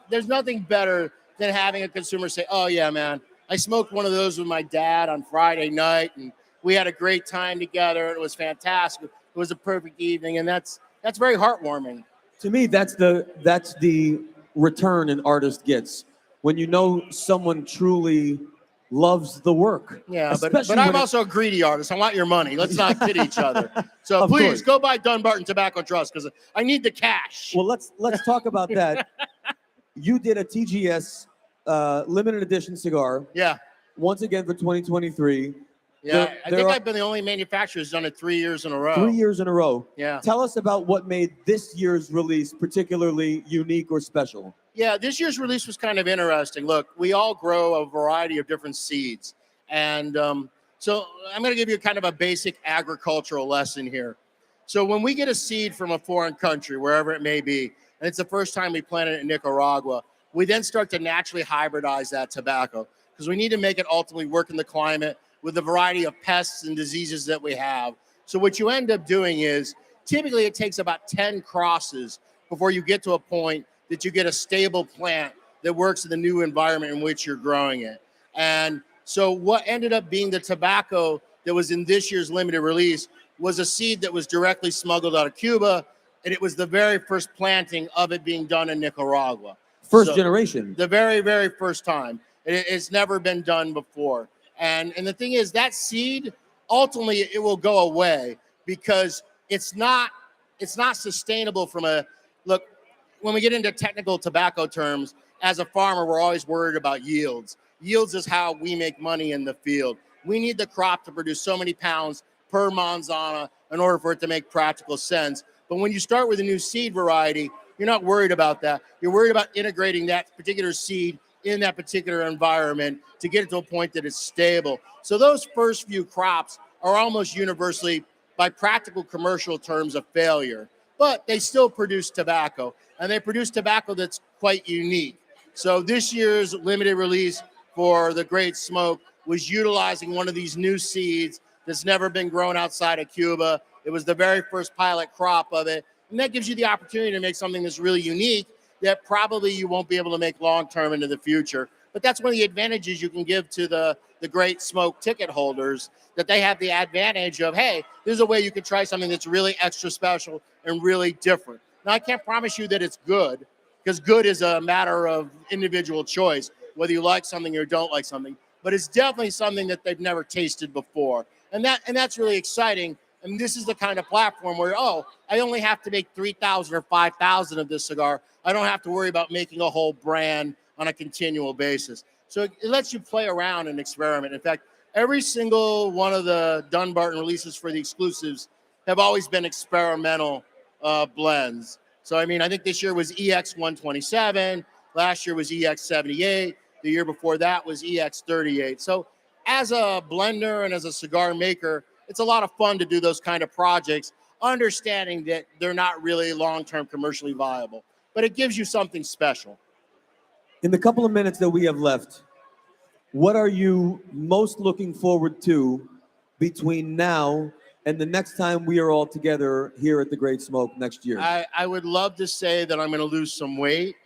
better than having a consumer say, oh yeah, man, I smoked one of those with my dad on Friday night and we had a great time together. It was fantastic. It was a perfect evening. And that's very heartwarming. To me, that's the return an artist gets when you know someone truly loves the work. Yeah, but I'm also a greedy artist. I want your money. Let's not kid each other. So please go buy Dunbarton Tobacco Trust because I need the cash. Well, let's talk about that. You did a TGS limited edition cigar. Yeah. Once again for 2023. Yeah, I think I've been the only manufacturer who's done it 3 years in a row. 3 years in a row. Yeah. Tell us about what made this year's release particularly unique or special. Yeah, this year's release was kind of interesting. Look, we all grow a variety of different seeds. And so I'm going to give you kind of a basic agricultural lesson here. So when we get a seed from a foreign country, wherever it may be, and it's the first time we planted it in Nicaragua, we then start to naturally hybridize that tobacco because we need to make it ultimately work in the climate with the variety of pests and diseases that we have. So what you end up doing is typically it takes about 10 crosses before you get to a point that you get a stable plant that works in the new environment in which you're growing it. And so what ended up being the tobacco that was in this year's limited release was a seed that was directly smuggled out of Cuba, and it was the very first planting of it being done in Nicaragua. First generation. The very, very first time. It's never been done before. And the thing is, that seed, ultimately, it will go away because it's not sustainable from a, look, when we get into technical tobacco terms, as a farmer, we're always worried about yields. Yields is how we make money in the field. We need the crop to produce so many pounds per manzana in order for it to make practical sense. But when you start with a new seed variety, you're not worried about that. You're worried about integrating that particular seed in that particular environment to get it to a point that it's stable. So those first few crops are almost universally, by practical commercial terms, a failure. But they still produce tobacco, and they produce tobacco that's quite unique. So this year's limited release for the Great Smoke was utilizing one of these new seeds that's never been grown outside of Cuba. It was the very first pilot crop of it. And that gives you the opportunity to make something that's really unique that probably you won't be able to make long-term into the future. But that's one of the advantages you can give to the Great Smoke ticket holders, that they have the advantage of, hey, there's a way you can try something that's really extra special and really different. Now, I can't promise you that it's good, because good is a matter of individual choice, whether you like something or don't like something. But it's definitely something that they've never tasted before. And that's really exciting. And this is the kind of platform where, oh, I only have to make 3,000 or 5,000 of this cigar. I don't have to worry about making a whole brand on a continual basis. So it lets you play around and experiment. In fact, every single one of the Dunbarton releases for the exclusives have always been experimental blends. So, I mean, I think this year was EX127. Last year was EX78. The year before that was EX38. So as a blender and as a cigar maker, it's a lot of fun to do those kind of projects, understanding that they're not really long-term commercially viable, but it gives you something special. In the couple of minutes that we have left, what are you most looking forward to between now and the next time we are all together here at the Great Smoke next year? I would love to say that I'm going to lose some weight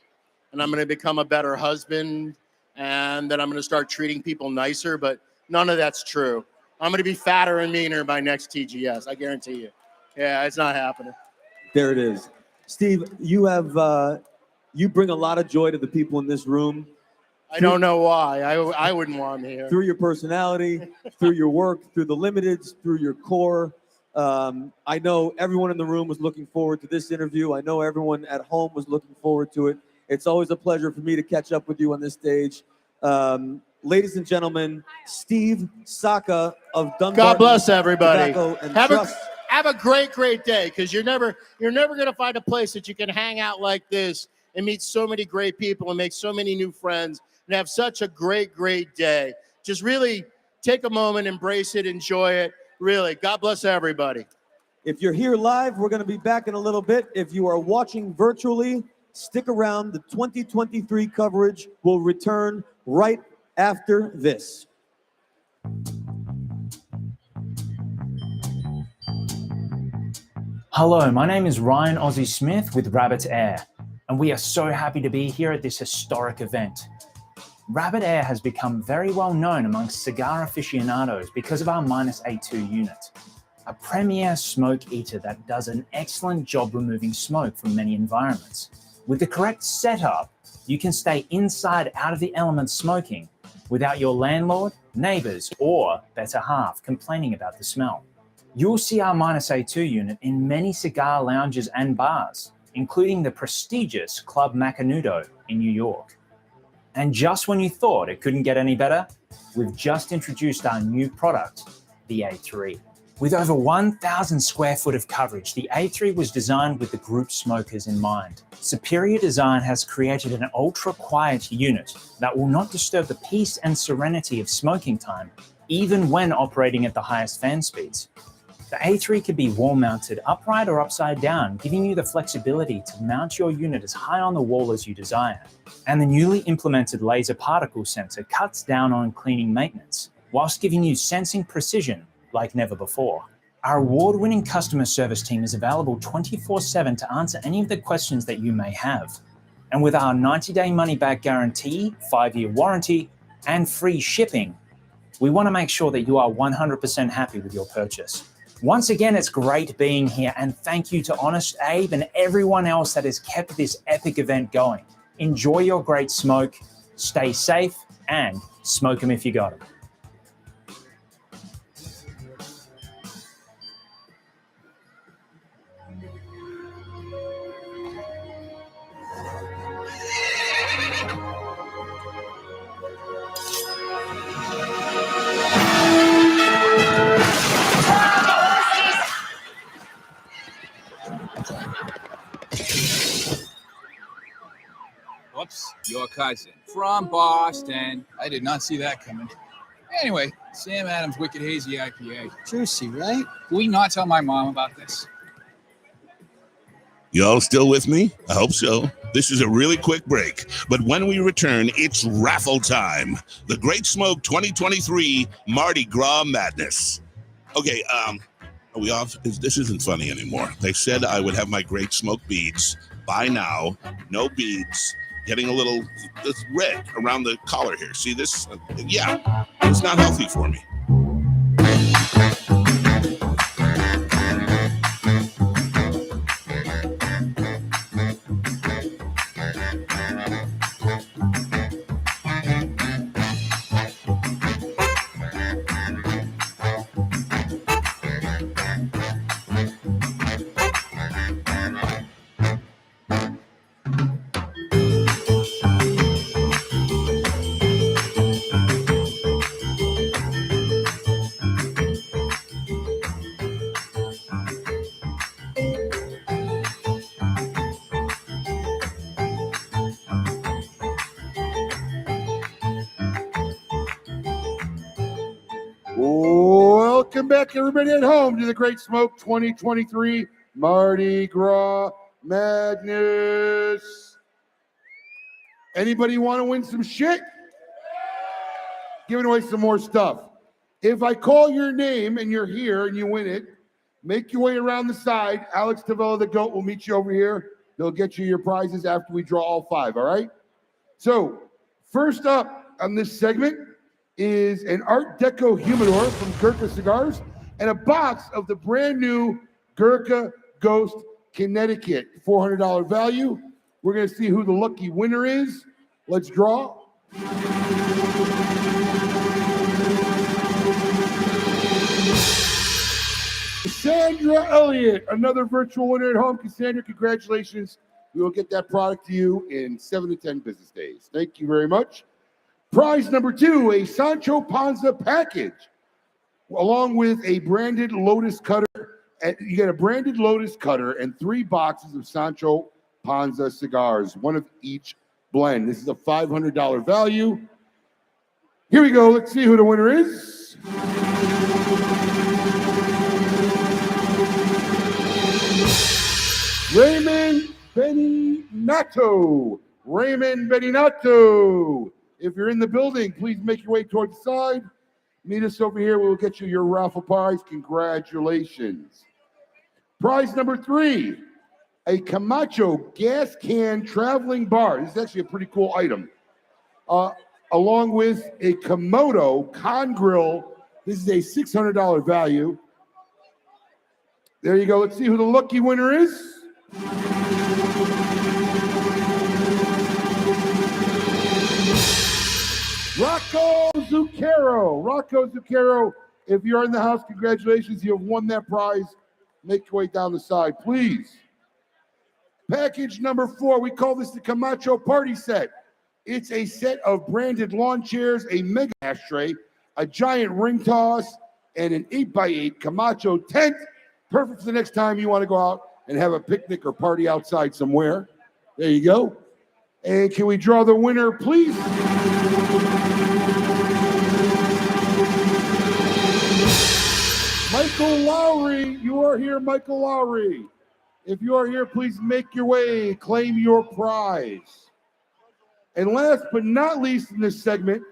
and I'm going to become a better husband and that I'm going to start treating people nicer, but none of that's true. I'm going to be fatter and meaner by next TGS. I guarantee you. Yeah, it's not happening. There it is. Steve, you have you bring a lot of joy to the people in this room. I don't know why. I wouldn't want him here. Through your personality, through your work, through the limiteds, through your core. I know everyone in the room was looking forward to this interview. I know everyone at home was looking forward to it. It's always a pleasure for me to catch up with you on this stage. Ladies and gentlemen, Steve Saka of Dunbarton. God bless everybody. Have a great day, because you're never going to find a place that you can hang out like this and meet so many great people and make so many new friends and have such a great day. Just really take a moment, embrace it, enjoy it. Really, God bless everybody. If you're here live, we're going to be back in a little bit. If you are watching virtually, stick around. The 2023 coverage will return right after this. Hello, my name is Ryan Ozzie Smith with Rabbit Air, and we are so happy to be here at this historic event. Rabbit Air has become very well known amongst cigar aficionados because of our -A2 unit, a premier smoke eater that does an excellent job removing smoke from many environments. With the correct setup, you can stay inside out of the elements smoking without your landlord, neighbors, or better half complaining about the smell. You'll see our -A2 unit in many cigar lounges and bars, including the prestigious Club Macanudo in New York. And just when you thought it couldn't get any better, we've just introduced our new product, the A3. With over 1,000 square foot of coverage, the A3 was designed with the group smokers in mind. Superior design has created an ultra-quiet unit that will not disturb the peace and serenity of smoking time, even when operating at the highest fan speeds. The A3 can be wall-mounted upright or upside down, giving you the flexibility to mount your unit as high on the wall as you desire. And the newly implemented laser particle sensor cuts down on cleaning maintenance, whilst giving you sensing precision like never before. Our award-winning customer service team is available 24/7 to answer any of the questions that you may have. And with our 90-day money-back guarantee, 5-year warranty, and free shipping, we want to make sure that you are 100% happy with your purchase. Once again, it's great being here, and thank you to Honest Abe and everyone else that has kept this epic event going. Enjoy your great smoke, stay safe, and smoke them if you got them. Oops, your cousin from Boston. I did not see that coming. Anyway, Sam Adams Wicked Hazy IPA. Juicy, right? Will we not tell my mom about this? Y'all still with me? I hope so. This is a really quick break, but when we return, it's raffle time. The Great Smoke 2023 Mardi Gras Madness. Okay, are we off? This isn't funny anymore. They said I would have my Great Smoke beads by now. No beads. Getting a little red around the collar here. See this? Yeah, it's not healthy for me. Welcome back, everybody at home, to the Great Smoke 2023 Mardi Gras Madness. Anybody want to win some shit? Giving away some more stuff. If I call your name and you're here and you win it, make your way around the side. Alex Tavella, the GOAT, will meet you over here. They'll get you your prizes after we draw all 5, all right? So, first up on this segment is an Art Deco humidor from Gurkha Cigars and a box of the brand new Gurkha Ghost Connecticut, $400 value. We're going to see who the lucky winner is. Let's draw. Cassandra Elliott, another virtual winner at home. Cassandra, congratulations. We will get that product to you in 7 to 10 business days. Thank you very much. Prize number 2, a Sancho Panza package, along with a branded Lotus cutter. You get a branded Lotus cutter and 3 boxes of Sancho Panza cigars, one of each blend. This is a $500 value. Here we go. Let's see who the winner is. Raymond Beninato. Raymond Beninato. If you're in the building, please make your way towards the side. Meet us over here. We'll get you your raffle prize. Congratulations. Prize number 3, a Camacho gas can traveling bar. This is actually a pretty cool item. Along with a Komodo con grill. This is a $600 value. There you go. Let's see who the lucky winner is. Rocco Zucchero. Rocco Zucchero, if you're in the house, congratulations. You have won that prize. Make your way down the side, please. Package number 4, we call this the Camacho Party Set. It's a set of branded lawn chairs, a mega ashtray, a giant ring toss, and an 8x8 Camacho tent. Perfect for the next time you want to go out and have a picnic or party outside somewhere. There you go. And can we draw the winner, please? Michael Lowry, you are here, Michael Lowry. If you are here, please make your way, claim your prize. And last but not least in this segment,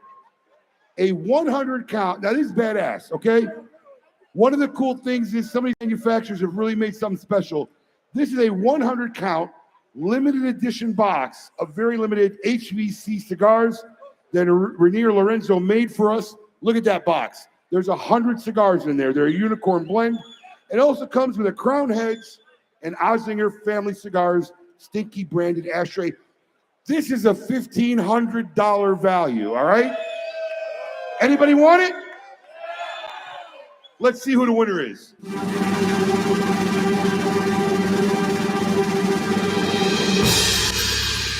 a 100 count. Now, this is badass, okay? One of the cool things is some of these manufacturers have really made something special. This is a 100 count limited edition box of very limited HVC cigars that Rainier Lorenzo made for us. Look at that box. There's 100 cigars in there. They're a unicorn blend. It also comes with a Crown Heads and Ozinger Family Cigars Stinky branded ashtray. This is a $1,500 value, all right? Anybody want it? Let's see who the winner is.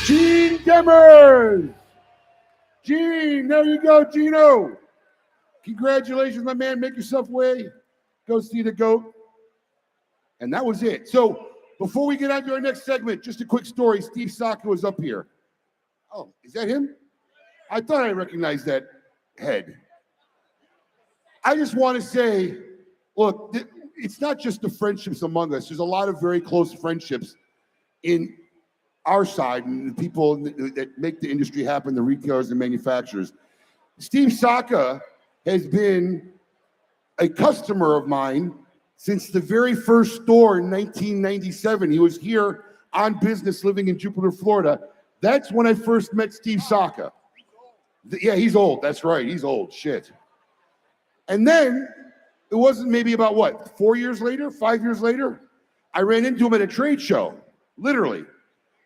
Gene Demers. Gene, there you go, Gino. Congratulations, my man. Make yourself way. Go see the GOAT. And that was it. So before we get on to our next segment, just a quick story. Steve Saka was up here. Oh, is that him? I thought I recognized that head. I just want to say, look, it's not just the friendships among us. There's a lot of very close friendships in our side and the people that make the industry happen, the retailers and manufacturers. Steve Saka has been a customer of mine since the very first store in 1997. He was here on business living in Jupiter, Florida. That's when I first met Steve Saka. Yeah, he's old. That's right. He's old. Shit. And then it wasn't maybe about what, 4 years later, 5 years later, I ran into him at a trade show, literally.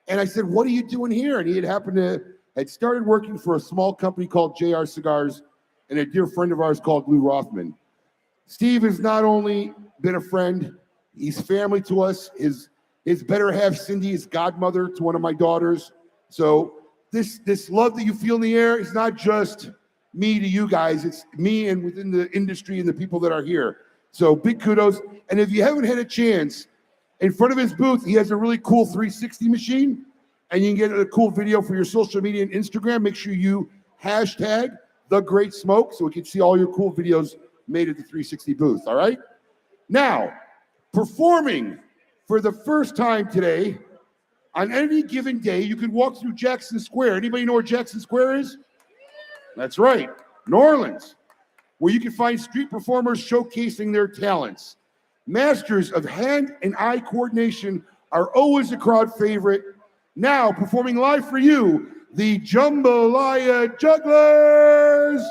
And I said, what are you doing here? And he had started working for a small company called JR Cigars and a dear friend of ours called Lou Rothman. Steve has not only been a friend, he's family to us. His better half, Cindy, is godmother to one of my daughters. So this love that you feel in the air is not just me to you guys, it's me and within the industry and the people that are here. So big kudos. And if you haven't had a chance, in front of his booth, he has a really cool 360 machine, and you can get a cool video for your social media and Instagram. Make sure you hashtag The Great Smoke so we can see all your cool videos made at the 360 booth, all right? Now, performing for the first time today, on any given day, you can walk through Jackson Square. Anybody know where Jackson Square is? That's right, New Orleans, where you can find street performers showcasing their talents. Masters of hand and eye coordination are always a crowd favorite. Now, performing live for you, the Jambalaya Jugglers.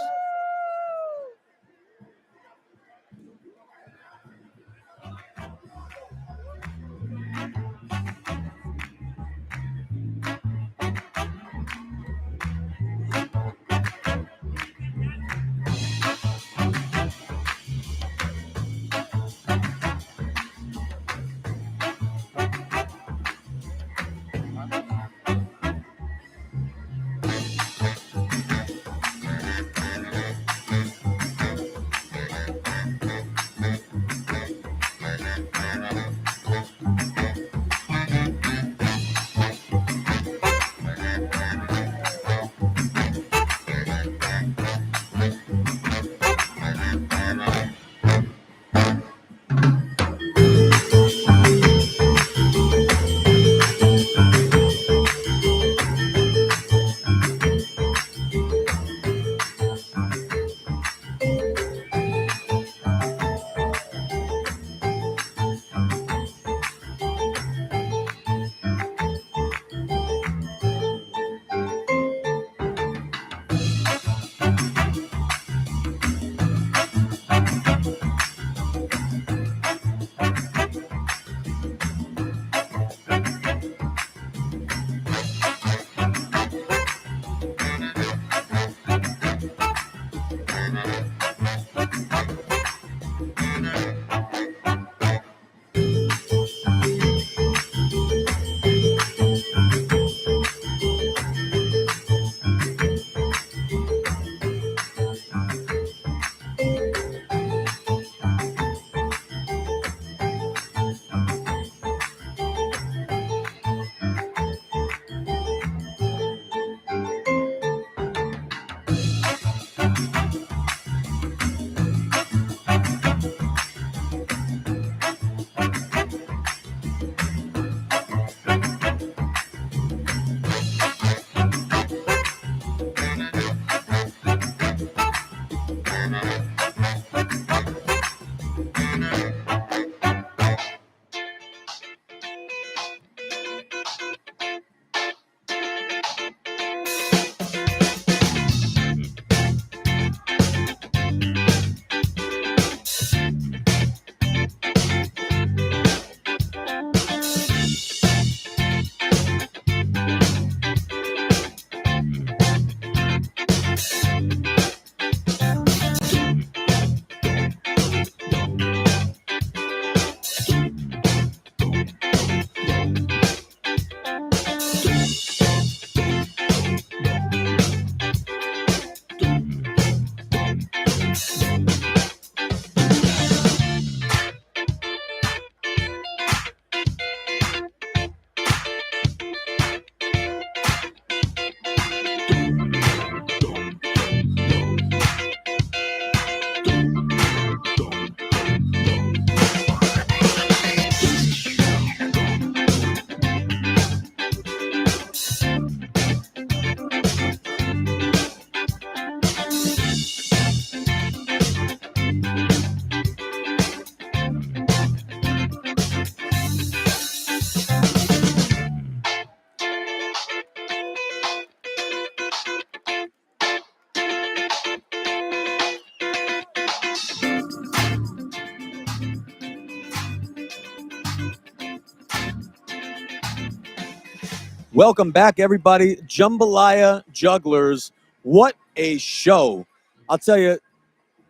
Welcome back, everybody. Jambalaya Jugglers. What a show. I'll tell you,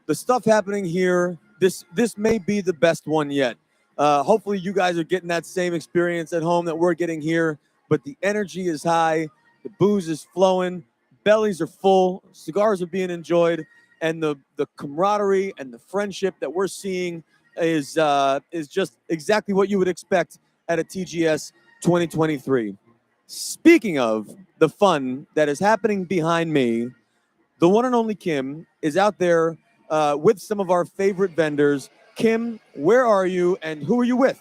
the stuff happening here, this may be the best one yet. Hopefully you guys are getting that same experience at home that we're getting here, but the energy is high, the booze is flowing, bellies are full, cigars are being enjoyed, and the camaraderie and the friendship that we're seeing is just exactly what you would expect at a TGS 2023. Speaking of the fun that is happening behind me, the one and only Kim is out there with some of our favorite vendors. Kim, where are you and who are you with?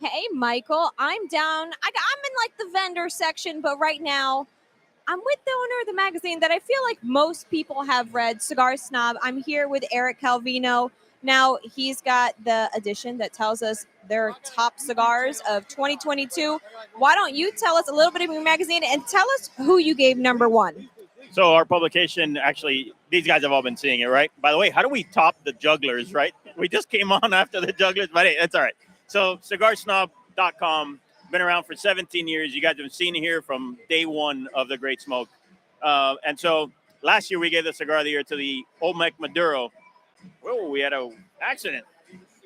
Hey, Michael, I'm down. I'm in like the vendor section, but right now I'm with the owner of the magazine that I feel like most people have read, Cigar Snob. I'm here with Eric Calvino. Now, he's got the edition that tells us their top cigars of 2022. Why don't you tell us a little bit of your magazine and tell us who you gave number one? So our publication, actually, these guys have all been seeing it, right? By the way, how do we top the Jugglers, right? We just came on after the Jugglers, but hey, that's all right. So cigarsnob.com, been around for 17 years. You guys have seen it here from day one of the Great Smoke. And so last year we gave the Cigar of the Year to the Olmec Maduro. Whoa, we had an accident.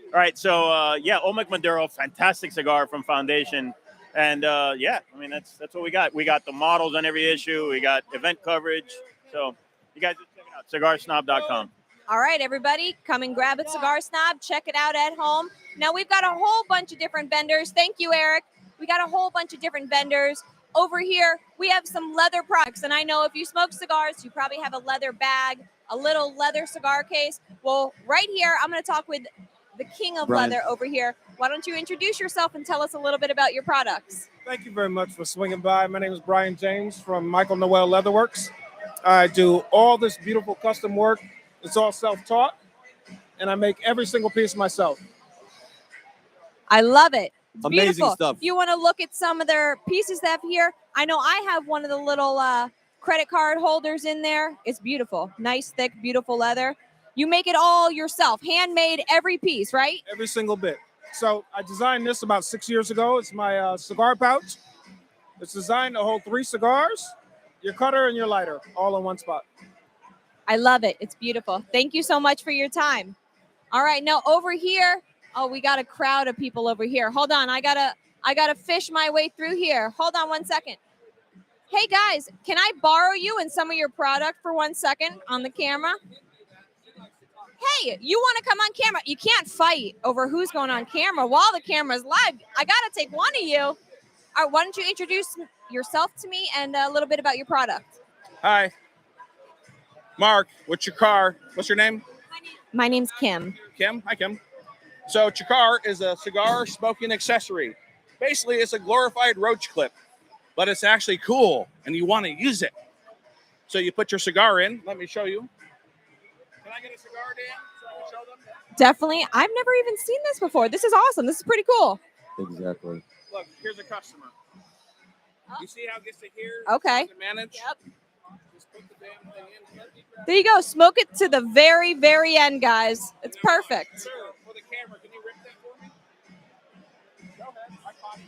All right, so yeah, Olmec Maduro, fantastic cigar from Foundation. And yeah, I mean, that's what we got. We got the models on every issue. We got event coverage. So you guys just check it out, cigarsnob.com. All right, everybody, come and grab a Cigar Snob. Check it out at home. Now, we've got a whole bunch of different vendors. Thank you, Eric. We got a whole bunch of different vendors. Over here, we have some leather products. And I know if you smoke cigars, you probably have a leather bag, a little leather cigar case. Well, right here, I'm going to talk with the king of Brian. leather over here. Why don't you introduce yourself and tell us a little bit about your products? Thank you very much for swinging by. My name is Brian James from Michael Noel Leatherworks. I do all this beautiful custom work. It's all self-taught, and I make every single piece myself. I love it. It's Amazing beautiful. stuff. If you want to look at some of their pieces that have here, I know I have one of the little credit card holders in there. It's beautiful. Nice, thick, beautiful leather. You make it all yourself, handmade every piece, right? Every single bit. So I designed this about 6 years ago. It's my cigar pouch. It's designed to hold 3 cigars, your cutter, and your lighter, all in one spot. I love it. It's beautiful. Thank you so much for your time. All right, now over here. Oh, we got a crowd of people over here. Hold on, I gotta fish my way through here. Hold on 1 second. Hey guys, can I borrow you and some of your product for 1 second on the camera? Hey, you want to come on camera? You can't fight over who's going on camera while the camera's live. I gotta take one of you. All right, why don't you introduce yourself to me and a little bit about your product? Hi. Mark, what's your car? What's your name? My name's Kim. Kim? Hi, Kim. So Chakar is a cigar smoking accessory. Basically, it's a glorified roach clip, but it's actually cool, and you want to use it. So you put your cigar in. Let me show you. Can I get a cigar, Dan, so I can show them? Definitely. I've never even seen this before. This is awesome. This is pretty cool. Exactly. Look, here's a customer. You see how it gets to here? Okay. How to manage? Yep. Just put the damn thing in here. There you go. Smoke it to the very, very end, guys. It's perfect. Sir, for the camera, can you rip that for me? Go ahead. I caught it.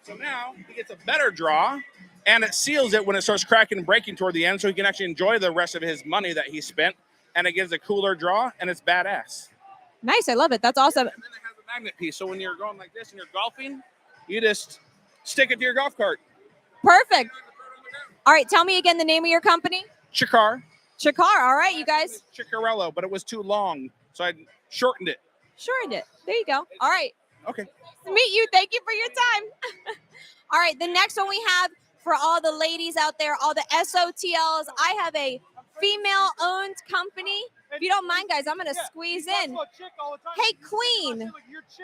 So now he gets a better draw, and it seals it when it starts cracking and breaking toward the end, so he can actually enjoy the rest of his money that he spent, and it gives a cooler draw, and it's badass. Nice. I love it. That's awesome. And then it has a magnet piece, so when you're going like this and you're golfing, you just stick it to your golf cart. Perfect. All right. Tell me again the name of your company. Chakar. Chakar. All right, you guys. Chicarello, but it was too long, so I shortened it. Shortened it. There you go. All right. Okay. Nice to meet you. Thank you for your time. All right. The next one we have for all the ladies out there, all the SOTLs, I have a female-owned company. If you don't mind, guys, I'm going to squeeze in. Hey, Queen.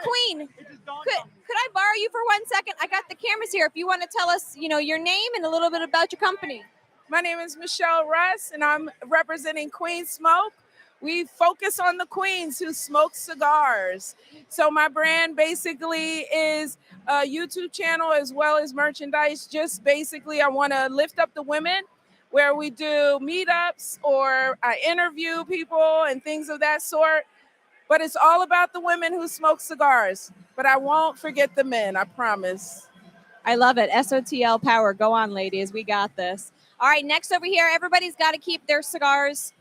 Queen, could I borrow you for 1 second? I got the cameras here. If you want to tell us, your name and a little bit about your company. My name is Michelle Russ, and I'm representing Queen Smoke. We focus on the queens who smoke cigars. So my brand basically is a YouTube channel as well as merchandise. Just basically, I want to lift up the women, where we do meetups or I interview people and things of that sort. But it's all about the women who smoke cigars. But I won't forget the men, I promise. I love it. SOTL power. Go on, ladies. We got this. All right, next over here, everybody's got to keep their cigars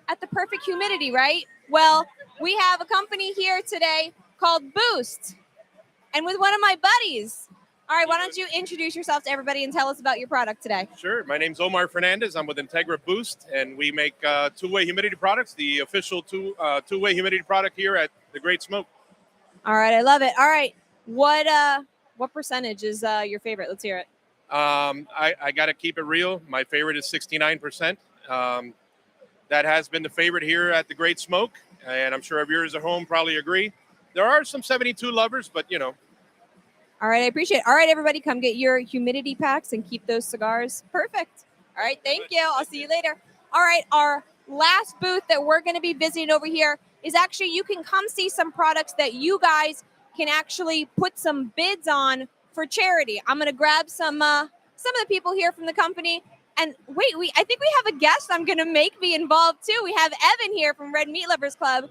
at the perfect humidity, right? Well, we have a company here today called Boost, and with one of my buddies. All right, why don't you introduce yourself to everybody and tell us about your product today? Sure. My name's Omar Fernandez. I'm with Integra Boost, and we make two-way humidity products, the official two-way humidity product here at the Great Smoke. All right, I love it. All right, what percentage is your favorite? Let's hear it. I got to keep it real. My favorite is 69%. That has been the favorite here at the Great Smoke, and I'm sure our viewers at home probably agree. There are some 72 lovers, but you know. All right, I appreciate it. All right, everybody, come get your humidity packs and keep those cigars perfect. All right, thank you. I'll see you later. All right, our last booth that we're going to be visiting over here is actually, you can come see some products that you guys can actually put some bids on for charity. I'm going to grab some of the people here from the company. And wait, I think we have a guest I'm going to make be involved too. We have Evan here from Red Meat Lovers Club.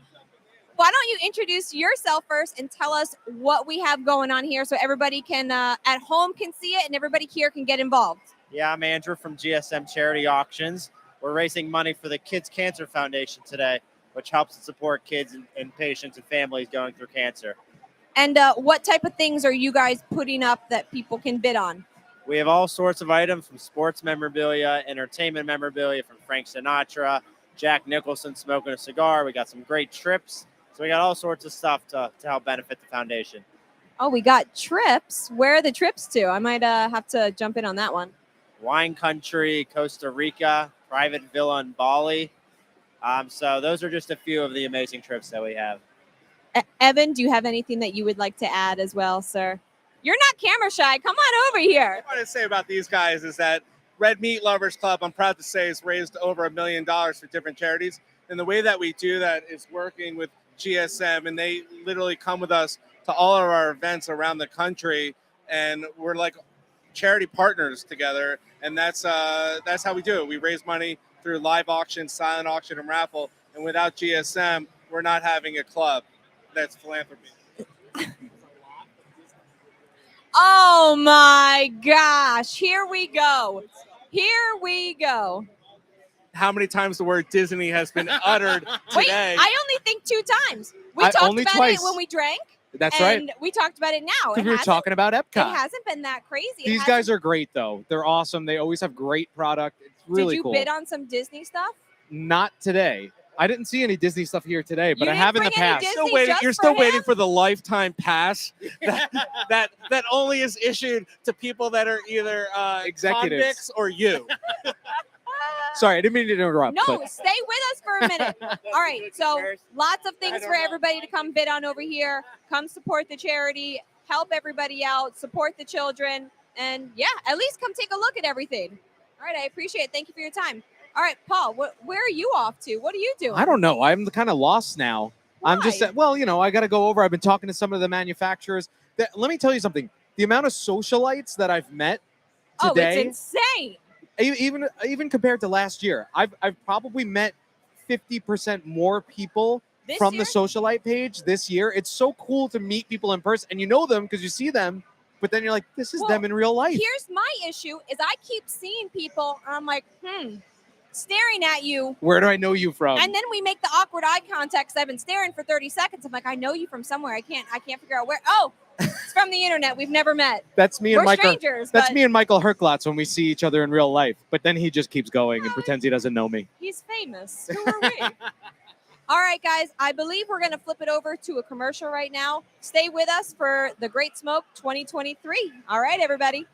Why don't you introduce yourself first and tell us what we have going on here so everybody can at home can see it and everybody here can get involved. Yeah, I'm Andrew from GSM Charity Auctions. We're raising money for the Kids Cancer Foundation today, which helps to support kids and patients and families going through cancer. And what type of things are you guys putting up that people can bid on? We have all sorts of items from sports memorabilia, entertainment memorabilia from Frank Sinatra, Jack Nicholson smoking a cigar. We got some great trips. So we got all sorts of stuff to help benefit the foundation. Oh, we got trips. Where are the trips to? I might have to jump in on that one. Wine country, Costa Rica, private villa in Bali. So those are just a few of the amazing trips that we have. Evan, do you have anything that you would like to add as well, sir? You're not camera shy. Come on over here. What I want to say about these guys is that Red Meat Lovers Club, I'm proud to say, has raised over $1 million for different charities. And the way that we do that is working with GSM, and they literally come with us to all of our events around the country, and we're like charity partners together. And that's how we do it. We raise money through live auction, silent auction, and raffle. And without GSM, we're not having a club. That's philanthropy. Oh my gosh. Here we go. Here we go. How many times the word Disney has been uttered today? Wait, I only think 2 times. We talked only about twice. it when we drank. That's and right. we talked about it now. Because we were talking about It Epcot. hasn't been that crazy. These guys are great, though. They're awesome. They always have great product. It's really Did you cool. bid on some Disney stuff? Not today. I didn't see any Disney stuff here today, but I didn't have in the bring any past. Disney Still waiting, just you're for still him? waiting for the lifetime pass that only is issued to people that are either Executives. convicts or you. Sorry, I didn't mean to interrupt. No, but stay with us for a minute. All right, so lots of things for everybody to come bid on over here. Come support the charity, help everybody out, support the children, and yeah, at least come take a look at everything. All right, I appreciate it. Thank you for your time. All right, Paul, where are you off to? What are you doing? I don't know. I'm kind of lost now. I'm just, well, I got to go over. I've been talking to some of the manufacturers. Let me tell you something. The amount of socialites that I've met today. Oh, it's insane. Even compared to last year, I've probably met 50% more people This from year? the socialite page this year. It's so cool to meet people in person, and you know them because you see them, but then you're like, this is them in real life. Here's my issue is I keep seeing people, and I'm like, staring at you. Where do I know you from? And then we make the awkward eye contact 'cause I've been staring for 30 seconds. I'm like, I know you from somewhere. I can't figure out where. Oh, it's from the internet. We've never met. That's me and We're Michael. strangers, That's but me and Michael Herklotz when we see each other in real life. But then he just keeps going and pretends he doesn't know me. He's famous. Who are we? All right, guys. I believe we're going to flip it over to a commercial right now. Stay with us for the Great Smoke 2023. All right, everybody.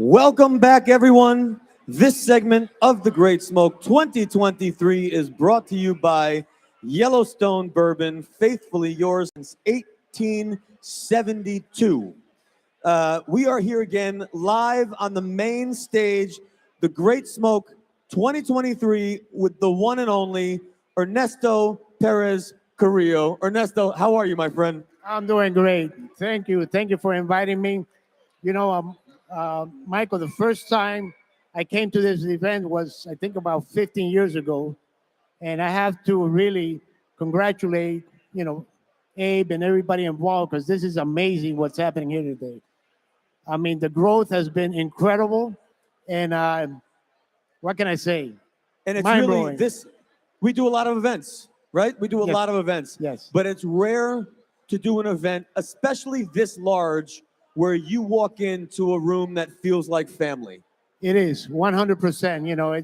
Welcome back, everyone. This segment of The Great Smoke 2023 is brought to you by Yellowstone Bourbon, faithfully yours since 1872. We are here again live on the main stage, The Great Smoke 2023, with the one and only Ernesto Perez Carrillo. Ernesto, how are you, my friend? I'm doing great. Thank you. Thank you for inviting me. You know, Michael, the first time I came to this event was, I think, about 15 years ago. And I have to really congratulate, you know, Abe and everybody involved, because this is amazing what's happening here today. I mean, the growth has been incredible. And what can I say? And it's Mind-blowing. really this, we do a lot of events, right? We do a Yes. lot of events. Yes. But it's rare to do an event, especially this large, where you walk into a room that feels like family. It is 100%. You know,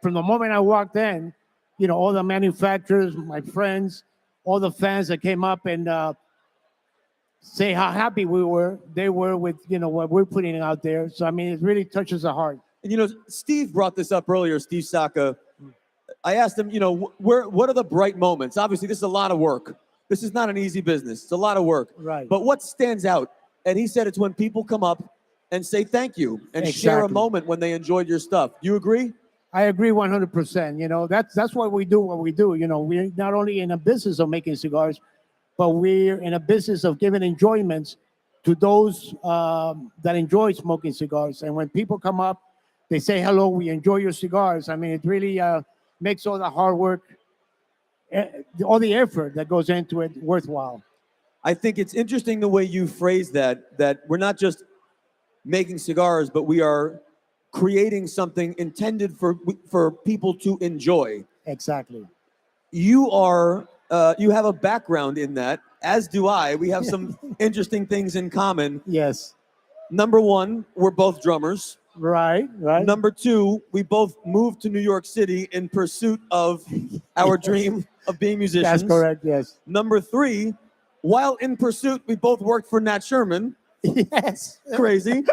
from the moment I walked in, you know, all the manufacturers, my friends, all the fans that came up and say how happy they were with, you know, what we're putting out there. So, I mean, it really touches the heart. And, you know, Steve brought this up earlier, Steve Saka. I asked him, you know, what are the bright moments? Obviously, this is a lot of work. This is not an easy business. It's a lot of work. Right. But what stands out? And he said it's when people come up and say thank you and share a Exactly. moment when they enjoyed your stuff. You agree? I agree 100%. You know, that's why we do what we do. You know, we're not only in a business of making cigars, but we're in a business of giving enjoyments to those that enjoy smoking cigars. And when people come up, they say hello, we enjoy your cigars. I mean, it really makes all the hard work, all the effort that goes into it worthwhile. I think it's interesting the way you phrase that we're not just making cigars, but we are creating something intended for people to enjoy. Exactly. You have a background in that, as do I. We have some interesting things in common. Yes. Number one, we're both drummers. Right. Number two, we both moved to New York City in pursuit of our dream of being musicians. That's correct, yes. Number three, while in pursuit, we both worked for Nat Sherman. Yes. Crazy.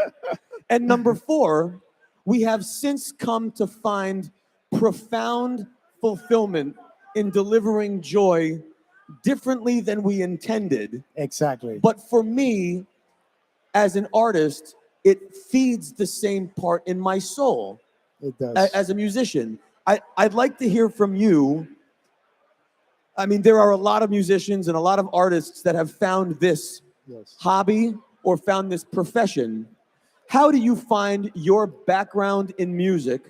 And number four, we have since come to find profound fulfillment in delivering joy differently than we intended. Exactly. But for me, as an artist, it feeds the same part in my soul. It does. As a musician. I'd like to hear from you. I mean, there are a lot of musicians and a lot of artists that have found this hobby or found this profession. How do you find your background in music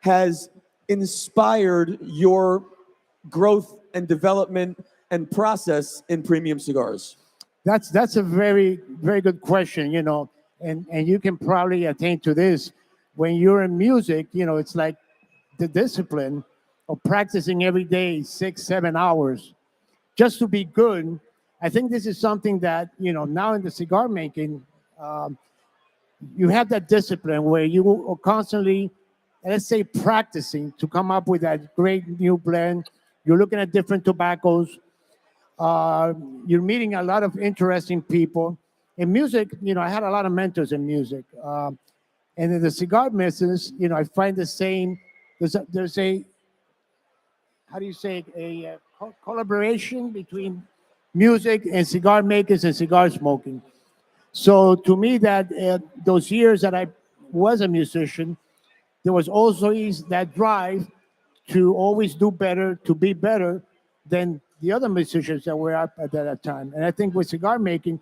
has inspired your growth and development and process in premium cigars? That's a very, very good question, you know, and you can probably attain to this. When you're in music, you know, it's like the discipline of practicing every day 6-7 hours just to be good. I think this is something that, you know, now in the cigar making, you have that discipline where you are constantly, let's say, practicing to come up with that great new blend. You're looking at different tobaccos. You're meeting a lot of interesting people. In music, you know, I had a lot of mentors in music. And in the cigar business, you know, I find the same. There's a how do you say, a collaboration between music and cigar makers and cigar smoking. So to me, that those years that I was a musician, there was also that drive to always do better, to be better than the other musicians that were up at that time. And I think with cigar making,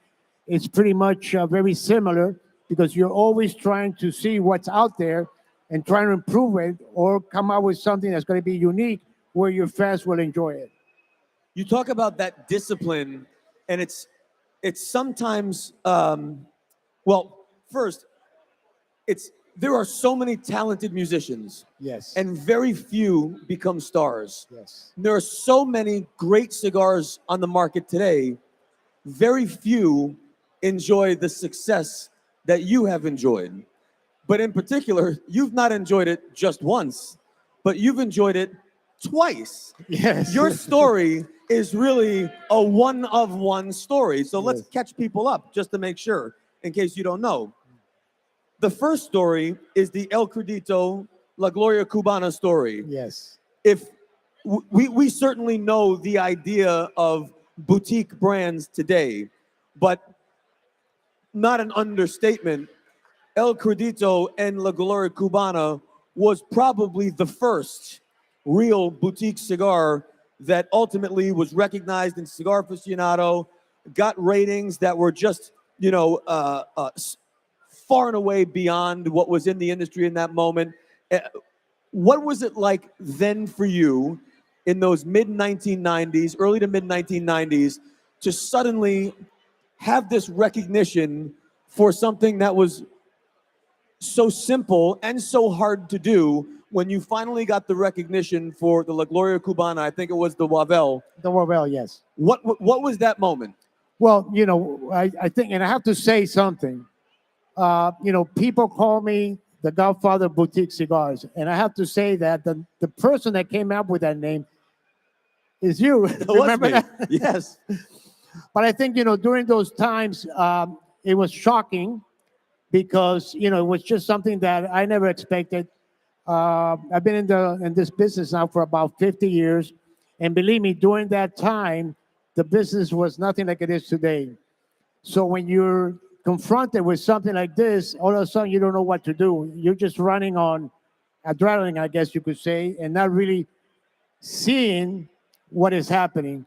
it's pretty much very similar, because you're always trying to see what's out there and trying to improve it or come up with something that's going to be unique where your fans will enjoy it. You talk about that discipline, and it's sometimes, well, first, there are so many talented musicians. Yes. And very few become stars. Yes. There are so many great cigars on the market today. Very few enjoy the success that you have enjoyed. But in particular, you've not enjoyed it just once, but you've enjoyed it twice. Yes. Your story is really a one-of-one story. So let's catch people up just to make sure, in case you don't know. the first story is the El Credito La Gloria Cubana story. Yes. If we certainly know the idea of boutique brands today, but not an understatement, El Credito and La Gloria Cubana was probably the first real boutique cigar that ultimately was recognized in Cigar Aficionado, got ratings that were just, far and away beyond what was in the industry in that moment. What was it like then for you in those mid-1990s, early to mid-1990s, to suddenly have this recognition for something that was so simple and so hard to do when you finally got the recognition for the La Gloria Cubana? I think it was the Wavell. The Wavell, yes. What was that moment? Well, I think, and I have to say something. People call me the Godfather of Boutique Cigars, and I have to say that the person that came up with that name is you. Remember that? Yes. But I think, during those times, it was shocking because, it was just something that I never expected. I've been in this business now for about 50 years. And believe me, during that time, the business was nothing like it is today. So when you're confronted with something like this, all of a sudden you don't know what to do. You're just running on adrenaline, I guess you could say, and not really seeing what is happening.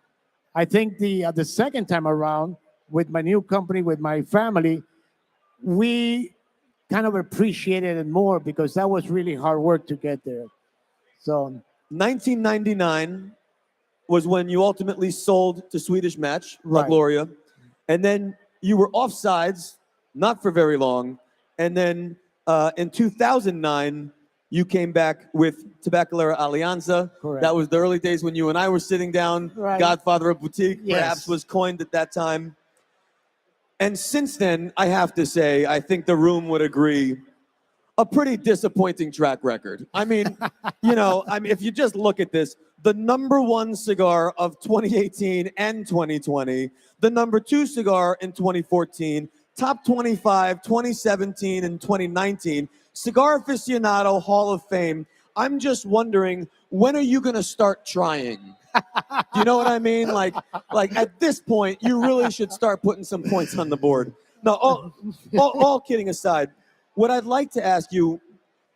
I think the second time around with my new company, with my family, we kind of appreciated it more because that was really hard work to get there. So 1999 was when you ultimately sold to Swedish Match, La Right. Gloria. And then you were offsides, not for very long. And then in 2009, you came back with Tabacalera Alianza. Correct. That was the early days when you and I were sitting down. Right. Godfather of Boutique, Yes. perhaps, was coined at that time. And since then, I have to say, I think the room would agree, a pretty disappointing track record. I mean, if you just look at this, the number one cigar of 2018 and 2020, the number two cigar in 2014, top 25, 2017 and 2019, Cigar Aficionado Hall of Fame. I'm just wondering, when are you going to start trying? Do you know what I mean? Like at this point, you really should start putting some points on the board. No, all kidding aside, what I'd like to ask you,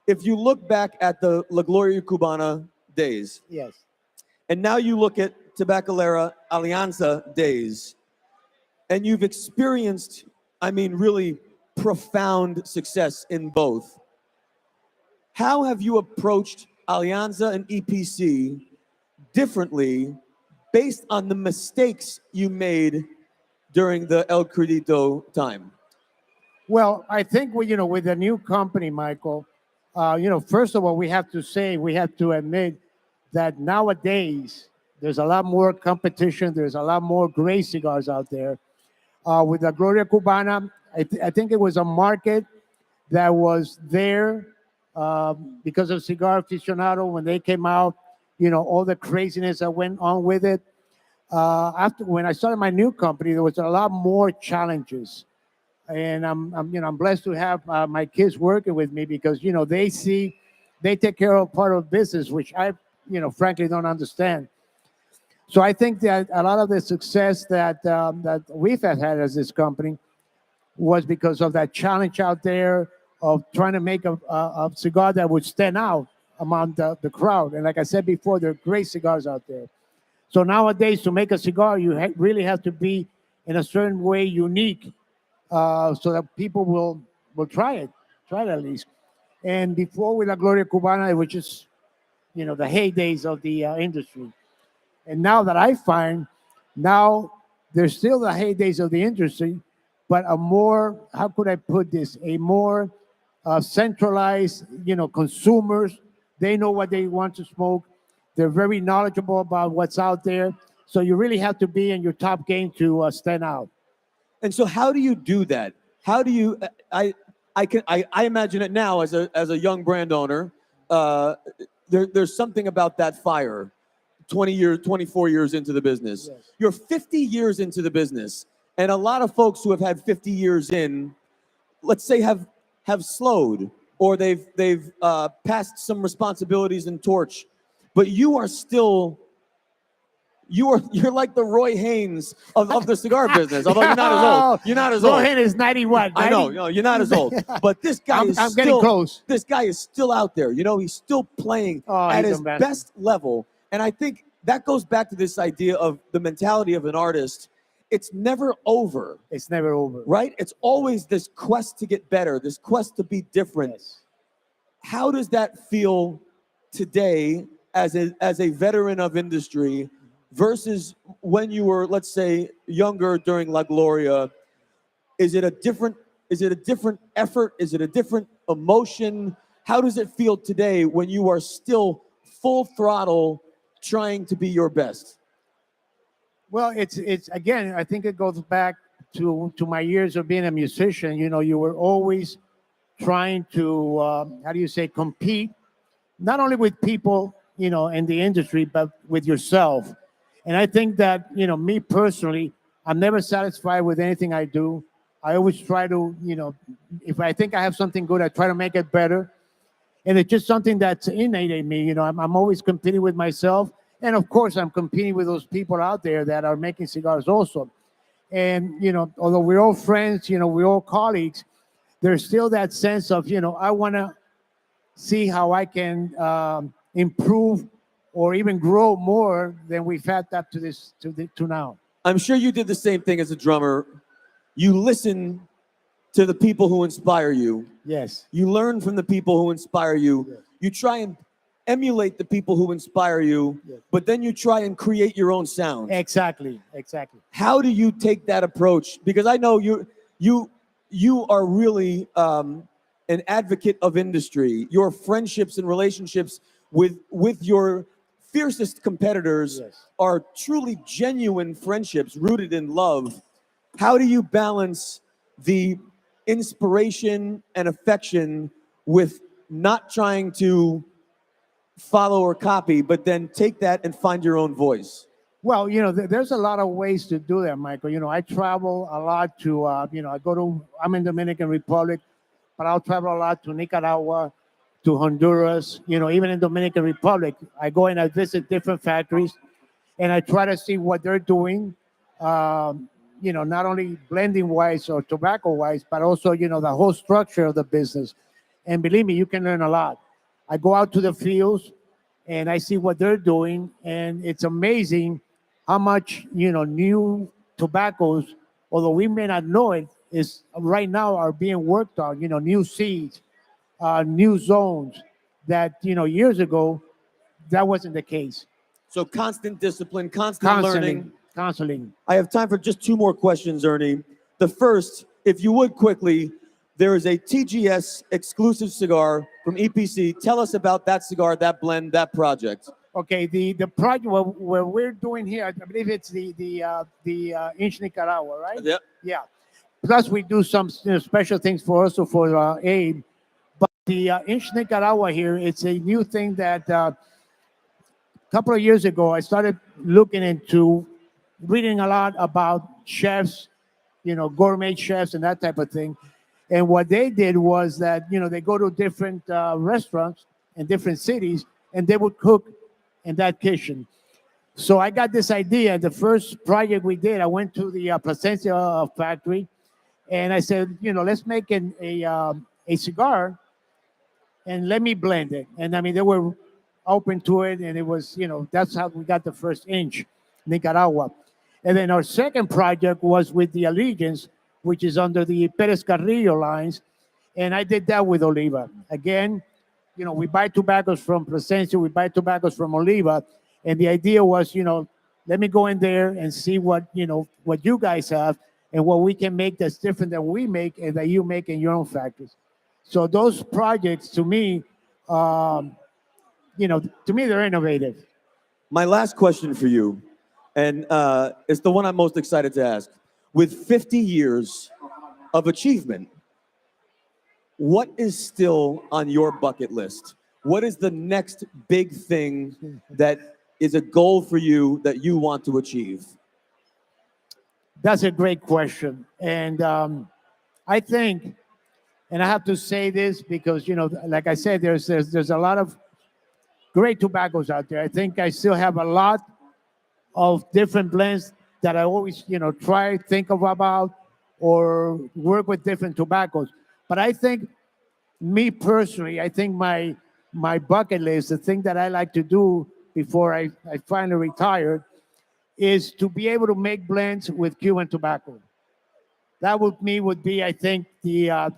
if you look back at the La Gloria Cubana days, yes. and now you look at Tabacalera Alianza days, and you've experienced, really profound success in both. How have you approached Alianza and EPC differently based on the mistakes you made during the El Credito time? Well, I think with the new company, Michael, first of all, we have to admit that nowadays there's a lot more competition. There's a lot more great cigars out there. With the Gloria Cubana, I think it was a market that was there because of Cigar Aficionado when they came out. All the craziness that went on with it. After when I started my new company, there was a lot more challenges. And I'm blessed to have my kids working with me because they take care of part of business which I frankly don't understand. So I think that a lot of the success that we've had as this company was because of that challenge out there of trying to make a cigar that would stand out among the crowd. And like I said before, there are great cigars out there. So nowadays, to make a cigar, you really have to be in a certain way unique. So that people will try it at least. And before with La Gloria Cubana, it was just, the heydays of the industry. And now that I find, now there's still the heydays of the industry, but a more, how could I put this, a more centralized, consumers, they know what they want to smoke. They're very knowledgeable about what's out there. So you really have to be in your top game to stand out. And so how do you do that? How do you, I imagine it now as a young brand owner, there's something about that fire, 24 years into the business. Yes. You're 50 years into the business. And a lot of folks who have had 50 years in, let's say have have slowed, or they've passed some responsibilities and torch, but you are still. You're like the Roy Haynes of the cigar business, although you're not as old. You're not as old. Roy Haynes is 91. I know, no, you're not as old. But this guy I'm is getting still close. This guy is still out there. You know, he's still playing at he's his the best. best level. And I think that goes back to this idea of the mentality of an artist. It's never over. It's never over. Right? It's always this quest to get better, this quest to be different. Yes. How does that feel today as a veteran of industry versus when you were, let's say, younger during La Gloria? Is it a different effort? Is it a different emotion? How does it feel today when you are still full throttle trying to be your best? Well, it's again, I think it goes back to my years of being a musician. You know, you were always trying to compete, not only with people, you know, in the industry, but with yourself. And I think that, you know, me personally, I'm never satisfied with anything I do. I always try to, you know, if I think I have something good, I try to make it better. And it's just something that's innate in me. You know, I'm always competing with myself. And of course, I'm competing with those people out there that are making cigars also. And, you know, although we're all friends, you know, we're all colleagues, there's still that sense of, you know, I want to see how I can improve or even grow more than we've had up to now. I'm sure you did the same thing as a drummer. You listen to the people who inspire you. Yes. You learn from the people who inspire you. Yes. You try and emulate the people who inspire you, Yes. but then you try and create your own sound. Exactly. How do you take that approach? Because I know you are really an advocate of industry. Your friendships and relationships with your fiercest competitors are truly genuine friendships rooted in love. How do you balance the inspiration and affection with not trying to follow or copy, but then take that and find your own voice? Well, you know, there's a lot of ways to do that, Michael. You know, I travel a lot to, I'm in Dominican Republic, but I'll travel a lot to Nicaragua, to Honduras, you know, even in Dominican Republic. I go and I visit different factories and I try to see what they're doing, you know, not only blending wise or tobacco wise, but also, you know, the whole structure of the business. And believe me, you can learn a lot. I go out to the fields and I see what they're doing, and it's amazing how much, you know, new tobaccos, although we may not know it, is right now are being worked on, you know, new seeds, new zones that, you know, years ago, that wasn't the case. So constant discipline, constant learning. Constantly. I have time for just two more questions, Ernie. The first, if you would quickly, there is a TGS exclusive cigar from EPC. Tell us about that cigar, that blend, that project. Okay, the project what we're doing here, I believe it's the Inch Nicaragua, right? Yep. Yeah. Plus, we do some, you know, special things for also for aid. But the Inch Nicaragua here, it's a new thing that a couple of years ago I started looking into, reading a lot about chefs, you know, gourmet chefs and that type of thing. And what they did was that, you know, they go to different restaurants in different cities and they would cook in that kitchen. So I got this idea. The first project we did, I went to the Plasencia factory and I said, you know, let's make a cigar and let me blend it. And I mean, they were open to it, and it was, you know, that's how we got the first Inch Nicaragua. And then our second project was with the Allegiance, which is under the Perez Carrillo lines. And I did that with Oliva. Again, you know, we buy tobaccos from Plasencia, we buy tobaccos from Oliva. And the idea was, you know, let me go in there and see what, you know, what you guys have and what we can make that's different than we make and that you make in your own factories. So those projects, to me, you know, to me, they're innovative. My last question for you, and it's the one I'm most excited to ask. With 50 years of achievement, what is still on your bucket list? What is the next big thing that is a goal for you that you want to achieve? That's a great question. And I think And I have to say this because, you know, like I said, there's a lot of great tobaccos out there. I think I still have a lot of different blends that I always, you know, try, think about, or work with different tobaccos. But I think, me personally, I think my bucket list, the thing that I like to do before I finally retired, is to be able to make blends with Cuban tobacco. That would be, I think, the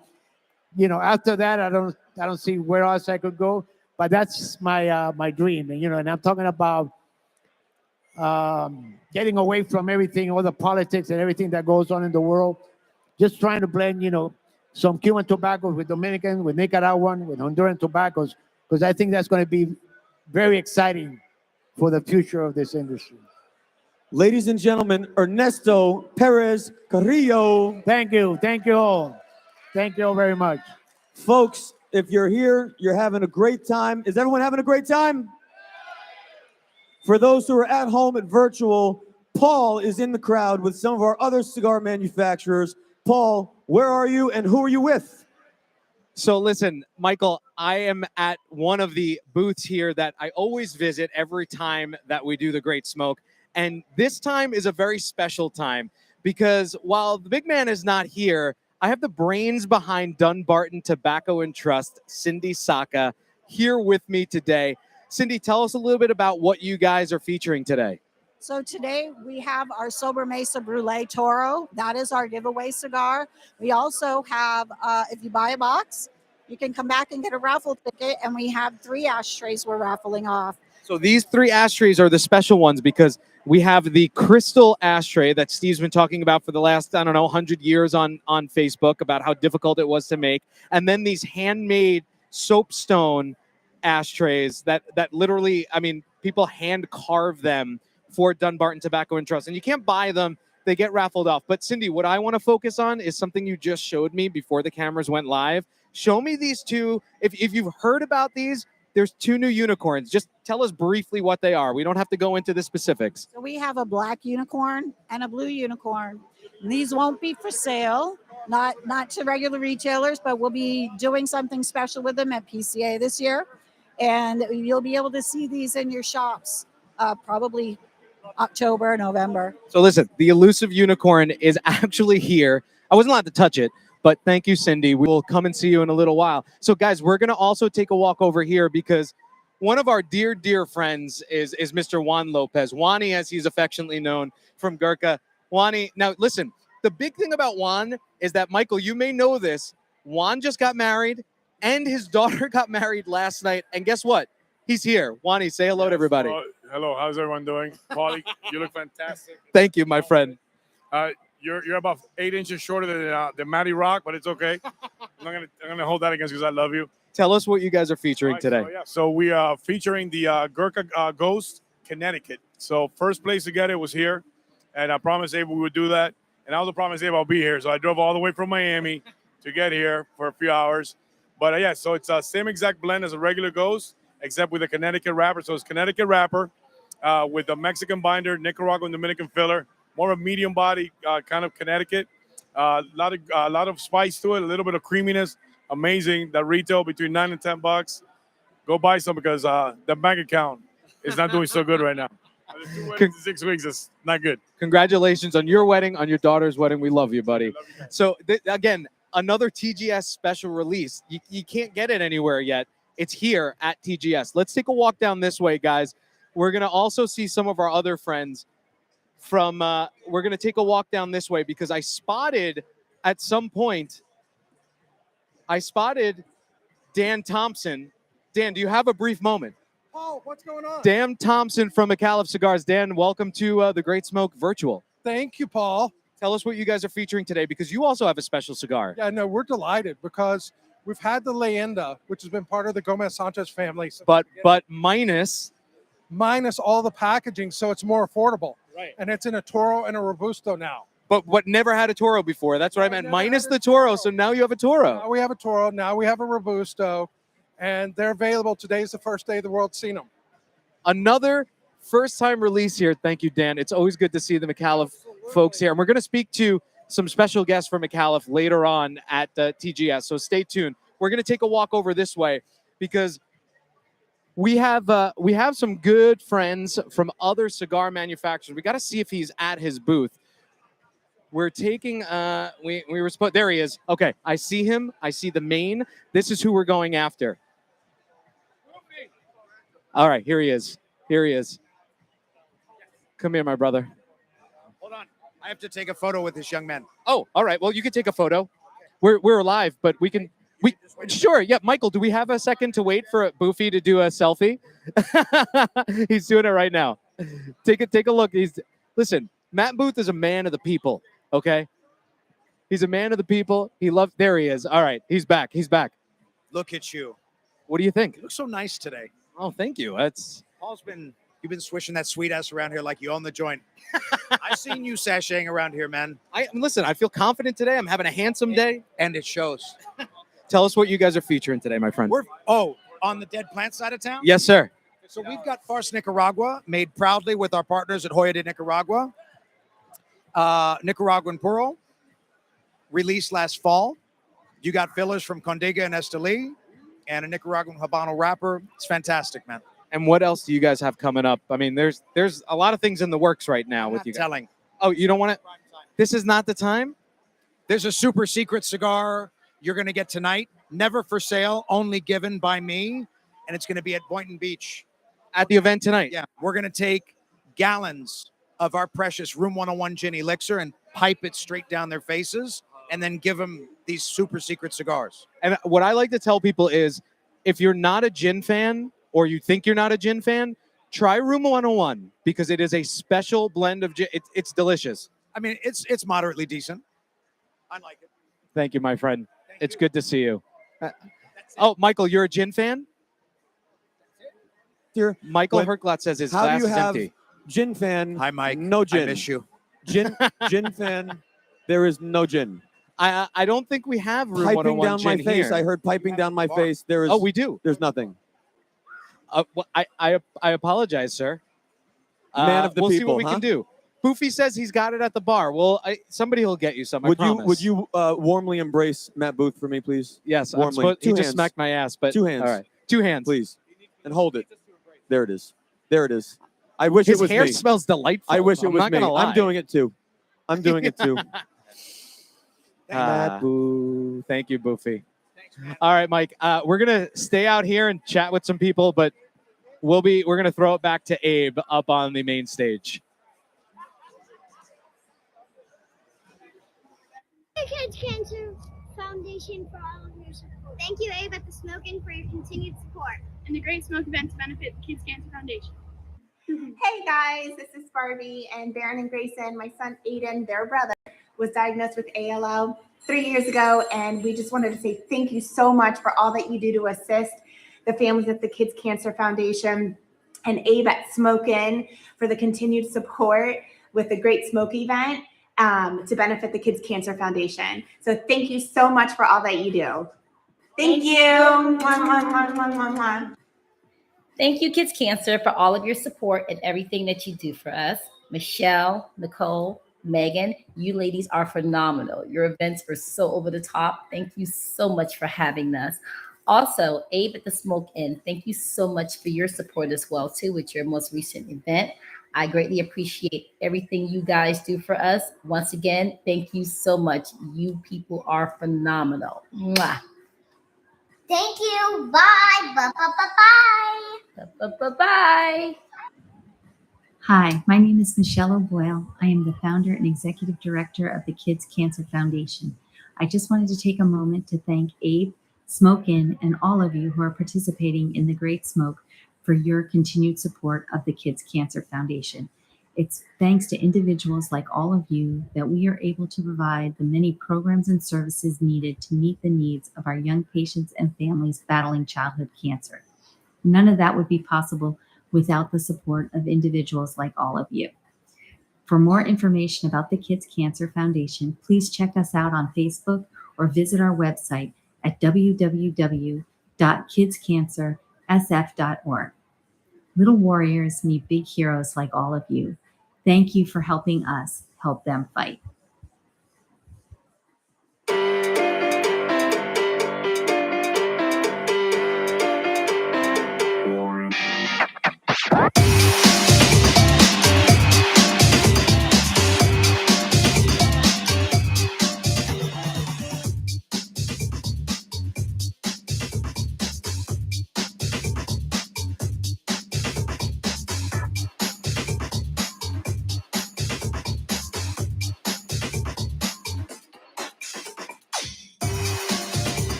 you know, after that, I don't see where else I could go. But that's my dream, and you know, and I'm talking about getting away from everything, all the politics and everything that goes on in the world. Just trying to blend, you know, some Cuban tobacco with Dominican, with Nicaraguan, with Honduran tobaccos, because I think that's going to be very exciting for the future of this industry. Ladies and gentlemen, Ernesto Perez Carrillo. Thank you all. Thank you all very much. Folks, if you're here, you're having a great time. Is everyone having a great time? For those who are at home at virtual, Paul is in the crowd with some of our other cigar manufacturers. Paul, where are you and who are you with? So listen, Michael, I am at one of the booths here that I always visit every time that we do the Great Smoke. And this time is a very special time because while the big man is not here, I have the brains behind Dunbarton Tobacco and Trust, Cindy Saka, here with me today. Cindy, tell us a little bit about what you guys are featuring today. So today we have our Sober Mesa Brulee Toro. That is our giveaway cigar. We also have, if you buy a box, you can come back and get a raffle ticket, and we have 3 ashtrays we're raffling off. So these 3 ashtrays are the special ones because we have the crystal ashtray that Steve's been talking about for the last, 100 years on Facebook about how difficult it was to make. And then these handmade soapstone ashtrays that literally, people hand carve them for Dunbarton Tobacco and Trust. And you can't buy them. They get raffled off. But Cindy, what I want to focus on is something you just showed me before the cameras went live. Show me these 2. If you've heard about these, there's 2 new unicorns. Just tell us briefly what they are. We don't have to go into the specifics. So we have a black unicorn and a blue unicorn. And these won't be for sale, not to regular retailers, but we'll be doing something special with them at PCA this year. And you'll be able to see these in your shops probably October, November. So listen, the elusive unicorn is actually here. I wasn't allowed to touch it, but thank you, Cindy. We will come and see you in a little while. So guys, we're going to also take a walk over here because one of our dear, dear friends is Mr. Juan Lopez. Juani, as he's affectionately known from Gurkha. Juani, now listen, the big thing about Juan is that, Michael, you may know this, Juan just got married and his daughter got married last night. And guess what? He's here. Juani, say hello to everybody. Hello, how's everyone doing? Paulie, you look fantastic. Thank you, my friend. You're about 8 inches shorter than Matty Rock, but it's okay. I'm gonna hold that against you because I love you. Tell us what you guys are featuring today. So we are featuring the Gurkha Ghost, Connecticut. So first place to get it was here, and I promised Abe we would do that. And I also promised Abe I'll be here. So I drove all the way from Miami to get here for a few hours. But yeah, so it's the same exact blend as a regular Ghost, except with a Connecticut wrapper. So it's Connecticut wrapper with a Mexican binder, Nicaraguan Dominican filler, more of a medium body kind of Connecticut. A lot of spice to it, a little bit of creaminess. Amazing. That retail between $9 and $10. Go buy some because the bank account is not doing so good right now. 2 weddings in 6 weeks is not good. Congratulations on your wedding, on your daughter's wedding. We love you, buddy. So again, another TGS special release. You can't get it anywhere yet. It's here at TGS. Let's take a walk down this way, guys. We're going to also see some of our other friends from, we're going to take a walk down this way because I spotted at some point, Dan Thompson. Dan, do you have a brief moment? Oh, what's going on? Dan Thompson from Mccalla Cigars. Dan, welcome to the Great Smoke Virtual. Thank you, Paul. Tell us what you guys are featuring today because you also have a special cigar. Yeah, no, we're delighted because we've had the Leyenda, which has been part of the Gomez Sanchez family. But minus all the packaging, so it's more affordable. Right. And it's in a Toro and a Robusto now. But what never had a Toro before. That's what I meant. Minus the Toro. So now you have a Toro. Now we have a Toro. Now we have a Robusto. And they're available. Today's the first day the world's seen them. Another first-time release here. Thank you, Dan. It's always good to see the Mccalla folks here. And we're going to speak to some special guests from Mccalla later on at TGS. So stay tuned. We're going to take a walk over this way because we have some good friends from other cigar manufacturers. We got to see if he's at his booth. We're taking we were supposed, there he is. Okay, I see him. I see the main. This is who we're going after. All right, here he is. Here he is. Come here, my brother. Hold on. I have to take a photo with this young man. Oh, all right. Well, you can take a photo. We're live, but we sure. Yeah, Michael, do we have a second to wait for Boofy to do a selfie? He's doing it right now. Take a look. Listen, Matt Booth is a man of the people, okay? He's a man of the people. There he is. All right, he's back. He's back. Look at you. What do you think? You look so nice today. Oh, thank you. You've been swishing that sweet ass around here like you own the joint. I've seen you sashaying around here, man. Listen, I feel confident today. I'm having a handsome day. And it shows. Tell us what you guys are featuring today, my friend. We're on the dead plant side of town? Yes, sir. So we've got Farce Nicaragua, made proudly with our partners at Hoya de Nicaragua. Nicaraguan Puro, released last fall. You got fillers from Condega and Esteli, and a Nicaraguan Habano wrapper. It's fantastic, man. And what else do you guys have coming up? I mean, there's a lot of things in the works right now with you guys. Telling. Oh, you don't want to? This is not the time? There's a super secret cigar you're going to get tonight. Never for sale, only given by me. And it's going to be at Boynton Beach. At the event tonight? Yeah. We're going to take gallons of our precious Room 101 gin elixir and pipe it straight down their faces and then give them these super secret cigars. And what I like to tell people is if you're not a gin fan or you think you're not a gin fan, try Room 101 because it is a special blend of gin. It's delicious. I mean, it's moderately decent. I like it. Thank you, my friend. It's good to see you. Oh, Michael, you're a gin fan? Dear Michael Herklat says his how glass do you is have empty. Gin fan? Hi, Mike. No gin. I miss you. Gin fan. There is no gin. I don't think we have Room Piping 101 down gin my face. here. I heard piping down my face. There is. Oh, we do. There's nothing. Well, I apologize, sir. Man of the we'll see people, what we huh? can do. Boofy says he's got it at the bar. Well, somebody will get you some. Would I you promise. warmly embrace Matt Booth for me, please? Yes, warmly. he just smacked my ass, but 2 hands. All right, 2 hands, please, and hold it. There it is. There it is. I wish His it was hair me. smells delightful. I wish it I'm was not me. gonna lie. I'm doing it too. I'm doing it too. Matt Boo. Thank you, Boofy. All right, Mike. We're gonna stay out here and chat with some people, but we're gonna throw it back to Abe up on the main stage. Kids Cancer Foundation for all of your support. Thank you, Abe at the Smokin' for your continued support. And the Great Smoke event to benefit the Kids Cancer Foundation. Hey guys, this is Barbie and Baron and Grayson, my son Aiden, their brother, was diagnosed with ALL 3 years ago, and we just wanted to say thank you so much for all that you do to assist the families at the Kids Cancer Foundation and Abe at Smokin' for the continued support with the Great Smoke event to benefit the Kids Cancer Foundation. So thank you so much for all that you do. Thank you. Mwah, mwah, mwah, mwah, mwah, mwah. Thank you, Kids Cancer, for all of your support and everything that you do for us. Michelle, Nicole, Megan, you ladies are phenomenal. Your events were so over the top. Thank you so much for having us. Also, Abe at the Smoke Inn, thank you so much for your support as well, too, with your most recent event. I greatly appreciate everything you guys do for us. Once again, thank you so much. You people are phenomenal. Mwah. Thank you. Bye. Bye. Bye-bye. Hi, my name is Michelle O'Boyle. I am the founder and executive director of the Kids Cancer Foundation. I just wanted to take a moment to thank Abe, Smoke Inn, and all of you who are participating in the Great Smoke for your continued support of the Kids Cancer Foundation. It's thanks to individuals like all of you that we are able to provide the many programs and services needed to meet the needs of our young patients and families battling childhood cancer. None of that would be possible without the support of individuals like all of you. For more information about the Kids Cancer Foundation, please check us out on Facebook or visit our website at www.kidscancersf.org. Little warriors need big heroes like all of you. Thank you for helping us help them fight.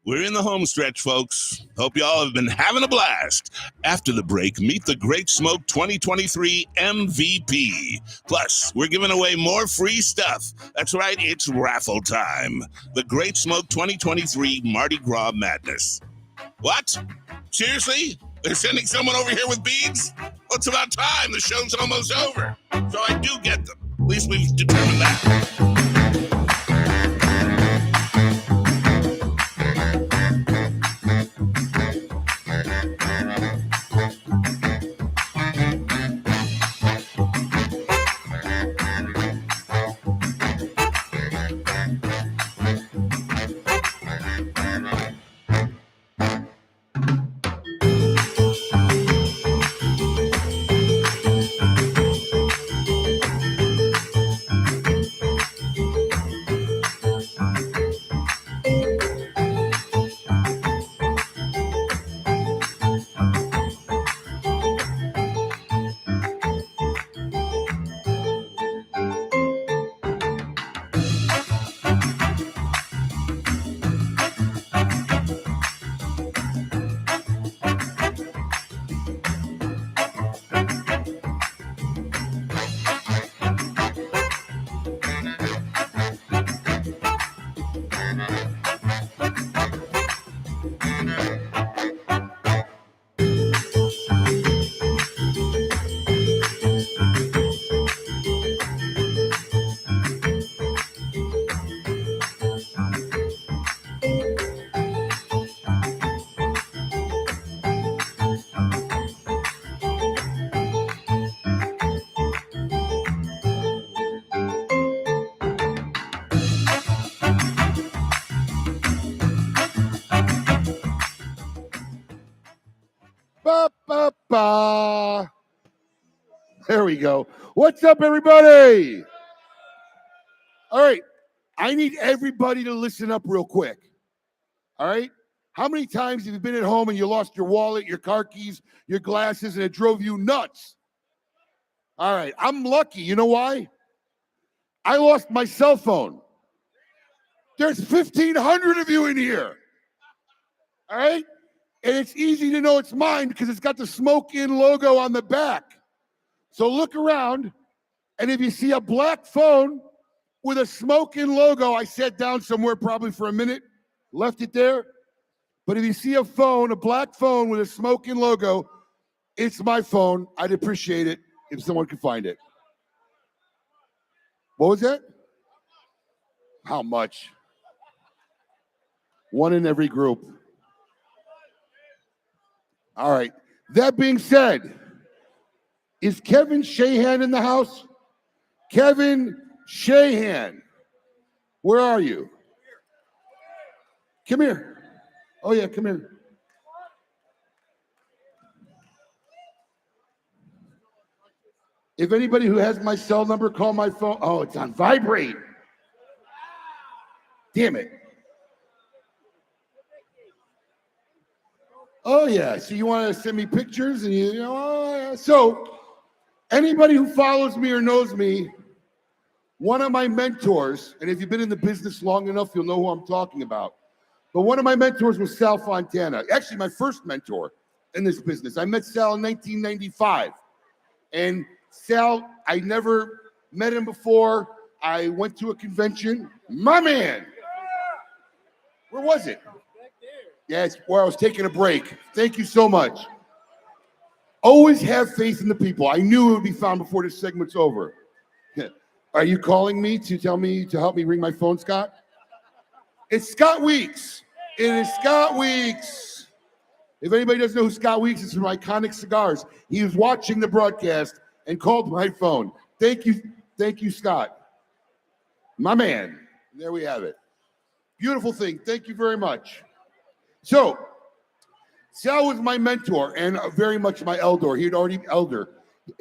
We're in the home stretch, folks. Hope y'all have been having a blast. After the break, meet the Great Smoke 2023 MVP. Plus, we're giving away more free stuff. That's right, it's raffle time. The Great Smoke 2023 Mardi Gras Madness. What? Seriously? They're sending someone over here with beads? Well, it's about time. The show's almost over. So I do get them. At least we've determined that. Ba. There we go. What's up, everybody? All right. I need everybody to listen up real quick. All right. How many times have you been at home and you lost your wallet, your car keys, your glasses, and it drove you nuts? All right. I'm lucky. You know why? I lost my cell phone. There's 1,500 of you in here. All right. And it's easy to know it's mine because it's got the Smoke In logo on the back. So look around, and if you see a black phone with a Smoke In logo, I sat down somewhere probably for a minute, left it there. But if you see a phone, a black phone with a Smoke In logo, it's my phone. I'd appreciate it if someone could find it. What was that? How much? One in every group. All right. That being said, is Kevin Shahan in the house? Kevin Shahan. Where are you? Come here. Oh, yeah, come here. If anybody who has my cell number, call my phone. Oh, it's on vibrate. Damn it. Oh, yeah. So you want to send me pictures and you know, oh, yeah. So anybody who follows me or knows me, one of my mentors, and if you've been in the business long enough, you'll know who I'm talking about. But one of my mentors was Sal Fontana. Actually, my first mentor in this business. I met Sal in 1995. And Sal, I never met him before. I went to a convention. My man. Where was it? Yeah, it's where I was taking a break. Thank you so much. Always have faith in the people. I knew it would be found before this segment's over. Are you calling me to tell me to help me ring my phone, Scott? It's Scott Weeks. It is Scott Weeks. If anybody doesn't know who Scott Weeks is, from Iconic Cigars, he was watching the broadcast and called my phone. Thank you, Scott. My man. There we have it. Beautiful thing. Thank you very much. So, Sal was my mentor and very much my elder.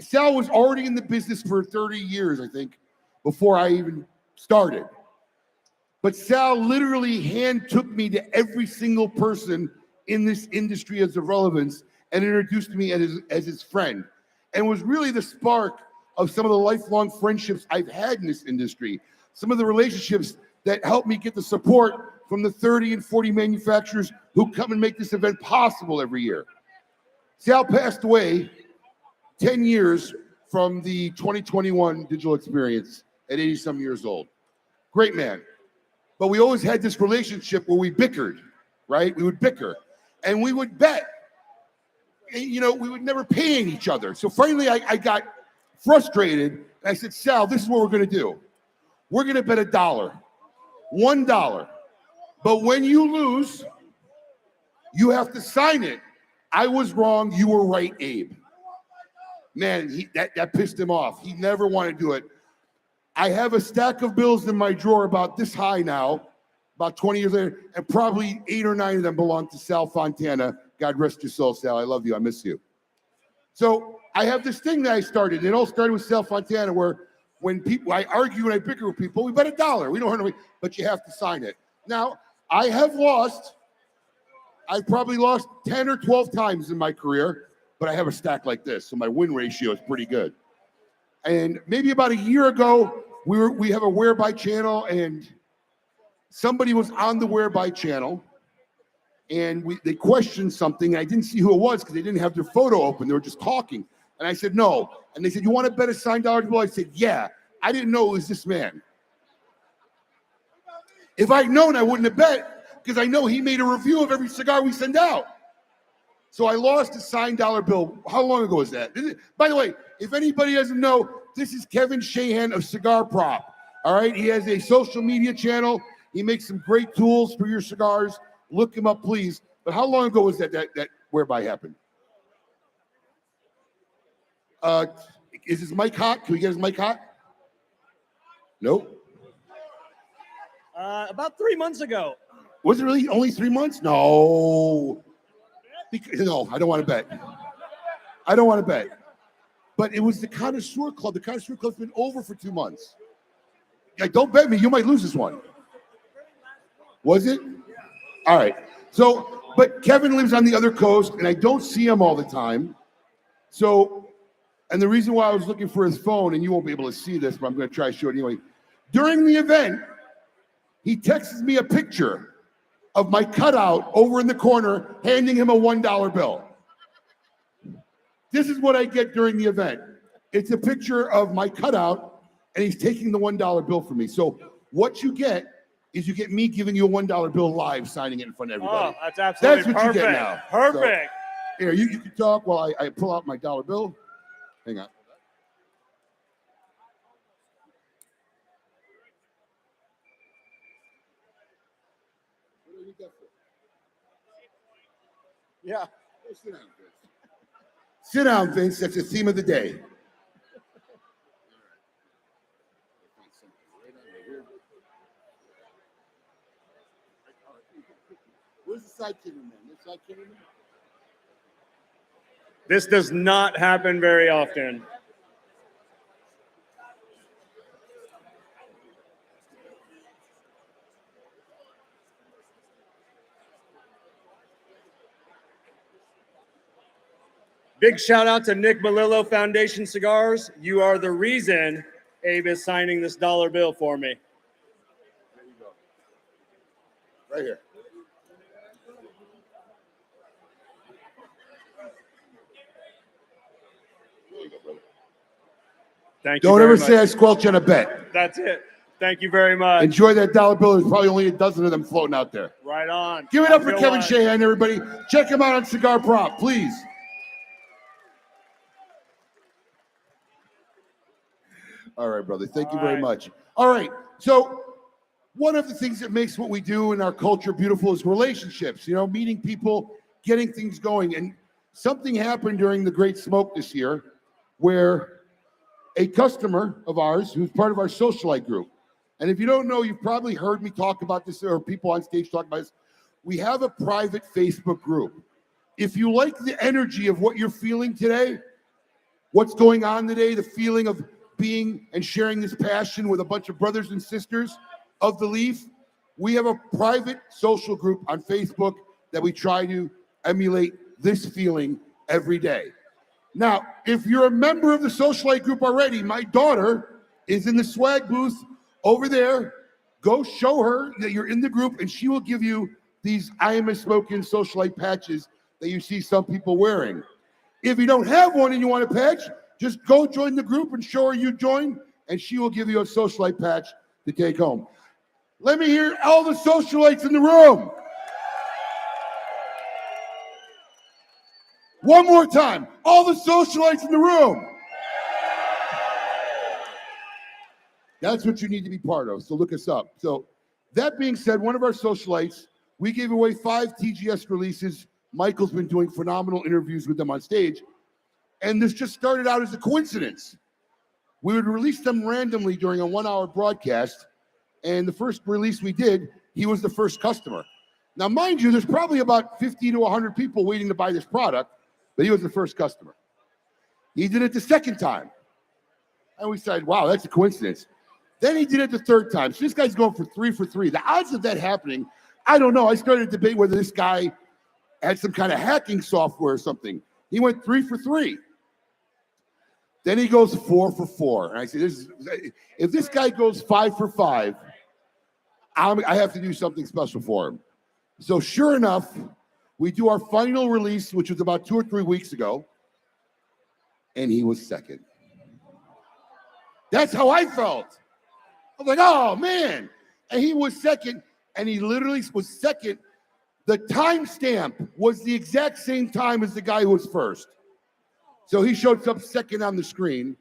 Sal was already in the business for 30 years, I think, before I even started. But Sal literally hand-took me to every single person in this industry as of relevance and introduced me as his friend, and was really the spark of some of the lifelong friendships I've had in this industry, some of the relationships that helped me get the support from the 30 and 40 manufacturers who come and make this event possible every year. Sal passed away 10 years from the 2021 digital experience at 80-some years old. Great man. But we always had this relationship where we bickered, right? We would bicker and we would bet. You know, we would never pay each other. So finally, I got frustrated. And I said, Sal, this is what we're going to do. We're going to bet $1. $1. But when you lose, you have to sign it. I was wrong. You were right, Abe. Man, that pissed him off. He never wanted to do it. I have a stack of bills in my drawer about this high now, about 20 years later, and probably 8 or 9 of them belong to Sal Fontana. God rest your soul, Sal. I love you. I miss you. So I have this thing that I started. It all started with Sal Fontana, where when I argue and I bicker with people, we bet $1. We don't hurt nobody, but you have to sign it. Now, I have lost. I've probably lost 10 or 12 times in my career, but I have a stack like this, so my win ratio is pretty good. And maybe about a year ago, we have a Whereby channel, and somebody was on the Whereby channel, and they questioned something. And I didn't see who it was because they didn't have their photo open. They were just talking. And I said, no. And they said, you want to bet a signed $1 bill? I said, yeah. I didn't know it was this man. If I'd known, I wouldn't have bet, because I know he made a review of every cigar we send out. So I lost a signed $1 bill. How long ago was that? By the way, if anybody doesn't know, this is Kevin Shahan of Cigar Prop. All right, he has a social media channel. He makes some great tools for your cigars. Look him up, please. But how long ago was that Whereby happened? Is his mic hot? Can we get his mic hot? Nope. About 3 months ago. Was it really only 3 months? No. No, I don't want to bet. I don't want to bet. But it was the Connoisseur Club. The Connoisseur Club's been over for 2 months. Yeah, don't bet me. You might lose this one. Was it? All right. So, but Kevin lives on the other coast, and I don't see him all the time. So, and the reason why I was looking for his phone, and you won't be able to see this, but I'm going to try to show it anyway. During the event, he texts me a picture of my cutout over in the corner, handing him a $1 bill. This is what I get during the event. It's a picture of my cutout, and he's taking the $1 bill from me. So what you get is you get me giving you a $1 bill live, signing it in front of everybody. Oh, that's absolutely That's what perfect. you get now. Perfect. So, here, you can talk while I pull out my $1 bill. Hang on. Yeah. Sit down, Vince. Sit down, Vince. That's the theme of the day. Where's the side camera man? The side camera man? This does not happen very often. Big shout out to Nick Melillo Foundation Cigars. You are the reason Abe is signing this $1 bill for me. There you go. Right here. Thank you. Don't very ever much. say I squelch on a bet. That's it. Thank you very much. Enjoy that $1 bill. There's probably only a dozen of them floating out there. Right on. Give it up Have a for good Kevin one. Shahan, everybody. Check him out on Cigar Prop, please. All right, brother. Thank you very much. All right. So one of the things that makes what we do in our culture beautiful is relationships, you know, meeting people, getting things going. And something happened during the Great Smoke this year where a customer of ours who's part of our socialite group, and if you don't know, you've probably heard me talk about this or people on stage talk about this. We have a private Facebook group. If you like the energy of what you're feeling today, what's going on today, the feeling of being and sharing this passion with a bunch of brothers and sisters of the Leaf, we have a private social group on Facebook that we try to emulate this feeling every day. Now, if you're a member of the socialite group already, my daughter is in the swag booth over there Go show her that you're in the group, and she will give you these I Am a Smoking Socialite patches that you see some people wearing. If you don't have one and you want a patch, just go join the group and show her you joined, and she will give you a socialite patch to take home. Let me hear all the socialites in the room. One more time, all the socialites in the room. That's what you need to be part of, so look us up. So that being said, one of our socialites, we gave away 5 TGS releases. Michael's been doing phenomenal interviews with them on stage. And this just started out as a coincidence. We would release them randomly during a 1-hour broadcast. And the first release we did, he was the first customer. Now, mind you, there's probably about 50 to 100 people waiting to buy this product, but he was the first customer. He did it the second time. And we said, wow, that's a coincidence. Then he did it the third time. So this guy's going for 3 for 3. The odds of that happening, I don't know. I started a debate whether this guy had some kind of hacking software or something. He went 3 for 3. Then he goes 4 for 4. And I say, if this guy goes 5 for 5, I have to do something special for him. So sure enough, we do our final release, which was about 2 or 3 weeks ago, and he was second. That's how I felt. I was like, oh, man. And he was second, and he literally was second. The timestamp was the exact same time as the guy who was first. So he shows up second on the screen,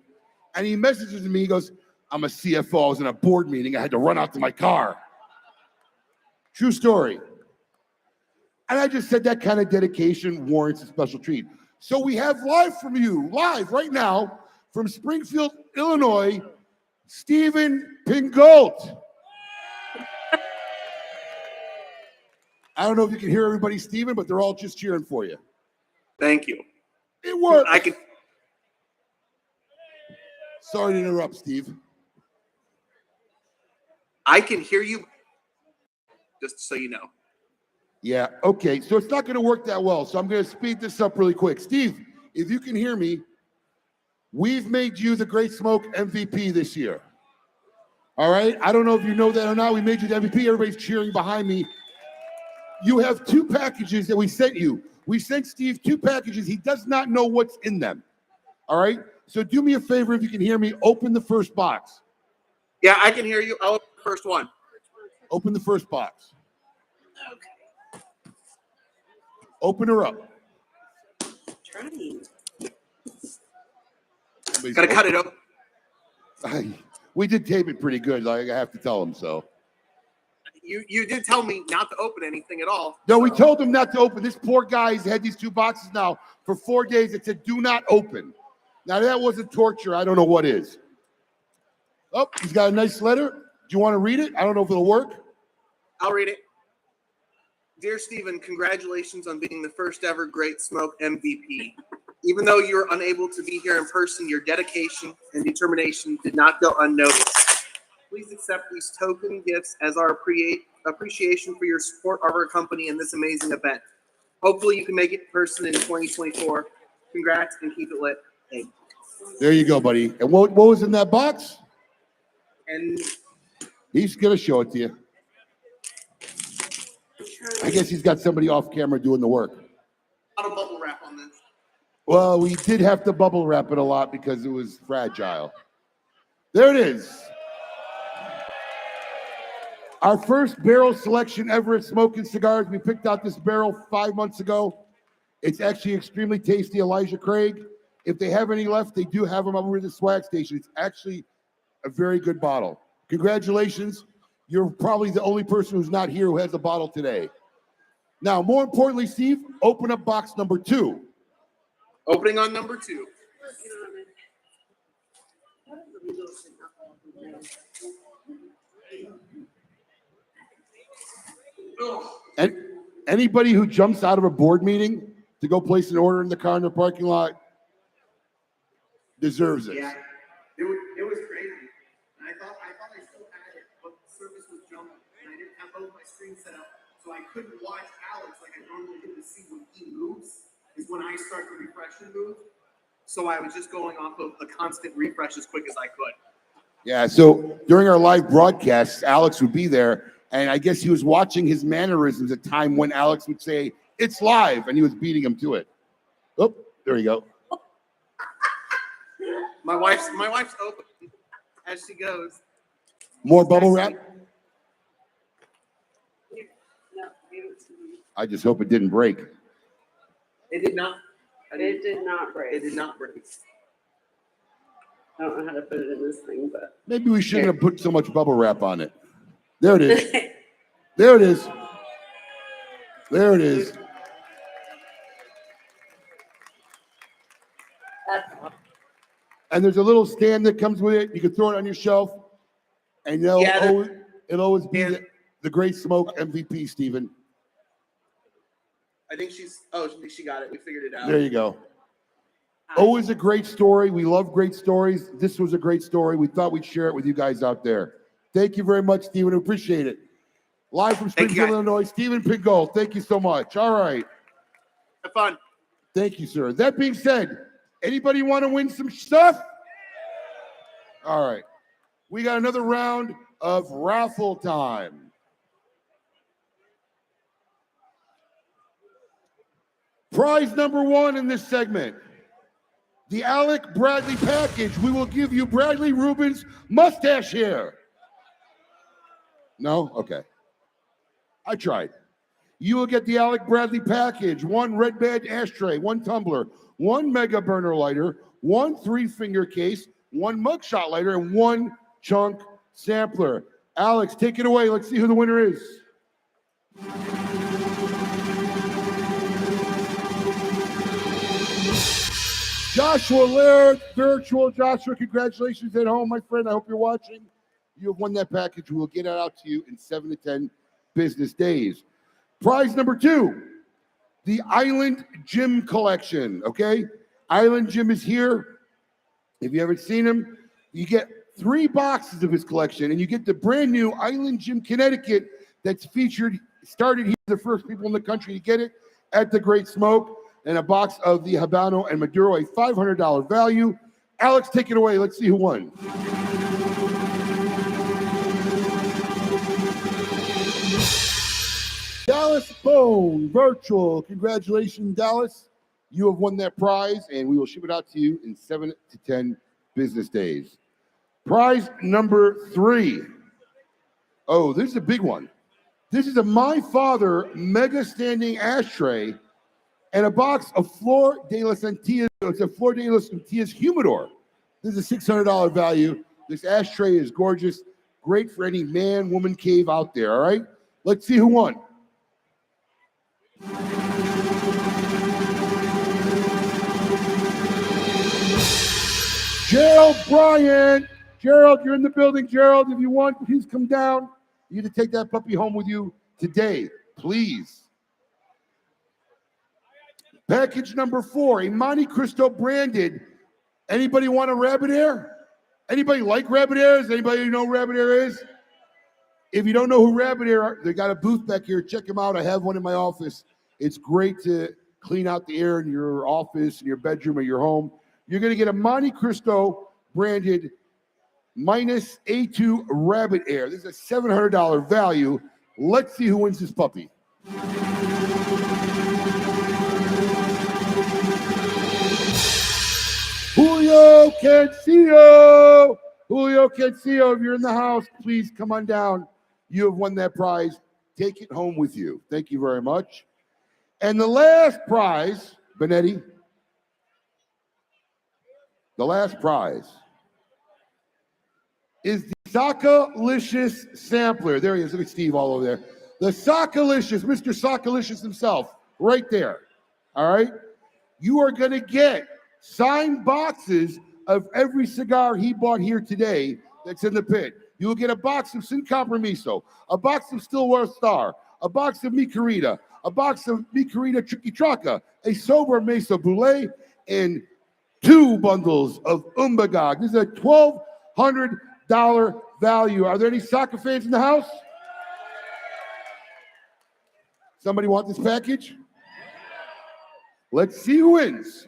and he messages me. He goes, I'm a CFO. I was in a board meeting. I had to run out to my car. True story. And I just said that kind of dedication warrants a special treat. So we have live right now, from Springfield, Illinois, Stephen Pingolt. I don't know if you can hear everybody, Stephen, but they're all just cheering for you. Thank you. It worked. I can. Sorry to interrupt, Steve. I can hear you, just so you know. Yeah, okay. So it's not going to work that well. So I'm going to speed this up really quick. Steve, if you can hear me, we've made you the Great Smoke MVP this year. All right? I don't know if you know that or not. We made you the MVP. Everybody's cheering behind me. You have 2 packages that we sent you. We sent Steve 2 packages. He does not know what's in them. All right? So do me a favor, if you can hear me, open the first box. Yeah, I can hear you. I'll open the first one. Open the first box. Open her up. Trying. Gotta cut it up. We did tape it pretty good. Like, I have to tell him so. You did tell me not to open anything at all. No, we told him not to open. This poor guy's had these 2 boxes now for 4 days. It said, do not open. Now, that wasn't torture. I don't know what is. Oh, he's got a nice letter. Do you want to read it? I don't know if it'll work. I'll read it. Dear Stephen, congratulations on being the first ever Great Smoke MVP. Even though you were unable to be here in person, your dedication and determination did not go unnoticed. Please accept these token gifts as our appreciation for your support of our company in this amazing event. Hopefully you can make it in person in 2024. Congrats and keep it lit. Thanks. There you go, buddy. And what was in that box? And he's going to show it to you. I guess he's got somebody off camera doing the work. A lot of bubble wrap on this. Well, we did have to bubble wrap it a lot because it was fragile. There it is. Our first barrel selection ever at Smoking Cigars. We picked out this barrel 5 months ago. It's actually extremely tasty, Elijah Craig. If they have any left, they do have them over at the swag station. It's actually a very good bottle. Congratulations. You're probably the only person who's not here who has a bottle today. Now, more importantly, Steve, open up box number 2. Opening on number 2. And anybody who jumps out of a board meeting to go place an order in the car in the parking lot deserves it. Yeah, it was crazy. And I thought I still had it, but the service was jumping, and I didn't have both my screens set up, so I couldn't watch Alex like I normally do to see when he moves. Is when I start to refresh and move. So I was just going off of a constant refresh as quick as I could. Yeah, so during our live broadcasts, Alex would be there, and I guess he was watching his mannerisms at time when Alex would say, "It's live," and he was beating him to it. Oh, there you go. My wife's open as she goes. More bubble wrap? I just hope it didn't break. It did not. It did not break. It did not break. I don't know how to put it in this thing, but Maybe we shouldn't have put so much bubble wrap on it. There it is. There it is. There it is. And there's a little stand that comes with it. You can throw it on your shelf, and it'll always be the Great Smoke MVP, Stephen. I think she got it. We figured it out. There you go. Always a great story. We love great stories. This was a great story. We thought we'd share it with you guys out there. Thank you very much, Stephen. We appreciate it. Live from Springfield, Illinois, Stephen Pingold. Thank you so much. All right. Have fun. Thank you, sir. That being said, anybody want to win some stuff? All right. We got another round of raffle time. Prize number one in this segment, the Alec Bradley package. We will give you Bradley Rubin's mustache hair. No? Okay. I tried. You will get the Alec Bradley package, 1 red badge ashtray, 1 tumbler, 1 mega burner lighter, 1 3-finger case, 1 mugshot lighter, and 1 chunk sampler. Alex, take it away. Let's see who the winner is. Joshua Laird, virtual. Joshua, congratulations at home, my friend. I hope you're watching. You have won that package. We will get it out to you in 7 to 10 business days. Prize number 2, the Island Gym collection, okay? Island Gym is here. If you haven't seen him, you get 3 boxes of his collection, and you get the brand new Island Gym Connecticut that's started here, the first people in the country to get it at the Great Smoke, and a box of the Habano and Maduro, a $500 value. Alex, take it away. Let's see who won. Dallas Bone, virtual. Congratulations, Dallas. You have won that prize, and we will ship it out to you in 7 to 10 business days. Prize number 3. Oh, this is a big one. This is a My Father mega standing ashtray and a box of Flor de las Antillas. It's a Flor de las Antillas humidor. This is a $600 value. This ashtray is gorgeous. Great for any man, woman cave out there, all right? Let's see who won. Gerald Bryant. Gerald, you're in the building. Gerald, if you want, please come down. You need to take that puppy home with you today, please. Package number 4, a Monte Cristo branded. Anybody want a rabbit ear? Anybody like rabbit ears? Anybody know who rabbit ear is? If you don't know who rabbit ear are, they got a booth back here. Check them out. I have one in my office. It's great to clean out the air in your office, in your bedroom, or your home. You're going to get a Monte Cristo branded minus A2 rabbit ear. This is a $700 value. Let's see who wins this puppy. Julio Cancillo. Julio Cancillo, if you're in the house, please come on down. You have won that prize. Take it home with you. Thank you very much. And the last prize, Benetti, the last prize is the Saka-licious sampler. There he is. Look at Steve all over there. The Saka-licious, Mr. Saka-licious himself, right there. All right? You are going to get signed boxes of every cigar he bought here today that's in the pit. You will get a box of Sin Compromiso, a box of Stillwater Star, a box of Mi Querida, a box of Mi Querida Tricky Traca, a Sober Mesa Boulé, and 2 bundles of Umbagog. This is a $1,200 value. Are there any Saka fans in the house? Somebody want this package? Let's see who wins.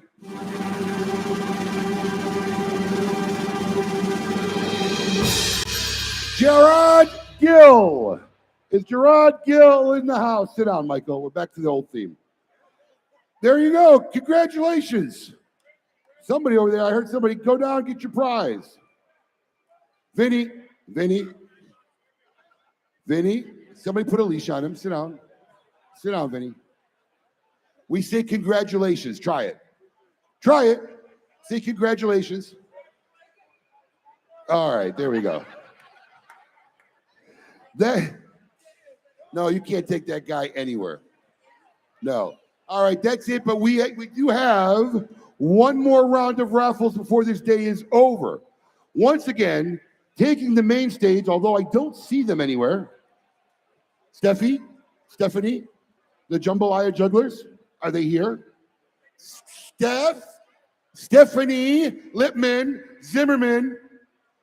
Gerard Gill. Is Gerard Gill in the house? Sit down, Michael. We're back to the old theme. There you go. Congratulations. Somebody over there, I heard somebody go down and get your prize. Vinny, somebody put a leash on him. Sit down. Sit down, Vinny. We say congratulations. Try it. Try it. Say congratulations. All right, there we go. No, you can't take that guy anywhere. No. All right, that's it. But we do have one more round of raffles before this day is over. Once again, taking the main stage, although I don't see them anywhere. Stephanie, the Jambalaya Jugglers, are they here? Stephanie, Lipman, Zimmerman.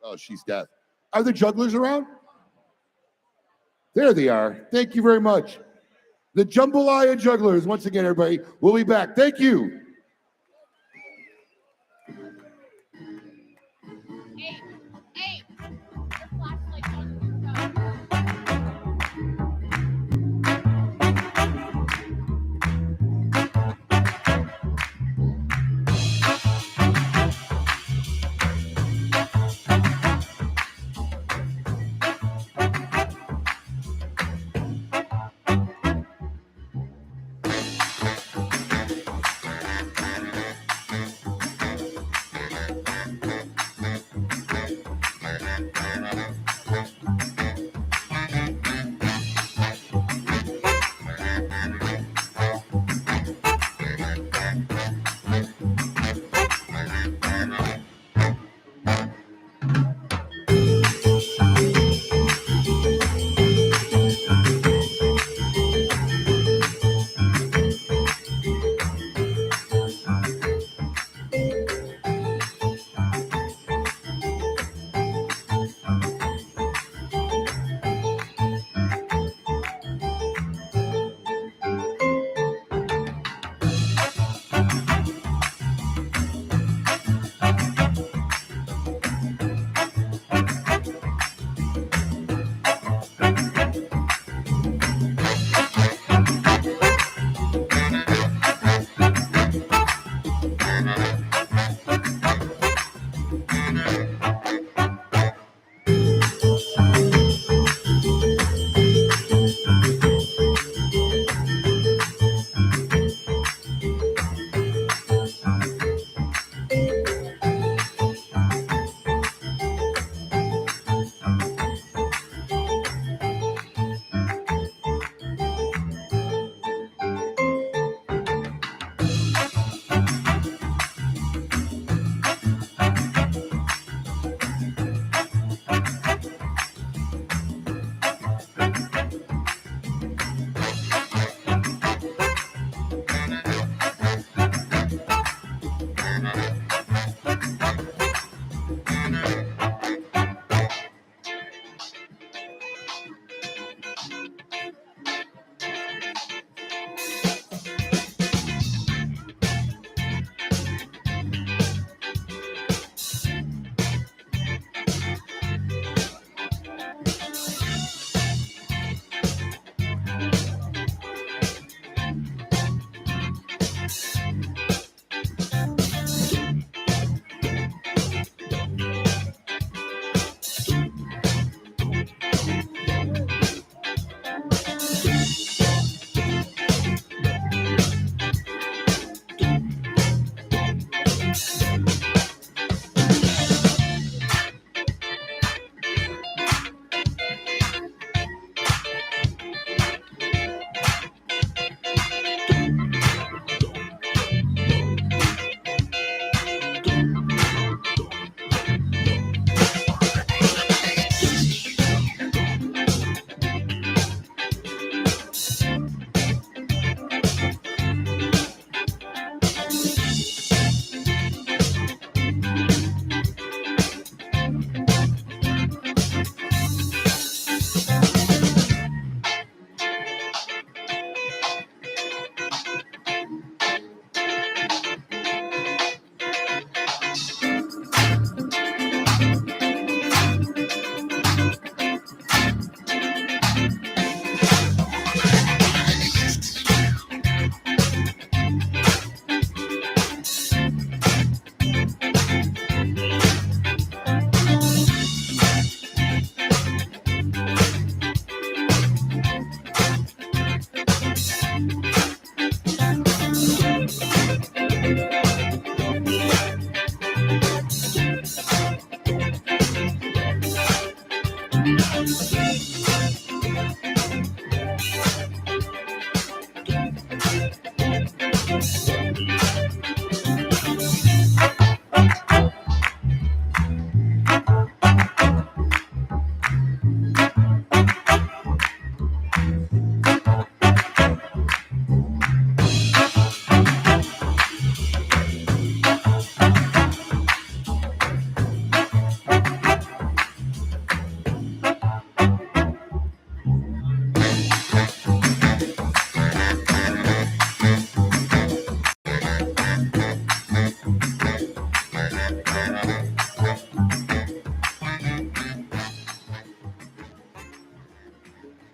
Oh, she's deaf. Are the jugglers around? There they are. Thank you very much. The Jambalaya Jugglers, once again, everybody, we'll be back. Thank you.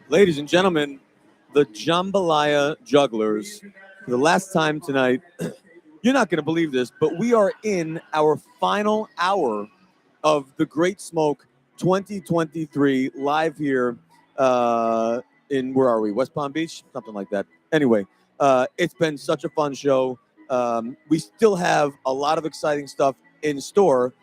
Ladies and gentlemen, the Jambalaya Jugglers, for the last time tonight, you're not going to believe this, but we are in our final hour of the Great Smoke 2023 live here in, where are we? West Palm Beach? Something like that. Anyway, it's been such a fun show. We still have a lot of exciting stuff in store,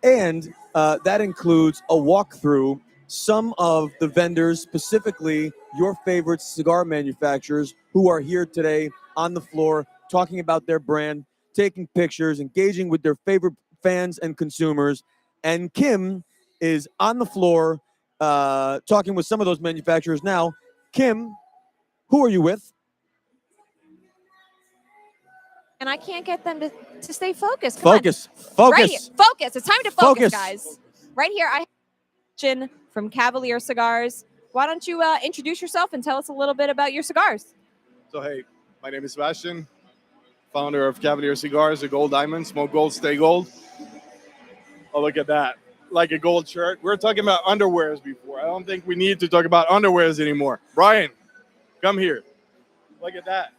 and that includes a walkthrough some of the vendors, specifically your favorite cigar manufacturers who are here today on the floor talking about their brand, taking pictures, engaging with their favorite fans and consumers. And Kim is on the floor talking with some of those manufacturers now. Kim, who are you with? And I can't get them to stay focused. Focus. Right here. Focus. It's time to focus, Focus. guys. Right here, I have Chin from Cavalier Cigars. Why don't you introduce yourself and tell us a little bit about your cigars? So, hey, my name is Sebastian, founder of Cavalier Cigars, the Gold Diamond, smoke gold, stay gold. Oh, look at that. Like a gold shirt. We were talking about underwears before. I don't think we need to talk about underwears anymore. Brian, come here. Look at that.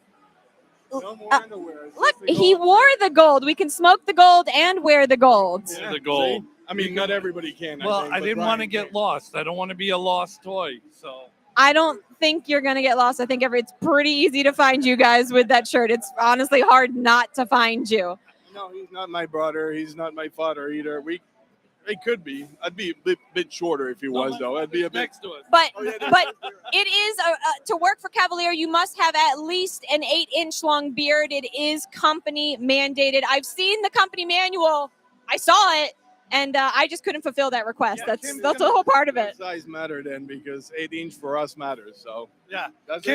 No more underwear. Look, he wore the gold. We can smoke the gold and wear the gold. Yeah, the gold. I mean, not everybody can. Well, think, I but didn't Brian want to get lost. I don't want to be a lost toy. So I don't think you're going to get lost. I think it's pretty easy to find you guys with that shirt. It's honestly hard not to find you. No, he's not my brother. He's not my father either. It could be. I'd be a bit shorter if he was, though. I'd be a bit next to us. But it is to work for Cavalier, you must have at least an 8-inch long beard. It is company mandated. I've seen the company manual. I saw it, and I just couldn't fulfill that request. Yeah, that's the whole part of it. Size matter then, because 8-inch for us matters. So yeah, that's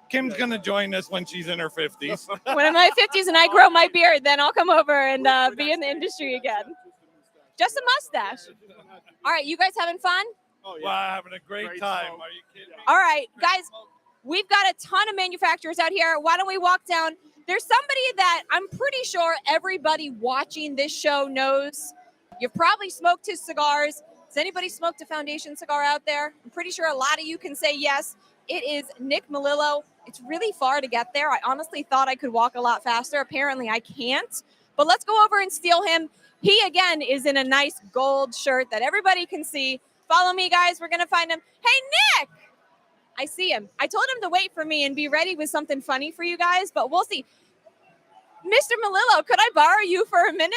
Kim's gonna join us when she's in her 50s. When I'm in my 50s and I grow my beard, then I'll come over and be in the industry again. Just a mustache. All right, you guys having fun? Oh, yeah. Wow, having a great time. Are you kidding me? All right, guys, we've got a ton of manufacturers out here. Why don't we walk down? There's somebody that I'm pretty sure everybody watching this show knows. You've probably smoked his cigars. Has anybody smoked a Foundation cigar out there? I'm pretty sure a lot of you can say yes. It is Nick Melillo. It's really far to get there. I honestly thought I could walk a lot faster. Apparently I can't. But let's go over and steal him. He, again, is in a nice gold shirt that everybody can see. Follow me, guys. We're going to find him. Hey, Nick! I see him. I told him to wait for me and be ready with something funny for you guys, but we'll see. Mr. Melillo, could I borrow you for a minute?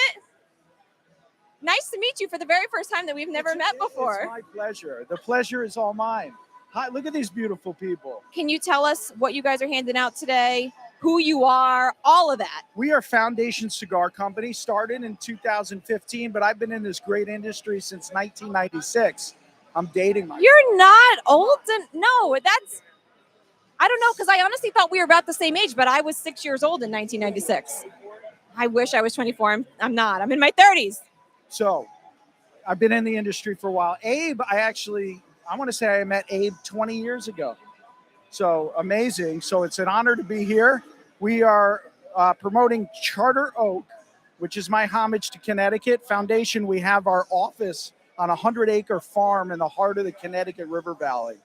Nice to meet you for the very first time that we've never met before. It's my pleasure. The pleasure is all mine. Hi, look at these beautiful people. Can you tell us what you guys are handing out today? Who you are, all of that. We are Foundation Cigar Company, started in 2015, but I've been in this great industry since 1996. I'm dating myself. You're not old. No, that's, I don't know, because I honestly thought we were about the same age, but I was 6 years old in 1996. I wish I was 24. I'm not. I'm in my 30s. So I've been in the industry for a while. Abe, I want to say I met Abe 20 years ago. So amazing. So it's an honor to be here. We are promoting Charter Oak, which is my homage to Connecticut. Foundation, we have our office on a 100-acre farm in the heart of the Connecticut River Valley.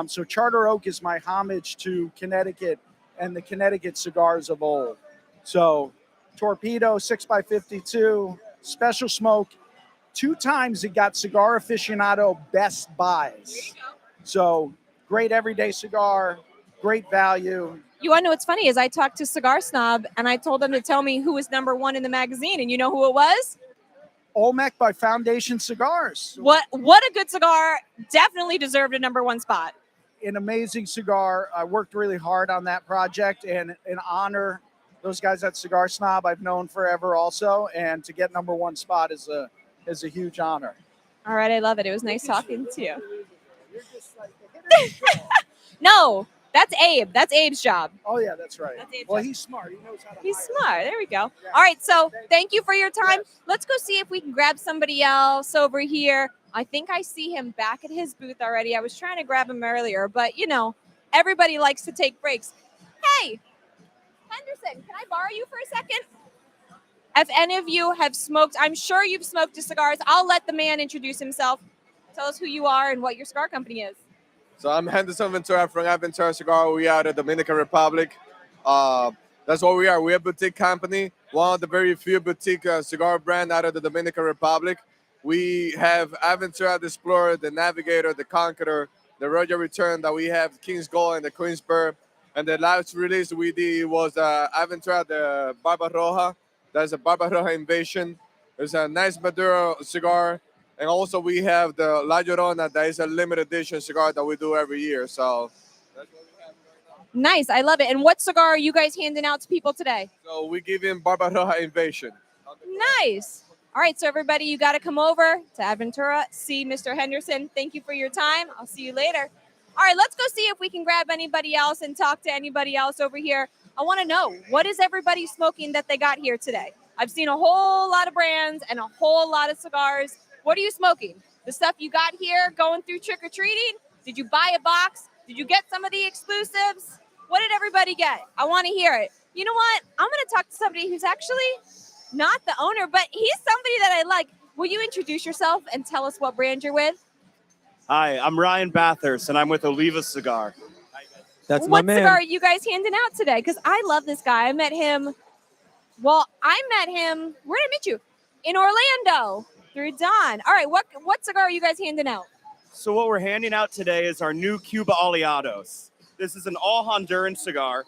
So Charter Oak is my homage to Connecticut and the Connecticut cigars of old. So Torpedo, 6x52, Special Smoke. 2 times it got Cigar Aficionado Best Buys. So great everyday cigar, great value. You want to know what's funny is I talked to Cigar Snob and I told them to tell me who was #1 in the magazine, and you know who it was? Olmec by Foundation Cigars. What a good cigar. Definitely deserved a #1 spot. an amazing cigar. I worked really hard on that project, and honor those guys at Cigar Snob I've known forever also, and to get #1 spot is a huge honor. All right, I love it. It was nice talking to you. No, that's Abe. That's Abe's job. Oh yeah, that's right. That's Abe's Well, job. he's smart. He knows how to. He's smart. There we go. All right, so thank you for your time. Let's go see if we can grab somebody else over here. I think I see him back at his booth already. I was trying to grab him earlier, but you know, everybody likes to take breaks. Hey, Henderson, can I borrow you for a second? If any of you have smoked, I'm sure you've smoked the cigars. I'll let the man introduce himself. Tell us who you are and what your cigar company is. So I'm Henderson Ventura from Ventura Cigar. We are the Dominican Republic. That's what we are. We're a boutique company, one of the very few boutique cigar brand out of the Dominican Republic. We have Aventura, the Explorer, the Navigator, the Conqueror, the Royal Return that we have, King's Gold and the Queensbird. And the last release we did was Aventura, the Barbaroja. That's a Barbaroja Invasion. It's a nice Maduro cigar. And also we have the La Llorona, that is a limited edition cigar that we do every year. So that's what we have right now. Nice, I love it. And what cigar are you guys handing out to people today? So we give him Barbaroja Invasion. Nice. All right, so everybody, you got to come over to Aventura, see Mr. Henderson. Thank you for your time. I'll see you later. All right, let's go see if we can grab anybody else and talk to anybody else over here. I want to know, what is everybody smoking that they got here today? I've seen a whole lot of brands and a whole lot of cigars. What are you smoking? The stuff you got here going through trick-or-treating? Did you buy a box? Did you get some of the exclusives? What did everybody get? I want to hear it. You know what? I'm going to talk to somebody who's actually not the owner, but he's somebody that I like. Will you introduce yourself and tell us what brand you're with? Hi, I'm Ryan Bathurst, and I'm with Oliva Cigar. That's my What man. cigar are you guys handing out today? Because I love this guy. I met him, where did I meet you? In Orlando through Don. All right, what cigar are you guys handing out? So what we're handing out today is our new Cuba Aliados. This is an all Honduran cigar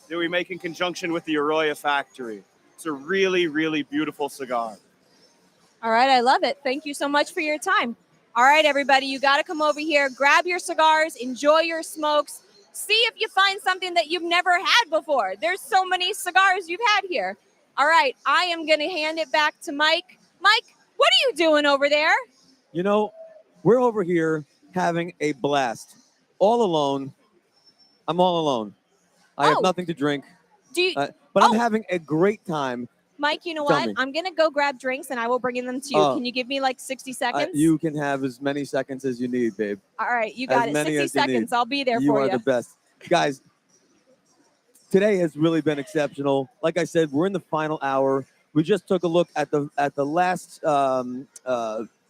that we make in conjunction with the Arroyo factory. It's a really, really beautiful cigar. All right, I love it. Thank you so much for your time. All right, everybody, you got to come over here, grab your cigars, enjoy your smokes, see if you find something that you've never had before. There's so many cigars you've had here. All right, I am going to hand it back to Mike. Mike, what are you doing over there? You know, we're over here having a blast. All alone. I'm all alone. I have nothing to drink. But I'm having a great time. Mike, you know Tell what? me. I'm going to go grab drinks and I will bring them to you. Oh. Can you give me like 60 seconds? You can have as many seconds as you need, babe. All right, you got As it. many 60 as you need. seconds. I'll be there You for are you. the best. Guys, today has really been exceptional. Like I said, we're in the final hour. We just took a look at the last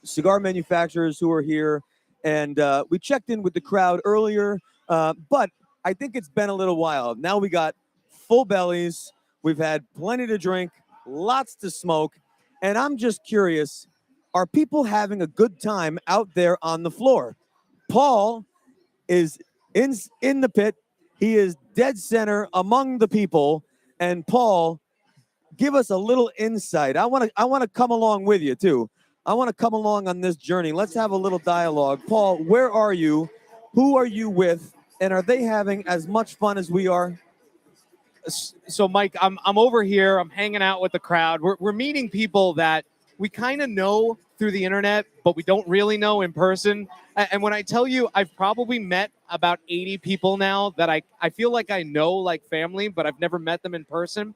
cigar manufacturers who are here, and we checked in with the crowd earlier, but I think it's been a little while. Now we got full bellies. We've had plenty to drink, lots to smoke, and I'm just curious, are people having a good time out there on the floor? Paul is in the pit. He is dead center among the people. And Paul, give us a little insight. I want to come along with you too. I want to come along on this journey. Let's have a little dialogue. Paul, where are you? Who are you with? And are they having as much fun as we are? So Mike, I'm over here. I'm hanging out with the crowd. We're meeting people that we kind of know through the internet, but we don't really know in person. And when I tell you, I've probably met about 80 people now that I feel like I know like family, but I've never met them in person.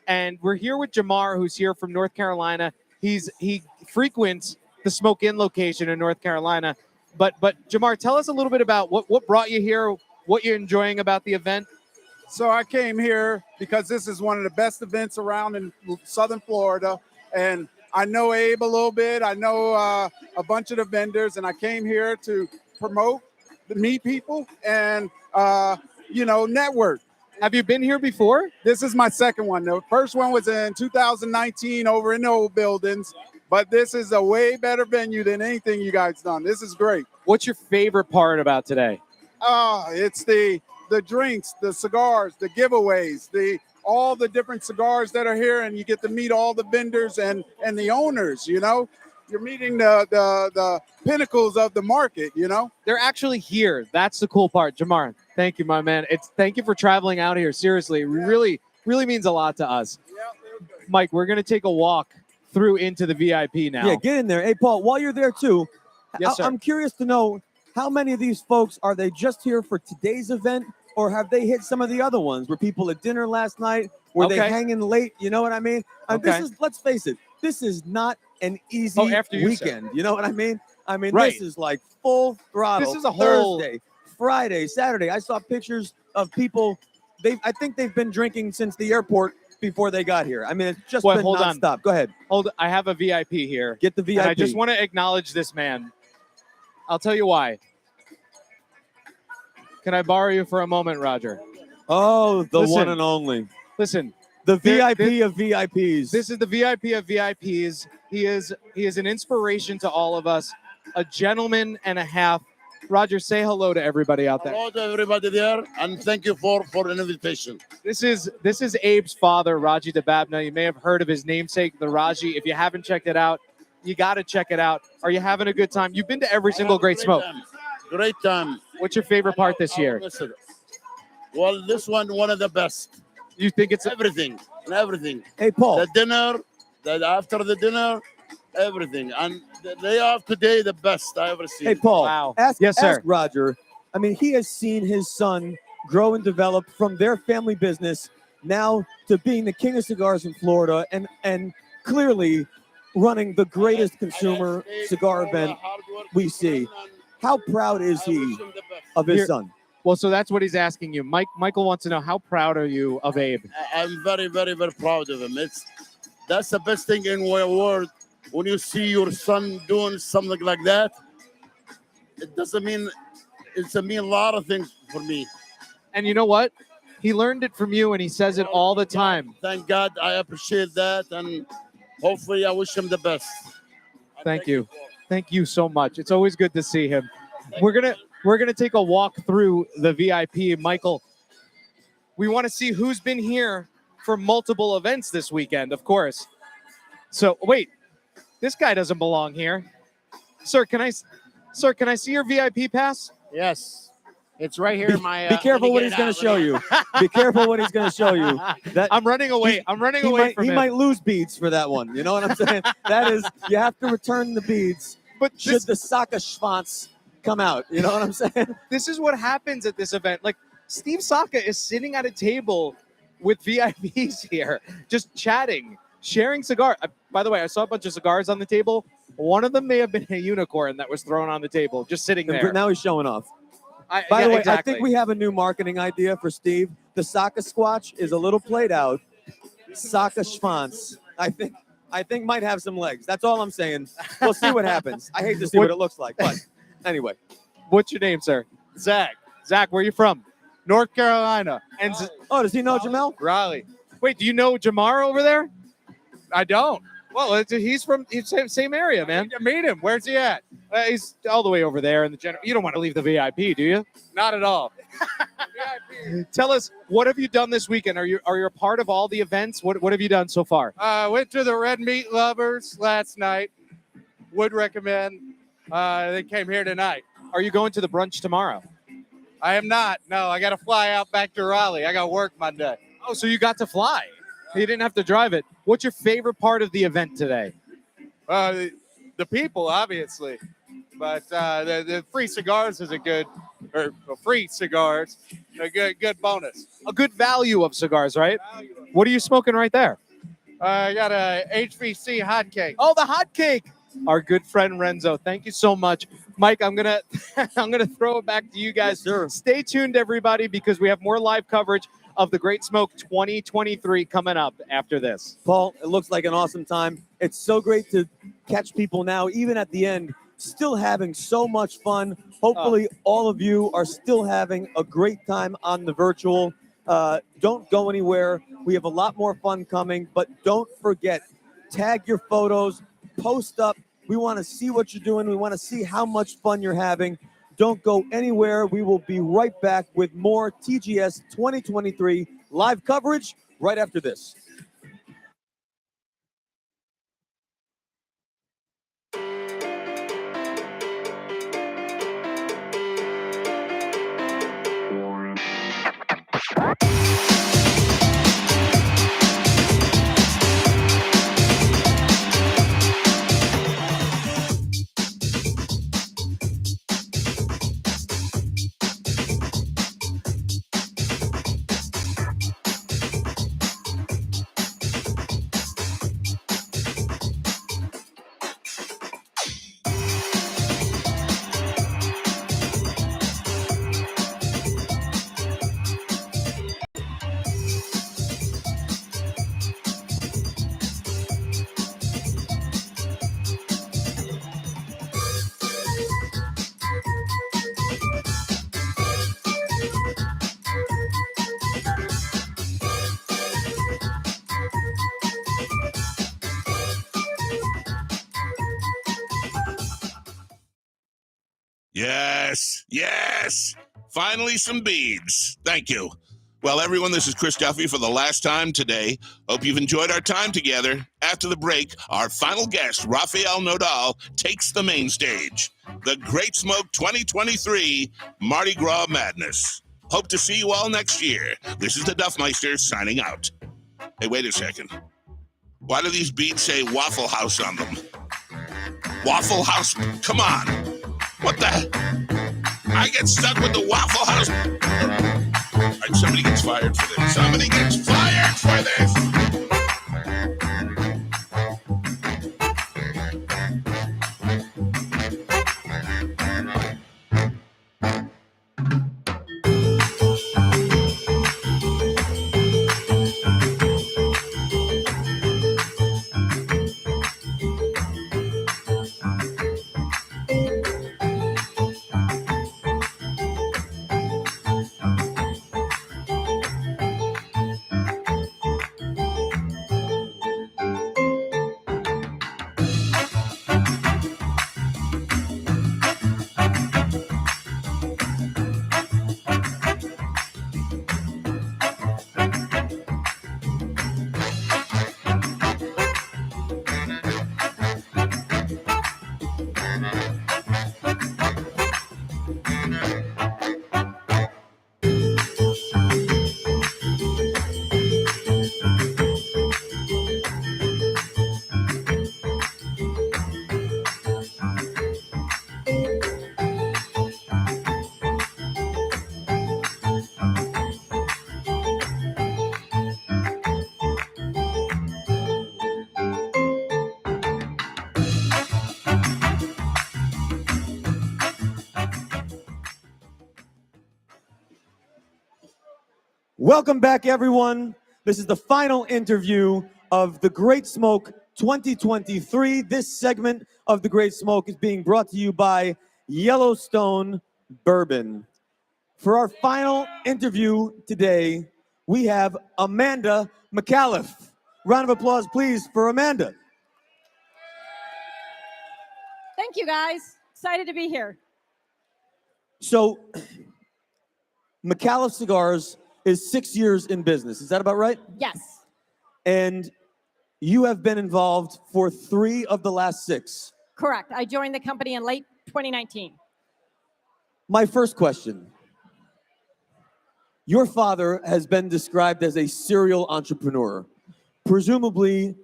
And we're here with Jamar, who's here from North Carolina. He frequents the Smoke Inn location in North Carolina. But Jamar, tell us a little bit about what brought you here, what you're enjoying about the event. So I came here because this is one of the best events around in Southern Florida. And I know Abe a little bit. I know a bunch of the vendors. And I came here to promote, meet people, and, network. Have you been here before? This is my second one. The first one was in 2019 over in the old buildings. But this is a way better venue than anything you guys done. This is great. What's your favorite part about today? It's the drinks, the cigars, the giveaways, all the different cigars that are here, and you get to meet all the vendors and the owners, you're meeting the pinnacles of the market, you know? They're actually here. That's the cool part. Jamar, thank you, my man. Thank you for traveling out here. Seriously, really means a lot to us. Mike, we're gonna take a walk through into the VIP now. Yeah, get in there. Hey, Paul, while you're there too, Yes, sir. I'm curious to know how many of these folks are they just here for today's event, or have they hit some of the other ones? Were people at dinner last night? Were they Okay. hanging late? You know what I mean? Okay. Let's face it, this is not an easy after you, sir. weekend. You know what I mean? Right. This is like full throttle. This is a whole- Thursday, Friday, Saturday. I saw pictures of people. I think they've been drinking since the airport before they got here. I mean, it's just been hold on. nonstop. Go ahead. I have a VIP here. Get the VIP. And I just want to acknowledge this man. I'll tell you why. Can I borrow you for a moment, Roger? Oh, the Listen. one and only. Listen. The VIP of VIPs. This is the VIP of VIPs. He is an inspiration to all of us, a gentleman and a half. Roger, say hello to everybody out there. Hello to everybody there, and thank you for an invitation. This is Abe's father, Raji Dababna. You may have heard of his namesake, the Raji. If you haven't checked it out, you got to check it out. Are you having a good time? You've been to every single Great Smoke. Great time. What's your favorite part this year? Listen, well, this one of the best. You think it's everything and everything? Hey, Paul. The dinner, after the dinner, everything, and the day off today, the best I ever seen. Hey, Paul. Wow. Ask sir. Roger. I mean, he has seen his son grow and develop from their family business now to being the king of cigars in Florida and clearly running the greatest consumer cigar event we see. How proud is he of his son? Well, so that's what he's asking you. Michael wants to know, how proud are you of Abe? I'm very, very, very proud of him. That's the best thing in the world. When you see your son doing something like that, it doesn't mean it's a lot of things for me. And you know what? He learned it from you, and he says it all the time. Thank God, I appreciate that, and hopefully, I wish him the best. Thank you. Thank you so much. It's always good to see him. We're gonna take a walk through the VIP. Michael, we want to see who's been here for multiple events this weekend, of course. So wait, this guy doesn't belong here. Sir, can I see your VIP pass? Yes. It's right here in my. Be careful what he's going to show you. Be careful what he's going to show you. I'm running away. I'm running away from him. He might lose beads for that one. You know what I'm saying? That is, you have to return the beads. But should the Saka schwanz come out? You know what I'm saying? This is what happens at this event. Like, Steve Saka is sitting at a table with VIPs here, just chatting, sharing cigars. By the way, I saw a bunch of cigars on the table. One of them may have been a unicorn that was thrown on the table, just sitting there. Now he's showing off. By the way, exactly. I think we have a new marketing idea for Steve. The Saka Squatch is a little played out. Saka Schwanz, I think might have some legs. That's all I'm saying. We'll see what happens. I hate to see what it looks like, but anyway. What's your name, sir? Zach. Zach, where are you from? North Carolina. And does he know Jamel? Raleigh. Wait, do you know Jamar over there? I don't. Well, he's from the same area, man. Meet him. Where's he at? He's all the way over there in the general. You don't want to leave the VIP, do you? Not at all. Tell us, what have you done this weekend? Are you a part of all the events? What have you done so far? Went to the Red Meat Lovers last night. Would recommend. They came here tonight. Are you going to the brunch tomorrow? I am not. No, I got to fly out back to Raleigh. I got work Monday. Oh, so you got to fly. You didn't have to drive it. What's your favorite part of the event today? The people, obviously. But the free cigars is free cigars, a good bonus. A good value of cigars, right? What are you smoking right there? I got a HVC hot cake. Oh, the hot cake. Our good friend Renzo. Thank you so much. Mike, I'm gonna throw it back to you guys. Yes, sir. Stay tuned, everybody, because we have more live coverage of the Great Smoke 2023 coming up after this. Paul, it looks like an awesome time. It's so great to catch people now, even at the end, still having so much fun. Hopefully all of you are still having a great time on the virtual. Don't go anywhere. We have a lot more fun coming, but don't forget, tag your photos, post up. We want to see what you're doing. We want to see how much fun you're having. Don't go anywhere. We will be right back with more TGS 2023 live coverage right after this. Yes, yes. Finally, some beads. Thank you. Well, everyone, this is Chris Duffy for the last time today. Hope you've enjoyed our time together. After the break, our final guest, Rafael Nodal, takes the main stage. The Great Smoke 2023 Mardi Gras Madness. Hope to see you all next year. This is the Duffmeister signing out. Hey, wait a second. Why do these beads say Waffle House on them? Waffle House? Come on. What the? I get stuck with the Waffle House. All right, somebody gets fired for this. Somebody gets fired for this. Welcome back, everyone. This is the final interview of the Great Smoke 2023. This segment of the Great Smoke is being brought to you by Yellowstone Bourbon. For our final interview today, we have Amanda Mccalla. Round of applause, please, for Amanda. Thank you, guys. Excited to be here. So, Mccalla Cigars is 6 years in business. Is that about right? Yes. And you have been involved for 3 of the last 6. Correct. I joined the company in late 2019. My first question. Your father has been described as a serial entrepreneur. Presumably,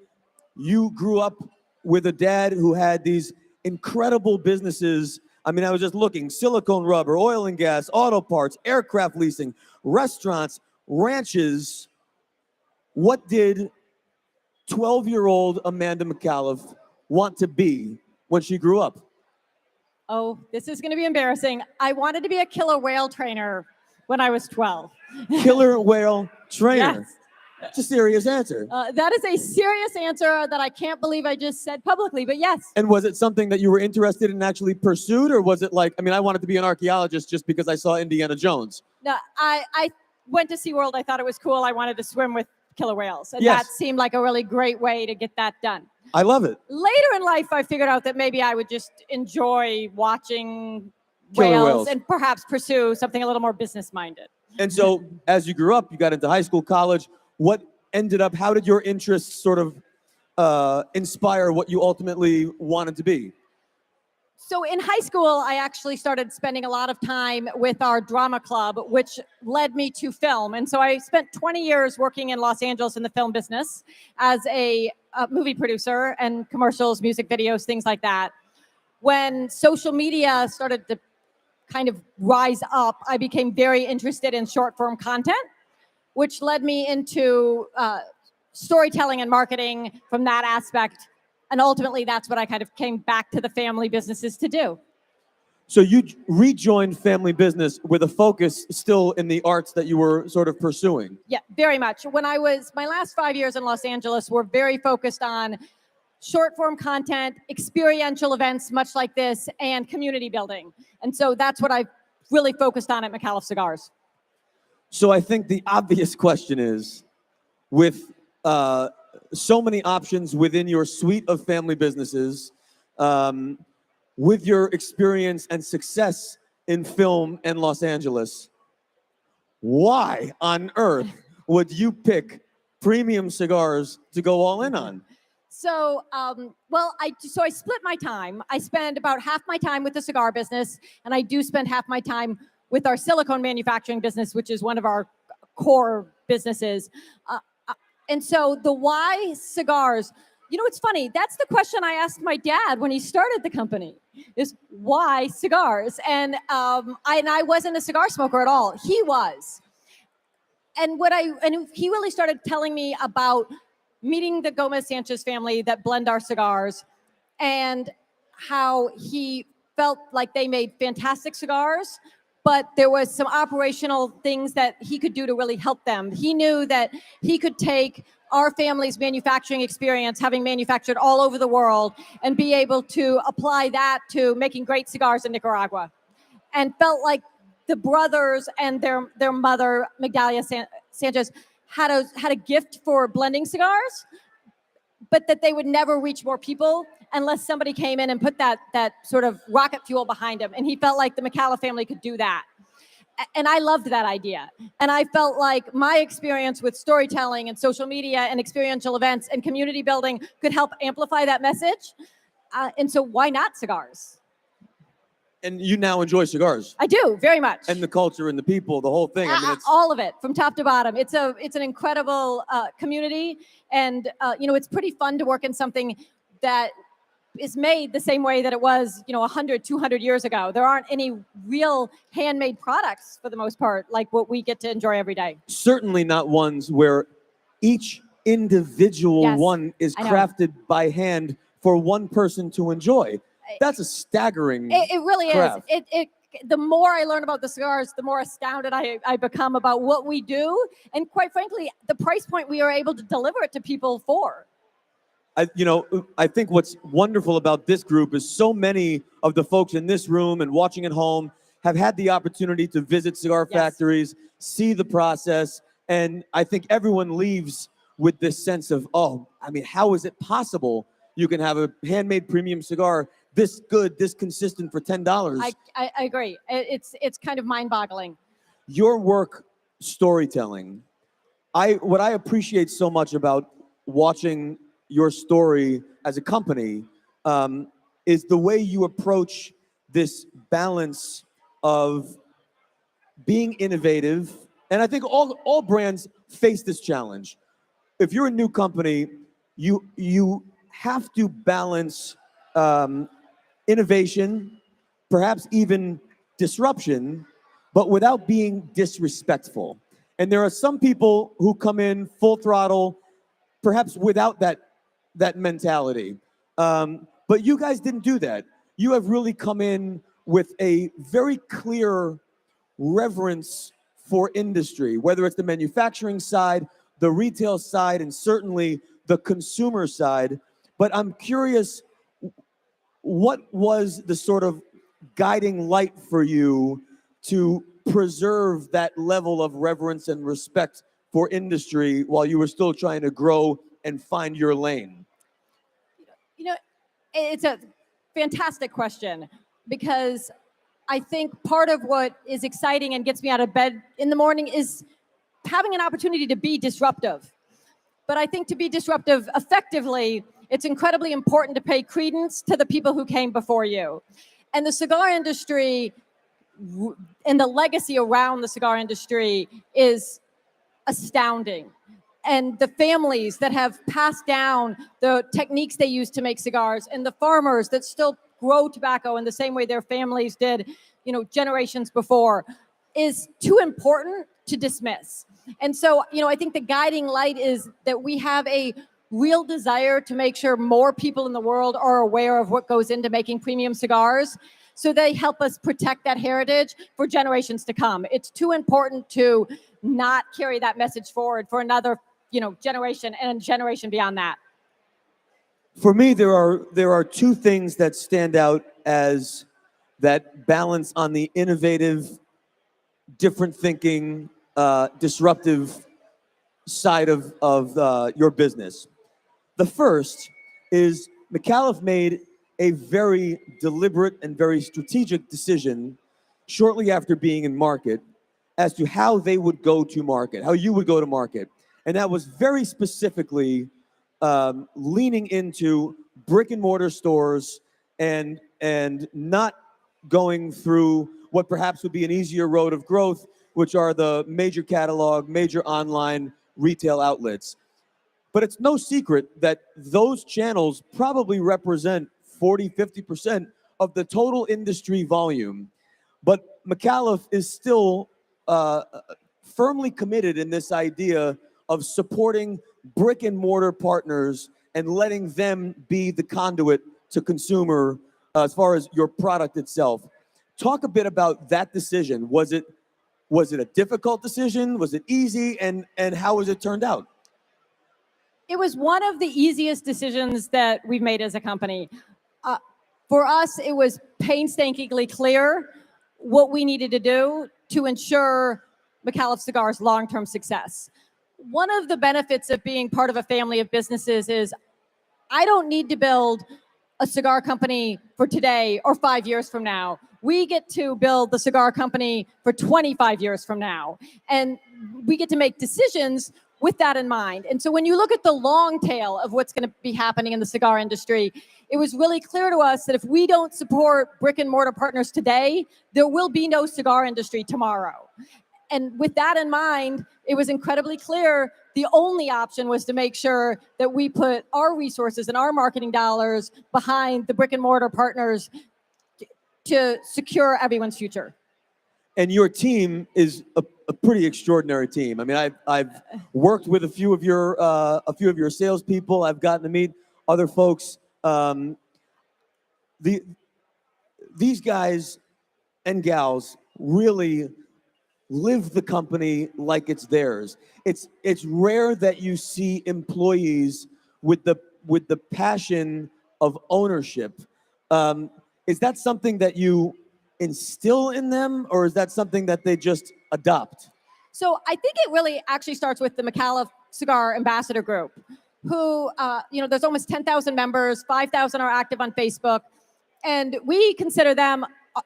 you grew up with a dad who had these incredible businesses. I mean, I was just looking, silicone rubber, oil and gas, auto parts, aircraft leasing, restaurants, ranches. What did 12-year-old Amanda Mccalla want to be when she grew up? Oh, this is going to be embarrassing. I wanted to be a killer whale trainer when I was 12. Killer whale trainer. Yes. It's a serious answer. That is a serious answer that I can't believe I just said publicly, but yes. And was it something that you were interested in actually pursued, or was it like, I mean, I wanted to be an archaeologist just because I saw Indiana Jones? No, I went to SeaWorld. I thought it was cool. I wanted to swim with killer whales. And Yes. that seemed like a really great way to get that done. I love it. Later in life, I figured out that maybe I would just enjoy watching Killer whales. and perhaps pursue something a little more business-minded. And so, as you grew up, you got into high school, college. What ended up, how did your interests sort of inspire what you ultimately wanted to be? So in high school, I actually started spending a lot of time with our drama club, which led me to film. And so I spent 20 years working in Los Angeles in the film business as a movie producer and commercials, music videos, things like that. When social media started to kind of rise up, I became very interested in short form content, which led me into storytelling and marketing from that aspect. And ultimately, that's what I kind of came back to the family businesses to do. So you rejoined family business with a focus still in the arts that you were sort of pursuing. Yeah, very much. My last 5 years in Los Angeles were very focused on short form content, experiential events much like this, and community building. And so that's what I've really focused on at Mccalla Cigars. So I think the obvious question is, with so many options within your suite of family businesses, with your experience and success in film and Los Angeles, why on earth would you pick premium cigars to go all in on? So, I split my time. I spend about half my time with the cigar business, and I do spend half my time with our silicone manufacturing business, which is one of our core businesses. And so the why cigars, it's funny. That's the question I asked my dad when he started the company, is why cigars? And I wasn't a cigar smoker at all. He was. And he really started telling me about meeting the Gomez Sanchez family that blend our cigars, and how he felt like they made fantastic cigars, but there was some operational things that he could do to really help them. He knew that he could take our family's manufacturing experience, having manufactured all over the world, and be able to apply that to making great cigars in Nicaragua. And felt like the brothers and their mother, Migdalia Sanchez, had a gift for blending cigars, but that they would never reach more people unless somebody came in and put that sort of rocket fuel behind them. And he felt like the Mccalla family could do that. And I loved that idea. And I felt like my experience with storytelling and social media and experiential events and community building could help amplify that message. And so why not cigars? And you now enjoy cigars. I do, very much. And the culture and the people, the whole thing. I mean, it's all of it, from top to bottom. It's an incredible community, and it's pretty fun to work in something that is made the same way that it was, 100, 200 years ago. There aren't any real handmade products for the most part, like what we get to enjoy every day. certainly not ones where each individual Yes, one is I know. crafted by hand for one person to enjoy. That's a staggering It really craft. is. The more I learn about the cigars, the more astounded I become about what we do, and quite frankly, the price point we are able to deliver it to people for. I think what's wonderful about this group is so many of the folks in this room and watching at home have had the opportunity to visit cigar factories, see the process, and I think everyone leaves with this sense of, how is it possible you can have a handmade premium cigar this good, this consistent for $10? I agree. It's kind of mind-boggling. Your work storytelling, what I appreciate so much about watching your story as a company is the way you approach this balance of being innovative. And I think all brands face this challenge. If you're a new company, you have to balance innovation, perhaps even disruption, but without being disrespectful. And there are some people who come in full throttle, perhaps without that mentality. But you guys didn't do that. You have really come in with a very clear reverence for industry, whether it's the manufacturing side, the retail side, and certainly the consumer side. But I'm curious, what was the sort of guiding light for you to preserve that level of reverence and respect for industry while you were still trying to grow and find your lane? It's a fantastic question, because I think part of what is exciting and gets me out of bed in the morning is having an opportunity to be disruptive. But I think to be disruptive effectively, it's incredibly important to pay credence to the people who came before you. And the cigar industry and the legacy around the cigar industry is astounding. And the families that have passed down the techniques they use to make cigars, and the farmers that still grow tobacco in the same way their families did, generations before, is too important to dismiss. And so, I think the guiding light is that we have a real desire to make sure more people in the world are aware of what goes into making premium cigars, so they help us protect that heritage for generations to come. It's too important to not carry that message forward for another, generation and a generation beyond that. For me, there are two things that stand out as that balance on the innovative, different thinking, disruptive side of your business. The first is Mccalla made a very deliberate and very strategic decision shortly after being in market as to how they would go to market, how you would go to market. And that was very specifically leaning into brick and mortar stores and not going through what perhaps would be an easier road of growth, which are the major catalog, major online retail outlets. But it's no secret that those channels probably represent 40, 50% of the total industry volume. But Mccalla is still firmly committed in this idea of supporting brick and mortar partners and letting them be the conduit to consumer as far as your product itself. Talk a bit about that decision. Was it a difficult decision? Was it easy? And how has it turned out? It was one of the easiest decisions that we've made as a company. For us, it was painstakingly clear what we needed to do to ensure Mccalla Cigars' long-term success. One of the benefits of being part of a family of businesses is I don't need to build a cigar company for today or 5 years from now. We get to build the cigar company for 25 years from now. And we get to make decisions with that in mind. And so when you look at the long tail of what's going to be happening in the cigar industry, it was really clear to us that if we don't support brick and mortar partners today, there will be no cigar industry tomorrow. And with that in mind, it was incredibly clear the only option was to make sure that we put our resources and our marketing dollars behind the brick and mortar partners to secure everyone's future. And your team is a pretty extraordinary team. I mean, I've worked with a few of your salespeople. I've gotten to meet other folks. These guys and gals really live the company like it's theirs. It's rare that you see employees with the passion of ownership. Is that something that you instill in them, or is that something that they just adopt? So I think it really actually starts with the Mccalla Cigar Ambassador Group, who, there's almost 10,000 members, 5,000 are active on Facebook, and we consider them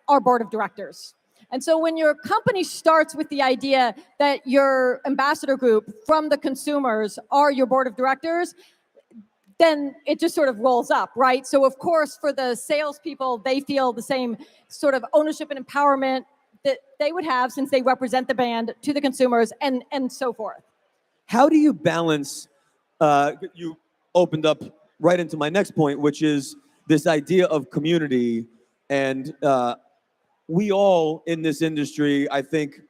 our board of directors. And so when your company starts with the idea that your ambassador group from the consumers are your board of directors, then it just sort of rolls up, right? So of course, for the salespeople, they feel the same sort of ownership and empowerment that they would have since they represent the brand to the consumers and so forth. How do you balance, you opened up right into my next point, which is this idea of community. And we all in this industry, I think,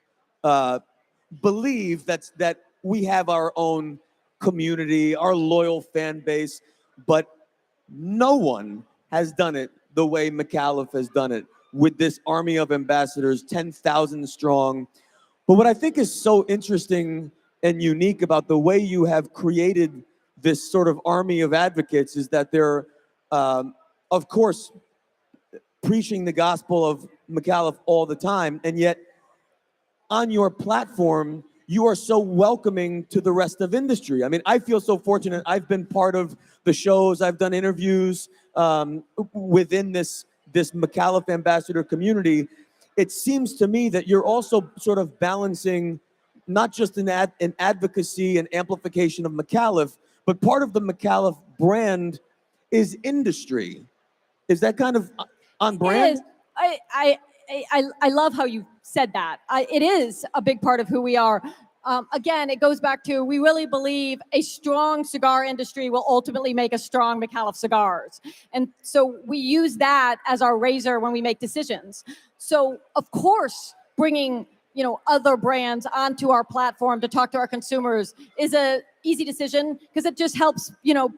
believe that we have our own community, our loyal fan base, but no one has done it the way Mccalla has done it with this army of ambassadors, 10,000 strong. But what I think is so interesting and unique about the way you have created this sort of army of advocates is that they're, of course, preaching the gospel of Mccalla all the time, and yet on your platform, you are so welcoming to the rest of industry. I mean, I feel so fortunate. I've been part of the shows. I've done interviews within this Mccalla ambassador community. It seems to me that you're also sort of balancing not just an advocacy and amplification of Mccalla, but part of the Mccalla brand is industry. Is that kind of on It brand? is. I love how you said that. It is a big part of who we are. Again, it goes back to we really believe a strong cigar industry will ultimately make a strong Mccalla cigars. And so we use that as our razor when we make decisions. So, of course, bringing other brands onto our platform to talk to our consumers is a easy decision because it just helps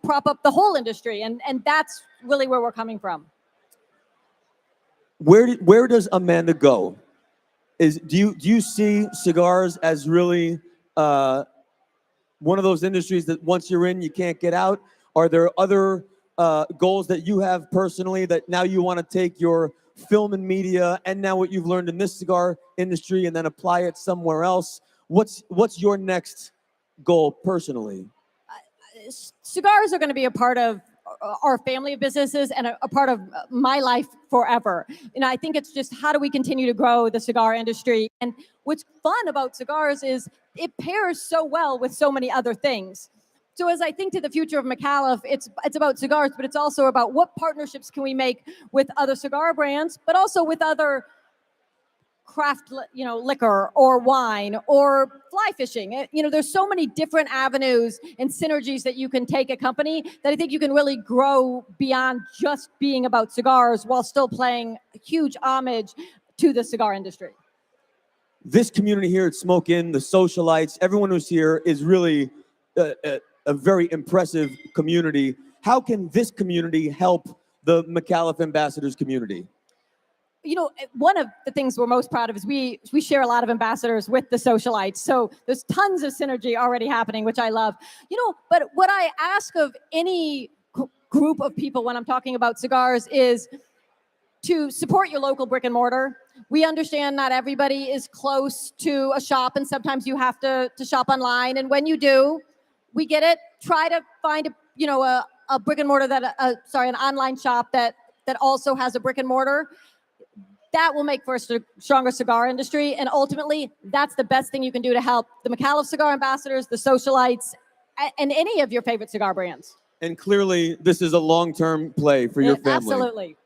prop up the whole industry, and that's really where we're coming from. Where does Amanda go? Do you see cigars as really one of those industries that once you're in, you can't get out? Are there other goals that you have personally that now you want to take your film and media and now what you've learned in this cigar industry and then apply it somewhere else? What's your next goal personally? Cigars are going to be a part of our family of businesses and a part of my life forever. I think it's just how do we continue to grow the cigar industry? And what's fun about cigars is it pairs so well with so many other things. So as I think to the future of Mccalla, it's about cigars, but it's also about what partnerships can we make with other cigar brands, but also with other craft, liquor or wine or fly fishing. There's so many different avenues and synergies that you can take a company that I think you can really grow beyond just being about cigars while still paying huge homage to the cigar industry. This community here at Smoke Inn, the socialites, everyone who's here is really a very impressive community. How can this community help the Mccalla Ambassadors community? One of the things we're most proud of is we share a lot of ambassadors with the socialites. So there's tons of synergy already happening, which I love. But what I ask of any group of people when I'm talking about cigars is to support your local brick and mortar. We understand not everybody is close to a shop, and sometimes you have to shop online. And when you do, we get it. Try to find a brick and mortar an online shop that also has a brick and mortar. That will make for a stronger cigar industry. And ultimately, that's the best thing you can do to help the Mccalla cigar ambassadors, the socialites, and any of your favorite cigar brands. And clearly, this is a long-term play for your family. Absolutely.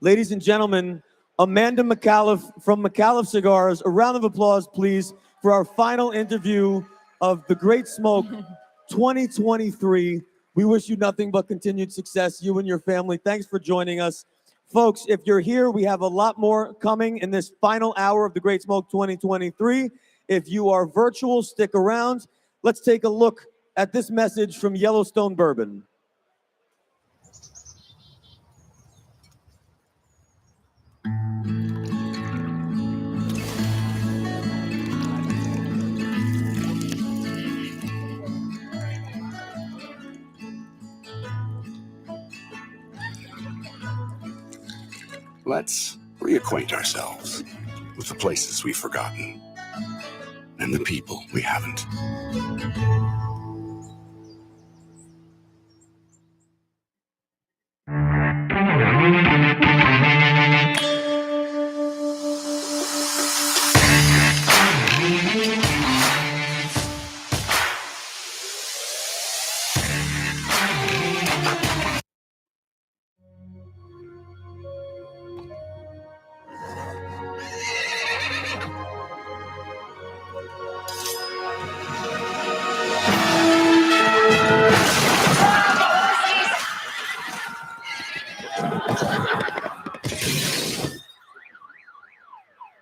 Ladies and gentlemen, Amanda Mccalla from Mccalla Cigars. A round of applause, please, for our final interview of the Great Smoke 2023. We wish you nothing but continued success, you and your family. Thanks for joining us. Folks, if you're here, we have a lot more coming in this final hour of the Great Smoke 2023. If you are virtual, stick around. Let's take a look at this message from Yellowstone Bourbon. Let's reacquaint ourselves with the places we've forgotten and the people we haven't.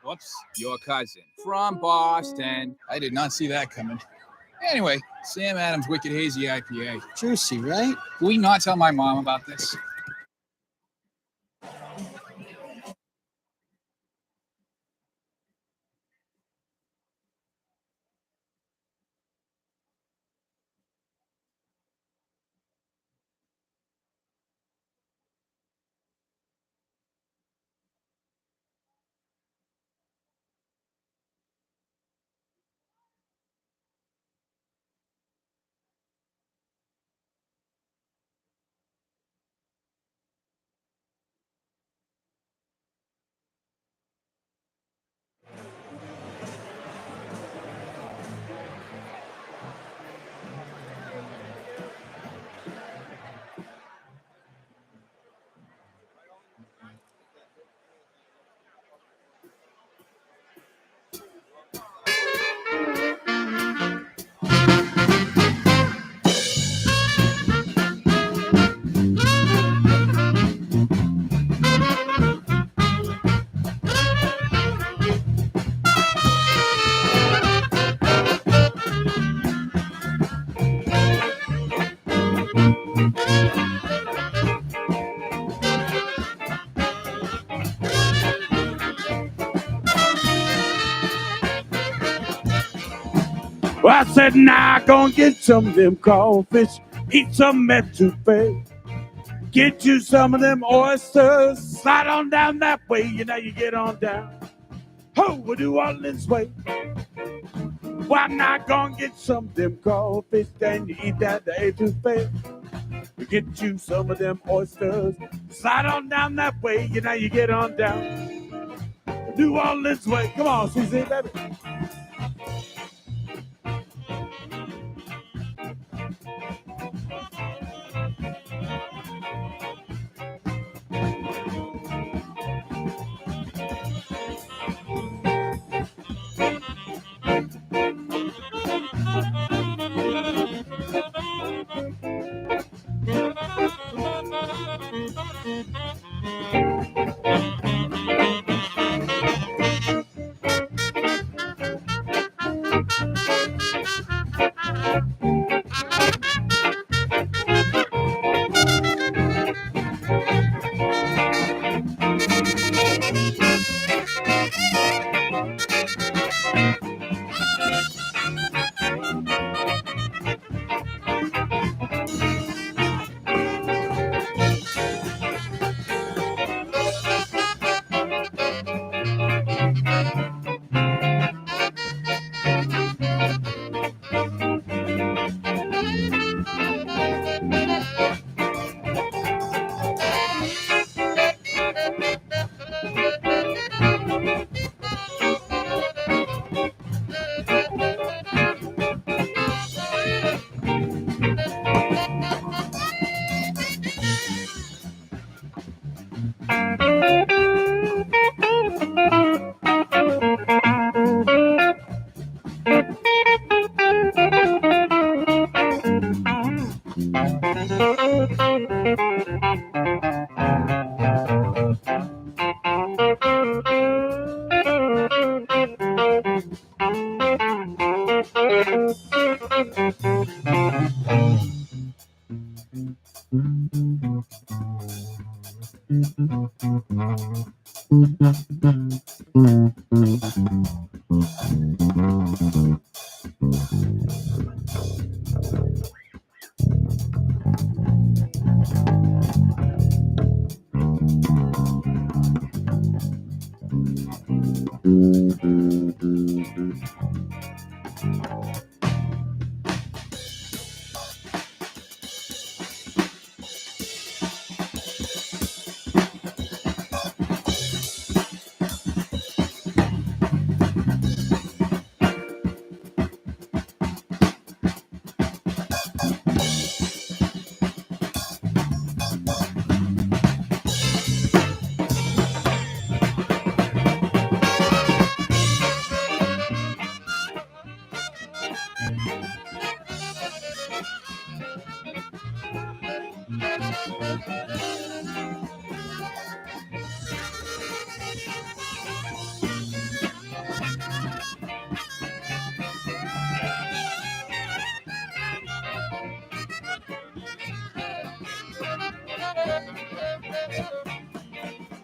Whoops, your cousin from Boston. I did not see that coming. Anyway, Sam Adams Wicked Hazy IPA. Juicy, right? Can we not tell my mom about this? Well, I said, nah, gonna get some of them crawfish, eat some etouffee, get you some of them oysters, slide on down that way, you know you get on down. Ho, we New Orleans way. Why not gonna get some of them crawfish, then you eat that the etouffee, you get you some of them oysters, slide on down that way, you know you get on down. New Orleans way. Come on, CZ, baby.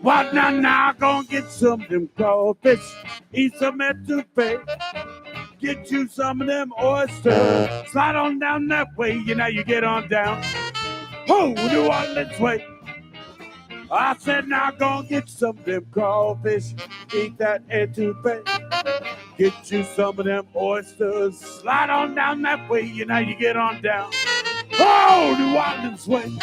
What now, gonna get some of them crawfish, eat some etouffee, get you some of them oysters, slide on down that way, you know you get on down. Oh, New Orleans way. I said now gonna get some of them crawfish, eat that etouffee, get you some of them oysters, slide on down that way, you know you get on down. Oh, New Orleans way.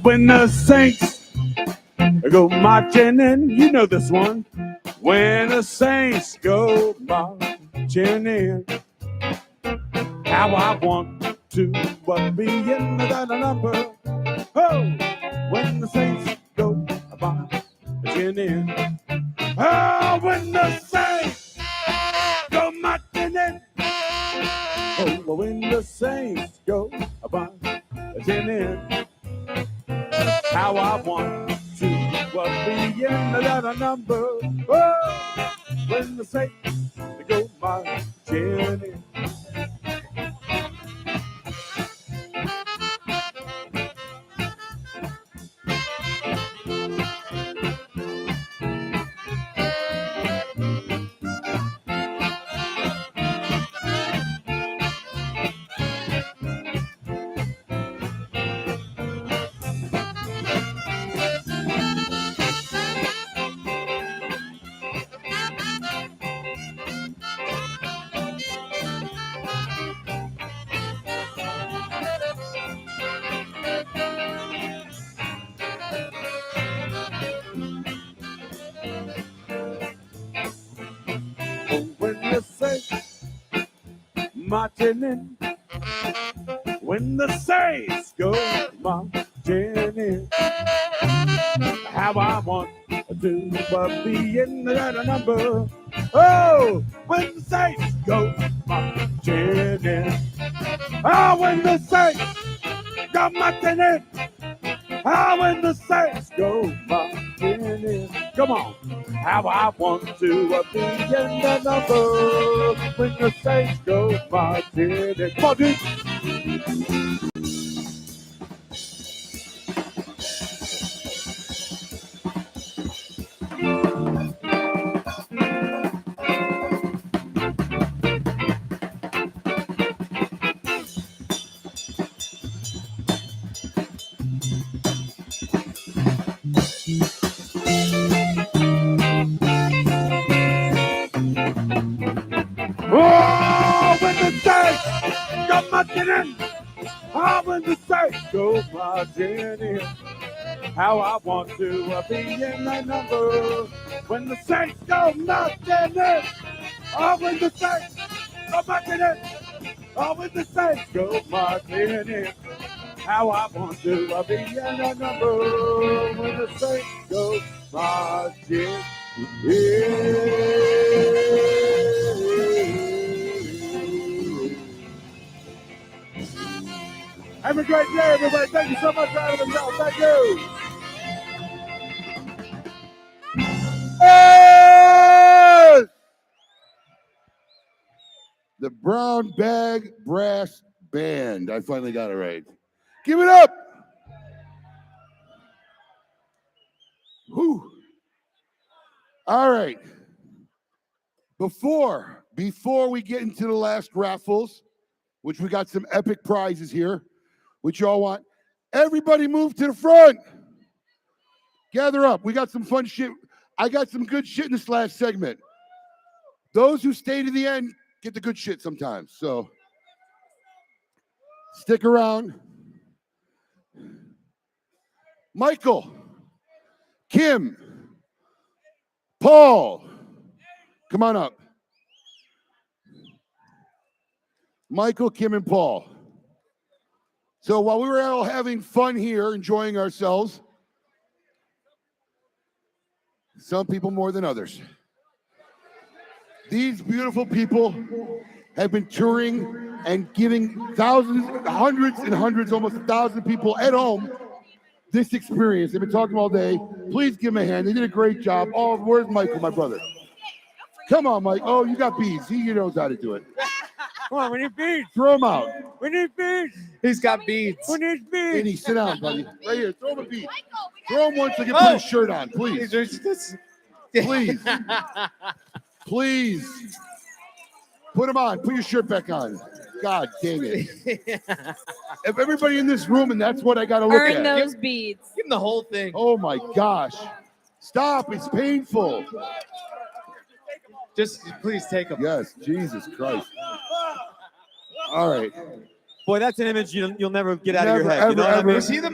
when the Saints go marching in. You know this one. When the Saints go marching in. How I want to be in that number. Oh, when the Saints go marching in. Oh, when the Saints go marching in. Oh, when the Saints go marching in. How I want to be in that number. Oh, when the Saints go marching in. When the Saints marching in, when the Saints go marching in, how I want to be in that number. Oh, when the Saints go marching in. Oh, when the Saints go marching in. Oh, when the Saints go marching in. Come on. How I want to be in the number when the Saints go marching in. Come on, dude. Oh, when the Saints go marching in. Oh, when the Saints go marching in. How I want to be in that number when the Saints go marching in. Oh, when the Saints go marching in. Oh, when the Saints go marching in. How I want to be in that number when the Saints go marching in. Have a great day, everybody. Thank you so much for having us out. Thank you. Hey! The Brown Bag Brass Band. I finally got it right. Give it up. Whew. All right. Before we get into the last raffles, which we got some epic prizes here, which y'all want, everybody move to the front. Gather up. We got some fun shit. I got some good shit in this last segment. Those who stay to the end get the good shit sometimes. So stick around. Michael, Kim, Paul, come on up. Michael, Kim, and Paul. So while we were all having fun here, enjoying ourselves, some people more than others. These beautiful people have been touring and giving thousands, hundreds and hundreds, almost 1,000 people at home this experience. They've been talking all day. Please give them a hand. They did a great job. Oh, where's Michael, my brother? Come on, Mike. Oh, you got beads. He knows how to do it. Come on, we need beads. Throw them out. We need beads. He's got beads. We need beads. Andy, sit down, buddy. Right here. Throw him a bead. Throw him once so he can put his shirt on, please. Please. Please. Put him on. Put your shirt back on. God dang it. If everybody in this room, and that's what I got to look Earn at. those beads. Give him the whole thing. Oh, my gosh. Stop. It's painful. Just please take them. Yes, Jesus Christ. All right. Boy, that's an image you'll never get out of your head. Ever, You know what I ever. mean? Was he the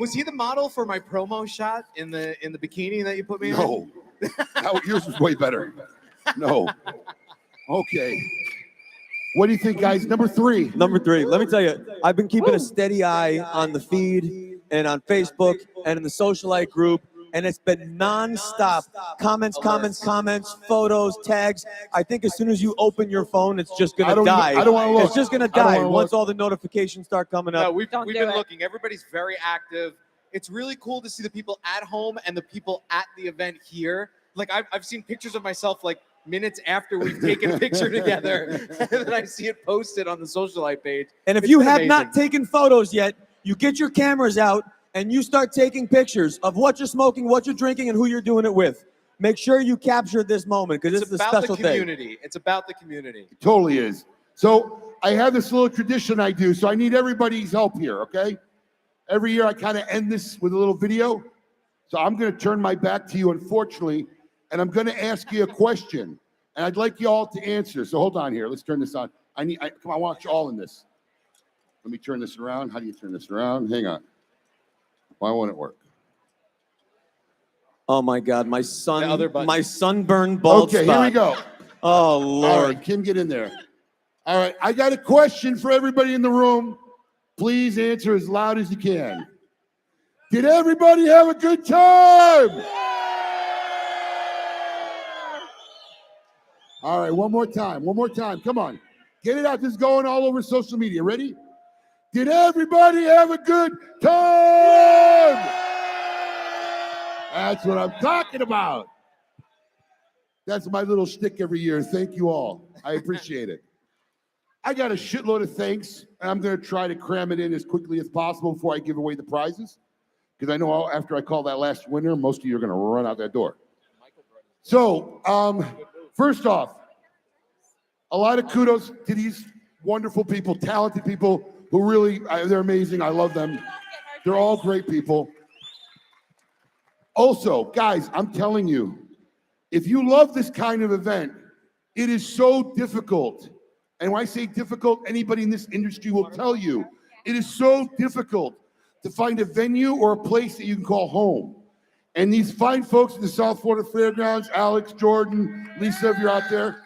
Was he the model for my promo shot in the bikini that you put me in? No. Yours was way better. No. Okay. What do you think, guys? Number 3. Number 3. Let me tell you, I've been keeping a steady eye on the feed and on Facebook and in the socialite group, and it's been nonstop. Comments, photos, tags. I think as soon as you open your phone, it's just gonna die. I don't want to look. It's just gonna die once all the notifications start coming up. No, we've been looking. Everybody's very active. It's really cool to see the people at home and the people at the event here. Like I've seen pictures of myself like minutes after we've taken a picture together, and then I see it posted on the socialite page. And if you have not taken photos yet, you get your cameras out and you start taking pictures of what you're smoking, what you're drinking, and who you're doing it with. Make sure you capture this moment because this is a special thing. It's about the community. It totally is. So I have this little tradition I do, so I need everybody's help here, okay? Every year I kind of end this with a little video. So I'm going to turn my back to you, unfortunately, and I'm going to ask you a question, and I'd like you all to answer. So hold on here. Let's turn this on. Come on, I want you all in this. Let me turn this around. How do you turn this around? Hang on. Why won't it work? Oh my God, my sunburned bald spot. Okay, here we go. Oh Lord. All right, Kim, get in there. All right, I got a question for everybody in the room. Please answer as loud as you can. Did everybody have a good time? All right, one more time. Come on. Get it out. This is going all over social media. Ready? Did everybody have a good time? That's what I'm talking about. That's my little shtick every year. Thank you all. I appreciate it. I got a shitload of thanks, and I'm going to try to cram it in as quickly as possible before I give away the prizes, because I know after I call that last winner, most of you are going to run out that door. So, first off, a lot of kudos to these wonderful people, talented people who really, they're amazing. I love them. They're all great people. Also, guys, I'm telling you, if you love this kind of event, it is so difficult. And when I say difficult, anybody in this industry will tell you, it is so difficult to find a venue or a place that you can call home. And these fine folks at the South Florida Fairgrounds, Alex, Jordan, Lisa, if you're out there,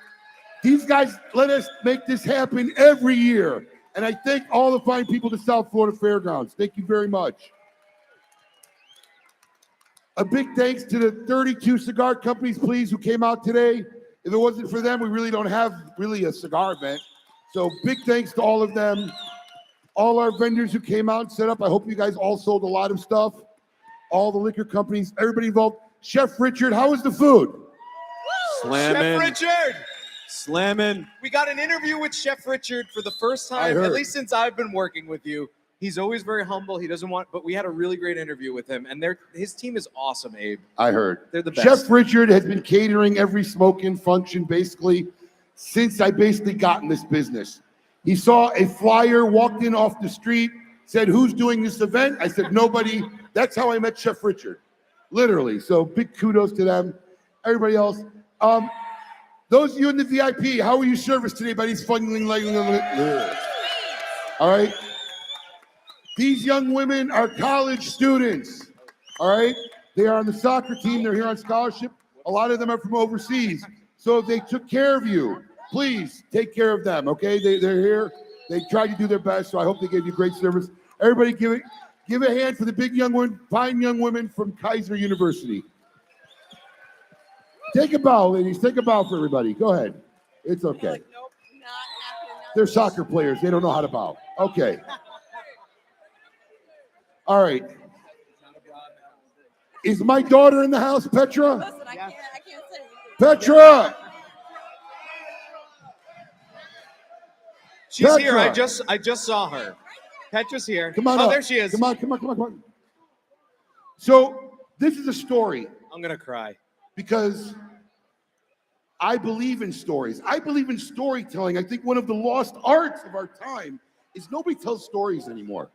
these guys let us make this happen every year. And I thank all the fine people at the South Florida Fairgrounds. Thank you very much. A big thanks to the 32 cigar companies, please, who came out today. If it wasn't for them, we really don't have a cigar event. So big thanks to all of them. All our vendors who came out and set up. I hope you guys all sold a lot of stuff. All the liquor companies, everybody involved. Chef Richard, how was the food? Slamming. Chef Richard! Slamming. We got an interview with Chef Richard for the first time, at least since I've been working with you. He's always very humble. He doesn't want, but we had a really great interview with him, and his team is awesome, Abe. I heard. They're the best. Chef Richard has been catering every smoke-in function basically since I basically got in this business. He saw a flyer, walked in off the street, said, "Who's doing this event?" I said, "Nobody." That's how I met Chef Richard, literally. So big kudos to them. Everybody else. Those of you in the VIP, how were you serviced today by these funneling like? All right. These young women are college students. All right. They are on the soccer team. They're here on scholarship. A lot of them are from overseas. So if they took care of you, please take care of them. Okay. They're here. They tried to do their best. So I hope they gave you great service. Everybody give a hand for the big young women, fine young women from Kaiser University. Take a bow, ladies. Take a bow for everybody. Go ahead. It's okay. They're soccer players. They don't know how to bow. Okay. All right. Is my daughter in the house, Petra? Listen, I can't say. Petra! She's here. I Petra. just saw her. Petra's here. Come on Oh, up. there she is. Come on. So this is a story. I'm going to cry. Because I believe in stories. I believe in storytelling. I think one of the lost arts of our time is nobody tells stories anymore.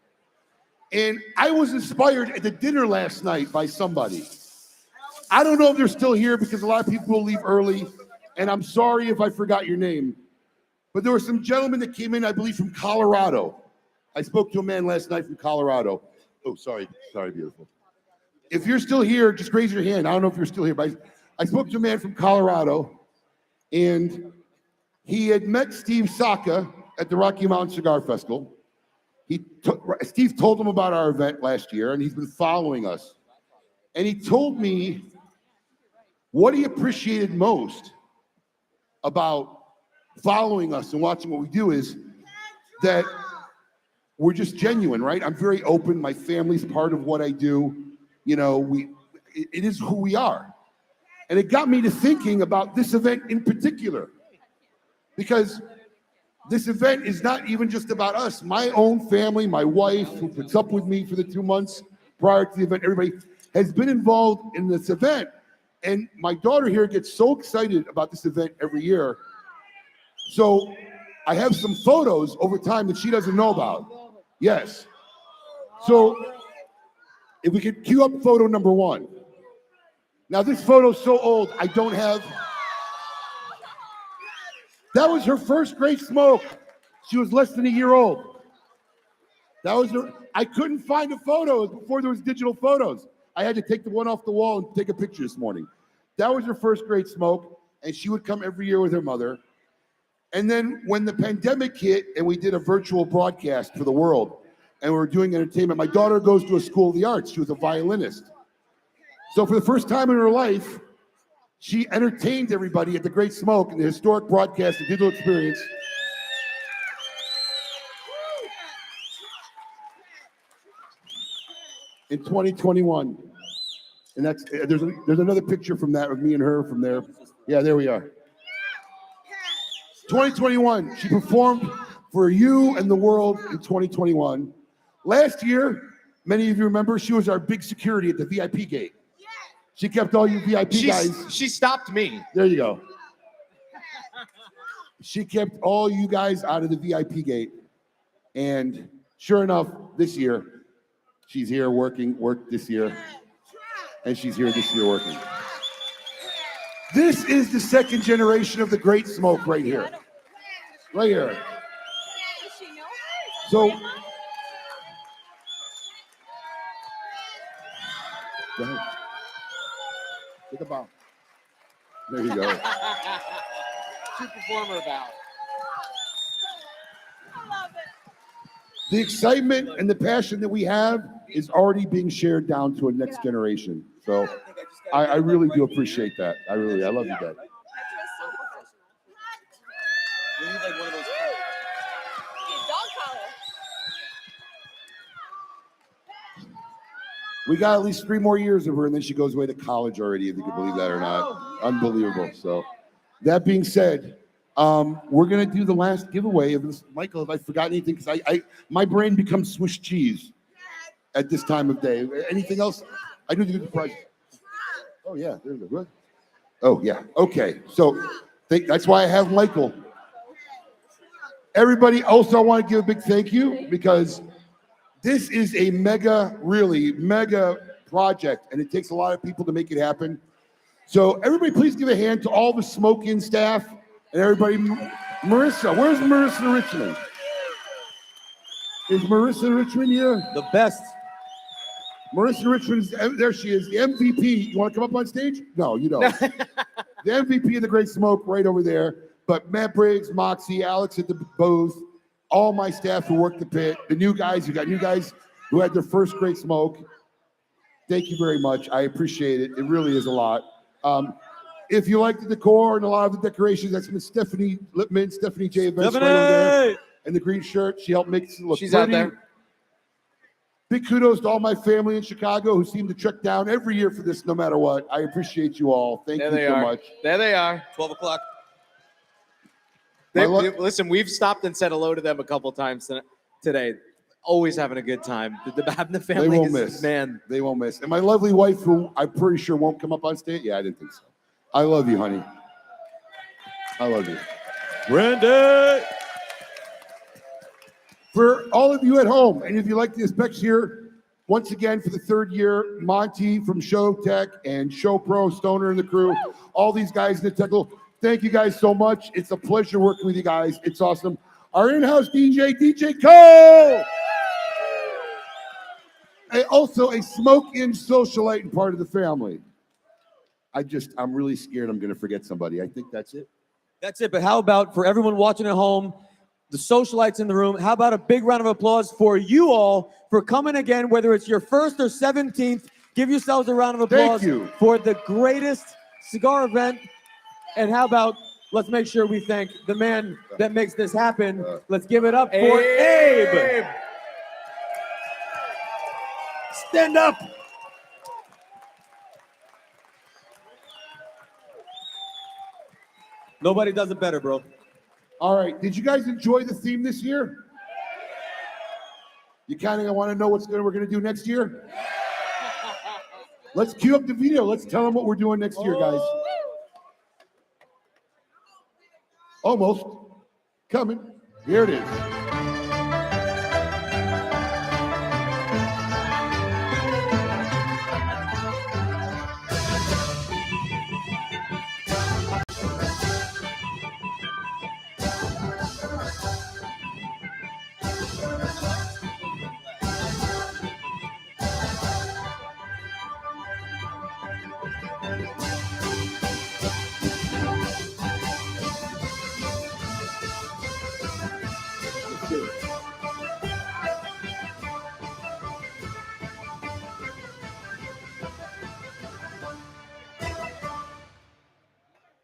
And I was inspired at the dinner last night by somebody. I don't know if they're still here because a lot of people will leave early. And I'm sorry if I forgot your name. But there were some gentlemen that came in, I believe, from Colorado. I spoke to a man last night from Colorado. Oh, sorry, beautiful. If you're still here, just raise your hand. I don't know if you're still here, but I spoke to a man from Colorado, and he had met Steve Saka at the Rocky Mountain Cigar Festival. Steve told him about our event last year, and he's been following us. And he told me what he appreciated most about following us and watching what we do is that we're just genuine, right? I'm very open. My family's part of what I do. You know, it is who we are. And it got me to thinking about this event in particular, because this event is not even just about us. My own family, my wife, who puts up with me for the 2 months prior to the event, everybody has been involved in this event. And my daughter here gets so excited about this event every year. So I have some photos over time that she doesn't know about. Yes. So if we could cue up photo number 1. Now this photo's so old, I don't have. That was her first Great Smoke. She was less than a year old. That was her. I couldn't find the photos before there was digital photos. I had to take the one off the wall and take a picture this morning. That was her first Great Smoke, and she would come every year with her mother. And then when the pandemic hit and we did a virtual broadcast for the world and we were doing entertainment, my daughter goes to a school of the arts. She was a violinist. So for the first time in her life, she entertained everybody at the Great Smoke and the historic broadcast, the digital experience. In 2021. And that's there's another picture from that of me and her from there. Yeah, there we are. 2021, she performed for you and the world in 2021. Last year, many of you remember, she was our big security at the VIP gate. She kept all you VIP guys. She stopped me. There you go. She kept all you guys out of the VIP gate. And sure enough, this year, she's here worked this year. And she's here this year working. This is the second generation of the Great Smoke right here. Right here. So, go ahead. Take a bow. There you go. True performer bow. The excitement and the passion that we have is already being shared down to a next generation. So I really do appreciate that. I love you guys. We got at least 3 more years of her, and then she goes away to college already, if you can believe that or not. Unbelievable. So that being said, we're gonna do the last giveaway of this. Michael, if I forgot anything, because my brain becomes Swiss cheese at this time of day. Anything else? I do the prize. Oh yeah, there we go. Oh yeah. Okay. So that's why I have Michael. Everybody, also I want to give a big thank you because this is a really mega project, and it takes a lot of people to make it happen. So everybody, please give a hand to all the smoke-in staff and everybody. Marissa, where's Marissa Richmond? Is Marissa Richmond here? The best. Marissa Richmond, there she is, the MVP. You want to come up on stage? No, you don't. The MVP of the Great Smoke right over there. But Matt Briggs, Moxie, Alex at the booth, all my staff who work the pit, the new guys, you got new guys who had their first Great Smoke. Thank you very much. I appreciate it. It really is a lot. If you like the decor and a lot of the decorations, that's Miss Stephanie Lipman, Stephanie J. Events right over there. And the green shirt, she helped make it look She's pretty. out there. Big kudos to all my family in Chicago who seem to trek down every year for this no matter what. I appreciate you all. Thank you so much. There they are. 12 o'clock. Listen, we've stopped and said hello to them a couple times today. Always having a good time. Having the family They won't miss. Man. They won't miss. And my lovely wife, who I'm pretty sure won't come up on stage. Yeah, I didn't think so. I love you, honey. I love you. Randy! For all of you at home, and if you like the specs here, once again, for the 3rd year, Monty from Show Tech and Show Pro, Stoner and the crew, all these guys in the technical, thank you guys so much. It's a pleasure working with you guys. It's awesome. Our in-house DJ, DJ Cole! also a smoke-in socialite and part of the family. I'm really scared I'm going to forget somebody. I think that's it. That's it. But how about for everyone watching at home, the socialites in the room, how about a big round of applause for you all for coming again, whether it's your first or 17th. Give yourselves a round of applause for the greatest cigar event. And how about, let's make sure we thank the man that makes this happen. Let's give it up for Abe. Stand up. Nobody does it better, bro. All right. Did you guys enjoy the theme this year? You kind of want to know we're going to do next year? Let's cue up the video. Let's tell them what we're doing next year, guys. Almost. Coming. Here it is.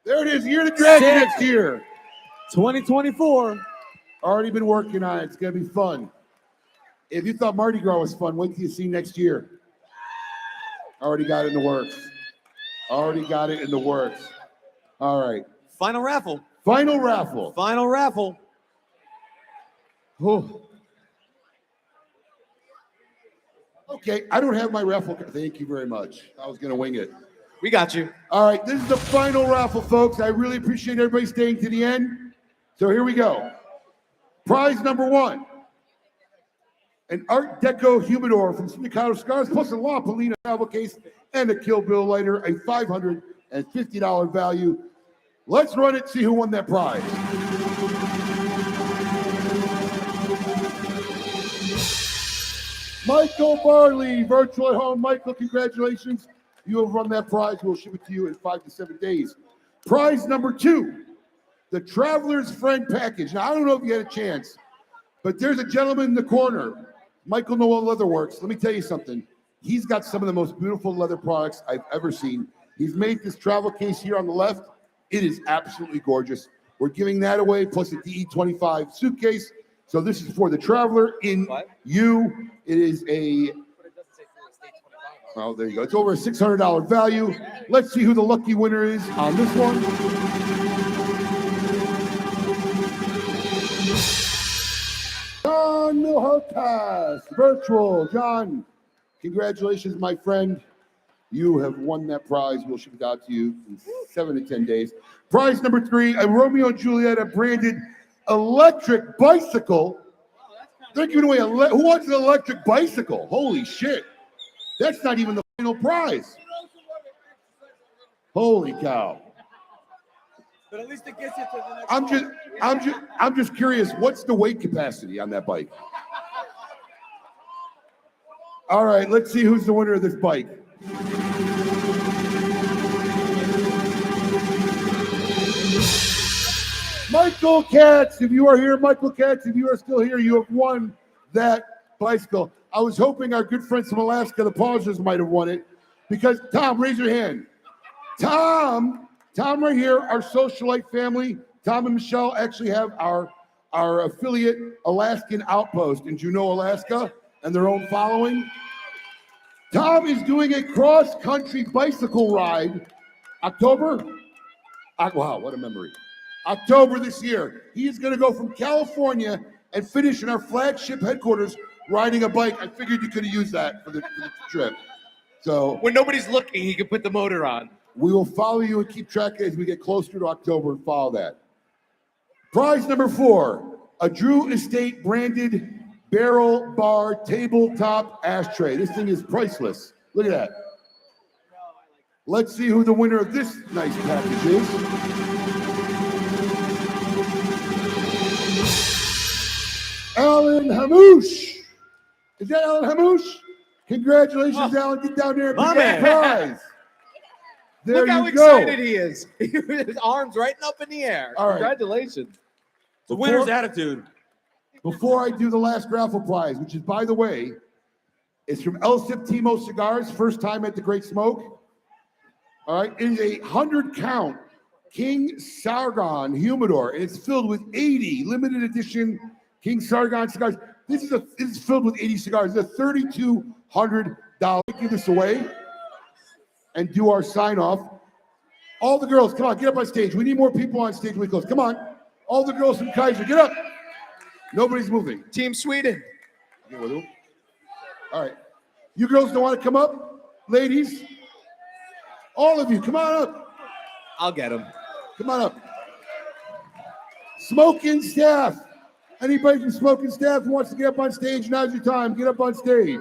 There it is, Year of the Dragon next year. 2024. Already been working on it. It's going to be fun. If you thought Mardi Gras was fun, wait till you see next year. Already got it in the works. Already got it in the works. All right. Final raffle. Final raffle. Final raffle. Oh. Okay, I don't have my raffle. Thank you very much. I was going to wing it. We got you. All right, this is the final raffle, folks. I really appreciate everybody staying to the end. So here we go. Prize number 1. An Art Deco humidor from Mccalla Cigars, plus a La Polina travel case and a Kill Bill lighter, a $550 value. Let's run it, see who won that prize. Michael Barley, virtual at home. Michael, congratulations. You have run that prize. We'll ship it to you in 5 to 7 days. Prize number 2, the Traveler's Friend Package. Now, I don't know if you had a chance, but there's a gentleman in the corner. Michael Noel Leatherworks. Let me tell you something. He's got some of the most beautiful leather products I've ever seen. He's made this travel case here on the left. It is absolutely gorgeous. We're giving that away, plus a DE25 suitcase. So this is for the Traveler in you. It is a... Oh, there you go. It's over a $600 value. Let's see who the lucky winner is on this one. John Milhotas, virtual. John, congratulations, my friend. You have won that prize. We'll ship it out to you in 7 to 10 days. Prize number 3, a Romeo and Julieta branded electric bicycle. They're giving away who wants an electric bicycle? Holy shit. That's not even the final prize. Holy cow. But at least it gets you to the next I'm just curious, what's the weight capacity on that bike? All right, let's see who's the winner of this bike. Michael Katz, if you are here, Michael Katz, if you are still here, you have won that bicycle. I was hoping our good friends from Alaska, the Pausers, might have won it, because Tom, raise your hand. Tom right here, our socialite family, Tom and Michelle actually have our affiliate Alaskan Outpost in Juneau, Alaska, and their own following. Tom is doing a cross-country bicycle ride, October. Wow, what a memory. October this year. He is going to go from California and finish in our flagship headquarters riding a bike. I figured you could have used that for the trip. So when nobody's looking, he can put the motor on. We will follow you and keep track as we get closer to October and follow that. Prize number 4, a Drew Estate branded barrel bar tabletop ashtray. This thing is priceless. Look at that. Let's see who the winner of this nice package is. Alan Hamouche. Is that Alan Hamouche? Congratulations, Alan. Get down there and My pick up the man. prize. There Look how you go. excited he is. His arms right up in the air. All right. Congratulations. The winner's attitude. Before I do the last raffle prize, which is, by the way, it's from El Septimo Cigars, first time at the Great Smoke. All right, it is a 100-count King Sargon humidor, and it's filled with 80 limited edition King Sargon cigars. This is filled with 80 cigars. It's a $3,200. Give this away and do our sign off. All the girls, come on, get up on stage. We need more people on stage when we close. Come on, all the girls from Kaiser, get up. Nobody's moving. Team Sweden. All right, you girls don't want to come up, ladies. All of you, come on up. I'll get him. Come on up. Smoking staff. Anybody from smoking staff who wants to get up on stage, now's your time. Get up on stage.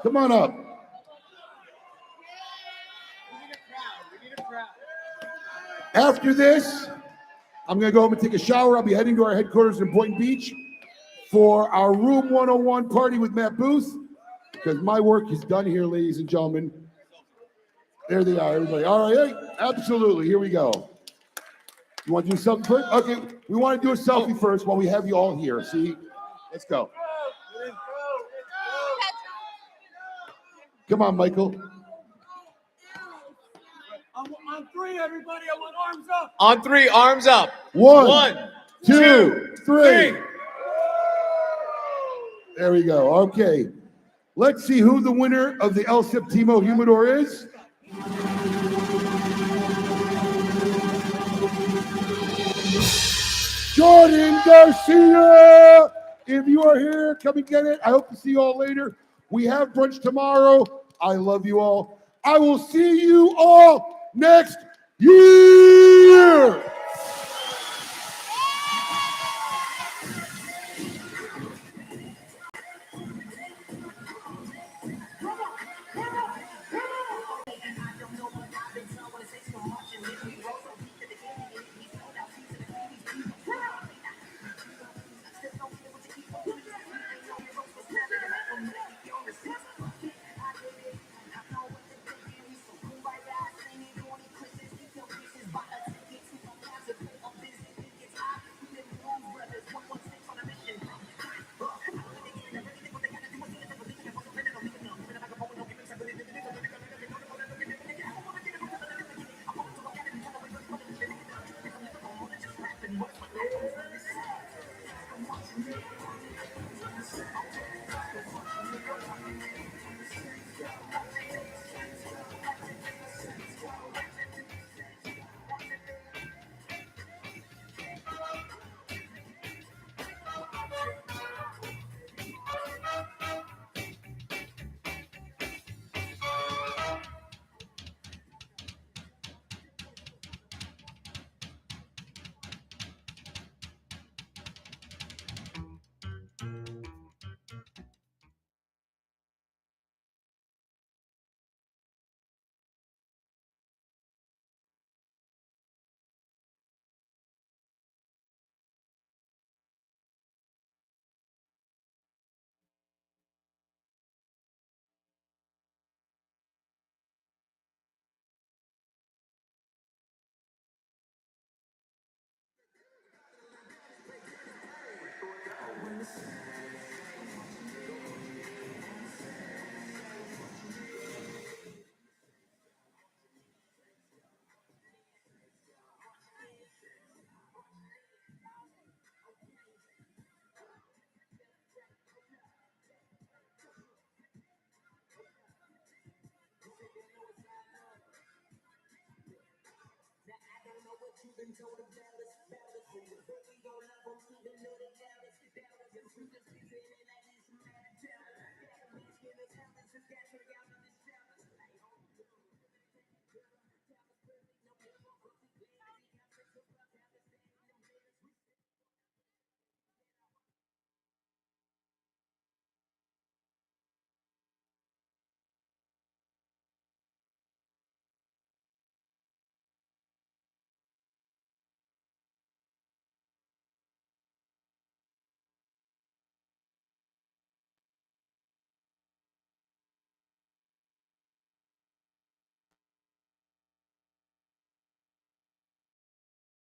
Come on up. After this, I'm going to go home and take a shower. I'll be heading to our headquarters in Boynton Beach for our Room 101 party with Matt Booth, because my work is done here, ladies and gentlemen. There they are, everybody. All right, absolutely. Here we go. You want to do something first? Okay, we want to do a selfie first while we have you all here. See? Let's go. Come on, Michael. On three, everybody. I want arms up. On three, arms up. One, two, three. There we go. Okay. Let's see who the winner of the El Septimo Humidor is. Jordan Garcia. If you are here, come and get it. I hope to see you all later. We have brunch tomorrow. I love you all. I will see you all next year.